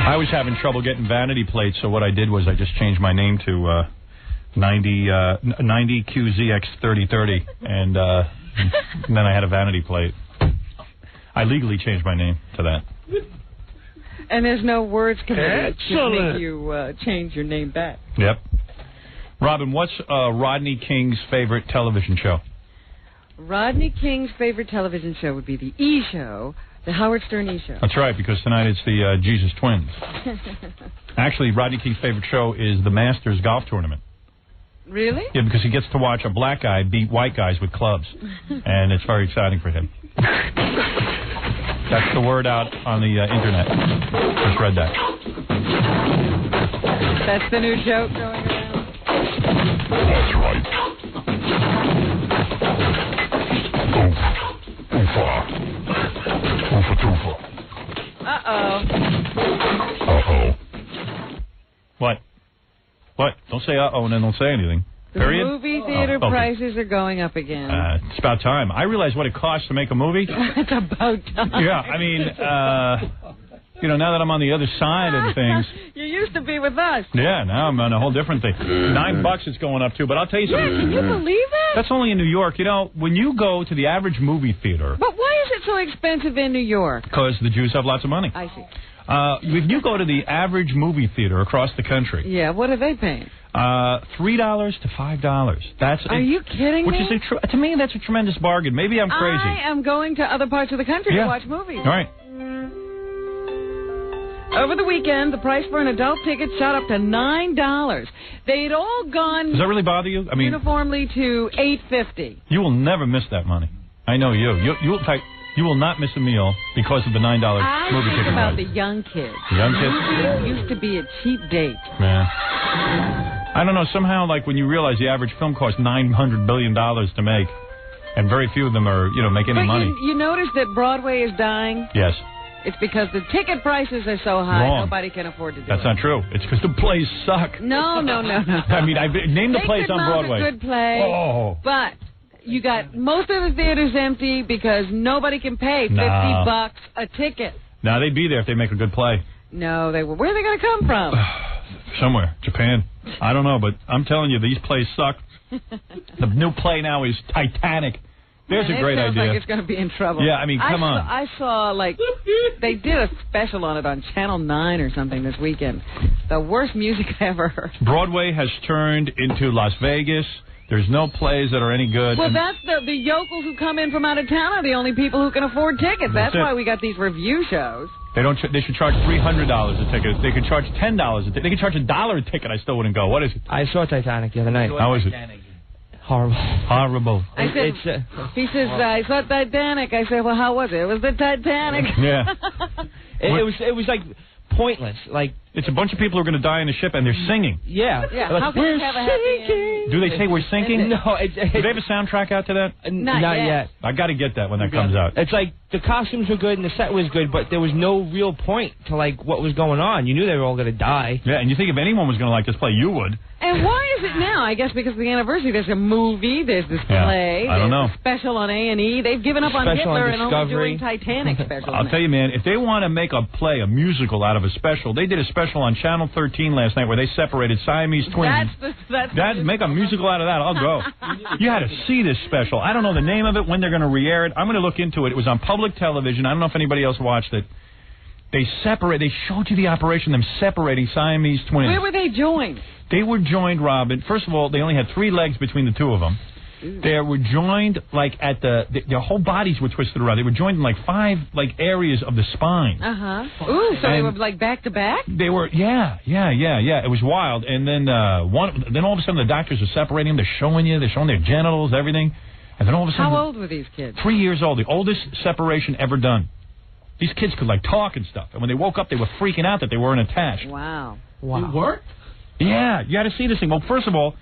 Speaker 8: I was having trouble getting vanity plates, so what I did was I just changed my name to 90QZX3030, and then I had a vanity plate. I legally changed my name to that.
Speaker 11: And there's no words committee to
Speaker 8: Excellent.
Speaker 11: make you change your name back.
Speaker 8: Yep. Robin, what's Rodney King's favorite television show?
Speaker 11: Rodney King's favorite television show would be the E! Show, the Howard Stern E! Show.
Speaker 8: That's right, because tonight it's the Jesus Twins. Actually, Rodney King's favorite show is the Masters Golf Tournament.
Speaker 11: Really?
Speaker 8: Yeah, because he gets to watch a black guy beat white guys with clubs, and it's very exciting for him. That's the word out on the internet. Just read that.
Speaker 11: That's the new joke going around.
Speaker 1: That's right. Oofa.
Speaker 11: Uh-oh.
Speaker 8: What? Don't say uh-oh and then don't say anything.
Speaker 11: The
Speaker 8: Period?
Speaker 11: movie theater
Speaker 8: okay.
Speaker 11: prices are going up again.
Speaker 8: It's about time. I realize what it costs to make a movie.
Speaker 11: It's about time.
Speaker 8: Yeah, I mean, now that I'm on the other side of things.
Speaker 11: You used to be with us.
Speaker 8: Yeah, now I'm on a whole different thing. $9 it's going up to, but I'll tell you something.
Speaker 11: Yeah, can you believe that?
Speaker 8: That's only in New York. When you go to the average movie theater.
Speaker 11: But why is it so expensive in New York?
Speaker 8: Because the Jews have lots of money.
Speaker 11: I see.
Speaker 8: If you go to the average movie theater across the country.
Speaker 11: Yeah, what are they paying?
Speaker 8: $3 to $5.
Speaker 11: Are you kidding
Speaker 8: me?
Speaker 11: me?
Speaker 8: To me, that's a tremendous bargain. Maybe I'm crazy.
Speaker 11: I am going to other parts of the country to watch movies.
Speaker 8: All right.
Speaker 11: Over the weekend, the price for an adult ticket shot up to $9. They'd all gone.
Speaker 8: Does that really bother you? I mean,
Speaker 11: uniformly to $8.50.
Speaker 8: You will never miss that money. I know you. You will not miss a meal because of the $9 movie ticket.
Speaker 11: About
Speaker 8: price.
Speaker 11: the young kids.
Speaker 8: The young kids?
Speaker 11: Movies used to be a cheap date.
Speaker 8: Yeah. I don't know. Somehow, when you realize the average film costs $900 billion to make, and very few of them are, make any money.
Speaker 11: You notice that Broadway is dying?
Speaker 8: Yes.
Speaker 11: It's because the ticket prices are so high,
Speaker 8: Wrong.
Speaker 11: nobody can afford to do
Speaker 8: That's
Speaker 11: it.
Speaker 8: not true. It's because the plays suck.
Speaker 11: No.
Speaker 8: I mean, name the plays on Broadway.
Speaker 11: They could mount a good play, but you got most of the theaters empty because nobody can pay $50 a ticket.
Speaker 8: No, they'd be there if they make a good play.
Speaker 11: No, they will. Where are they going to come from?
Speaker 8: Somewhere. Japan. I don't know, but I'm telling you, these plays suck. The new play now is Titanic. There's a great
Speaker 11: idea. It sounds
Speaker 8: idea.
Speaker 11: like it's going to be in trouble.
Speaker 8: Yeah, I mean, come on.
Speaker 11: I saw, they did a special on it on Channel 9 or something this weekend. The worst music I ever heard.
Speaker 8: Broadway has turned into Las Vegas. There's no plays that are any good.
Speaker 11: Well, that's the yokels who come in from out of town are the only people who can afford tickets. That's why we got these review shows.
Speaker 8: They should charge $300 a ticket. They could charge $10 a ticket. They could charge $1 a ticket. I still wouldn't go. What is it?
Speaker 15: I saw Titanic the other night.
Speaker 8: How is it? Horrible.
Speaker 11: I said, he says, I saw Titanic. I said, well, how was it? It was the Titanic.
Speaker 8: Yeah.
Speaker 15: it was like pointless.
Speaker 8: It's a bunch of people who are going to die in the ship, and they're singing.
Speaker 11: Yeah. How can you have a happy ending?
Speaker 8: Do they say we're sinking?
Speaker 15: No.
Speaker 8: Do they have a soundtrack out to that?
Speaker 11: Not yet.
Speaker 8: I got to get that when that comes out.
Speaker 15: It's like the costumes were good and the set was good, but there was no real point to what was going on. You knew they were all going to die.
Speaker 8: Yeah, and you think if anyone was going to like this play, you would.
Speaker 11: And why is it now? I guess because of the anniversary. There's a movie. There's this play.
Speaker 8: I don't know.
Speaker 11: There's a special on A&E. They've given up on Hitler and only doing Titanic specials.
Speaker 8: I'll tell you, man, if they want to make a play, a musical out of a special, they did a special on Channel 13 last night where they separated Siamese twins. Make a musical out of that. I'll go. You had to see this special. I don't know the name of it, when they're going to re-air it. I'm going to look into it. It was on public television. I don't know if anybody else watched it. They showed you the operation, them separating Siamese twins.
Speaker 11: Where were they joined?
Speaker 8: They were joined, Robin. First of all, they only had 3 legs between the two of them. They were joined at their whole bodies were twisted around. They were joined in 5 areas of the spine.
Speaker 11: Ooh, so they were back to back?
Speaker 8: They were, yeah. It was wild. And then then all of a sudden the doctors are separating them. They're showing their genitals, everything. And then all of a sudden,
Speaker 11: how old were these kids?
Speaker 8: 3 years old. The oldest separation ever done. These kids could talk and stuff. And when they woke up, they were freaking out that they weren't attached.
Speaker 11: Wow.
Speaker 19: It worked?
Speaker 8: Yeah, you got to see this thing. Well, first of all,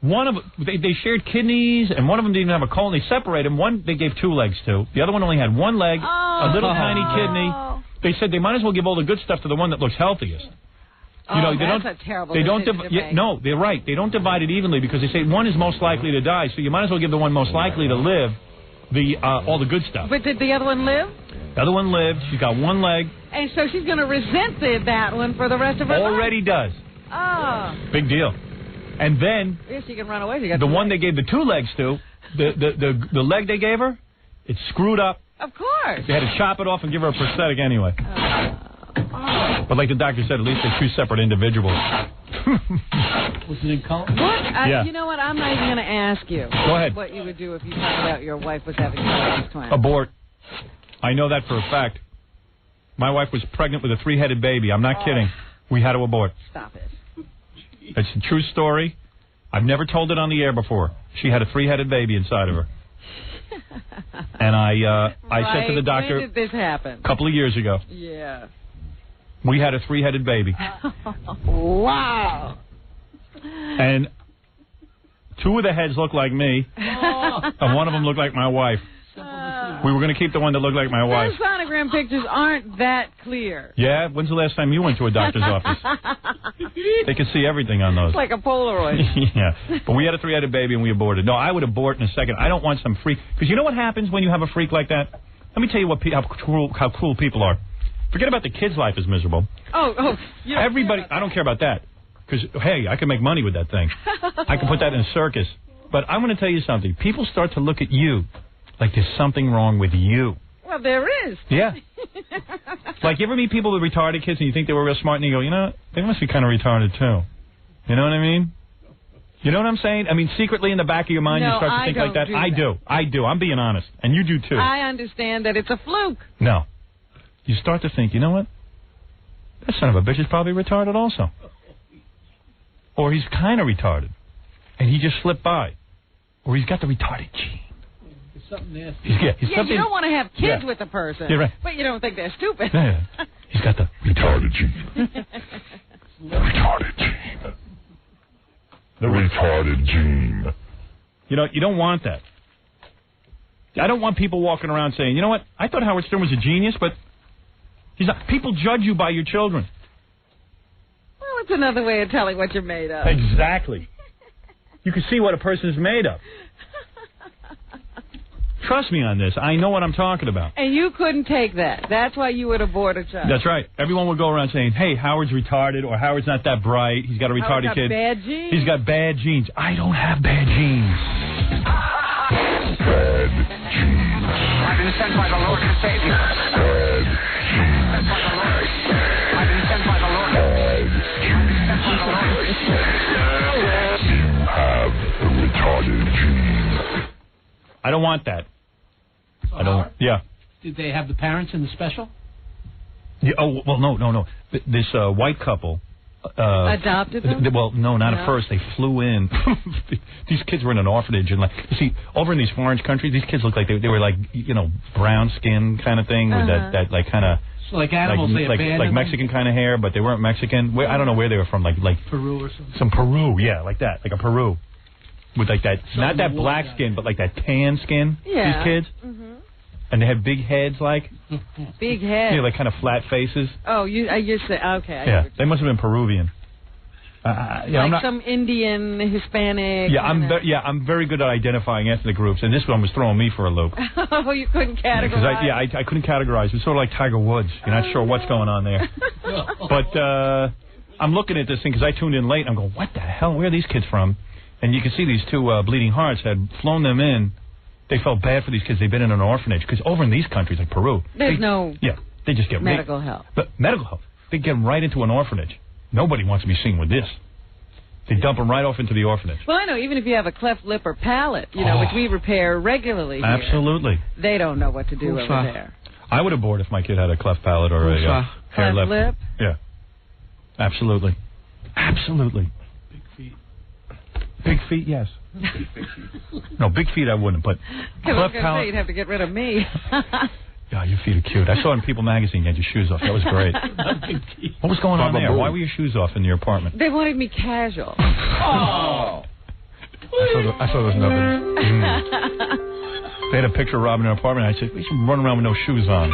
Speaker 8: one of they shared kidneys, and one of them didn't even have a colon. They separated them. One they gave 2 legs to. The other one only had 1 leg, a little tiny kidney. They said they might as well give all the good stuff to the one that looks healthiest.
Speaker 11: That's a terrible decision to make.
Speaker 8: No, they're right. They don't divide it evenly because they say one is most likely to die, so you might as well give the one most likely to live all the good stuff.
Speaker 11: But did the other one live?
Speaker 8: The other one lived. She's got 1 leg.
Speaker 11: And so she's going to resent that one for the rest of her life?
Speaker 8: Already does.
Speaker 11: Oh.
Speaker 8: Big deal. And then
Speaker 11: If she can run away, she got
Speaker 8: the one they gave the 2 legs to, the leg they gave her, it's screwed up.
Speaker 11: Of course.
Speaker 8: They had to chop it off and give her a prosthetic anyway. But like the doctor said, at least they're two separate individuals.
Speaker 19: Was it in color?
Speaker 11: What?
Speaker 8: Yeah.
Speaker 11: You know what? I'm not even going to ask you.
Speaker 8: Go ahead.
Speaker 11: What you would do if you found out your wife was having Siamese twins.
Speaker 8: Abort. I know that for a fact. My wife was pregnant with a 3-headed baby. I'm not kidding. We had to abort.
Speaker 11: Stop it.
Speaker 8: It's a true story. I've never told it on the air before. She had a 3-headed baby inside of her. And I said to the doctor...
Speaker 11: When did this happen?
Speaker 8: A couple of years ago.
Speaker 11: Yeah.
Speaker 8: We had a 3-headed baby.
Speaker 11: Wow.
Speaker 8: And 2 of the heads looked like me, and one of them looked like my wife. We were going to keep the one that looked like my wife.
Speaker 11: Those sonogram pictures aren't that clear.
Speaker 8: Yeah? When's the last time you went to a doctor's office? They can see everything on those.
Speaker 11: It's like a Polaroid.
Speaker 8: Yeah. But we had a 3-headed baby and we aborted. No, I would abort in a second. I don't want some freak. Because you know what happens when you have a freak like that? Let me tell you how cruel people are. Forget about the kid's life is miserable.
Speaker 11: Oh.
Speaker 8: Everybody, I don't care about that. Because, hey, I can make money with that thing. I can put that in a circus. But I'm going to tell you something. People start to look at you like there's something wrong with you.
Speaker 11: Well, there is.
Speaker 8: Yeah. Like, you ever meet people with retarded kids and you think they were real smart and you go, you know, they must be kind of retarded too. You know what I mean? You know what I'm saying? I mean, secretly in the back of your mind, you start to think like that. I do. I'm being honest. And you do too.
Speaker 11: I understand that it's a fluke.
Speaker 8: No. You start to think, you know what? That son of a bitch is probably retarded also. Or he's kind of retarded. And he just slipped by. Or he's got the retarded gene.
Speaker 19: It's something nasty.
Speaker 11: You don't want to have kids with a person.
Speaker 8: You're right.
Speaker 11: But you don't think they're stupid.
Speaker 8: Yeah. He's got the retarded gene. The retarded gene. The retarded gene. You know, you don't want that. I don't want people walking around saying, you know what, I thought Howard Stern was a genius, but he's not. People judge you by your children.
Speaker 11: Well, it's another way of telling what you're made of.
Speaker 8: Exactly. You can see what a person is made of. Trust me on this. I know what I'm talking about.
Speaker 11: And you couldn't take that. That's why you would abort a child.
Speaker 8: That's right. Everyone would go around saying, hey, Howard's retarded, or Howard's not that bright. He's got a retarded kid.
Speaker 11: Bad genes.
Speaker 8: He's got bad genes. I don't have bad genes. Bad genes.
Speaker 12: I've been sent by the Lord to save you.
Speaker 8: Bad genes.
Speaker 12: I've been sent by the Lord.
Speaker 8: Bad genes. You have a retarded gene. I don't want that.
Speaker 19: So
Speaker 8: I don't. Yeah.
Speaker 19: Did they have the parents in the special?
Speaker 8: Yeah. Oh well, no. This white couple
Speaker 11: adopted them.
Speaker 8: Well, no, not at first. They flew in. These kids were in an orphanage, and like you see, over in these foreign countries, these kids look like they were like brown skin kind of thing with that like kind of.
Speaker 19: So like animals,
Speaker 8: like Mexican kind of hair, but they weren't Mexican. I don't know where they were from. Like
Speaker 19: Peru or something.
Speaker 8: Some Peru, yeah, like that, like a Peru. With like that, not that black skin, but like that tan skin.
Speaker 11: Yeah.
Speaker 8: These kids. Mm-hmm. And they have big heads, like.
Speaker 11: Big heads.
Speaker 8: Yeah, like kind of flat faces.
Speaker 11: Oh, you said okay.
Speaker 8: Yeah, they must have been Peruvian.
Speaker 11: Some Indian, Hispanic.
Speaker 8: Yeah, I'm very good at identifying ethnic groups, and this one was throwing me for a loop.
Speaker 11: Oh, you couldn't categorize.
Speaker 8: I couldn't categorize. It's sort of like Tiger Woods. You're not sure what's going on there. But I'm looking at this thing because I tuned in late. And I'm going, what the hell? Where are these kids from? And you can see these 2 bleeding hearts had flown them in. They felt bad for these kids. They've been in an orphanage. Because over in these countries, like Peru...
Speaker 11: There's no...
Speaker 8: Yeah, they just get...
Speaker 11: Medical help.
Speaker 8: But medical help. They get them right into an orphanage. Nobody wants to be seen with this. They dump them right off into the orphanage.
Speaker 11: Well, I know, even if you have a cleft lip or palate, which we repair regularly here,
Speaker 8: absolutely.
Speaker 11: They don't know what to do over there.
Speaker 8: I would abort if my kid had a cleft palate or a hair lip. Yeah. Absolutely. Absolutely. Big feet, yes. No, big feet I wouldn't, but cleft palate...
Speaker 11: You'd have to get rid of me.
Speaker 8: Yeah, your feet are cute. I saw in People magazine you had your shoes off. That was great. What was going on there? Why were your shoes off in your apartment?
Speaker 11: They wanted me casual.
Speaker 8: Oh! I saw those numbers. They had a picture of Rob in her apartment. I said, we should run around with no shoes on.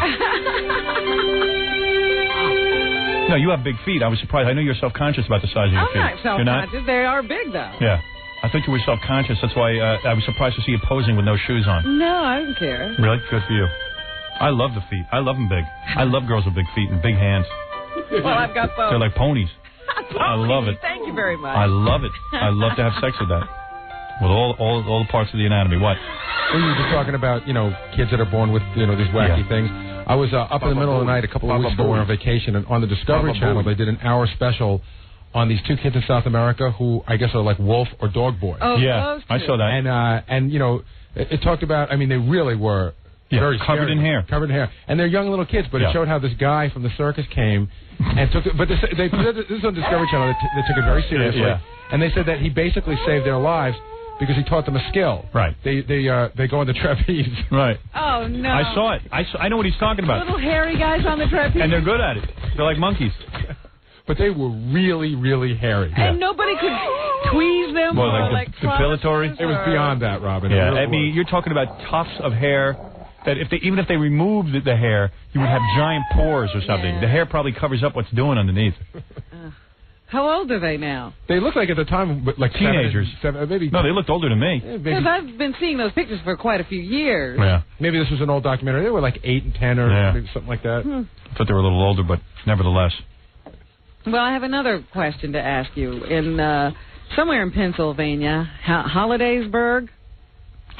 Speaker 8: No, you have big feet. I was surprised. I know you're self-conscious about the size of your feet.
Speaker 11: I'm not self-conscious. You're not? They are big, though.
Speaker 8: Yeah. I thought you were self-conscious. That's why I was surprised to see you posing with no shoes on.
Speaker 11: No, I don't care.
Speaker 8: Really? Good for you. I love the feet. I love them big. I love girls with big feet and big hands.
Speaker 11: Well, I've got both.
Speaker 8: They're like ponies. I love it.
Speaker 11: Thank you very much.
Speaker 8: I love it. I love to have sex with that. With all the parts of the anatomy. What?
Speaker 15: Well, you were just talking about, kids that are born with, these wacky things. I was up in the middle of the night a couple of weeks ago on vacation, and on the Discovery Channel, they did an hour special on these two kids in South America who I guess are like wolf or dog boys.
Speaker 8: Oh, yeah, I saw that.
Speaker 15: And you know, it talked about. I mean, they really were very
Speaker 8: covered in hair.
Speaker 15: Covered in hair, and they're young little kids. But it showed how this guy from the circus came and took. But this is on Discovery Channel. They took it very seriously, and they said that he basically saved their lives because he taught them a skill.
Speaker 8: Right.
Speaker 15: They go on the trapeze.
Speaker 8: Right.
Speaker 11: Oh no.
Speaker 8: I saw it. I know what he's talking about.
Speaker 11: Little hairy guys on the trapeze.
Speaker 8: And they're good at it. They're like monkeys.
Speaker 15: But they were really, really hairy.
Speaker 11: And nobody could tweeze them
Speaker 8: well,
Speaker 11: or
Speaker 8: like depilatory.
Speaker 15: It was beyond that, Robin.
Speaker 8: Yeah,
Speaker 15: really
Speaker 8: I mean, you're talking about tufts of hair that even if they removed the hair, you would have giant pores or something.
Speaker 11: Yeah.
Speaker 8: The hair probably covers up what's doing underneath.
Speaker 11: How old are they now?
Speaker 15: They look like at the time like
Speaker 8: teenagers.
Speaker 15: Maybe.
Speaker 8: No, they looked older than me.
Speaker 11: Because I've been seeing those pictures for quite a few years.
Speaker 8: Yeah.
Speaker 15: Maybe this was an old documentary. They were like 8 and 10 or maybe something like that.
Speaker 8: I thought they were a little older, but nevertheless.
Speaker 11: Well, I have another question to ask you. In somewhere in Pennsylvania, Hollidaysburg.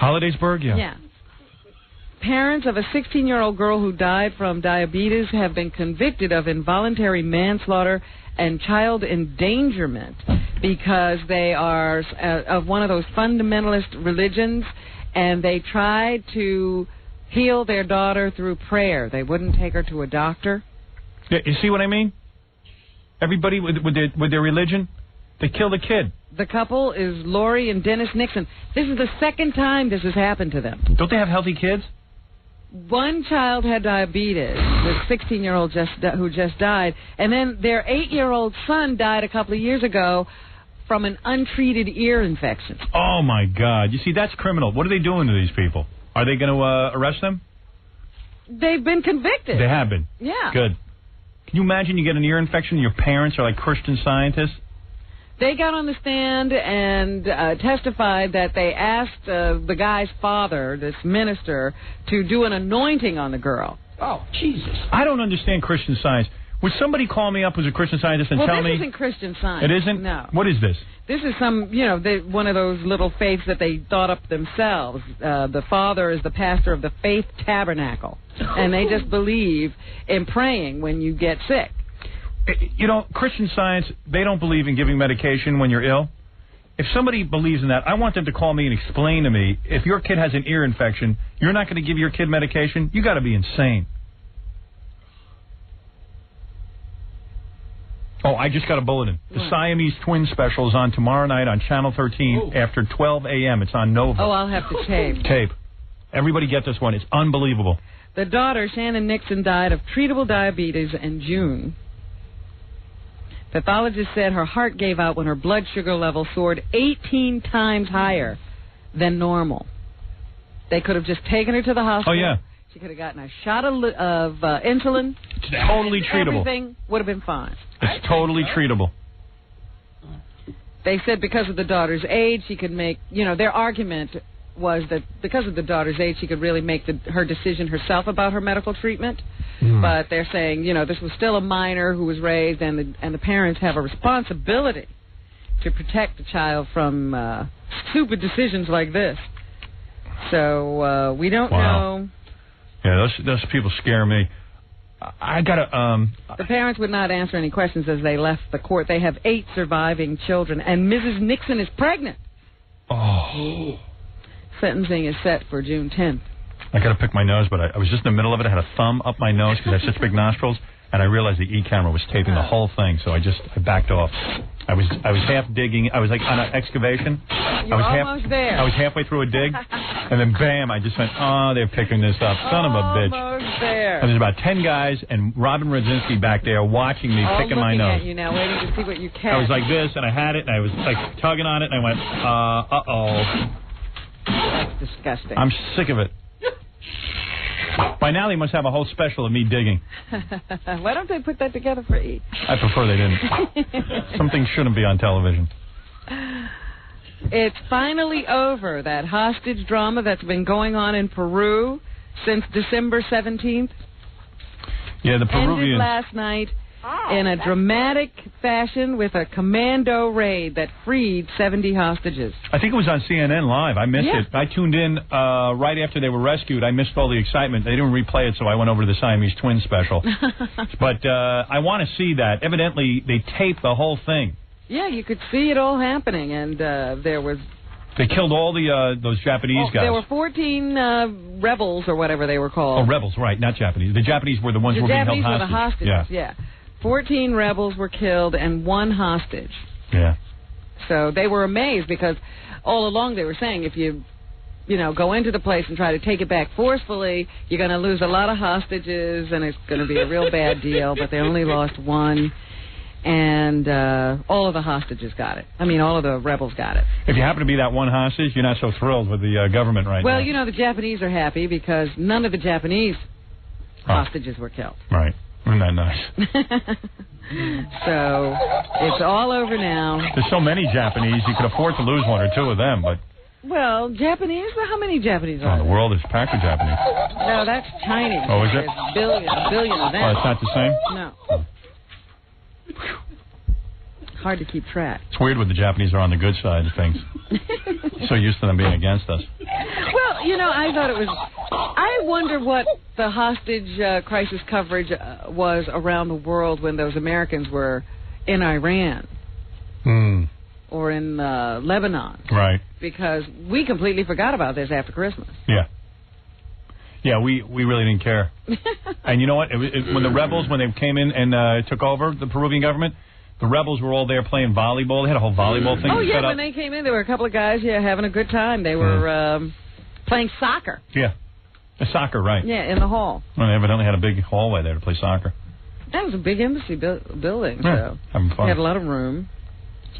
Speaker 8: Hollidaysburg, yeah.
Speaker 11: Yeah. Parents of a 16-year-old girl who died from diabetes have been convicted of involuntary manslaughter and child endangerment because they are of one of those fundamentalist religions, and they tried to heal their daughter through prayer. They wouldn't take her to a doctor.
Speaker 8: Yeah, you see what I mean? Everybody with their religion, they killed a kid.
Speaker 11: The couple is Lori and Dennis Nixon. This is the second time this has happened to them.
Speaker 8: Don't they have healthy kids?
Speaker 11: One child had diabetes, the 16-year-old who just died, and then their 8-year-old son died a couple of years ago from an untreated ear infection.
Speaker 8: Oh, my God. You see, that's criminal. What are they doing to these people? Are they going to arrest them?
Speaker 11: They've been convicted.
Speaker 8: They have been?
Speaker 11: Yeah.
Speaker 8: Good. Can you imagine you get an ear infection and your parents are like Christian Scientists?
Speaker 11: They got on the stand and testified that they asked the guy's father, this minister, to do an anointing on the girl.
Speaker 8: Oh, Jesus. I don't understand Christian Science. Would somebody call me up who's a Christian Scientist and tell me...
Speaker 11: Well, this isn't Christian Science.
Speaker 8: It isn't?
Speaker 11: No.
Speaker 8: What is this?
Speaker 11: This is some, one of those little faiths that they thought up themselves. The father is the pastor of the Faith Tabernacle, and they just believe in praying when you get sick.
Speaker 8: Christian Science, they don't believe in giving medication when you're ill. If somebody believes in that, I want them to call me and explain to me, if your kid has an ear infection, you're not going to give your kid medication? You got to be insane. Oh, I just got a bulletin. The Siamese Twin special is on tomorrow night on Channel 13 after 12 a.m. It's on Nova.
Speaker 11: Oh, I'll have to tape.
Speaker 8: Tape. Everybody get this one. It's unbelievable.
Speaker 11: The daughter, Shannon Nixon, died of treatable diabetes in June. Pathologists said her heart gave out when her blood sugar level soared 18 times higher than normal. They could have just taken her to the hospital.
Speaker 8: Oh, yeah.
Speaker 11: She could have gotten a shot of insulin.
Speaker 8: It's totally treatable.
Speaker 11: Everything would have been fine.
Speaker 8: It's totally treatable.
Speaker 11: They said because of the daughter's age, she could make, their argument was that because of the daughter's age, she could really make her decision herself about her medical treatment. But they're saying, this was still a minor who was raised, and the parents have a responsibility to protect the child from stupid decisions like this. So we don't know.
Speaker 8: Yeah, those people scare me. I gotta.
Speaker 11: The parents would not answer any questions as they left the court. They have 8 surviving children, and Mrs. Nixon is pregnant.
Speaker 8: Oh.
Speaker 11: Sentencing is set for June 10th.
Speaker 8: I gotta pick my nose, but I was just in the middle of it. I had a thumb up my nose because I have such big nostrils, and I realized the E-camera was taping the whole thing, so I backed off. I was half digging. I was like on an excavation.
Speaker 11: You're almost there.
Speaker 8: I was halfway through a dig, and then bam! I just went, oh, they're picking this up. Son of a bitch.
Speaker 11: Almost there.
Speaker 8: And there's about 10 guys and Robin Rodzinski back there watching me picking my nose.
Speaker 11: At you now, waiting to see what you catch.
Speaker 8: I was like this, and I had it, and I was like tugging on it, and I went, uh-oh.
Speaker 11: That's disgusting.
Speaker 8: I'm sick of it. By now they must have a whole special of me digging.
Speaker 11: Why don't they put that together for each?
Speaker 8: I prefer they didn't. Some things shouldn't be on television.
Speaker 11: It's finally over, that hostage drama that's been going on in Peru since December 17th.
Speaker 8: Yeah, the Peruvians.
Speaker 11: Ended last night. in a dramatic fashion with a commando raid that freed 70 hostages.
Speaker 10: I think it was on CNN Live. I missed it. I tuned in right after they were rescued. I missed all the excitement. They didn't replay it, so I went over to the Siamese Twins special. But I want to see that. Evidently, they taped the whole thing.
Speaker 11: Yeah, you could see it all happening, and there was...
Speaker 10: They killed all the those Japanese guys.
Speaker 11: There were 14 rebels or whatever they were called.
Speaker 10: Oh, rebels, right, not Japanese. The Japanese were the ones who were being held hostage.
Speaker 11: The Japanese were the hostages, yeah. 14 rebels were killed and 1 hostage.
Speaker 10: Yeah.
Speaker 11: So they were amazed because all along they were saying if you go into the place and try to take it back forcefully, you're going to lose a lot of hostages and it's going to be a real bad deal. But they only lost 1. And all of the hostages got it. I mean, all of the rebels got it.
Speaker 10: If you happen to be that 1 hostage, you're not so thrilled with the government right now.
Speaker 11: Well, the Japanese are happy because none of the Japanese hostages were killed.
Speaker 10: Right. Isn't that nice?
Speaker 11: So it's all over now.
Speaker 10: There's so many Japanese, you could afford to lose 1 or 2 of them, but...
Speaker 11: Well, Japanese? How many Japanese are there?
Speaker 10: The world is packed with Japanese.
Speaker 11: No, that's Chinese.
Speaker 10: Oh, is it?
Speaker 11: There's a billion of them.
Speaker 10: Oh, it's not the same?
Speaker 11: No. Hard to keep track.
Speaker 10: It's weird when the Japanese are on the good side of things. So used to them being against us.
Speaker 11: Well, I thought it was... I wonder what the hostage crisis coverage was around the world when those Americans were in Iran. Or in Lebanon.
Speaker 10: Right.
Speaker 11: Because we completely forgot about this after Christmas.
Speaker 10: Yeah. Yeah, we really didn't care. And you know what? When the rebels, when they came in and took over the Peruvian government, the rebels were all there playing volleyball. They had a whole volleyball thing set up.
Speaker 11: When they came in, there were a couple of guys, having a good time. They were playing soccer.
Speaker 10: Yeah. Soccer, right.
Speaker 11: Yeah, in the hall.
Speaker 10: Well, they evidently had a big hallway there to play soccer.
Speaker 11: That was a big embassy building.
Speaker 10: Yeah,
Speaker 11: so
Speaker 10: having fun.
Speaker 11: They had a lot of room.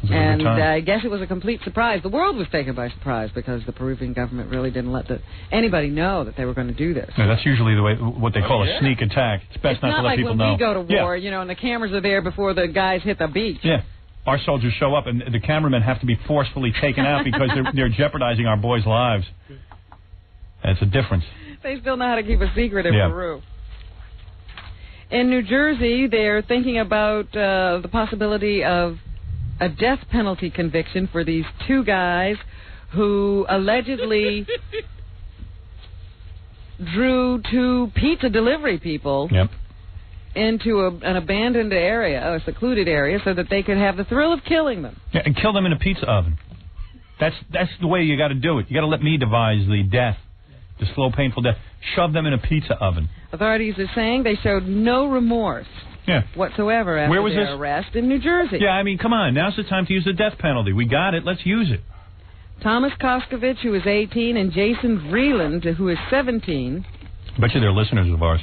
Speaker 11: And I guess it was a complete surprise. The world was taken by surprise because the Peruvian government really didn't let anybody know that they were going to do this.
Speaker 10: No, that's usually the way what they call a sneak attack. It's best not to let people know.
Speaker 11: It's not like when we go to war, and the cameras are there before the guys hit the beach.
Speaker 10: Yeah. Our soldiers show up, and the cameramen have to be forcefully taken out because they're jeopardizing our boys' lives. That's a difference.
Speaker 11: They still know how to keep a secret in Peru. In New Jersey, they're thinking about the possibility of a death penalty conviction for these 2 guys who allegedly drew 2 pizza delivery people into an abandoned area, a secluded area, so that they could have the thrill of killing them.
Speaker 10: Yeah, and kill them in a pizza oven. That's the way you got to do it. You got to let me devise the death, the slow, painful death. Shove them in a pizza oven. Authorities are saying they showed no remorse whatsoever after their arrest in New Jersey. Yeah, I mean, come on. Now's the time to use the death penalty. We got it. Let's use it.
Speaker 11: Thomas Koskovich, who is 18, and Jason Vreeland, who is 17.
Speaker 10: I bet you they're listeners of ours.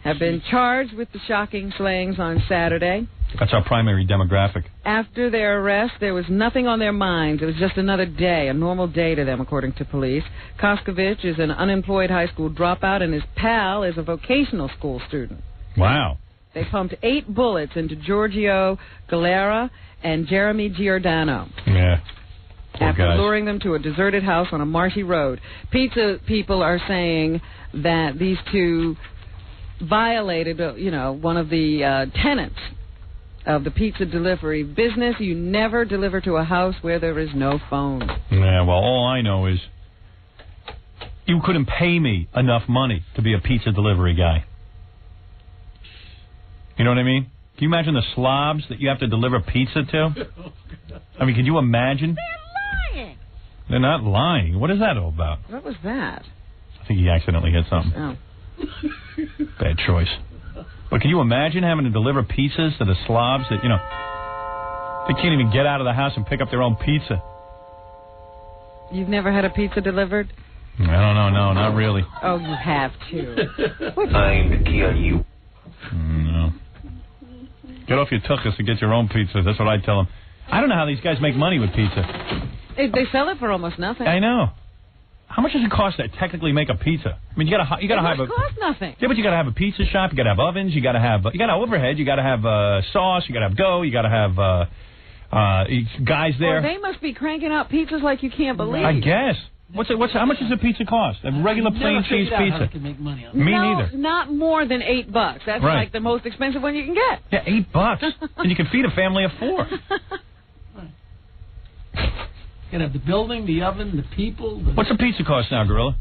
Speaker 11: Have been charged with the shocking slayings on Saturday.
Speaker 10: That's our primary demographic.
Speaker 11: After their arrest, there was nothing on their minds. It was just another day, a normal day to them, according to police. Koskovich is an unemployed high school dropout, and his pal is a vocational school student.
Speaker 10: Wow.
Speaker 11: They pumped 8 bullets into Giorgio Galera and Jeremy Giordano.
Speaker 10: Yeah.
Speaker 11: After luring them to a deserted house on a marshy road. Pizza people are saying that these 2 violated, one of the tenets of the pizza delivery business. You never deliver to a house where there is no phone.
Speaker 10: Yeah, well, all I know is you couldn't pay me enough money to be a pizza delivery guy. You know what I mean? Can you imagine the slobs that you have to deliver pizza to? I mean, can you imagine?
Speaker 11: They're lying.
Speaker 10: They're not lying. What is that all about?
Speaker 11: What was that?
Speaker 10: I think he accidentally hit something.
Speaker 11: Oh.
Speaker 10: Bad choice. But can you imagine having to deliver pizzas to the slobs that, they can't even get out of the house and pick up their own pizza?
Speaker 11: You've never had a pizza delivered?
Speaker 10: I don't know. No, not really.
Speaker 11: Oh, you have to.
Speaker 12: Time to kill you.
Speaker 10: No. Get off your tuchus and get your own pizza. That's what I tell them. I don't know how these guys make money with pizza.
Speaker 11: They sell it for almost nothing.
Speaker 10: I know. How much does it cost to technically make a pizza? I mean, you gotta have
Speaker 11: it costs nothing.
Speaker 10: Yeah, but you gotta have a pizza shop. You gotta have ovens. You gotta have overhead. You gotta have sauce. You gotta have dough. You gotta have guys there.
Speaker 11: Well, they must be cranking out pizzas like you can't believe.
Speaker 10: I guess.
Speaker 8: How much does a pizza cost? A regular plain cheese pizza. Me neither.
Speaker 11: Not more than $8. That's
Speaker 8: right.
Speaker 11: like the most expensive one you can get.
Speaker 8: Yeah, $8, and you can feed a family of 4.
Speaker 19: You can have the building, the oven, the people.
Speaker 8: What's a pizza cost now, Gorilla?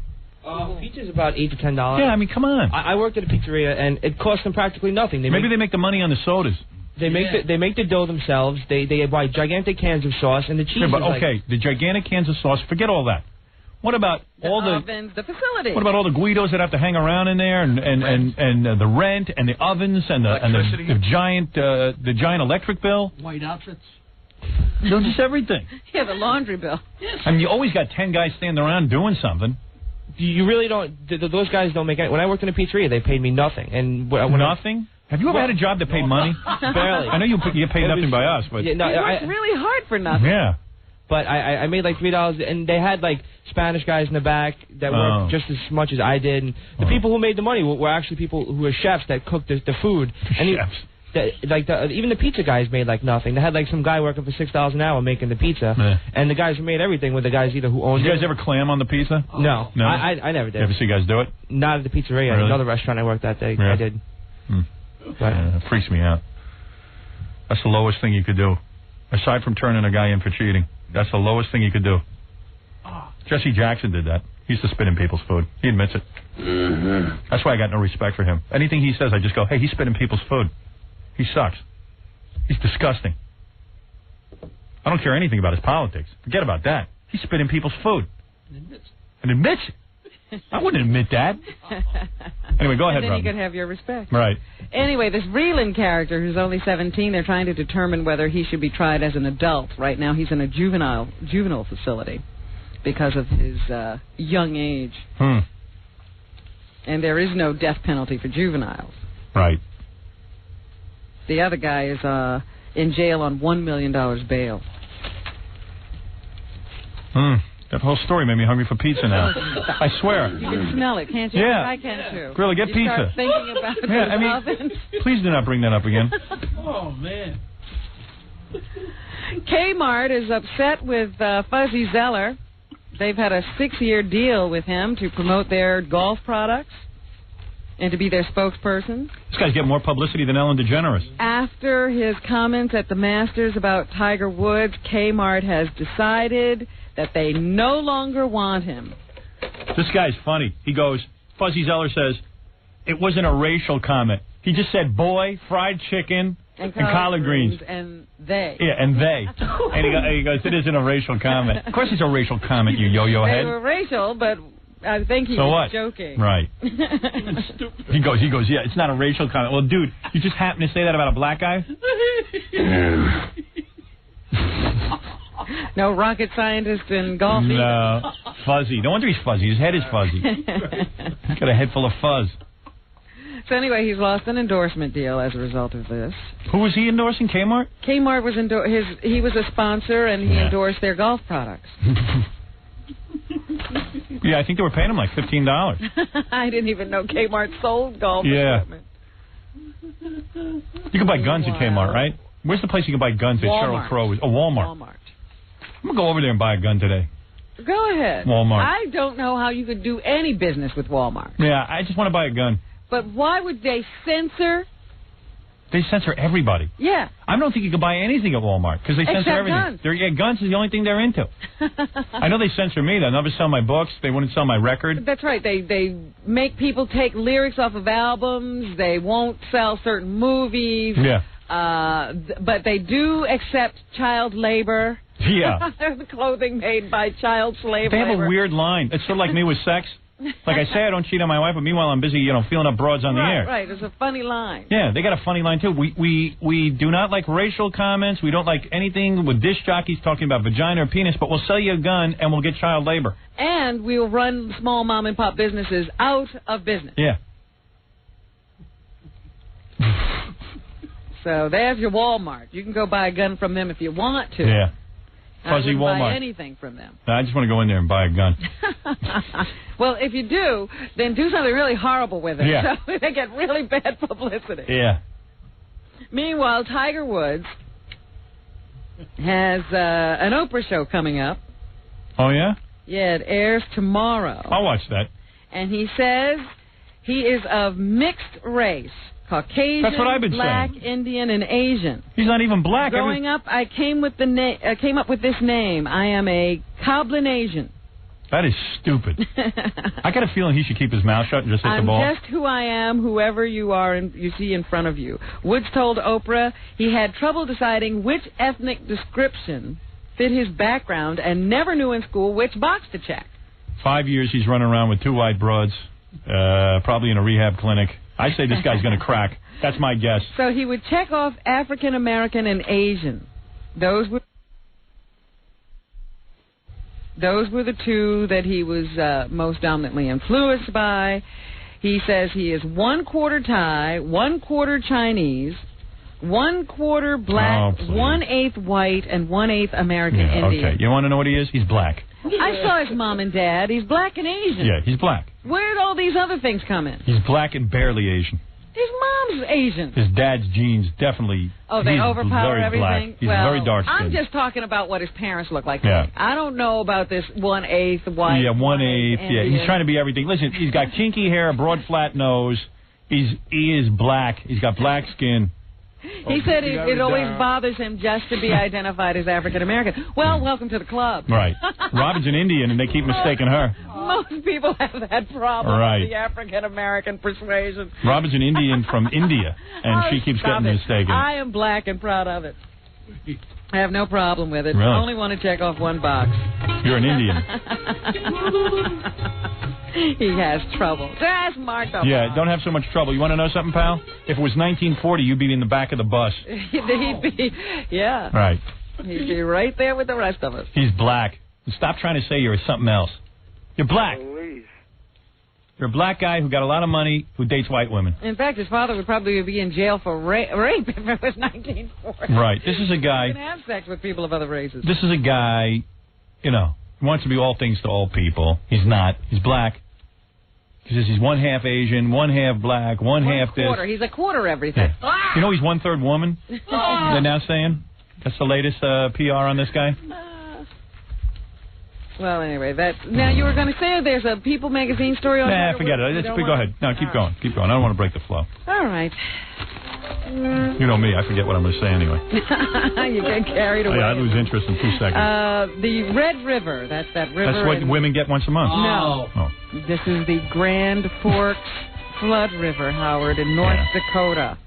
Speaker 20: Pizza's about $8 to $10.
Speaker 8: Yeah, I mean, come on.
Speaker 20: I worked at a pizzeria, and it cost them practically nothing.
Speaker 8: Maybe they make the money on the sodas.
Speaker 20: They make the dough themselves. They buy gigantic cans of sauce, and the cheese.
Speaker 8: Yeah, but
Speaker 20: is
Speaker 8: okay, the gigantic cans of sauce. Forget all that. What about all the
Speaker 11: ovens, the facility?
Speaker 8: What about all the Guidos that have to hang around in there, and the rent, and the ovens, and the giant electric bill?
Speaker 19: White outfits.
Speaker 8: No, just everything.
Speaker 11: Yeah, the laundry bill.
Speaker 8: I mean, you always got 10 guys standing around doing something.
Speaker 20: You really don't. Those guys don't make. When I worked in a pizzeria, they paid me nothing. And
Speaker 8: nothing. Have you ever had a job that paid money?
Speaker 20: Barely.
Speaker 8: I know you get paid nothing by us, but
Speaker 11: you worked really hard for nothing.
Speaker 8: Yeah.
Speaker 20: But I made like $3, and they had like Spanish guys in the back that worked just as much as I did. And the people who made the money were actually people who were chefs that cooked the food. And
Speaker 8: Chefs.
Speaker 20: Even the pizza guys made like nothing. They had like some guy working for $6 an hour making the pizza, and the guys who made everything were the guys either who owned.
Speaker 8: Did you guys ever clam on the pizza?
Speaker 20: No, I never did.
Speaker 8: You ever see guys do it?
Speaker 20: Not at the pizzeria.
Speaker 8: Really?
Speaker 20: Another restaurant I worked at, I did.
Speaker 8: It freaks me out. That's the lowest thing you could do, aside from turning a guy in for cheating. That's the lowest thing you could do. Jesse Jackson did that. He used to spit in people's food. He admits it. That's why I got no respect for him. Anything he says, I just go, hey, he's spitting people's food. He sucks. He's disgusting. I don't care anything about his politics. Forget about that. He's spitting people's food. And admits it. I wouldn't admit that. Anyway, go ahead,
Speaker 11: And then
Speaker 8: Robin.
Speaker 11: you could have your respect.
Speaker 8: Right.
Speaker 11: Anyway, this Vreeland character, who's only 17, they're trying to determine whether he should be tried as an adult. Right now, he's in a juvenile facility because of his young age. And there is no death penalty for juveniles.
Speaker 8: Right.
Speaker 11: The other guy is in jail on $1 million bail.
Speaker 8: That whole story made me hungry for pizza now. I swear.
Speaker 11: You can smell it, can't you?
Speaker 8: Yeah.
Speaker 11: I can too.
Speaker 8: Gorilla, get
Speaker 11: you
Speaker 8: pizza.
Speaker 11: Start thinking about ovens.
Speaker 8: Please do not bring that up again.
Speaker 19: Oh, man.
Speaker 11: Kmart is upset with Fuzzy Zeller. They've had a 6-year deal with him to promote their golf products and to be their spokesperson.
Speaker 8: This guy's getting more publicity than Ellen DeGeneres.
Speaker 11: After his comments at the Masters about Tiger Woods, Kmart has decided that they no longer want him.
Speaker 8: This guy's funny. He goes, Fuzzy Zeller says, it wasn't a racial comment. He just said boy, fried chicken, and collard greens.
Speaker 11: And they.
Speaker 8: Yeah, and they. And he goes, it isn't a racial comment. Of course it's a racial comment, you yo-yo head.
Speaker 11: They were racial, but I think he was joking.
Speaker 8: Right. He goes, yeah, it's not a racial comment. Well, dude, you just happen to say that about a black guy?
Speaker 11: No rocket scientist in golf either.
Speaker 8: No. Fuzzy. No wonder he's fuzzy. His head is fuzzy. He's got a head full of fuzz.
Speaker 11: So anyway, he's lost an endorsement deal as a result of this.
Speaker 8: Who was he endorsing? Kmart?
Speaker 11: Kmart was he was a sponsor, and he endorsed their golf products.
Speaker 8: Yeah, I think they were paying him like $15.
Speaker 11: I didn't even know Kmart sold golf equipment.
Speaker 8: You can buy guns at Kmart, right? Where's the place you can buy guns that Sheryl Crow is? Oh, Walmart. I'm going to go over there and buy a gun today.
Speaker 11: Go ahead.
Speaker 8: Walmart.
Speaker 11: I don't know how you could do any business with Walmart.
Speaker 8: Yeah, I just want to buy a gun.
Speaker 11: But why would they censor?
Speaker 8: They censor everybody.
Speaker 11: Yeah.
Speaker 8: I don't think you can buy anything at Walmart because they censor
Speaker 11: Except
Speaker 8: everything.
Speaker 11: Guns.
Speaker 8: Guns is the only thing they're into. I know they censor me. They'll never sell my books. They wouldn't sell my record.
Speaker 11: That's right. They make people take lyrics off of albums. They won't sell certain movies.
Speaker 8: Yeah.
Speaker 11: But they do accept child labor.
Speaker 8: Yeah.
Speaker 11: The clothing made by child slave
Speaker 8: They have
Speaker 11: labor.
Speaker 8: a weird line. It's sort of like me with sex. Like I say I don't cheat on my wife, but meanwhile I'm busy, feeling up broads on the air.
Speaker 11: Right, it's a funny line.
Speaker 8: Yeah, they got a funny line, too. We do not like racial comments. We don't like anything with disc jockeys talking about vagina or penis, but we'll sell you a gun and we'll get child labor.
Speaker 11: And we'll run small mom-and-pop businesses out of business.
Speaker 8: Yeah.
Speaker 11: So there's your Walmart. You can go buy a gun from them if you want to.
Speaker 8: Yeah.
Speaker 11: I
Speaker 8: Fuzzy
Speaker 11: wouldn't
Speaker 8: Walmart.
Speaker 11: buy anything from them.
Speaker 8: No, I just want to go in there and buy a gun.
Speaker 11: Well, if you do, then do something really horrible with it.
Speaker 8: Yeah.
Speaker 11: So they get really bad publicity.
Speaker 8: Yeah.
Speaker 11: Meanwhile, Tiger Woods has an Oprah show coming up.
Speaker 8: Oh, yeah?
Speaker 11: Yeah, it airs tomorrow.
Speaker 10: I'll watch that.
Speaker 11: And he says he is of mixed race. Caucasian,
Speaker 10: That's what I've been
Speaker 11: black,
Speaker 10: saying.
Speaker 11: Indian, and Asian.
Speaker 10: He's not even black.
Speaker 11: Growing up, I came up with this name. I am a Coblinasian.
Speaker 10: That is stupid. I got a feeling he should keep his mouth shut and just hit the ball.
Speaker 11: I'm just who I am, whoever you are and you see in front of you. Woods told Oprah he had trouble deciding which ethnic description fit his background and never knew in school which box to check.
Speaker 10: 5 years he's running around with 2 white broads, probably in a rehab clinic. I say this guy's going to crack. That's my guess.
Speaker 11: So he would check off African American and Asian. Those were the two that he was most dominantly influenced by. He says he is 1/4 Thai, 1/4 Chinese, 1/4 black, 1/8 white, and 1/8 American Indian.
Speaker 10: Okay, you want to know what he is? He's black.
Speaker 11: I saw his mom and dad. He's black and Asian.
Speaker 10: Yeah, he's black.
Speaker 11: Where did all these other things come in?
Speaker 10: He's black and barely Asian.
Speaker 11: His mom's Asian.
Speaker 10: His dad's genes definitely.
Speaker 11: Oh, they
Speaker 10: he's
Speaker 11: overpower
Speaker 10: very
Speaker 11: everything?
Speaker 10: Black. He's
Speaker 11: well,
Speaker 10: very dark skinned.
Speaker 11: I'm just talking about what his parents look like.
Speaker 10: Yeah.
Speaker 11: I don't know about this 1/8 white.
Speaker 10: Yeah, 1/8. Yeah,
Speaker 11: Indian.
Speaker 10: he's trying to be everything. Listen, he's got kinky hair, a broad, flat nose. He is black. He's got black skin.
Speaker 11: He said it always bothers him just to be identified as African American. Well, welcome to the club.
Speaker 10: Right. Robin's an Indian, and they keep mistaking her.
Speaker 11: Most people have that problem
Speaker 10: Right.
Speaker 11: with the African American persuasion.
Speaker 10: Robin's an Indian from India, and she keeps
Speaker 11: Stop
Speaker 10: getting
Speaker 11: it.
Speaker 10: mistaken.
Speaker 11: I am black and proud of it. I have no problem with it.
Speaker 10: Really?
Speaker 11: I only want to check off one box.
Speaker 10: You're an Indian.
Speaker 11: He has trouble. That's Mark.
Speaker 10: Yeah, don't have so much trouble. You want to know something, pal? If it was 1940, you'd be in the back of the bus.
Speaker 11: He'd be, yeah.
Speaker 10: Right.
Speaker 11: He'd be right there with the rest of us.
Speaker 10: He's black. Stop trying to say you're something else. You're black. You're a black guy who got a lot of money who dates white women.
Speaker 11: In fact, his father would probably be in jail for rape if it was 1940.
Speaker 10: Right. This is a guy.
Speaker 11: He can have sex with people of other races.
Speaker 10: This is a guy, you know, who wants to be all things to all people. He's not. He's black. He says he's 1/2 Asian, 1/2 black, 1/2 this.
Speaker 11: Quarter. He's a quarter everything.
Speaker 10: Yeah. You know he's 1/3 woman? They're now saying? That's the latest PR on this guy?
Speaker 11: Well, anyway, now you were going to say there's a People magazine story on
Speaker 10: Nah,
Speaker 11: that,
Speaker 10: forget it. Go ahead. No, keep going. Keep going. I don't want to break the flow.
Speaker 11: All right.
Speaker 10: You know me. I forget what I'm going to say anyway.
Speaker 11: You get carried away.
Speaker 10: Yeah, I lose interest in 2 seconds.
Speaker 11: The Red River. That's that river.
Speaker 10: That's what women get once a month?
Speaker 11: No.
Speaker 10: Oh.
Speaker 11: This is the Grand Forks Flood River, Howard, in North Dakota.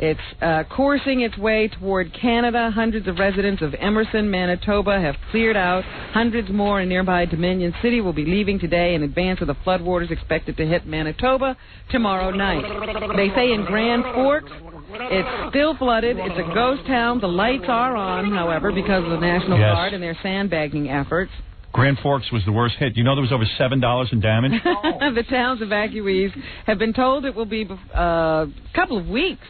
Speaker 11: It's coursing its way toward Canada. Hundreds of residents of Emerson, Manitoba have cleared out. Hundreds more in nearby Dominion City will be leaving today in advance of the floodwaters expected to hit Manitoba tomorrow night. They say in Grand Forks, it's still flooded. It's a ghost town. The lights are on, however, because of the National Guard and their sandbagging efforts.
Speaker 10: Grand Forks was the worst hit. You know there was over $7 in damage?
Speaker 11: The town's evacuees have been told it will be a couple of weeks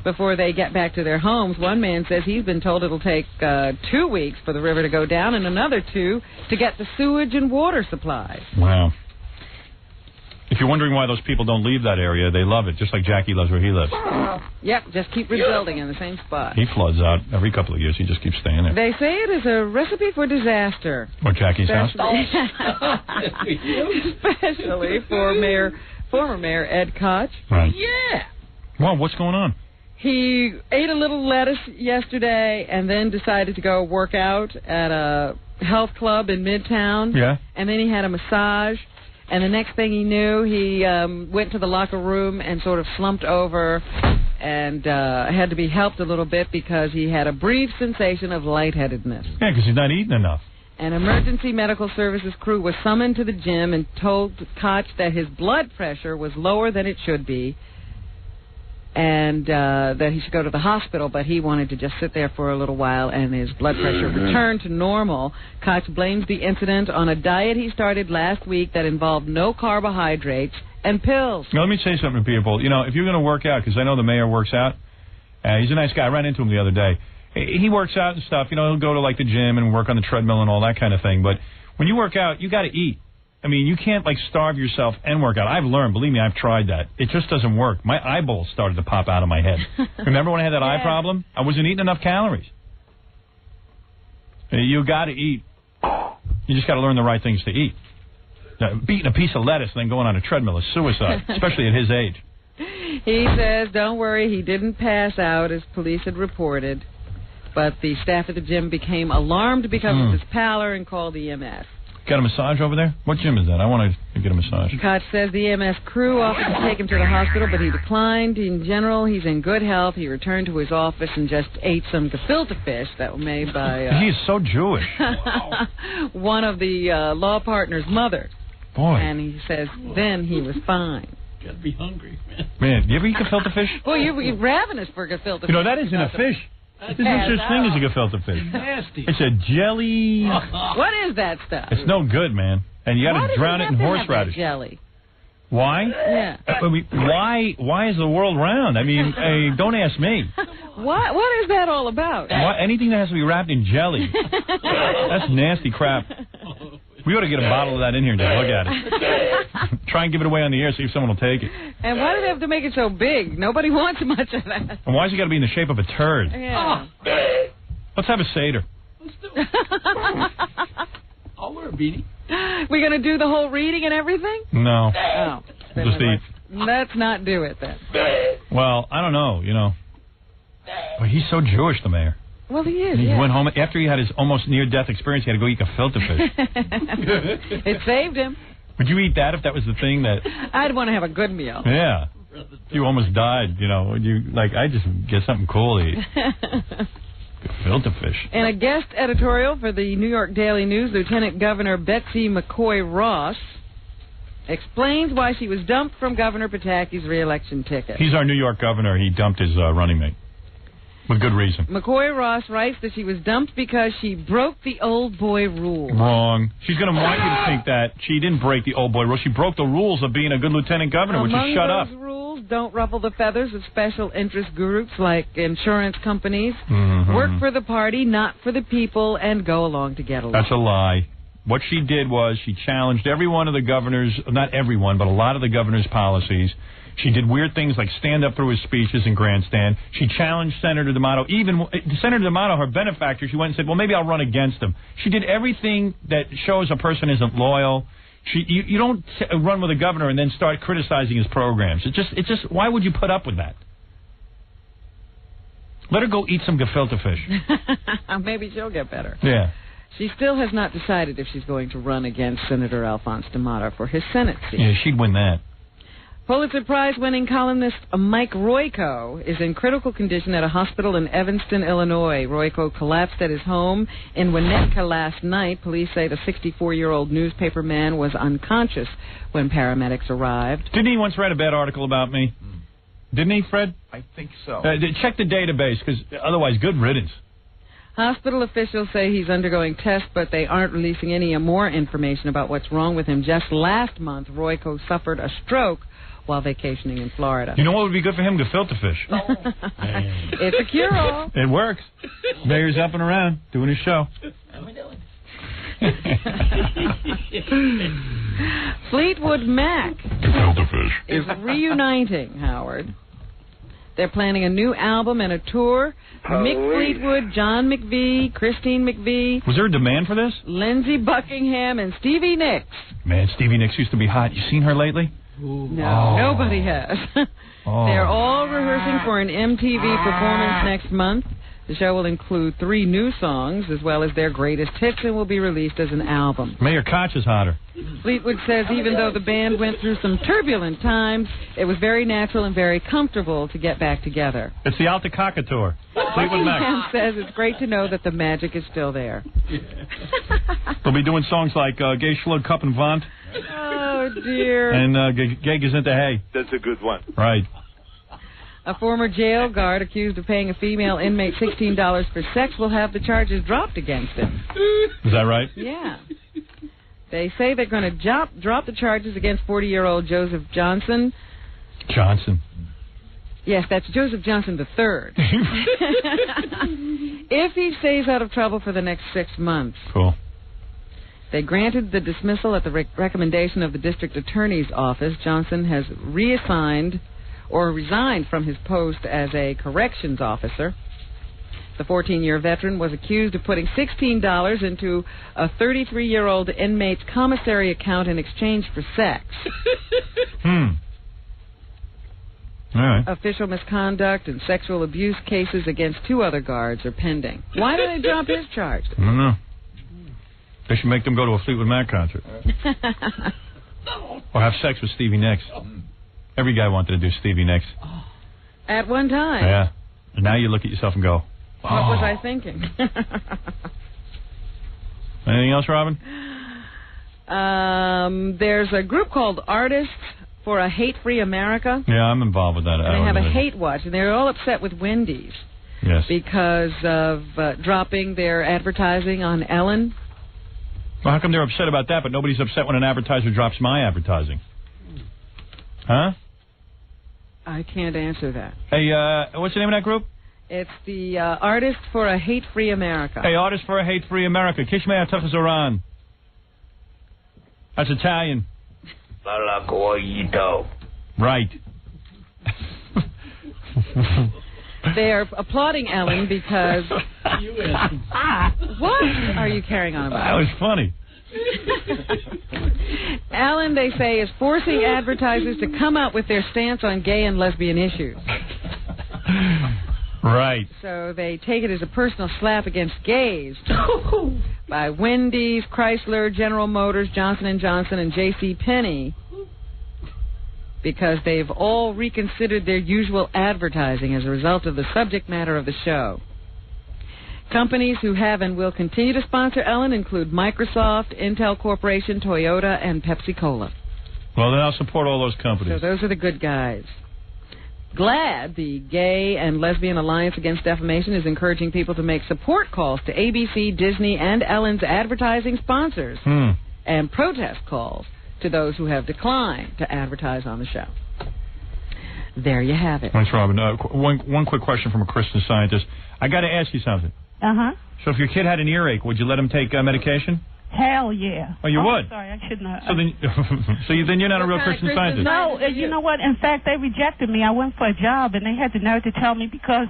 Speaker 11: before they get back to their homes. One man says he's been told it'll take 2 weeks for the river to go down and another 2 to get the sewage and water supplies.
Speaker 10: Wow. If you're wondering why those people don't leave that area, they love it, just like Jackie loves where he lives.
Speaker 11: Yep, just keep rebuilding in the same spot.
Speaker 10: He floods out every couple of years. He just keeps staying there.
Speaker 11: They say it is a recipe for disaster.
Speaker 10: Or Jackie's house?
Speaker 11: Especially for former Mayor Ed Koch.
Speaker 10: Right.
Speaker 11: Yeah.
Speaker 10: Well, what's going on?
Speaker 11: He ate a little lettuce yesterday and then decided to go work out at a health club in Midtown.
Speaker 10: Yeah.
Speaker 11: And then he had a massage. And the next thing he knew, he went to the locker room and sort of slumped over and had to be helped a little bit because he had a brief sensation of lightheadedness.
Speaker 10: Yeah, because he's not eating enough.
Speaker 11: An emergency medical services crew was summoned to the gym and told Koch that his blood pressure was lower than it should be and that he should go to the hospital, but he wanted to just sit there for a little while, and his blood pressure returned to normal. Koch blames the incident on a diet he started last week that involved no carbohydrates and pills.
Speaker 10: Now, let me say something to people. You know, if you're going to work out, because I know the mayor works out, he's a nice guy. I ran into him the other day. He works out and stuff. You know, he'll go to, like, the gym and work on the treadmill and all that kind of thing. But when you work out, you got to eat. I mean, you can't, like, starve yourself and work out. I've learned. Believe me, I've tried that. It just doesn't work. My eyeballs started to pop out of my head. Remember when I had that eye problem? I wasn't eating enough calories. You got to eat.
Speaker 8: You just got to learn the right things to eat. Beating a piece of lettuce and then going on a treadmill is suicide, especially at his age.
Speaker 11: He says, don't worry, he didn't pass out as police had reported. But the staff at the gym became alarmed because of his pallor and called EMS.
Speaker 8: Got a massage over there? What gym is that? I want to get a massage.
Speaker 11: Koch says the EMS crew offered to take him to the hospital, but he declined. In general, he's in good health. He returned to his office and just ate some gefilte fish that were made by...
Speaker 8: he is so Jewish.
Speaker 11: one of the law partner's mother.
Speaker 8: Boy.
Speaker 11: And he says then he was fine.
Speaker 19: Got to be hungry, man.
Speaker 8: Man, do you ever eat gefilte fish?
Speaker 11: Well, you're ravenous for gefilte fish.
Speaker 8: You know, that isn't a fish. There's no such thing as a gefilte fish.
Speaker 19: Nasty.
Speaker 8: It's a jelly.
Speaker 11: What is that stuff?
Speaker 8: It's no good, man. And you got to drown it in horseradish.
Speaker 11: Jelly.
Speaker 8: Why?
Speaker 11: Yeah.
Speaker 8: Why is the world round? I mean, don't ask me.
Speaker 11: What is that all about?
Speaker 8: Anything that has to be wrapped in jelly. That's nasty crap. We ought to get a bottle of that in here and look at it. Try and give it away on the air, see if someone will take it.
Speaker 11: And why do they have to make it so big? Nobody wants much of that.
Speaker 8: And why's it got to be in the shape of a turd?
Speaker 11: Yeah.
Speaker 8: Let's have a Seder.
Speaker 19: Let's do it. I'll wear a beanie.
Speaker 11: We're going to do the whole reading and everything?
Speaker 8: No.
Speaker 11: Oh.
Speaker 8: Just eat.
Speaker 11: Let's not do it then.
Speaker 8: Well, I don't know, But he's so Jewish, the mayor.
Speaker 11: Well, he is.
Speaker 8: He went home after he had his almost near-death experience. He had to go eat gefilte fish.
Speaker 11: It saved him.
Speaker 8: Would you eat that if that was the thing that?
Speaker 11: I'd want to have a good meal.
Speaker 8: Yeah. You almost died. I just get something cool to eat. Gefilte fish.
Speaker 11: In a guest editorial for the New York Daily News, Lieutenant Governor Betsy McCoy Ross explains why she was dumped from Governor Pataki's re-election ticket.
Speaker 8: He's our New York governor. He dumped his running mate. With good reason.
Speaker 11: McCoy Ross writes that she was dumped because she broke the old boy rule.
Speaker 8: Wrong. She's going to want you to think that she didn't break the old boy rule. She broke the rules of being a good lieutenant governor, which is shut up.
Speaker 11: Among those rules, don't ruffle the feathers of special interest groups like insurance companies. Work for the party, not for the people, and go along to get along.
Speaker 8: That's a lie. What she did was she challenged every one of the governor's, not everyone, but a lot of the governor's policies. She did weird things like stand up through his speeches and grandstand. She challenged Senator D'Amato. Even Senator D'Amato, her benefactor, she went and said, well, maybe I'll run against him. She did everything that shows a person isn't loyal. You don't run with a governor and then start criticizing his programs. It's just why would you put up with that? Let her go eat some gefilte fish.
Speaker 11: Maybe she'll get better.
Speaker 8: Yeah.
Speaker 11: She still has not decided if she's going to run against Senator Alphonse D'Amato for his Senate seat.
Speaker 8: Yeah, she'd win that.
Speaker 11: Pulitzer Prize-winning columnist Mike Royko is in critical condition at a hospital in Evanston, Illinois. Royko collapsed at his home in Winnetka last night. Police say the 64-year-old newspaper man was unconscious when paramedics arrived.
Speaker 8: Didn't he once write a bad article about me? Didn't he, Fred?
Speaker 18: I think so.
Speaker 8: Check the database, because otherwise, good riddance.
Speaker 11: Hospital officials say he's undergoing tests, but they aren't releasing any more information about what's wrong with him. Just last month, Royko suffered a stroke while vacationing in Florida.
Speaker 8: You know what would be good for him? Gefilte fish.
Speaker 11: It's a cure-all.
Speaker 8: It works. Mayor's up and around, doing his show.
Speaker 19: How are we doing?
Speaker 11: Fleetwood Mac is reuniting, Howard. They're planning a new album and a tour. Mick Fleetwood, John McVie, Christine McVie.
Speaker 8: Was there a demand for this?
Speaker 11: Lindsey Buckingham and Stevie Nicks.
Speaker 8: Man, Stevie Nicks used to be hot. You seen her lately?
Speaker 11: No, nobody has. They're all rehearsing for an MTV performance next month. The show will include 3 new songs as well as their greatest hits and will be released as an album.
Speaker 8: Mayor Koch is hotter.
Speaker 11: Fleetwood says even though the band went through some turbulent times, it was very natural and very comfortable to get back together.
Speaker 8: It's the Alta Caca tour. Fleetwood Mac
Speaker 11: says it's great to know that the magic is still there.
Speaker 8: They'll be doing songs like Gay Schlug Cup and Vant.
Speaker 11: Oh, dear.
Speaker 8: And Gay Gesinte Hay.
Speaker 4: That's a good one.
Speaker 8: Right.
Speaker 11: A former jail guard accused of paying a female inmate $16 for sex will have the charges dropped against him.
Speaker 8: Is that right?
Speaker 11: Yeah. They say they're going to drop the charges against 40-year-old Joseph Johnson.
Speaker 8: Johnson.
Speaker 11: Yes, that's Joseph Johnson III. If he stays out of trouble for the next 6 months.
Speaker 8: Cool.
Speaker 11: They granted the dismissal at the recommendation of the district attorney's office. Johnson has resigned from his post as a corrections officer. The 14-year veteran was accused of putting $16 into a 33-year-old inmate's commissary account in exchange for sex.
Speaker 10: All right.
Speaker 11: Official misconduct and sexual abuse cases against 2 other guards are pending. Why did they drop his charge?
Speaker 10: I don't know. They should make them go to a Fleetwood Mac concert. Or have sex with Stevie Nicks. Every guy wanted to do Stevie Nicks.
Speaker 11: At one time.
Speaker 10: Yeah. And now you look at yourself and go,
Speaker 11: What was I thinking?
Speaker 10: Anything else, Robin?
Speaker 11: There's a group called Artists for a Hate-Free America.
Speaker 10: Yeah, I'm involved with that.
Speaker 11: And they have a hate watch, and they're all upset with Wendy's.
Speaker 10: Yes.
Speaker 11: Because of dropping their advertising on Ellen.
Speaker 10: Well, how come they're upset about that, but nobody's upset when an advertiser drops my advertising? Huh?
Speaker 11: I can't answer that.
Speaker 10: Hey, what's the name of that group?
Speaker 11: It's the Artists for a Hate-Free America.
Speaker 10: Hey, Artists for a Hate-Free America. Kishmea Tafazaran. That's Italian. Right.
Speaker 11: They are applauding Ellen because... What are you carrying on about?
Speaker 10: That was funny.
Speaker 11: Ellen, they say, is forcing advertisers to come out with their stance on gay and lesbian issues.
Speaker 10: Right.
Speaker 11: So they take it as a personal slap against gays by Wendy's, Chrysler, General Motors, Johnson & Johnson, and J.C. Penney, because they've all reconsidered their usual advertising as a result of the subject matter of the show. Companies who have and will continue to sponsor Ellen include Microsoft, Intel Corporation, Toyota, and Pepsi-Cola.
Speaker 10: Well, then I'll support all those companies.
Speaker 11: So those are the good guys. GLAAD, the Gay and Lesbian Alliance Against Defamation, is encouraging people to make support calls to ABC, Disney, and Ellen's advertising sponsors and protest calls to those who have declined to advertise on the show. There you have it.
Speaker 10: Thanks, Robin. One quick question from a Christian Scientist. I got to ask you something.
Speaker 4: Uh-huh.
Speaker 10: So if your kid had an earache, would you let him take medication?
Speaker 4: Hell yeah.
Speaker 10: Oh, you would?
Speaker 4: Sorry, I shouldn't have.
Speaker 10: So then, then you're not a real Christian Scientist.
Speaker 4: No, you know what? In fact, they rejected me. I went for a job, and they had the nerve to tell me because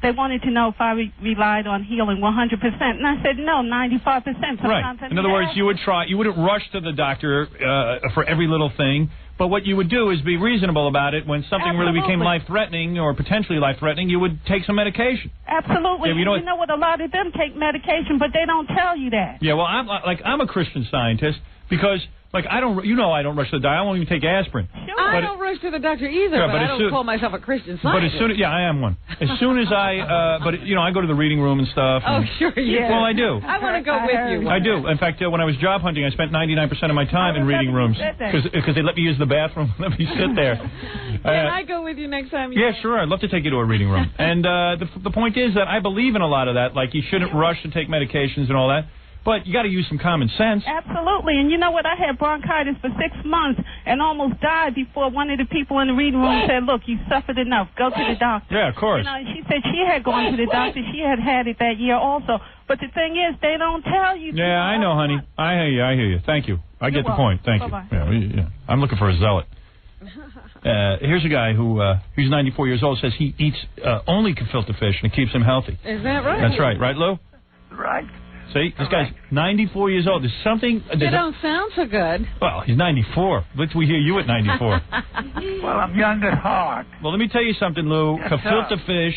Speaker 4: they wanted to know if I relied on healing 100%. And I said, no, 95%.
Speaker 10: Right. In other words, you wouldn't rush to the doctor for every little thing. But what you would do is be reasonable about it. When something really became life-threatening or potentially life-threatening, you would take some medication.
Speaker 4: Absolutely.
Speaker 10: Yeah,
Speaker 4: you know what? A lot of them take medication, but they don't tell you that.
Speaker 10: Yeah, well, I'm a Christian Scientist because, I don't rush to the doctor. I won't even take aspirin.
Speaker 11: Sure. I don't rush to the doctor either,
Speaker 10: yeah,
Speaker 11: but I don't call myself a Christian Scientist.
Speaker 10: But I am one. As soon as I go to the reading room and stuff.
Speaker 11: Oh, sure, yeah.
Speaker 10: Well, I do.
Speaker 11: I want to go with you.
Speaker 10: I do. In fact, when I was job hunting, I spent 99% of my time in reading rooms because they let me use the bathroom, let me sit there.
Speaker 11: Can I go with you next time?
Speaker 10: Yeah, sure. I'd love to take you to a reading room. And the point is that I believe in a lot of that. Like, you shouldn't rush to take medications and all that. But you got to use some common sense.
Speaker 4: Absolutely. And you know what? I had bronchitis for 6 months and almost died before one of the people in the reading room said, look, you suffered enough. Go to the doctor.
Speaker 10: Yeah, of course.
Speaker 4: And she said she had gone to the doctor. She had it that year also. But the thing is, they don't tell you.
Speaker 10: Yeah, I know, honey. I hear you. Thank you. I get the point. Thank you. Yeah, I'm looking for a zealot. Here's a guy who he's 94 years old, says he eats only gefilte fish and it keeps him healthy.
Speaker 11: Is that right?
Speaker 10: That's right. Right, Lou?
Speaker 7: Right.
Speaker 10: See, this guy's 94 years old. There's something...
Speaker 11: You don't sound so good.
Speaker 10: Well, he's 94. Wait till we hear you at 94.
Speaker 7: Well, I'm young at heart.
Speaker 10: Well, let me tell you something, Lou.
Speaker 7: Yes,
Speaker 10: gefilte fish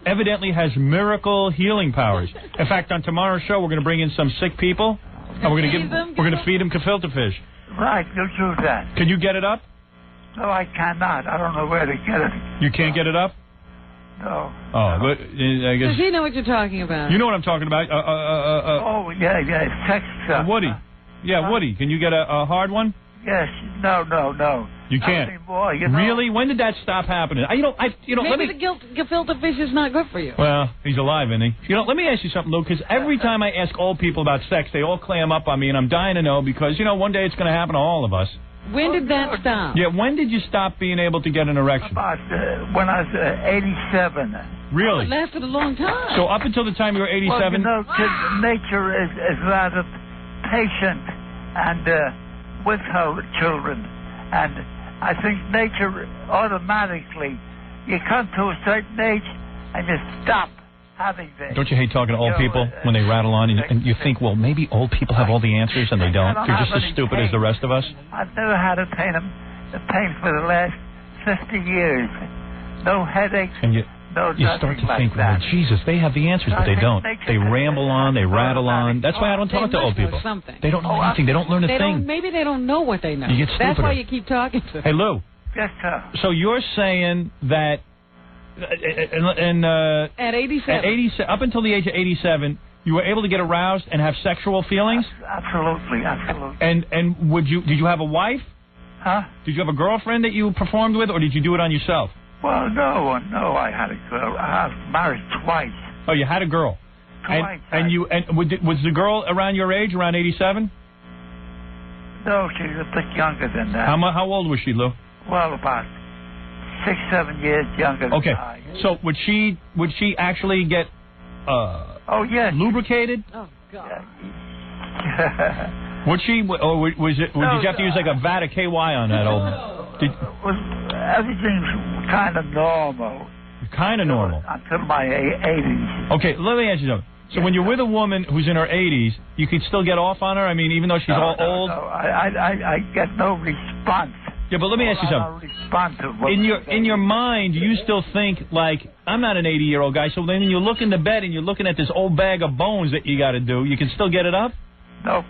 Speaker 10: evidently has miracle healing powers. In fact, on tomorrow's show, we're going to bring in some sick people, and we're going to feed them gefilte fish.
Speaker 7: Right, you'll do that.
Speaker 10: Can you get it up?
Speaker 7: No, I cannot. I don't know where to get it.
Speaker 10: You can't get it up?
Speaker 7: No.
Speaker 10: Oh, but I guess...
Speaker 11: Does he know what you're talking about?
Speaker 10: You know what I'm talking about.
Speaker 7: Oh, yeah, sex stuff.
Speaker 10: Woody. Yeah, Woody. Can you get a hard one?
Speaker 7: Yes. No.
Speaker 10: You can't.
Speaker 7: Anymore,
Speaker 10: Really? When did that stop happening?
Speaker 11: Maybe
Speaker 10: let me...
Speaker 11: the gefilte fish is not good for you.
Speaker 10: Well, he's alive, isn't he? Let me ask you something, Lou, because every time I ask old people about sex, they all clam up on me, and I'm dying to know because, one day it's going to happen to all of us.
Speaker 11: When did that stop?
Speaker 10: Yeah, when did you stop being able to get an erection?
Speaker 7: About when I was 87.
Speaker 10: Really?
Speaker 11: Oh, it lasted a long time.
Speaker 10: So up until the time you were 87?
Speaker 7: Well, nature is rather patient and with her children. And I think nature automatically, you come to a certain age and you stop. having this.
Speaker 8: Don't you hate talking to old people when they rattle on and you think, well, maybe old people have all the answers and they don't? They're just as stupid as the rest of us?
Speaker 7: I've never had a pain for the last 50 years. No headaches.
Speaker 8: And you
Speaker 7: nothing
Speaker 8: start to
Speaker 7: like
Speaker 8: think,
Speaker 7: that.
Speaker 8: well, Jesus, they have the answers, but they don't. They ramble on, they rattle on. That's why I don't talk to old people. They don't know anything. They don't learn a thing.
Speaker 11: Maybe they don't know what they know.
Speaker 8: You get
Speaker 11: That's
Speaker 8: stupider.
Speaker 11: why you keep talking to them.
Speaker 8: Hey, Lou.
Speaker 7: Yes, sir.
Speaker 8: So you're saying that
Speaker 11: at 87,
Speaker 8: up until the age of 87, you were able to get aroused and have sexual feelings?
Speaker 7: Absolutely.
Speaker 8: And did you have a wife?
Speaker 7: Huh?
Speaker 8: Did you have a girlfriend that you performed with, or did you do it on yourself?
Speaker 7: Well, no, I had a girl. I was married twice.
Speaker 8: Oh, you had a girl.
Speaker 7: Twice.
Speaker 8: Was the girl around your age, around 87?
Speaker 7: No, she's a bit younger than that.
Speaker 8: How old was she, Lou?
Speaker 7: Well, about 6-7 years younger than I.
Speaker 8: So would she actually get lubricated?
Speaker 11: Oh God.
Speaker 8: Would she, or was it? Did you have to use like a vat of KY on that old?
Speaker 7: Everything's kind of normal.
Speaker 8: Kind of normal.
Speaker 7: Until my 80s.
Speaker 8: Okay, let me ask you something. So when you're with a woman who's in her 80s, you can still get off on her? I mean, even though she's old?
Speaker 7: No, I get no response.
Speaker 8: Yeah, but let me ask you something. In your mind, you still think, like, I'm not an 80-year-old guy, so then when you look in the bed and you're looking at this old bag of bones that you got to do, you can still get it up?
Speaker 7: No.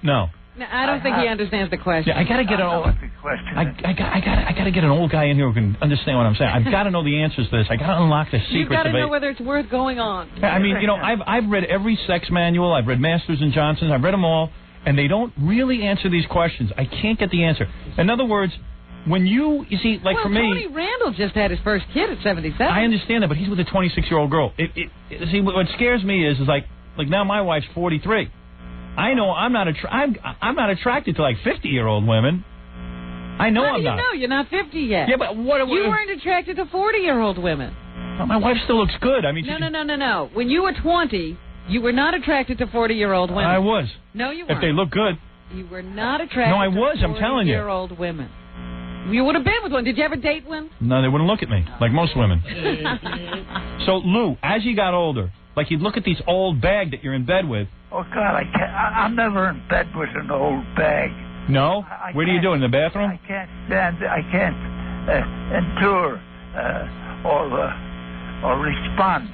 Speaker 8: No.
Speaker 11: No, I don't think he understands the question.
Speaker 8: Yeah, I got to get an old. I got to get an old guy in here who can understand what I'm saying. I've got to know the answers to this. I got to unlock the secrets.
Speaker 11: You've got to
Speaker 8: of
Speaker 11: know whether it's worth going on.
Speaker 8: I mean, I've read every sex manual. I've read Masters and Johnsons. I've read them all, and they don't really answer these questions. I can't get the answer. In other words, when you see, like for me,
Speaker 11: Tony Randall just had his first kid at 77.
Speaker 8: I understand that, but he's with a 26-year-old girl. See, what scares me is like now my wife's 43. I know I'm not attracted to like 50-year-old women. I know I'm not.
Speaker 11: How do you know? You're not 50 yet.
Speaker 8: Yeah, but what?
Speaker 11: You weren't attracted to 40-year-old women.
Speaker 8: Well, my wife still looks good. I mean,
Speaker 11: No. When you were 20, you were not attracted to 40-year-old women.
Speaker 8: I was.
Speaker 11: No, you weren't.
Speaker 8: If they look good.
Speaker 11: You were not attracted
Speaker 8: No, I was.
Speaker 11: to
Speaker 8: I'm telling you.
Speaker 11: 40-year-old women. You would have been with one. Did you ever date one?
Speaker 8: No, they wouldn't look at me like most women. So, Lou, as you got older, like you'd look at these old bag that you're in bed with.
Speaker 7: Oh, God, I'm never in bed with an old bag.
Speaker 8: No? Where do you do it, in the bathroom?
Speaker 7: I can't endure or respond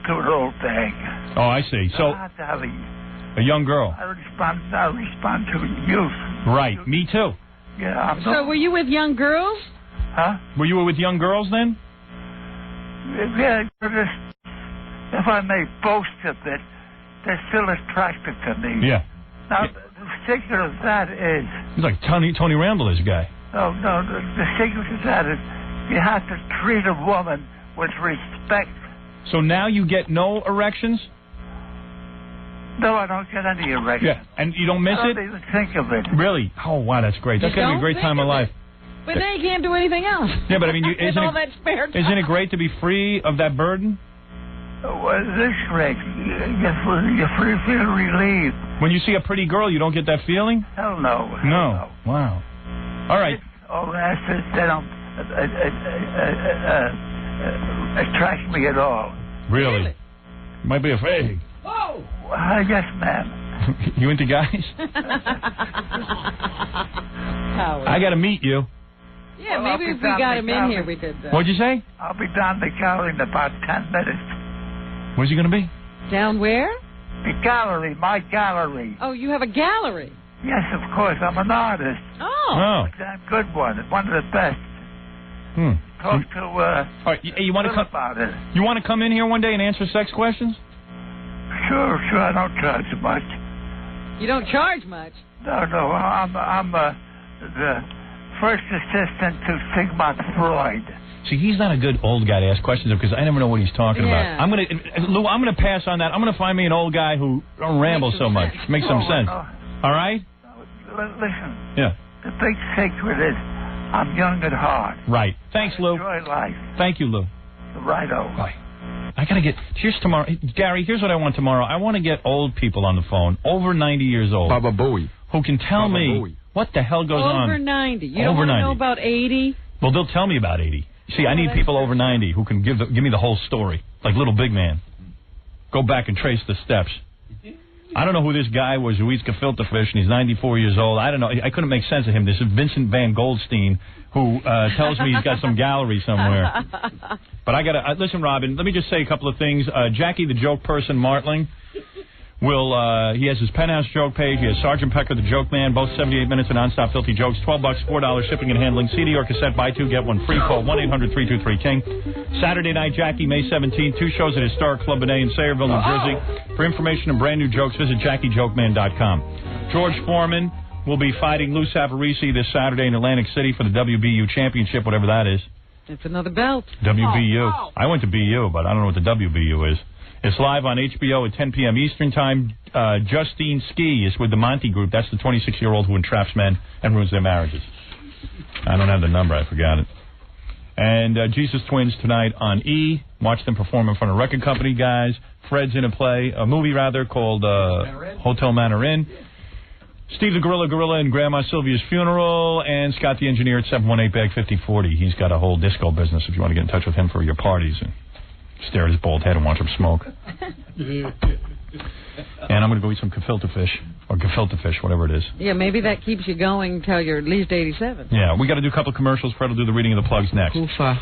Speaker 7: to an old bag.
Speaker 8: Oh, I see. So,
Speaker 7: I have to have
Speaker 8: a young girl.
Speaker 7: I respond to youth.
Speaker 8: Right, me too.
Speaker 7: Yeah.
Speaker 11: So were you with young girls?
Speaker 7: Huh?
Speaker 8: Were you with young girls then?
Speaker 7: Yeah, if I may boast a bit, they're still attracted to me.
Speaker 8: Yeah.
Speaker 7: Now, the secret of that is...
Speaker 8: He's like Tony Randall is a guy.
Speaker 7: No, the secret of that is you have to treat a woman with respect.
Speaker 8: So now you get no erections?
Speaker 7: No, I don't get any erections.
Speaker 8: Yeah, and you don't miss
Speaker 7: I
Speaker 8: it?
Speaker 7: don't even think of it.
Speaker 8: Really? Oh, wow, that's great. That's going to be a great time of life.
Speaker 11: But then you can't do anything else.
Speaker 8: Yeah, but I mean,
Speaker 11: With all that spare time.
Speaker 8: Isn't it great to be free of that burden?
Speaker 7: Well, this is great. You feel relieved.
Speaker 8: When you see a pretty girl, you don't get that feeling?
Speaker 7: Hell no.
Speaker 8: No. Wow. All right.
Speaker 7: Oh, they don't attract me at all.
Speaker 8: Really? Might be afraid.
Speaker 7: Oh! Yes, ma'am.
Speaker 8: You into guys? I got to meet you.
Speaker 11: Yeah, maybe if we got him in here, we could.
Speaker 8: What'd you say?
Speaker 7: I'll be down the gallery in about 10 minutes.
Speaker 8: Where's he going to be?
Speaker 11: Down where?
Speaker 7: The gallery, my gallery.
Speaker 11: Oh, you have a gallery?
Speaker 7: Yes, of course. I'm an artist.
Speaker 11: Oh.
Speaker 7: A damn good one. One of the best. Talk to
Speaker 8: all right, you want to come
Speaker 7: about it.
Speaker 8: You want to come in here one day and answer sex questions?
Speaker 7: Sure. I don't charge much.
Speaker 11: You don't charge much?
Speaker 7: No. I'm the first assistant to Sigmund Freud.
Speaker 8: See, he's not a good old guy to ask questions of because I never know what he's talking about. Lou, I'm gonna pass on that. I'm gonna find me an old guy who don't ramble so much. Makes some sense. All right?
Speaker 7: Listen.
Speaker 8: Yeah.
Speaker 7: The big secret is I'm young at heart.
Speaker 8: Right. Thanks, Lou.
Speaker 7: Enjoy life.
Speaker 8: Thank you, Lou.
Speaker 7: Righto.
Speaker 8: Bye. I gotta get. Here's tomorrow, Gary. Here's what I want tomorrow. I want to get old people on the phone, over 90 years old,
Speaker 15: Baba Booey,
Speaker 8: who can tell me what the hell goes on.
Speaker 11: Over 90. You don't want to know about 80?
Speaker 8: Well, they'll tell me about 80. See, I need people over 90 who can give me the whole story, like Little Big Man. go back and trace the steps. I don't know who this guy was who eats gefilte fish, and he's 94 years old. I don't know. I couldn't make sense of him. This is Vincent Van Goldstein, who tells me he's got some gallery somewhere. But I got to... listen, Robin, let me just say a couple of things. Jackie, the joke person, Martling, he has his Penthouse joke page. He has Sergeant Pecker, the joke man, both 78 minutes of nonstop filthy jokes, $12, $4 shipping and handling, CD or cassette, buy two, get one free. Call 1-800-323-KING. Saturday night, Jackie, May 17th, 2 shows at Historic Club Benet in Sayreville, New Jersey. For information and brand new jokes, visit JackieJokeman.com. George Foreman will be fighting Lou Savarese this Saturday in Atlantic City for the WBU championship, whatever that is.
Speaker 11: It's another belt.
Speaker 8: WBU. I went to BU, but I don't know what the WBU is. It's live on HBO at 10 p.m. Eastern Time. Justine Ski is with the Monty Group. That's the 26-year-old who entraps men and ruins their marriages. I don't have the number. I forgot it. And Jesus Twins tonight on E. Watch them perform in front of record company guys. Fred's in a movie called Hotel Manor Inn. Steve the Gorilla and Grandma Sylvia's funeral. And Scott the Engineer at 718-BAG-5040. He's got a whole disco business if you want to get in touch with him for your parties. And stare at his bald head and watch him smoke. And I'm going to go eat some gefilte fish, or gefilte fish, whatever it is.
Speaker 11: Yeah, maybe that keeps you going till you're at least 87.
Speaker 8: Yeah, we got to do a couple of commercials. Fred will do the reading of the plugs next.
Speaker 11: Oofa.